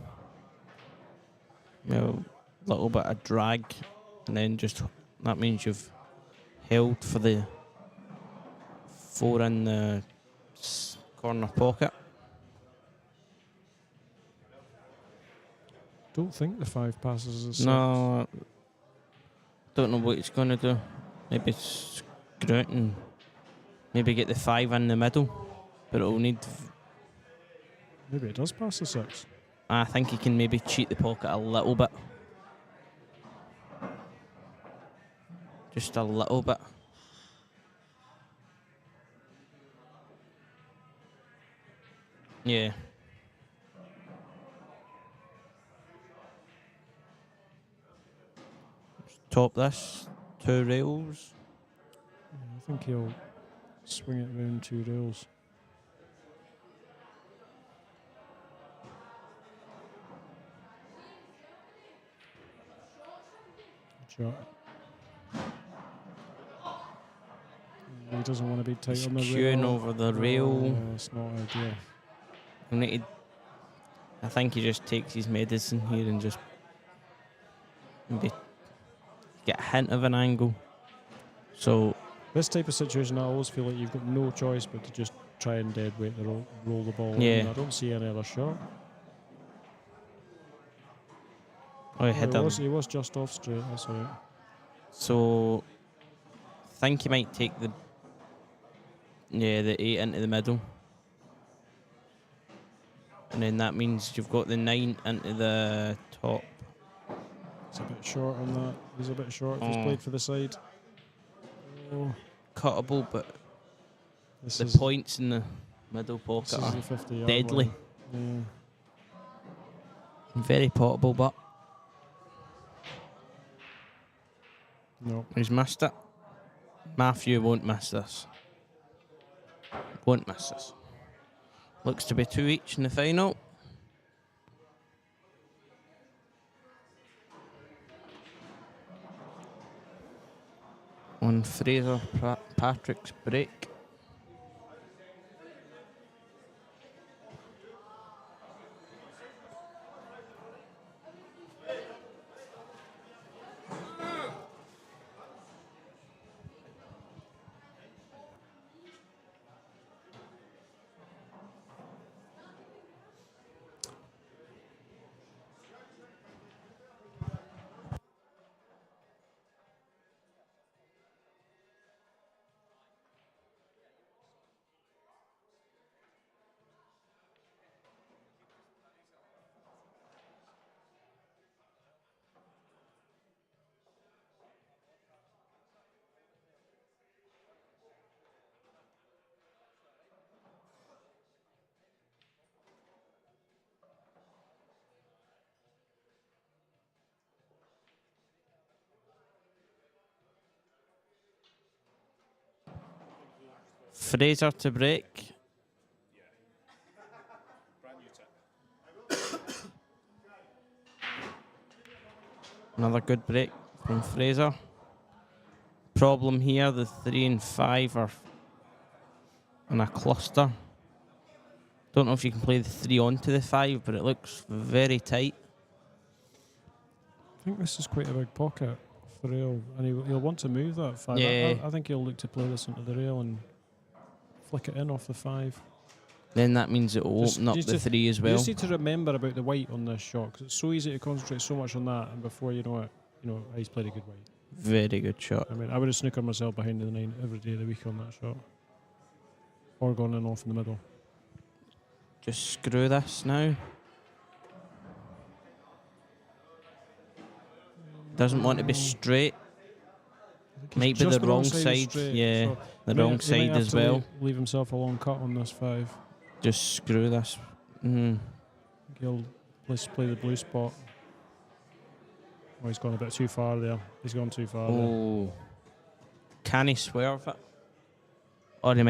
A little bit of drag, and then just that means you've held for the 4 in the corner pocket. Don't think the 5 passes as No, don't know what he's going to do. Maybe screw it and maybe get the 5 in the middle, but it'll need. Maybe it does pass the 6. I think he can maybe cheat the pocket a little bit. Just a little bit. Yeah. Top this, 2 rails. Yeah, I think he'll swing it round 2 rails. Good shot. He doesn't want to be tight on the Queuing rail. over the rail. No, it's not ideal. I think he just takes his medicine here and just maybe get a hint of an angle. So This type of situation, I always feel like you've got no choice but to just try and dead weight the roll the ball. Yeah. In. I don't see any other shot. He was just off straight. That's all right. So I think he might take the 8 into the middle. And then that means you've got the 9 into the top. It's a bit short on that. He's a bit short if he's played for the side. Oh, Cuttable, but this the is, points in the middle this pocket is are the 50-yard deadly. line. Very potable, but Yeah. No. he's missed it. Matthew won't miss this. Won't miss this. Looks to be 2 each in the final. On Fraser Patrick's break. Fraser to break. Another good break from Fraser. Problem here, the 3 and 5 are in a cluster. Don't know if you can play the 3 onto the 5, but it looks very tight. I think this is quite a big pocket for rail, and he'll want to move that 5. Yeah. I think he'll look to play this into the rail and flick it in off the 5. Then that means it will Just- open up just the to- 3 as You well. just need to remember about the white on this shot, because it's so easy to concentrate so much on that, and before you know it, he's played a good white. Very good shot. I mean, I would have snookered myself behind the 9 every day of the week on that shot. Or gone in off in the middle. Just screw this now. Doesn't want to be straight. I think he's Might be just the wrong of side. straight, Yeah, so the he wrong might- he might side have as to well. Leave himself a long cut on this 5. Just screw this. Mm. He'll play the blue spot. Oh, he's gone a bit too far there. He's gone too far there. Oh, can he swerve it? Or he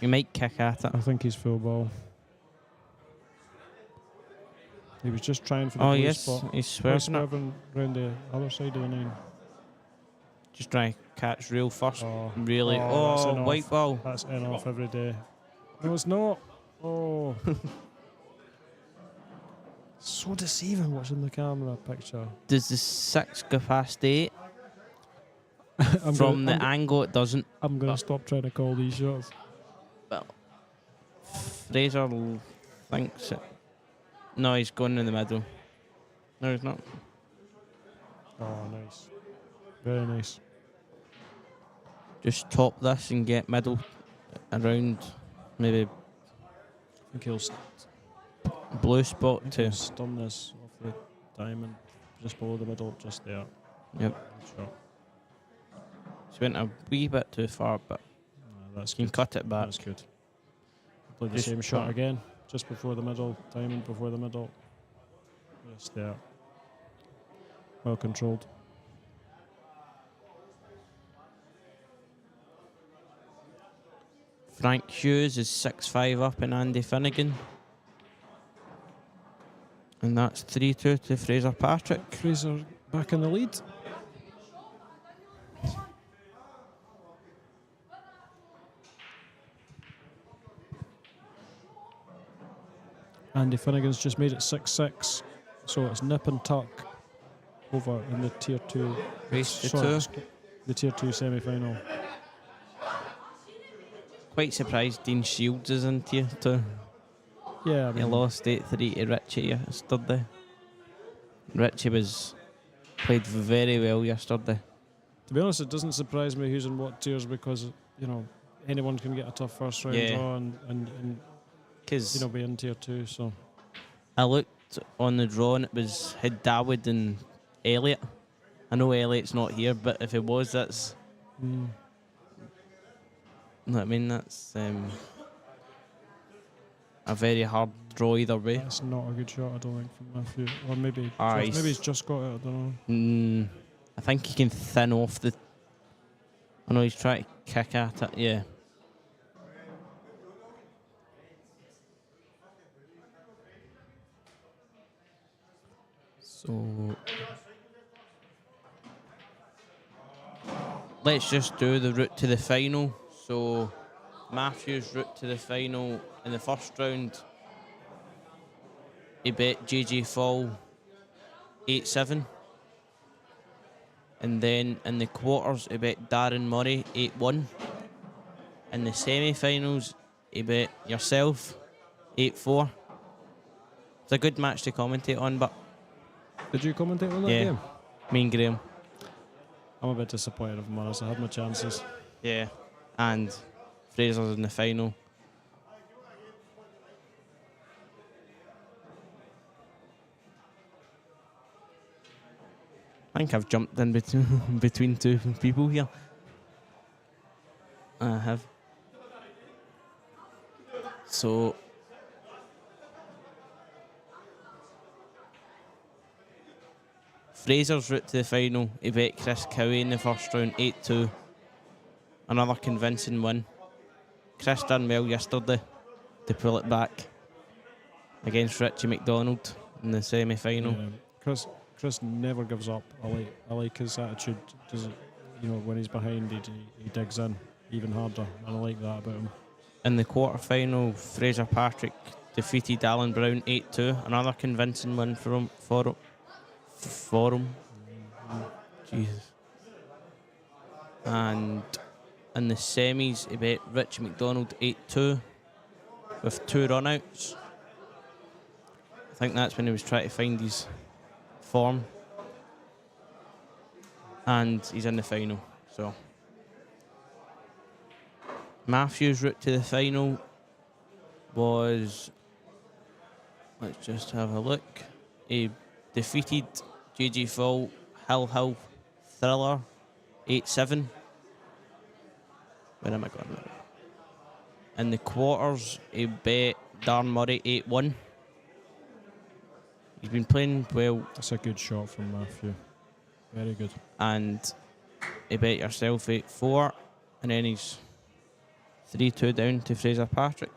might kick at it. I think he's full ball. He was just trying for the Oh blue yes, spot. he's He's swerving it. swerving round the other side of the 9. Just trying to catch real first. Oh, Really? that's Oh, an white off. ball. That's in off every day. No, it's not. Oh. So deceiving watching the camera picture. Does the 6 go past 8? I'm From gonna, the angle, it doesn't. I'm going to stop trying to call these shots. Well, Fraser thinks it. No, he's going in the middle. No, he's not. Oh, nice. Very nice. Just top this and get middle around maybe I think he'll blue spot he'll to. stun this off the diamond, just below the middle, just there. Yep. Good shot. She went a wee bit too far, but That's you can good. cut it back. That's good. Play the Just same shot try- again, just before the middle, diamond before the middle. Just there. Well controlled. Frank Hughes is 6-5 up in Andy Finnegan. And that's 3-2 to Fraser Patrick. Fraser back in the lead. Andy Finnegan's just made it 6-6, so it's nip and tuck over in the tier 2. Race to sorry, 2. it's the tier 2 semi-final. Quite surprised Dean Shields is in tier 2. Yeah, I He mean, lost 8-3 to Richie yesterday. Richie played very well yesterday. to be honest, it doesn't surprise me who's in what tiers because, anyone can get a tough first round Yeah. draw and Because be in tier 2, so... I looked on the draw and it had Dawood and Elliot. I know Elliot's not here, but if it was, that's... Mm. I mean, that's a very hard draw either way. That's not a good shot, I don't think, from Matthew. Or maybe Aye. maybe he's just got it, I don't know. I think he can thin off the... I know he's trying to kick at it, yeah. So... let's just do the route to the final. So, Matthew's route to the final in the first round, he bet JJ Fall 8-7. And then in the quarters, he bet Darren Murray 8-1. In the semi-finals, he bet yourself 8-4. It's a good match to commentate on, but Did you commentate on that Yeah. game? me and Graham, I'm a bit disappointed, if I'm honest. I had my chances. yeah, and Fraser's in the final. I think I've jumped in between two people here. I have. So Fraser's route to the final, he bet Chris Cowie in the first round 8-2. Another convincing win. Chris done well yesterday to pull it back against Richie McDonald in the semi-final. Yeah. Chris never gives up. I like his attitude. When he's behind, he digs in even harder, and I like that about him. In the quarter-final, Fraser Patrick defeated Alan Brown 8-2. Another convincing win for him. Jesus. And in the semis, he bet Richie McDonald 8-2 with 2 run-outs. I think that's when he was trying to find his form. And he's in the final. So Matthew's route to the final was, let's just have a look. He defeated JJ Fall, Hill Thriller 8-7. Where am I going? In the quarters, he bet Darren Murray 8-1. He's been playing well. That's a good shot from Matthew. Very good. And he bet yourself 8-4. And then he's 3-2 down to Fraser Patrick.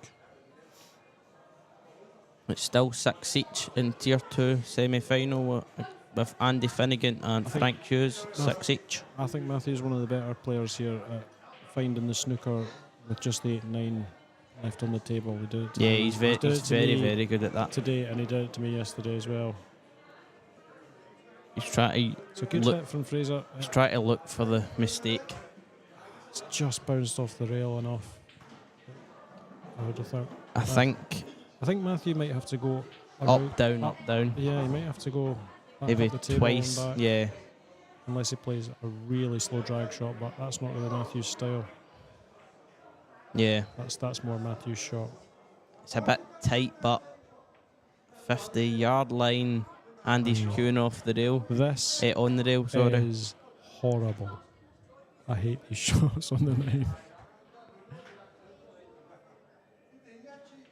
It's still 6 each in Tier 2 semi-final with Andy Finnegan and Frank Hughes, 6 each. I think Matthew's one of the better players here at finding the snooker with just the 8-9 left on the table. He did it to Yeah, me. he's He did it to very, me very good at that. today, and he did it to me yesterday as well. He's trying It's a good Look- hit from Fraser. to look for the mistake. It's just bounced off the rail enough. I would have thought. I think I think Matthew might have to go around- up, down. Yeah, he might have to go back Maybe up the table twice. and back, Yeah. unless he plays a really slow drag shot, but that's not really Matthew's style. Yeah. That's more Matthew's shot. It's a bit tight, but 50-yard line, and he's queuing off the rail. This On the rail, sorry. is horrible. I hate these shots on the 9.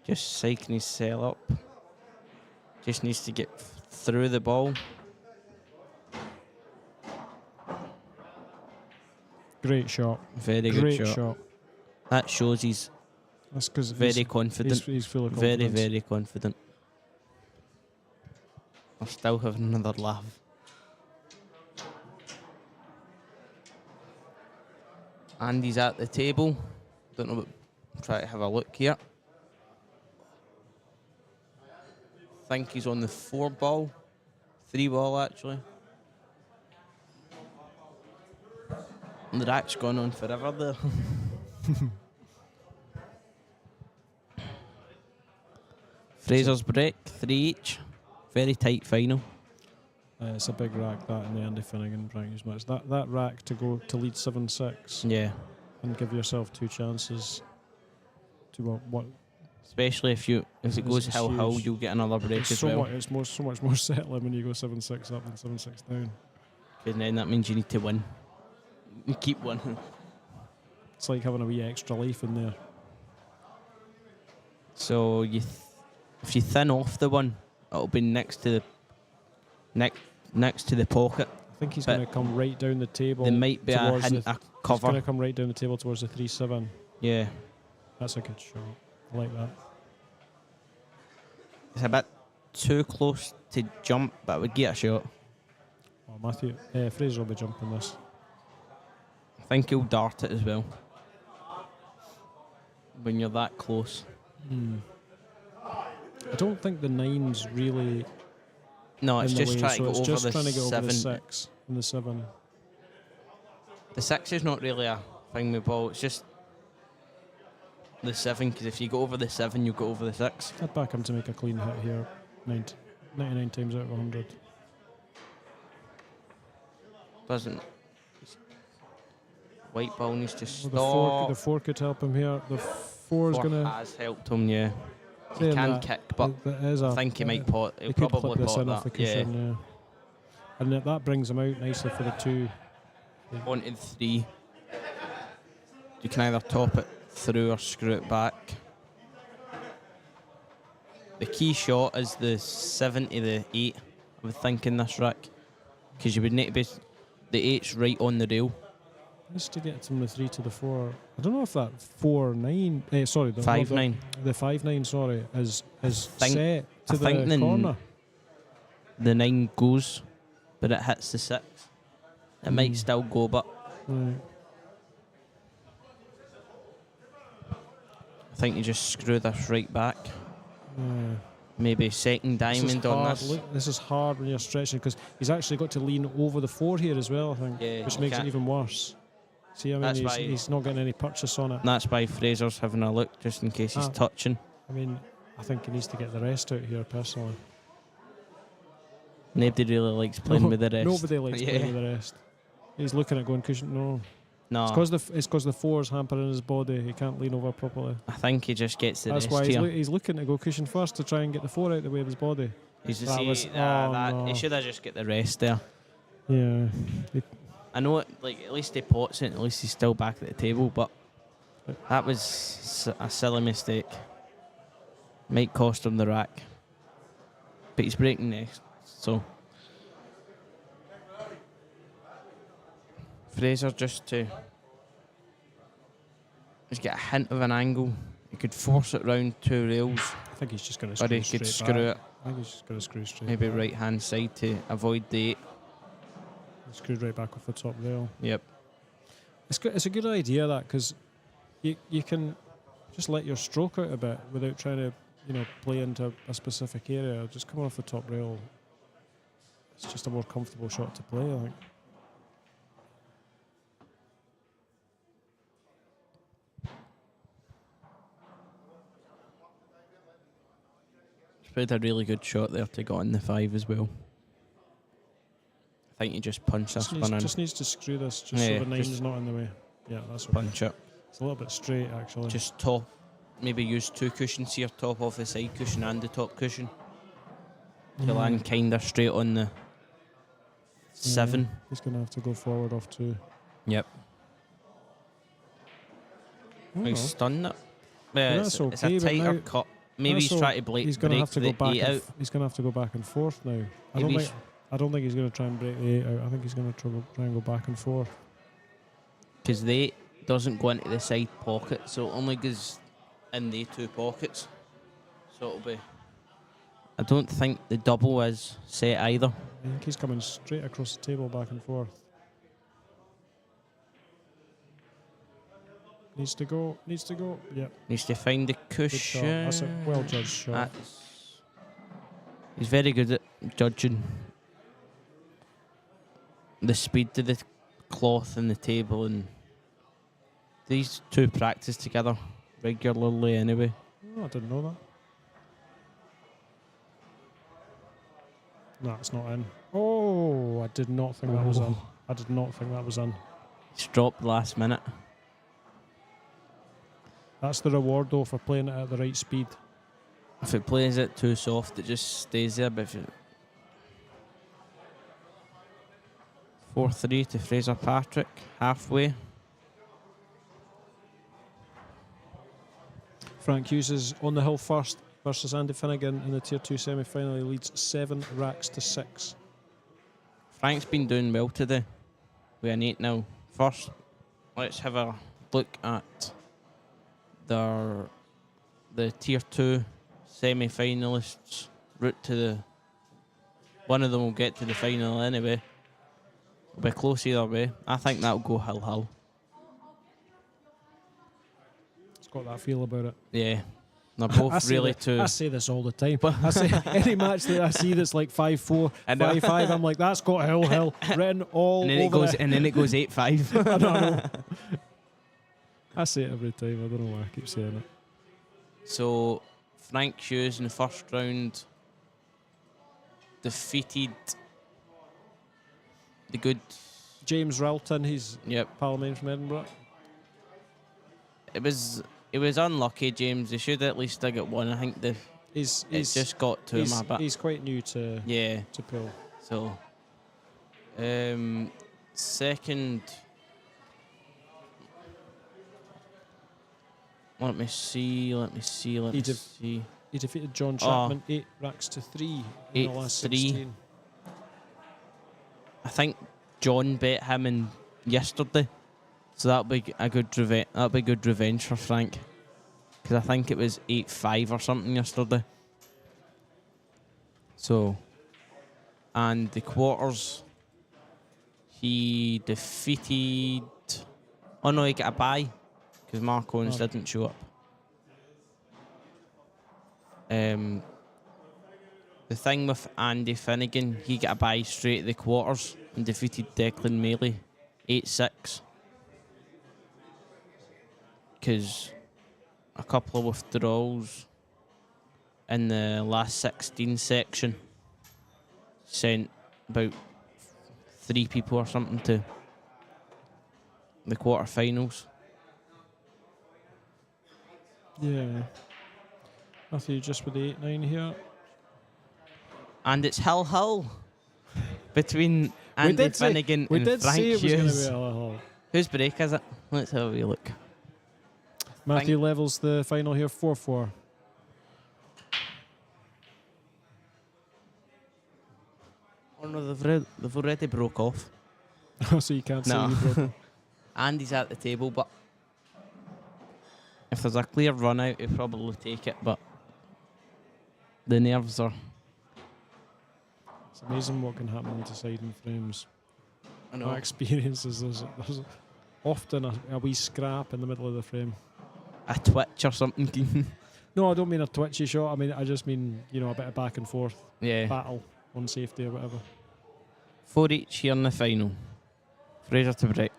Just psyching his cell up. Just needs to get through the ball. Great shot. Very Great good shot. That shows he's That's because very confident. He's full of Very, confidence. very confident. I'm still having another laugh. Andy's at the table. Don't know, but try to have a look here. Think he's on the 4 ball. 3 ball, actually. And the rack's gone on forever there. Fraser's break, 3 each. Very tight final. It's a big rack, that, in the Andy Finnegan practice match. That rack to go to lead 7-6 Yeah. and give yourself 2 chances to what Especially if it It's goes hill, huge. you'll get another break it's as so well. much. It's so much more settling when you go 7-6 up than 7-6 down. Because then that means you need to win. You keep winning. It's like having a wee extra life in there. So if you thin off the one, it'll be next to the pocket. I think he's But going to come right down the table. There might be a towards hint, the, a He's going cover. to come right down the table towards the 3-7. Yeah. That's a good shot. I like that. It's a bit too close to jump, but we get a shot. Oh, Fraser will be jumping this. I think he'll dart it as well. When you're that close. I don't think the 9's really. No, it's in the just way, trying to so go it's over just the trying to get over 7. the 6 and the 7. The 6 is not really a thing with ball, it's just the 7, because if you go over the 7, you go over the 6. I'd back him to make a clean hit here. 99 times out of 100. Doesn't. White ball needs to Well, stop. the 4 could help him here. The 4 is 4 going to. has helped him, yeah. He Saying can that, kick, but I think he might pot. He'll He could probably clip this pot in off the that. Yeah. cushion, yeah. And that brings him out nicely for the 2. Wanted 3. You can either top it through or screw it back. The key shot is the 7 to the 8, I would think, in this rack. Because you would need to be. The 8's right on the rail. Needs to get from the 3 to the 4. I don't know if that 4-9. Sorry, the 5-9. The 5-9. Sorry, is think- set to I think the the corner. The 9 goes, but it hits the 6. It might still go, but Right. I think you just screw this right back. Yeah. Maybe second diamond on this. Look, this is hard when you're stretching because he's actually got to lean over the 4 here as well. I think, Yeah, which you makes it can't- even worse. See, I mean, That's why- he's not getting any purchase on it. That's why Fraser's having a look, just in case he's Ah. touching. I mean, I think he needs to get the rest out here personally. Nobody really likes playing with the rest. Nobody likes Yeah. playing with the rest. He's looking at going cushion. No, No, it's because the 4's hampering his body. He can't lean over properly. I think he just gets the That's rest why here. he's looking to go cushion first to try and get the 4 out of the way of his body. He's just that see, was- that, oh, he no. should have just get the rest there. Yeah. I know it, like at least he pots it, at least he's still back at the table, but that was a silly mistake. Might cost him the rack. But he's breaking next, so Fraser just to get a hint of an angle. He could force it round 2 rails, I think he's just going to or screw he could straight screw back. it I think he's just going to screw straight maybe back. right hand side to avoid the 8. Screwed right back off the top rail. Yep. It's a good idea, that, because you can just let your stroke out a bit without trying to play into a specific area. Just come off the top rail. It's just a more comfortable shot to play, I think. Played a really good shot there to go on the 5 as well. I think you just punch this one in. Just needs to screw this just Yeah, so the 9's just not in the way. Yeah, that's okay. Punch it. It's a little bit straight, actually. Just top, maybe use 2 cushions here, top of the side cushion and the top cushion. To land kind of straight on the 7. He's going to have to go forward off 2. Yep. Oh, He's stunned it. Well, It's that's a okay, but tighter now- cut. Maybe he's that's trying to break He's going to have to the go back. 8 out. He's going to have to go back and forth now. Maybe I don't think he's going to try and break the 8 out. I think he's going to try and go back and forth. Because the 8 doesn't go into the side pocket, so it only goes in the 2 pockets. So it'll be... I don't think the double is set either. I think he's coming straight across the table, back and forth. Needs to go. Yep. Needs to find the Good shot. cushion. That's a well judged shot. He's very good at judging the speed of the cloth and the table, and these 2 practice together regularly anyway. Oh, I didn't know that. No, it's not in. Oh, I did not think that was in. I did not think that was in. He's dropped last minute. That's the reward, though, for playing it at the right speed. If it plays it too soft, it just stays there. But if it 4-3 to Fraser Patrick, halfway. Frank Hughes is on the hill first versus Andy Finnegan in the Tier 2 semi-final. He leads 7 racks to 6. Frank's been doing well today with an 8 now. First, let's have a look at the Tier 2 semi-finalists route to the... One of them will get to the final anyway. It'll be close either way. I think that'll go hill-hill. It's got that feel about it. Yeah. They're both really too... I say this all the time. I say any match that I see that's like 5-4, 5-5, I'm like, that's got hill written all and then over it. And then it goes 8-5. I don't know. I say it every time. I don't know why I keep saying it. So, Frank Hughes in the first round defeated the good... James Ralton, he's Yep. Parliament from Edinburgh. It was unlucky, James. They should at least have got one. I think it just got to him a bit. He's quite new to pool. So, second... Let me see. He defeated John Chapman 8 racks to 3 in the last 16. I think John bet him in yesterday, so that'll be a good revenge. That'll be good revenge for Frank, because I think it was 8-5 or something yesterday. So, and the quarters, he defeated. Oh no, he got a bye because Mark Owens didn't show up. The thing with Andy Finnegan, he got a bye straight at the quarters and defeated Declan Maley 8-6. Because a couple of withdrawals in the last 16 section sent about 3 people or something to the quarterfinals. Yeah. Matthew just with the 8-9 here. And it's hill between Andy Finnegan and Frank say it was going to Hughes. be hill. Whose break is it? Let's have a wee look. Matthew levels the final here 4-4. Oh no, they've already broke off. So you can't say No. you broke. Andy's at the table, but if there's a clear run out, he'll probably take it, but the nerves are... It's amazing what can happen in deciding frames. I know. My experience is there's often a wee scrap in the middle of the frame. A twitch or something. No, I don't mean a twitchy shot. I just mean, a bit of back and forth Yeah. battle on safety or whatever. 4 each here in the final. Fraser to break.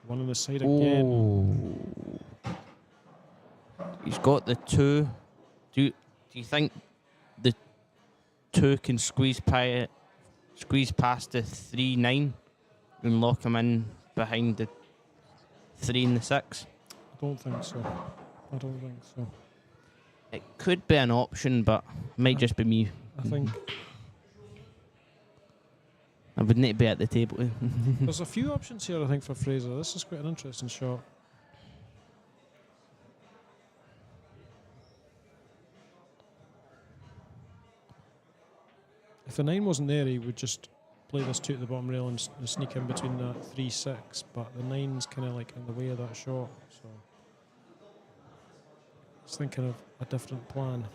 One on the side again. He's got the 2. Do you think the 2 can squeeze squeeze past the 3-9 and lock him in behind the 3 and the 6? I don't think so. I don't think so. It could be an option, but it might just be me. I think I would need to be at the table. there's a few options here, I think, for Fraser. This is quite an interesting shot. If the 9 wasn't there, he would just play this 2 to the bottom rail and sneak in between that 3-6, but the 9's kind of like in the way of that shot, so I was thinking of a different plan.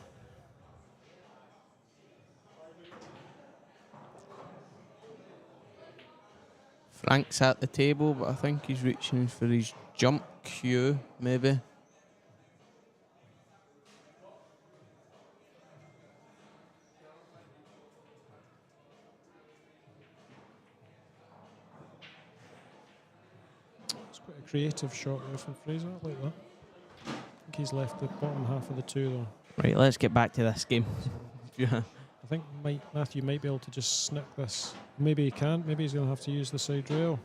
Frank's at the table, but I think he's reaching for his jump cue, maybe. It's quite a creative shot there from Fraser, I like that. I think he's left the bottom half of the 2 though. Right, let's get back to this game. Yeah. I think Matthew might be able to just snick this. Maybe he can't. Maybe he's going to have to use the side rail.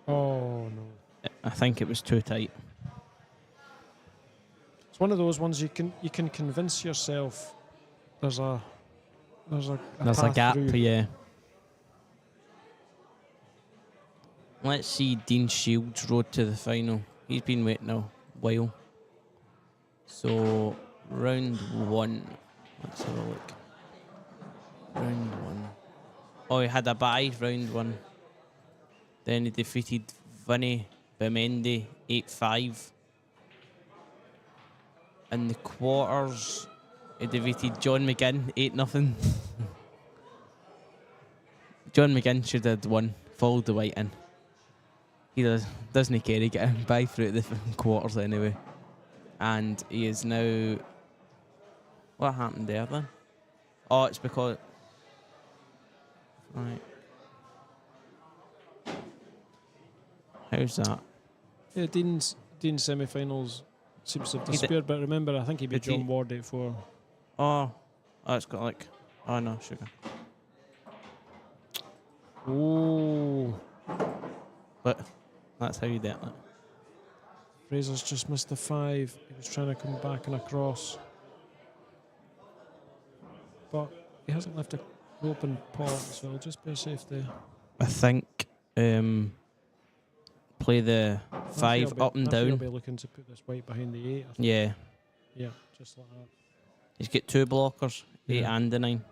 Oh, no. I think it was too tight. It's one of those ones you can convince yourself there's a path gap, through. yeah. Let's see Dean Shields' road to the final. He's been waiting a while. So, round 1. Let's have a look. Round 1. Oh, he had a bye, round 1. Then he defeated Vinny Bemendi 8-5. In the quarters, he defeated John McGinn 8-0. John McGinn should have won, followed the white in. He doesn't care, he get him by through the quarters anyway. And he is now... What happened there then? Oh, it's because... Right. How's that? Yeah, Dean's semi-finals seems to have disappeared, but remember, I think he beat Did he- John Ward 8-4. Oh, it's got like... Oh no, sugar. Oh, But that's how you do it. Like. Fraser's just missed the 5. He was trying to come back and across. But he hasn't left a open pot, so it'll just be a safety. I think play the 5 up and He'll down. be looking to put this white behind the 8. I think. Yeah. Yeah, just like that. He's got 2 blockers, 8 Yeah. and a 9.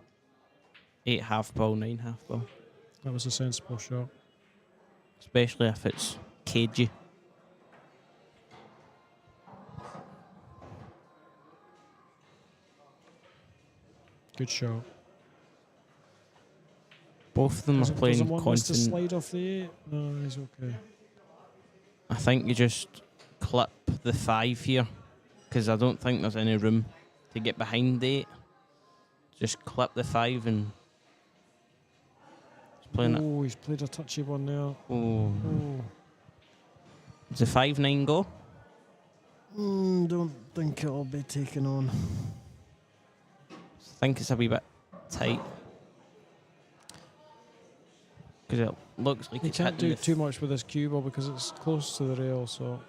8 half ball, 9 half ball. That was a sensible shot. Especially if it's cagey. Good shot. Both of them are Doesn't playing want us to constant. slide off the 8. No, he's okay. I think you just clip the 5 here, because I don't think there's any room to get behind the 8. Just clip the 5 and he's playing it. Oh, he's played a touchy one there. Oh, Oh, does the 5-9 go? Don't think it'll be taken on. I think it's a wee bit tight. Because it looks like he it's can't hitting do the too much with this cue ball because it's close to the rail, so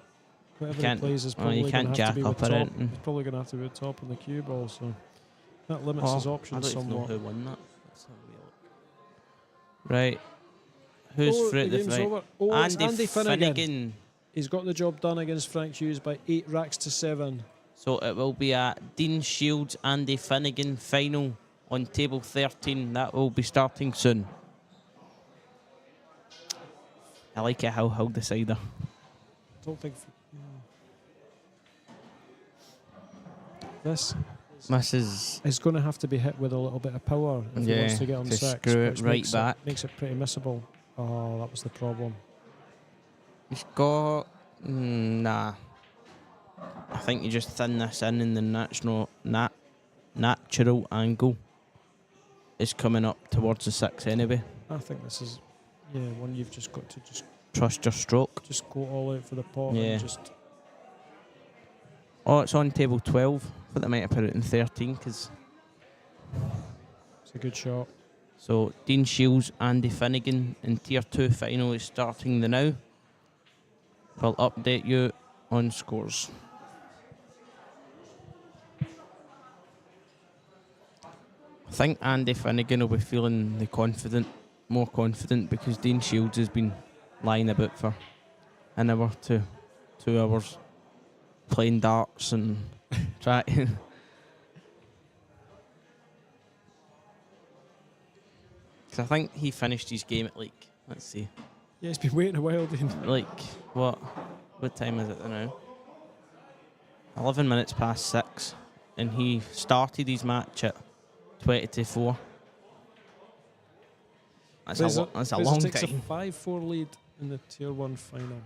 whatever he can't- plays is well, you probably can't going to have jack to be with up or top. anything. He's probably going to have to be with top on the cue ball, so that limits his I options don't even know somewhat. who won that. Let's have a wee look. Right. Who's Oh, through the at the game's front? over. Oh, it's Andy Finnegan. Finnegan. He's got the job done against Frank Hughes by 8 racks to 7. So it will be a Dean Shields, Andy Finnegan final on table 13. That will be starting soon. I like it how he'll decide her. Don't think. This This is going to have to be hit with a little bit of power if he wants to get on to 6. screw it which right back. Makes it pretty missable. Oh, that was the problem. He's got... nah. I think you just thin this in the natural angle is coming up towards the 6 anyway. I think this is, one you've just got to Trust your stroke. just go all out for the pot Yeah. and just. Oh, it's on table 12. I thought they might have put it in 13 because It's a good shot. So Dean Shields, Andy Finnegan in Tier 2 final is starting the now. We'll update you on scores. I think Andy Finnegan will be feeling more confident because Dean Shields has been lying about for an hour to 2 hours playing darts and trying. Because I think he finished his game at let's see, Yeah, he's been waiting a while, Dean. what time is it now? 11 minutes past 6, and he started his match at 20 to 4. That's a long takes time. a 5-4 lead in the Tier 1 final.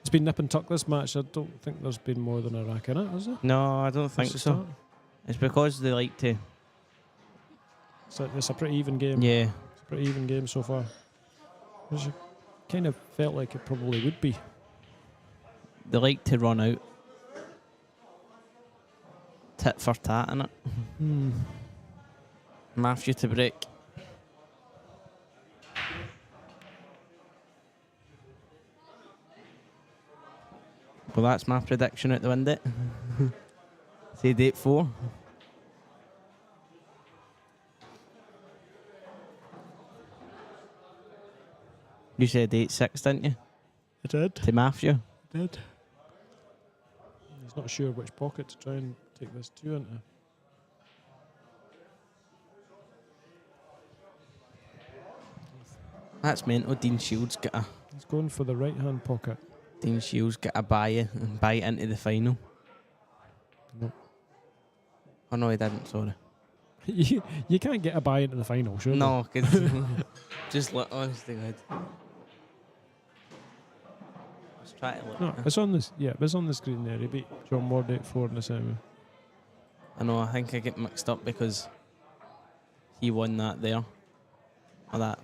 It's been nip and tuck this match. I don't think there's been more than a rack in it, has there? No, I don't think Since the so. start? It's because they like to. So it's a pretty even game. Yeah. It's a pretty even game so far. Which I kind of felt like it probably would be. They like to run out. Tit for tat, innit? Matthew to break. Well, that's my prediction out the window. Say date 4. You said date 6, didn't you? I did. To Matthew. Did. He's not sure which pocket to try and take this 2 into. That's mental. Dean Shields He's going for the right hand pocket. Dean Shields got a buy into the final. Nope. Oh no, he didn't. Sorry. You can't get a buy into the final, sure. No, because just look. Honestly, God. Let's try to look. No, it's on this. Yeah, it's on the screen there. He beat John Ward 8-4 in the semi. I know. I think I get mixed up because he won that there. Or that.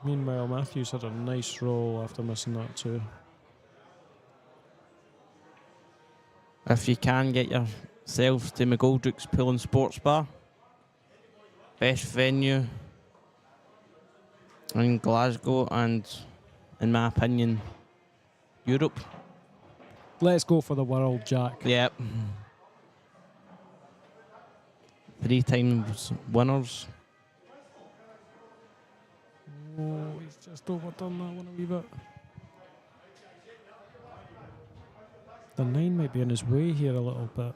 Meanwhile, Matthews had a nice roll after missing that too. If you can get yourself to McGoldrick's Pool and Sports Bar, best venue in Glasgow and, in my opinion, Europe. Let's go for the world, Jack. Yep. 3 times winners. Oh, he's just overdone that one a wee bit. The 9 might be in his way here a little bit.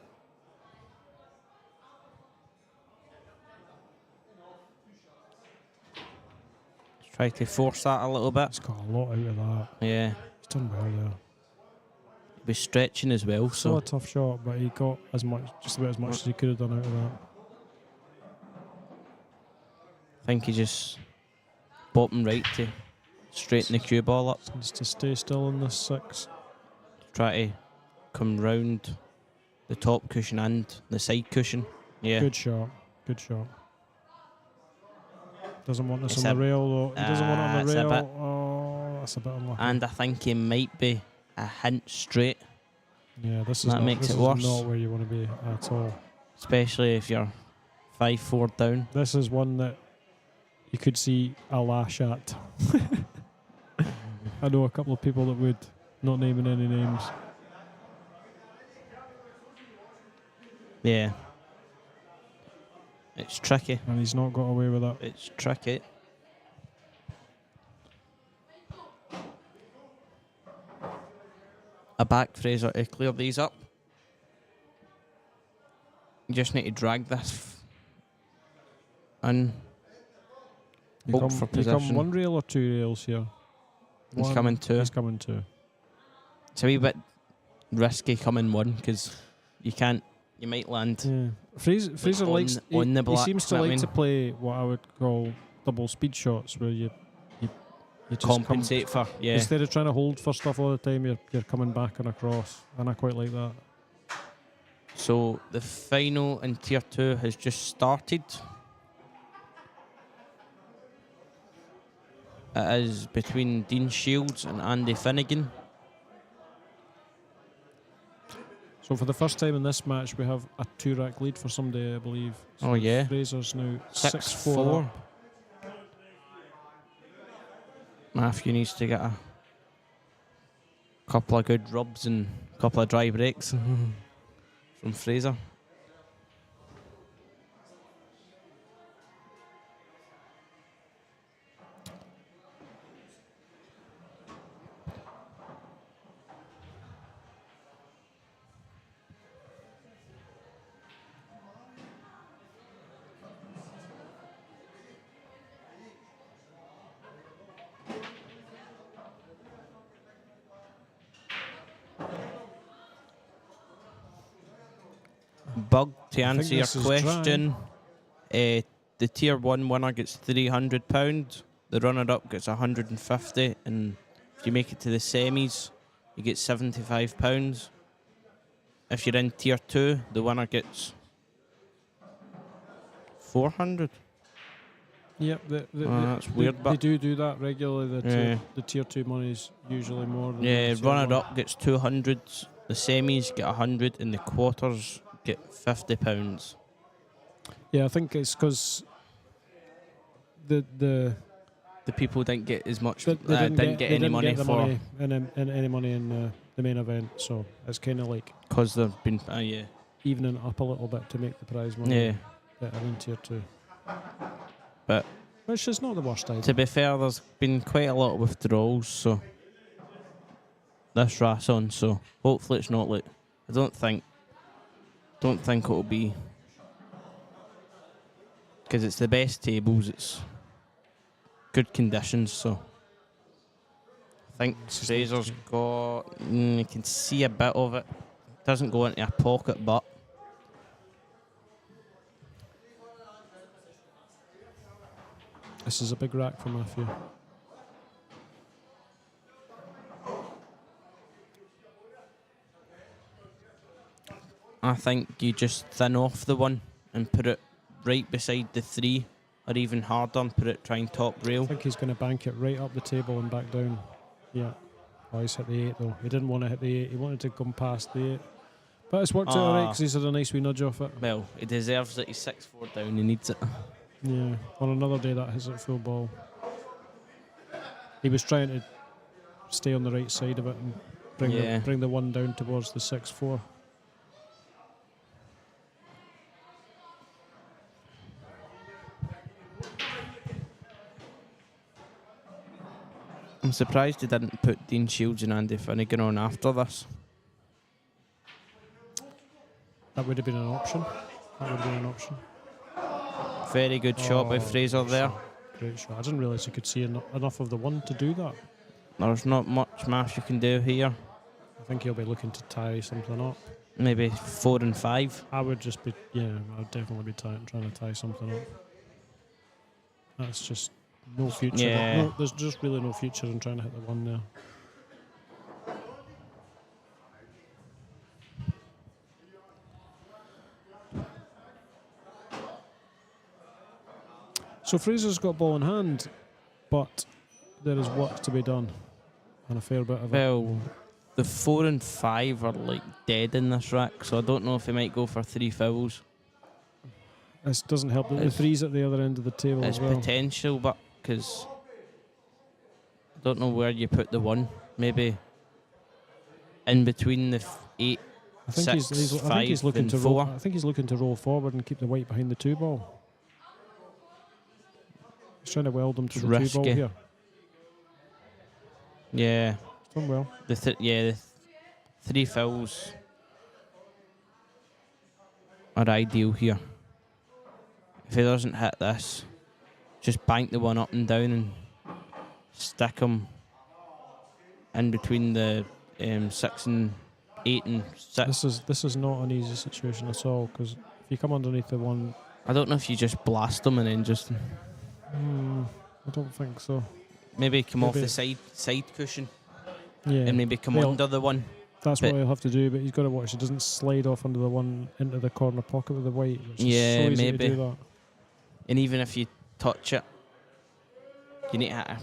Try to force that a little bit. He's got a lot out of that. Yeah. He's done well there. He was stretching as well, Still so a tough shot, but he got just about as much as he could have done out of that. I think he just bottom right to straighten the cue ball up. Needs to stay still on this 6. Try to come round the top cushion and the side cushion. Yeah. Good shot. Good shot. Doesn't want this It's on the a- rail though. He doesn't want it on it's the a rail. bit- Oh, that's a bit unlucky. And I think he might be a hint straight, Yeah, this is that not, makes this it is worse. not where you want to be at all. especially if you're 5-4 down. This is one that you could see a lash at. I know a couple of people that would, not naming any names. Yeah. It's tricky. And he's not got away with that. It's tricky. A back Fraser to clear these up. You just need to drag this in. You Hope come, for you come possession. 1 rail or 2 rails here? He's One. coming 2. He's coming 2. It's a wee bit risky coming 1 because you might land. Yeah. Fraser on likes. the- on the He black, seems to know what I like mean? to play what I would call double speed shots, where you just Compensate for, yeah. instead of trying to hold for stuff all the time, you're coming back and across, and I quite like that. So the final in Tier 2 has just started. It is between Dean Shields and Andy Finnegan. So for the first time in this match, we have a 2-rack lead for somebody, I believe. So Oh, yeah. Fraser's now 6-4. 6-4. Matthew needs to get a couple of good rubs and a couple of dry breaks from Fraser. Bug, to I think answer your this is dry. question, the tier 1 winner gets £300, the runner-up gets 150, and if you make it to the semis, you get £75. If you're in tier 2, the winner gets 400. Yep, That's weird, they but do that regularly. Yeah. The tier 2 money is usually more than yeah, the tier runner-up 1. gets 200, the semis get 100, and the quarters get £50. Yeah, I think it's because the The people didn't get as much, they didn't get any money the for, money any money in the main event, so it's kind of like because they've been, yeah. evening it up a little bit to make the prize money Yeah. better in tier 2. But Which is not the worst idea. to be fair, there's been quite a lot of withdrawals, so this Rasson, so hopefully it's not like, I don't think it'll be, because it's the best tables, it's good conditions, so I think Fraser's got, you can see a bit of it, doesn't go into a pocket, but This is a big rack for Matthew. I think you just thin off the one and put it right beside the 3, or even harder and put it trying top I rail. think he's going to bank it right up the table and back down. Yeah. Oh, he's hit the 8 though. He didn't want to hit the 8. He wanted to come past the 8. But it's worked out alright because he's had a nice wee nudge off it. Well, he deserves it. He's 6-4 down. He needs it. Yeah. On another day that hits it full ball. He was trying to stay on the right side of it and bring the one down towards the 6-4. I'm surprised he didn't put Dean Shields and Andy Finnegan on after this. That would have been an option. Very good shot by Fraser there. Great shot. I didn't realise you could see enough of the one to do that. There's not much math you can do here. I think he'll be looking to tie something up. Maybe 4 and 5. I would just be, I'd definitely be trying to tie something up. That's just no future. Yeah. No, there's just really no future in trying to hit the one there. So Fraser's got ball in hand, but there is work to be done, and a fair bit of it. Well, the 4 and 5 are like dead in this rack, so I don't know if he might go for 3 fouls. This doesn't help. The three's at the other end of the table It's as well. potential, but because I don't know where you put the 1. Maybe in between the 8, I think 6, he's 5 looking and to 4. roll. I think he's looking to roll forward and keep the white behind the 2 ball. He's trying to weld them to It's the 2 ball risky. here. Yeah, He's done well. the 3 fouls are ideal here. If he doesn't hit this, just bank the one up and down and stick him in between the 6 and 8 and 6. This is not an easy situation at all, because if you come underneath the one, I don't know if you just blast him and then just I don't think so. maybe come off Maybe. the side cushion Yeah, and maybe come Well, under the one. that's but- what he'll have to do. But he's got to watch it doesn't slide off under the one into the corner pocket with the white. Which Yeah, is so easy maybe. to do that. And even if you touch it, you need to hit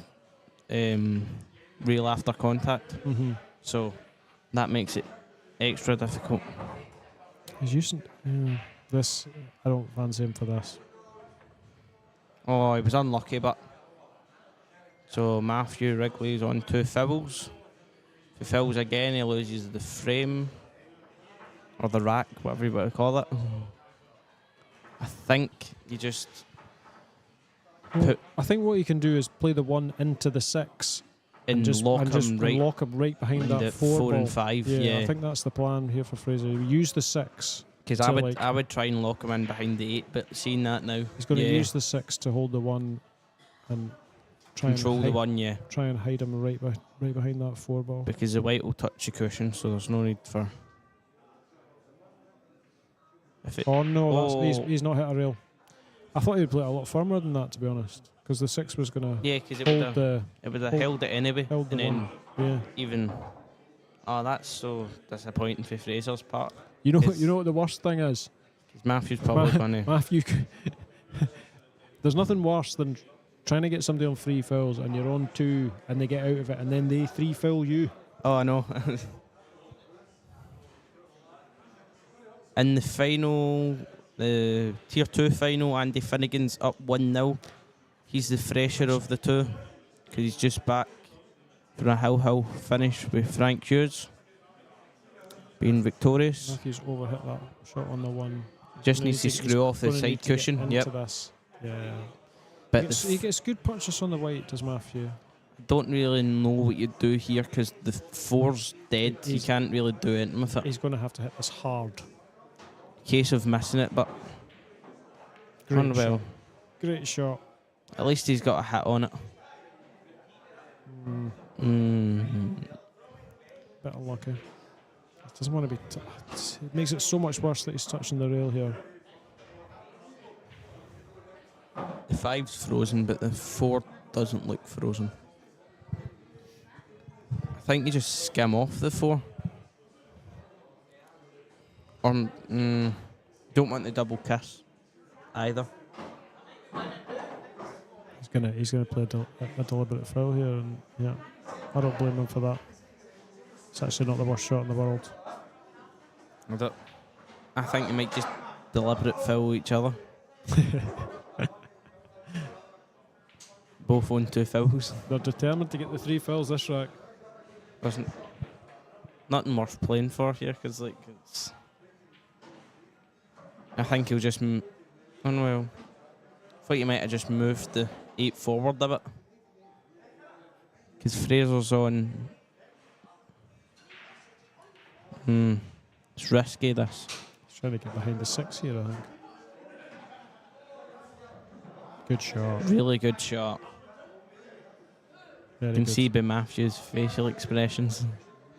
reel after contact. Mm-hmm. So that makes it extra difficult. He's using this. I don't fancy him for this. Oh, he was unlucky, but... So Matthew Wrigley's on 2 fouls. If he fouls again, he loses the frame. Or the rack, whatever you want to call it. I think you just... I think what you can do is play the 1 into the 6 and just lock him right behind that 4 and ball. 5. Yeah, Yeah, I think that's the plan here for Fraser. Use the 6. because I would try and lock him in behind the 8, but seeing that now, He's going to use the 6 to hold the 1 and control the 1. Yeah, try and hide him right behind that 4 ball. because the white will touch the cushion, so there's no need for. Oh no, he's not hit a rail. I thought he'd play it a lot firmer than that, to be honest, because the 6 was going to because it would have held it anyway, held the and then 1. even. Oh, that's so disappointing for Fraser's part. You know what the worst thing is? Because Matthew's probably going to. Matthew, there's nothing worse than trying to get somebody on 3 fouls and you're on 2 and they get out of it and then they 3 foul you. Oh, I know. In the final, the Tier 2 final, Andy Finnegan's up 1-0. He's the fresher of the two because he's just back for a hill finish with Frank Hughes, being victorious. Matthew's overhit that shot on the 1. Just needs to screw off the side cushion. Yep. This. Yeah. But He gets good punches on the white, does Matthew? don't really know what you do here because the 4's dead. You can't really do anything with it. He's going to have to hit this hard. Case of missing it, but Great well. shot. Great shot. At least he's got a hit on it. Bit unlucky. Doesn't want to be. It makes it so much worse that he's touching the rail here. The 5's frozen, but the 4 doesn't look frozen. I think you just skim off the 4. Or don't want the double kiss either. He's gonna play a deliberate foul here, and yeah, I don't blame him for that. It's actually not the worst shot in the world. I think they might just deliberate foul each other. Both on 2 fouls. They're determined to get the 3 fouls this rack. Wasn't nothing worth playing for here because it's. I think he'll just. I thought you might have just moved the 8 forward a bit. Because Fraser's on. It's risky, this. He's trying to get behind the 6 here, I think. Good shot. Really good shot. Very You can good. see by Matthew's facial expressions.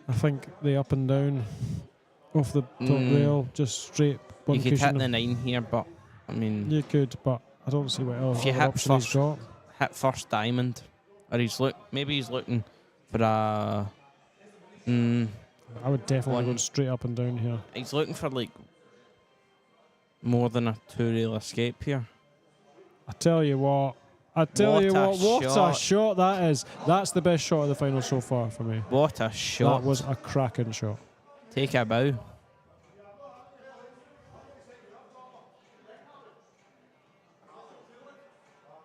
I think the up and down off the top rail, just straight one You could cushion. hit the 9 here, but I mean. You could, but I don't see what else If you other hit option he's first, got. hit first diamond, or maybe he's looking for a. I would definitely One. go straight up and down here. He's looking for more than a 2-rail escape here. I tell you what. What a shot that is. That's the best shot of the final so far for me. What a shot! That was a cracking shot. Take a bow.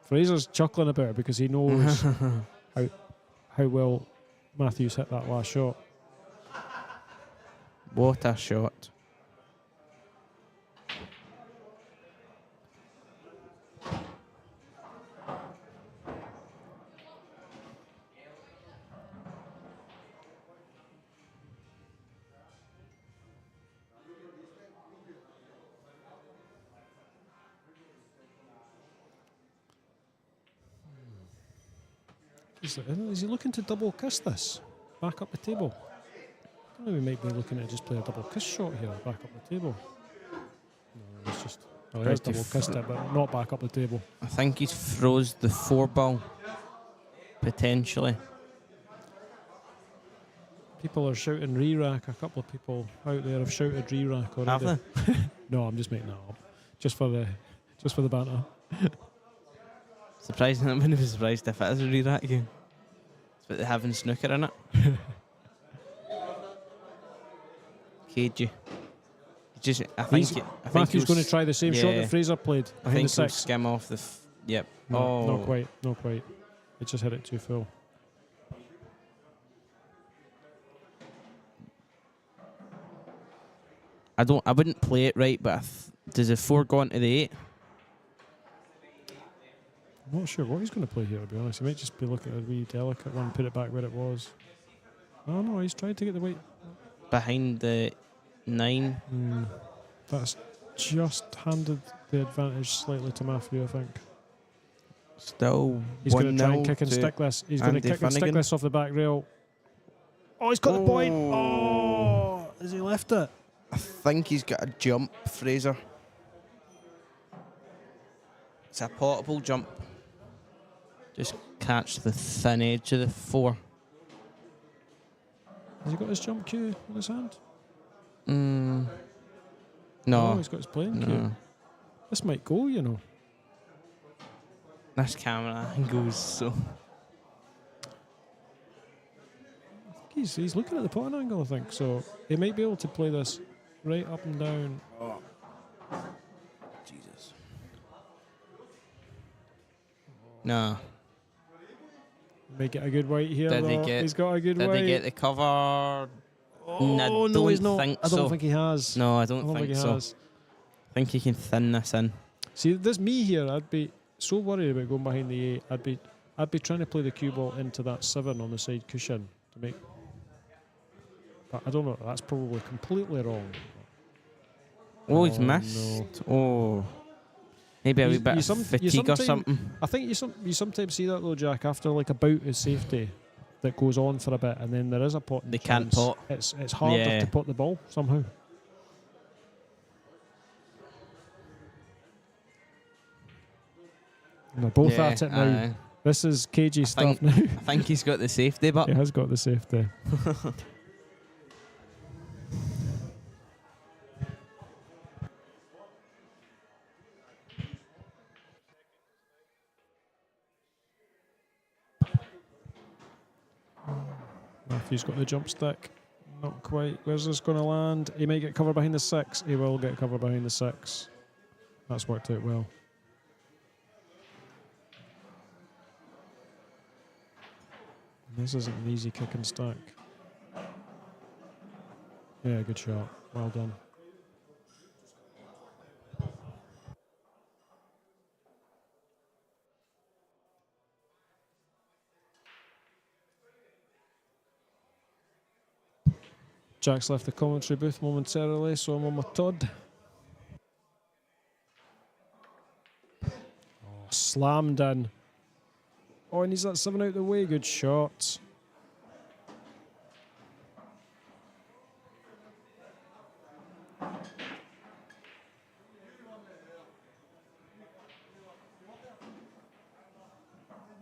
Fraser's chuckling about it because he knows how well Matthews hit that last shot. What a shot! Is he looking to double kiss this? Back up the table? I don't know, he might be looking to just play a double kiss shot here, back up the table. No, it's just. Well, he has Try to double kissed it, but not back up the table. I think he's froze the 4 ball. Potentially. People are shouting re-rack. A couple of people out there have shouted re-rack already. Have they? No, I'm just making that up. Just for the banter. Surprising, I wouldn't be surprised if it is a re-rack game. But they have in snooker in it. KG. Matthew's going to try the same shot yeah. that Fraser played. I Behind think the he'll six. skim off the. Yep. No, oh, not quite. Not quite. It just hit it too full. I wouldn't play it right, but does a 4 go into the 8? I'm not sure what he's going to play here, to be honest. He might just be looking at a wee delicate one, put it back where it was. Oh no, he's tried to get the weight behind the 9. That's just handed the advantage slightly to Matthew, I think. Still, he's going to try and kick and stick this. He's going to kick and stick this off the back rail. Oh, he's got the point. Oh, has he left it? I think he's got a jump, Fraser. It's a portable jump. Just catch the thin edge of the 4. Has he got his jump cue in his hand? No. Oh, he's got his playing cue. This might go, you know. This camera angles so. He's looking at the potting angle, I think. So he might be able to play this right up and down. Oh. Jesus. No. Make it a good white here. He's got a good white. Did he get the cover? Oh, no, he's not. I don't think he has. No, I don't think so. Has. I think he can thin this in. See, this me here, I'd be so worried about going behind the 8. I'd be trying to play the cue ball into that 7 on the side cushion to make. But I don't know. That's probably completely wrong. Oh, he's missed. No. Oh. Maybe a wee bit of fatigue or something. I think you sometimes see that though, Jack, after like a bout of safety that goes on for a bit and then there is a pot. They can't pot. It's harder to pot the ball somehow. And they're both at it now. This is cagey stuff now. I think he's got the safety, but he has got the safety. Matthew's got the jump stick. Not quite. Where's this going to land? He may get cover behind the 6. He will get cover behind the 6. That's worked out well. This isn't an easy kick and stack. Yeah, good shot. Well done. Jack's left the commentary booth momentarily, so I'm on my Todd. Oh, slammed in. Oh, he needs that 7 out the way. Good shot. I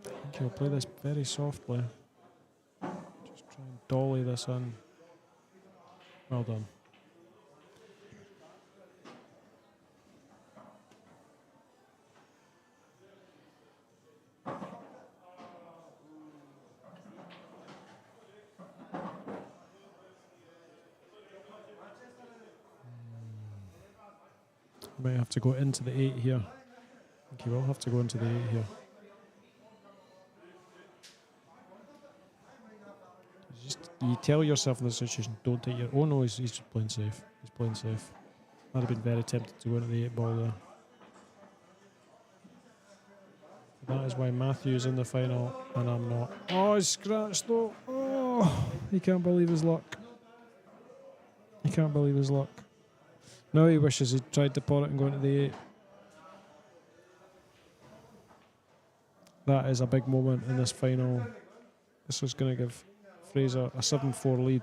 think he'll play this very softly. Just try and dolly this in. Well done. Might have to go into the 8 here. I think he will have to go into the 8 here. You tell yourself in this situation, don't take your... Oh no, he's just playing safe. He's playing safe. I'd have been very tempted to go into the 8 ball there. That is why Matthew's in the final and I'm not. Oh, he's scratched though. Oh, he can't believe his luck. He can't believe his luck. Now he wishes he'd tried to pot it and go into the 8. That is a big moment in this final. This was going to give Fraser a 7-4 lead.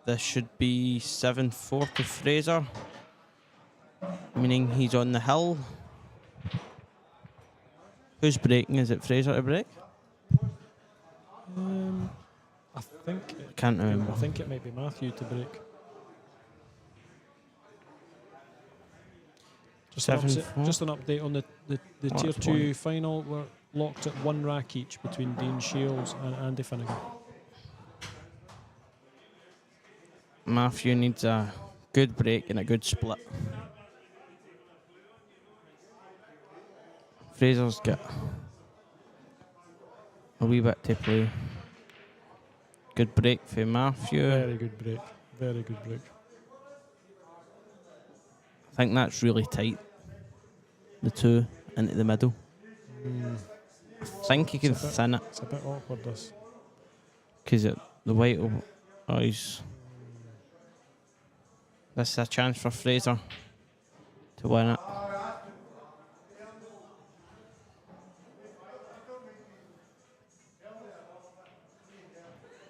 This should be 7-4 to Fraser, meaning he's on the hill. Who's breaking? Is it Fraser to break? I think. Can't remember. I think it might be Matthew to break. Just an 7-4. just an update on the Tier That's 2 one. final. We're locked at 1 rack each between Dean Shields and Andy Finnegan. Matthew needs a good break and a good split. Fraser's got a wee bit to play. Good break for Matthew. Very good break. Very good break. I think that's really tight. The two into the middle. I think you can It's a bit- thin it It's a bit awkward, this. because the white will always. This is a chance for Fraser to win it.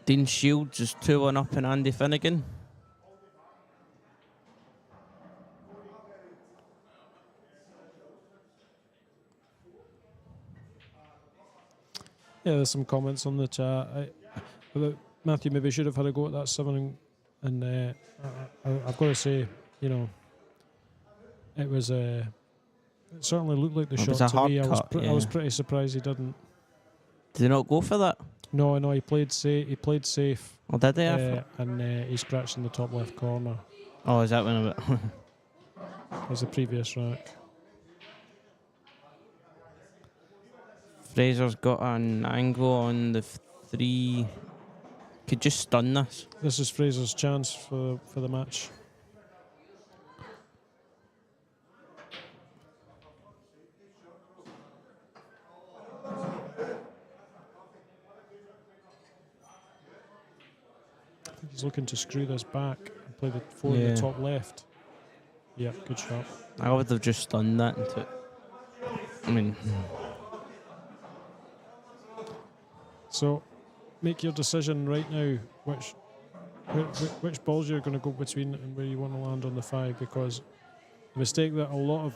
Dean Shields is 2-1 up in Andy Finnegan. Yeah, there's some comments on the chat about Matthew maybe should have had a go at that 7, and I've got to say, you know, it was it certainly looked like the It shot was a to hard me. I cut, I was yeah. pretty surprised he didn't. Did he not go for that? No, he played safe. He played safe, Or did he? I thought- and he scratched in the top left corner. Oh, is that one of it? It was the previous rack. Fraser's got an angle on the 3. Could just stun this. This is Fraser's chance for the match. I think he's looking to screw this back and play the 4 in Yeah. the top left. Yeah, good shot. I would have just stunned that into it. I mean, So, make your decision right now. Which balls you're going to go between and where you want to land on the 5, because the mistake that a lot of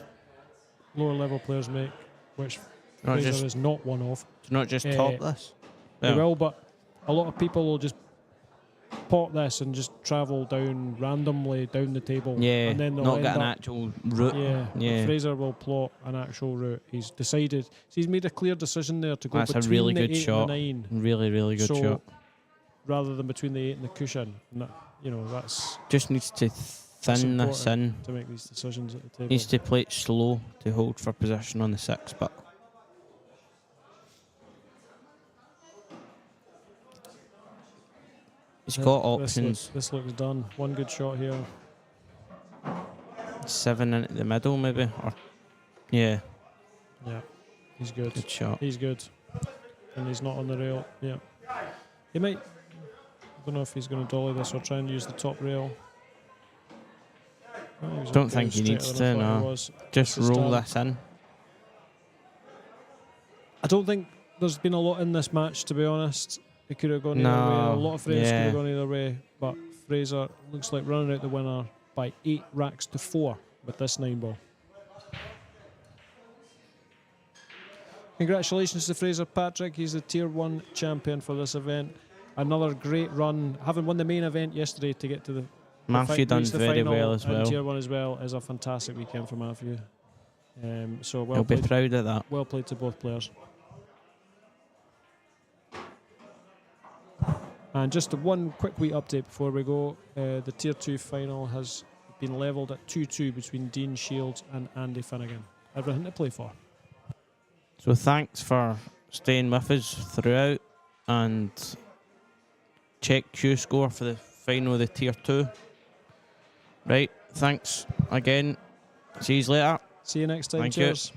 lower level players make, which not Fraser just is not one of, not just Eh, top this. they Yeah. will, but a lot of people will just pot this and just travel down randomly down the table. Yeah, and then they'll not end get an up- actual route. Yeah, Yeah. Fraser will plot an actual route. He's decided. He's made a clear decision there to go That's a between really the good 8 shot. and the 9, Really, really good so shot. rather than between the 8 and the cushion. And that, you know, that's Just needs to thin this in. to make these decisions at the table. Needs to play it slow to hold for position on the 6, but he's got options. This looks done. One good shot here. 7 into the middle, maybe. Or yeah, Yeah, he's good. good shot. He's good. And he's not on the rail. Yeah. He might. I don't know if he's going to dolly this or try and use the top rail. Oh, he was Don't okay, think he straighter needs than I to, thought he no. was. Just This is roll done. this in. I don't think there's been a lot in this match, to be honest. It could have gone either way. A No, lot of frames could yeah. have gone either way. But Fraser looks like running out the winner by 8 racks to 4 with this 9 ball. Congratulations to Fraser Patrick. He's the Tier 1 champion for this event. Another great run. Having won the main event yesterday to get to the Matthew done reach the very final well as and well. Tier 1 as well is a fantastic weekend for Matthew. So well He'll be played, proud of that. well played to both players. And just one quick wee update before we go. The Tier 2 final has been levelled at 2-2 between Dean Shields and Andy Finnegan. Everything to play for. So thanks for staying with us throughout, and check Q score for the final of the Tier 2. Right, thanks again. See you later. See you next time. Thank you. Cheers.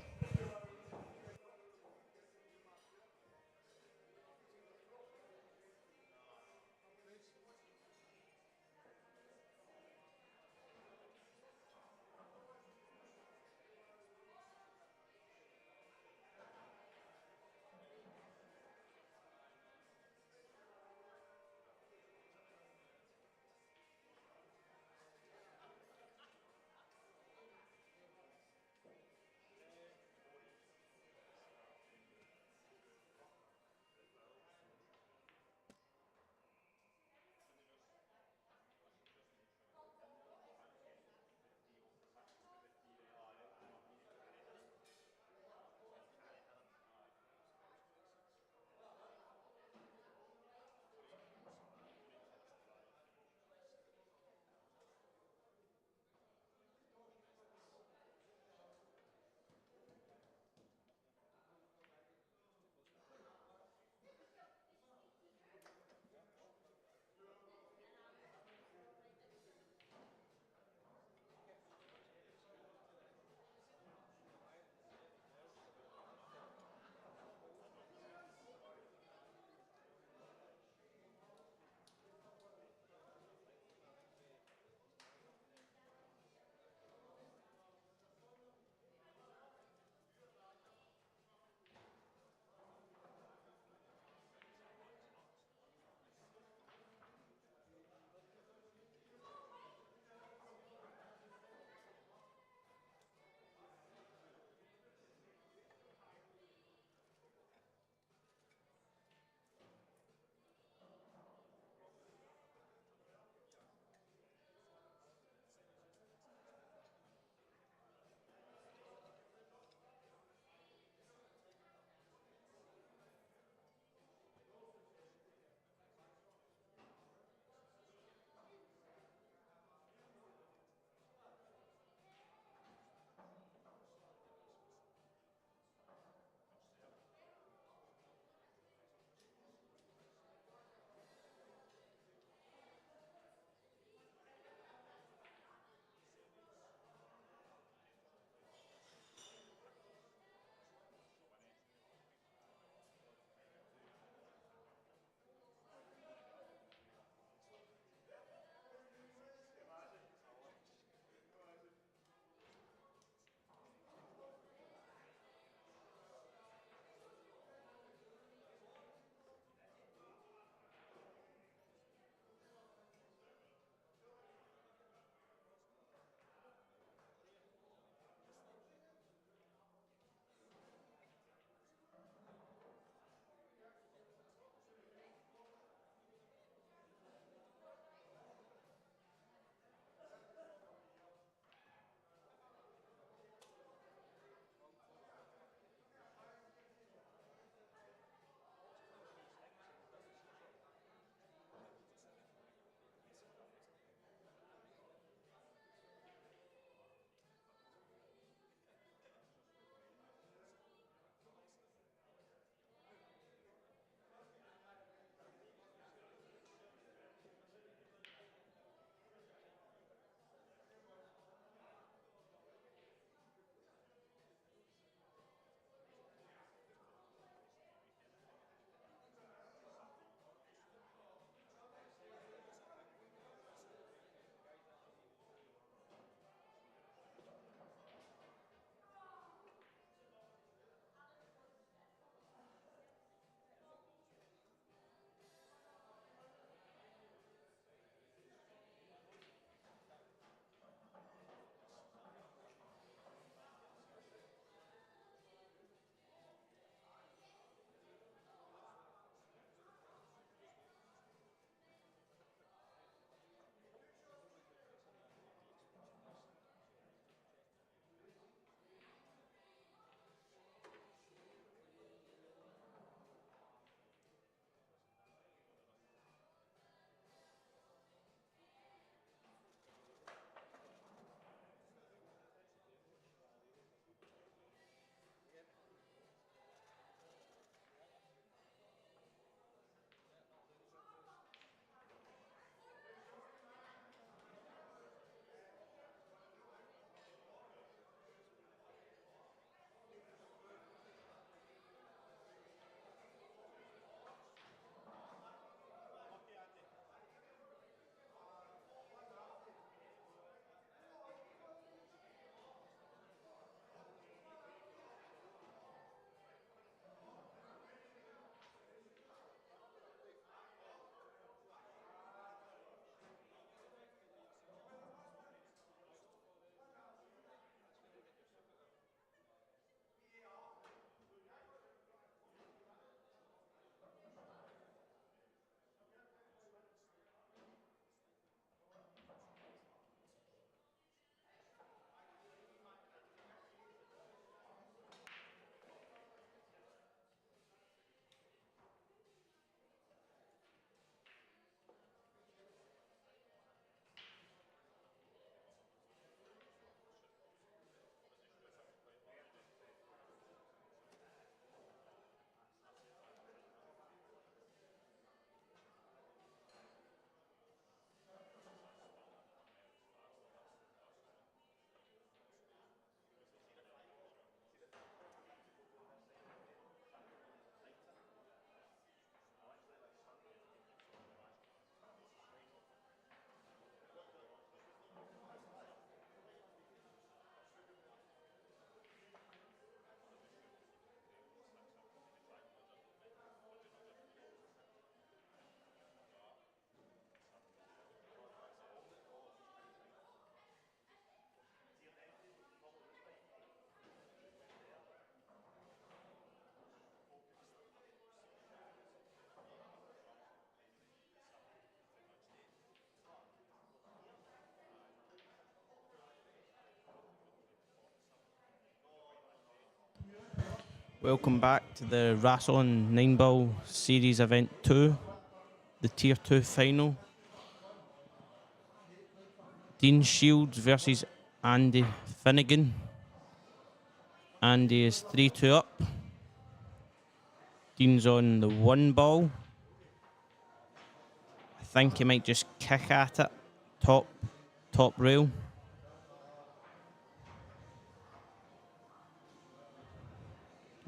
Welcome back to the Rasson 9-ball series event 2, the tier 2 final. Dean Shields versus Andy Finnegan. Andy is 3-2 up. Dean's on the 1 ball. I think he might just kick at it. Top rail.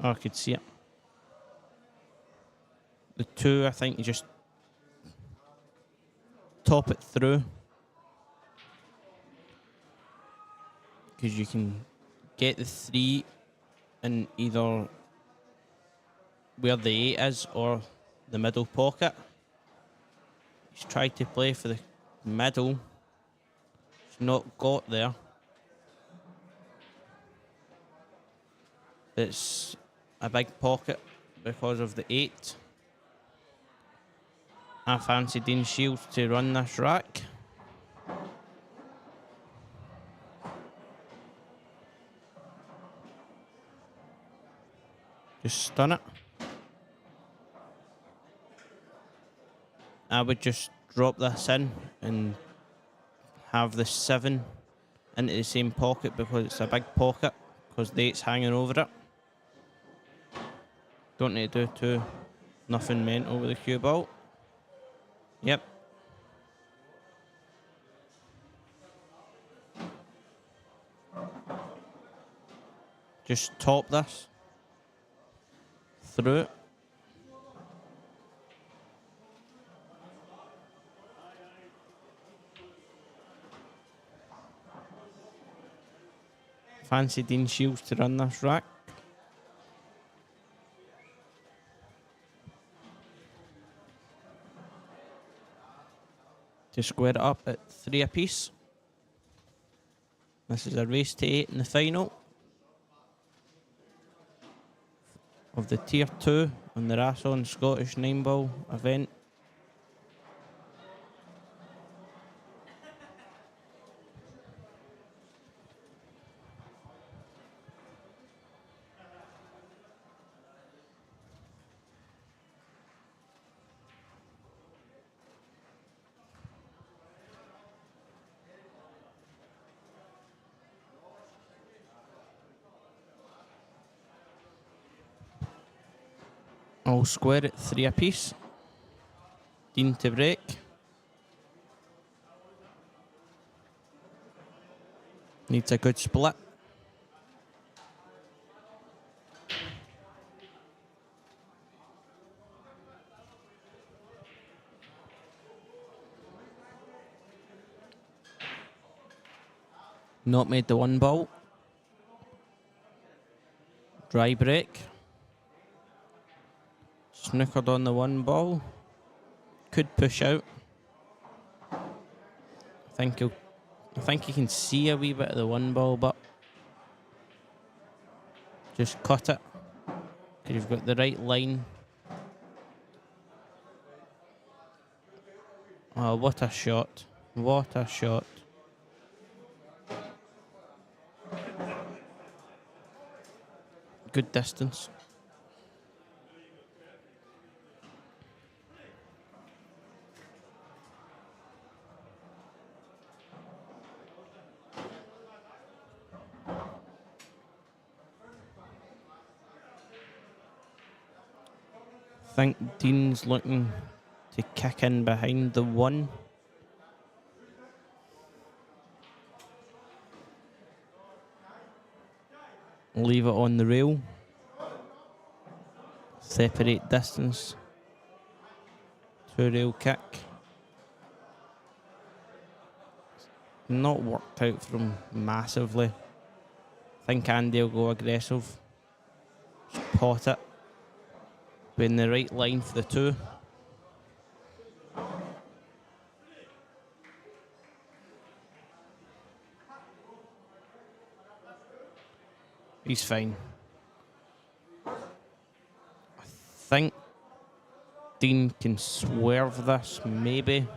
Oh, I could see it. The 2, I think you just top it through. Because you can get the 3 in either where the 8 is or the middle pocket. He's tried to play for the middle. He's not got there. It's a big pocket because of the 8. I fancy Dean Shields to run this rack. Just stun it. I would just drop this in and have the 7 into the same pocket because it's a big pocket, because the 8's hanging over it. Don't need to do nothing mental with the cue ball. Yep. Just top this through it. Fancy Dean Shields to run this rack. To square it up at 3 apiece. This is a race to 8 in the final of the Tier 2 on the Rasson Scottish 9-ball event. All square at 3 apiece. Dean to break. Needs a good split. Not made the 1 ball. Dry break. Snookered on the 1 ball. Could push out. I think he can see a wee bit of the 1 ball, but just cut it. Because you've got the right line. Oh, what a shot. What a shot. Good distance. I think Dean's looking to kick in behind the 1. Leave it on the rail. Separate distance. 2 rail kick. Not worked out for him massively. I think Andy will go aggressive. Just pot it. Be in the right line for the 2. He's fine. I think Dean can swerve this, maybe.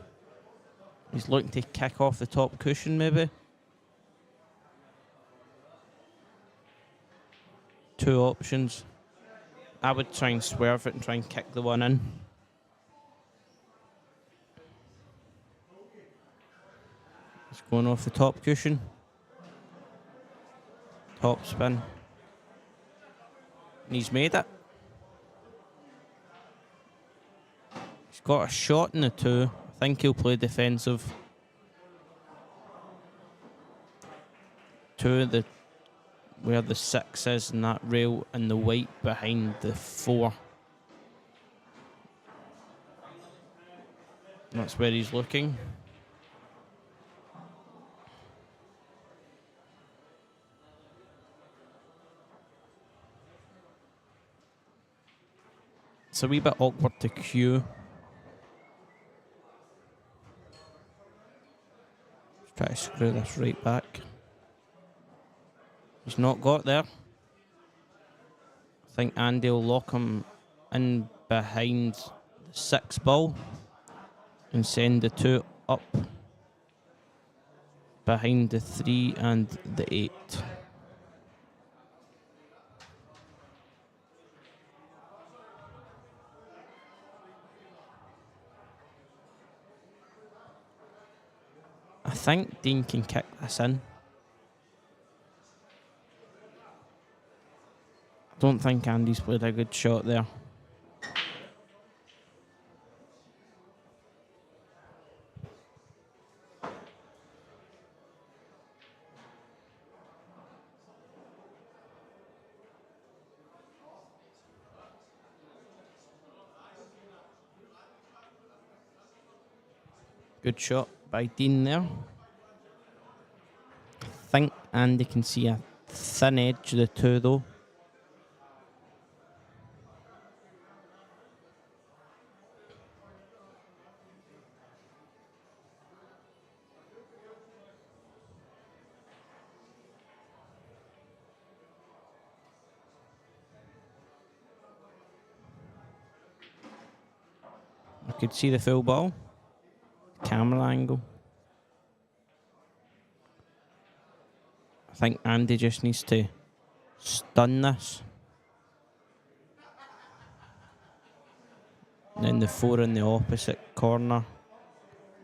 He's looking to kick off the top cushion, maybe. 2 options. I would try and swerve it and try and kick the one in. It's going off the top cushion. Top spin. And he's made it. He's got a shot in the 2. I think he'll play defensive. 2 the where the 6 is and that rail and the white behind the 4. That's where he's looking. It's a wee bit awkward to cue. Let's try to screw this right back. He's not got there. I think Andy will lock him in behind the 6 ball and send the 2 up behind the 3 and the 8. I think Dean can kick this in. I don't think Andy's played a good shot there. Good shot by Dean there. I think Andy can see a thin edge of the 2 though. I could see the full ball. Camera angle. I think Andy just needs to stun this. And then the 4 in the opposite corner.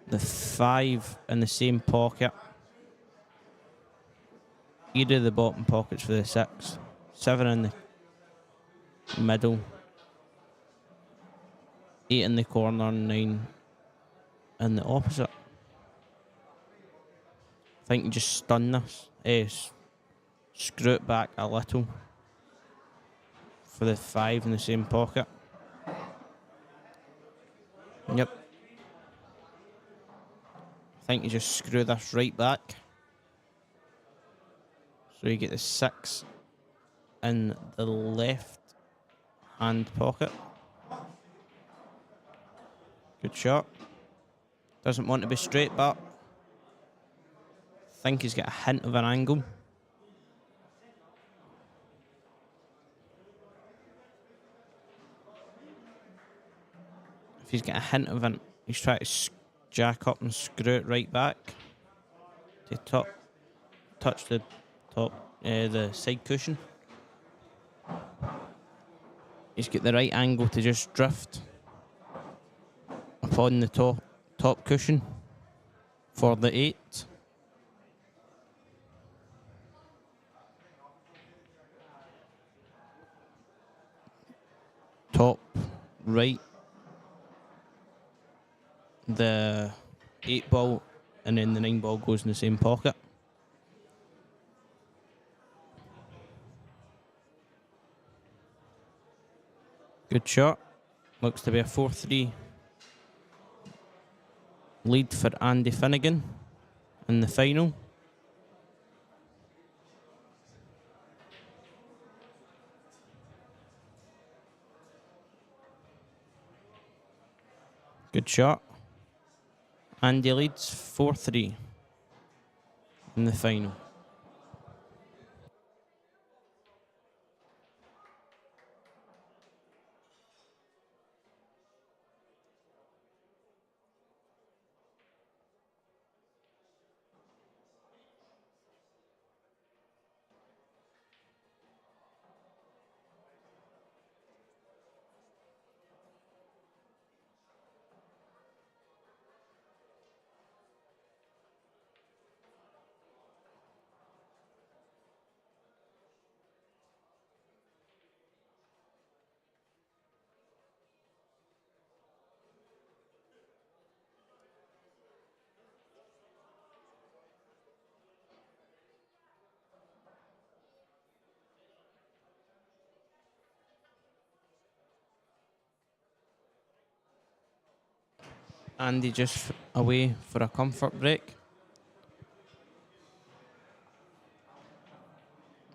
The 5 in the same pocket. Either of the bottom pockets for the 6. 7 in the middle. 8 in the corner, 9 in the opposite. I think you just stun this. Screw it back a little for the 5 in the same pocket. Yep. I think you just screw this right back. So you get the 6 in the left hand pocket. Good shot. Doesn't want to be straight, but I think he's got a hint of an angle. If he's got a hint of an... He's trying to jack up and screw it right back. To top... Touch the top... the side cushion. He's got the right angle to just drift upon the top cushion for the 8. Top right, the 8 ball, and then the 9 ball goes in the same pocket. Good shot. Looks to be a 4-3 lead for Andy Finnegan in the final. Good shot. Andy leads 4-3 in the final. Andy just away for a comfort break.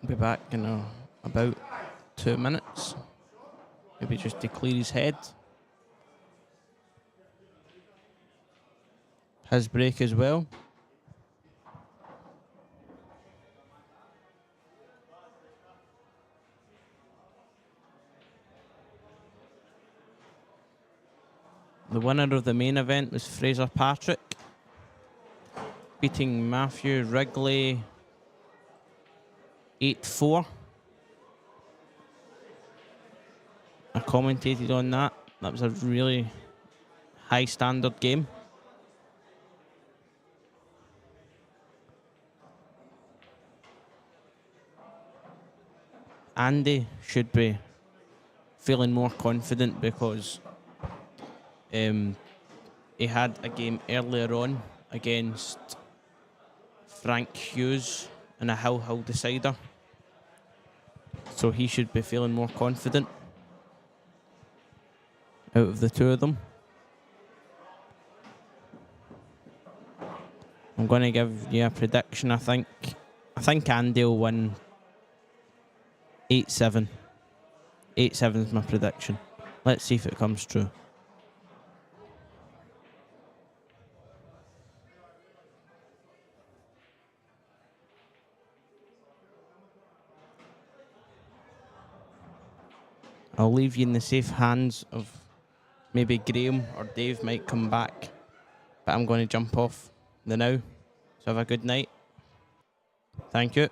Be back in about 2 minutes. Maybe just to clear his head. His break as well. The winner of the main event was Fraser Patrick, beating Matthew Wrigley 8-4. I commentated on that. That was a really high standard game. Andy should be feeling more confident because he had a game earlier on against Frank Hughes in a Hill decider. So he should be feeling more confident out of the two of them. I'm going to give you a prediction, I think. I think Andy will win 8-7. 8-7 is my prediction. Let's see if it comes true. I'll leave you in the safe hands of maybe Graham or Dave might come back. But I'm going to jump off the now. So have a good night. Thank you.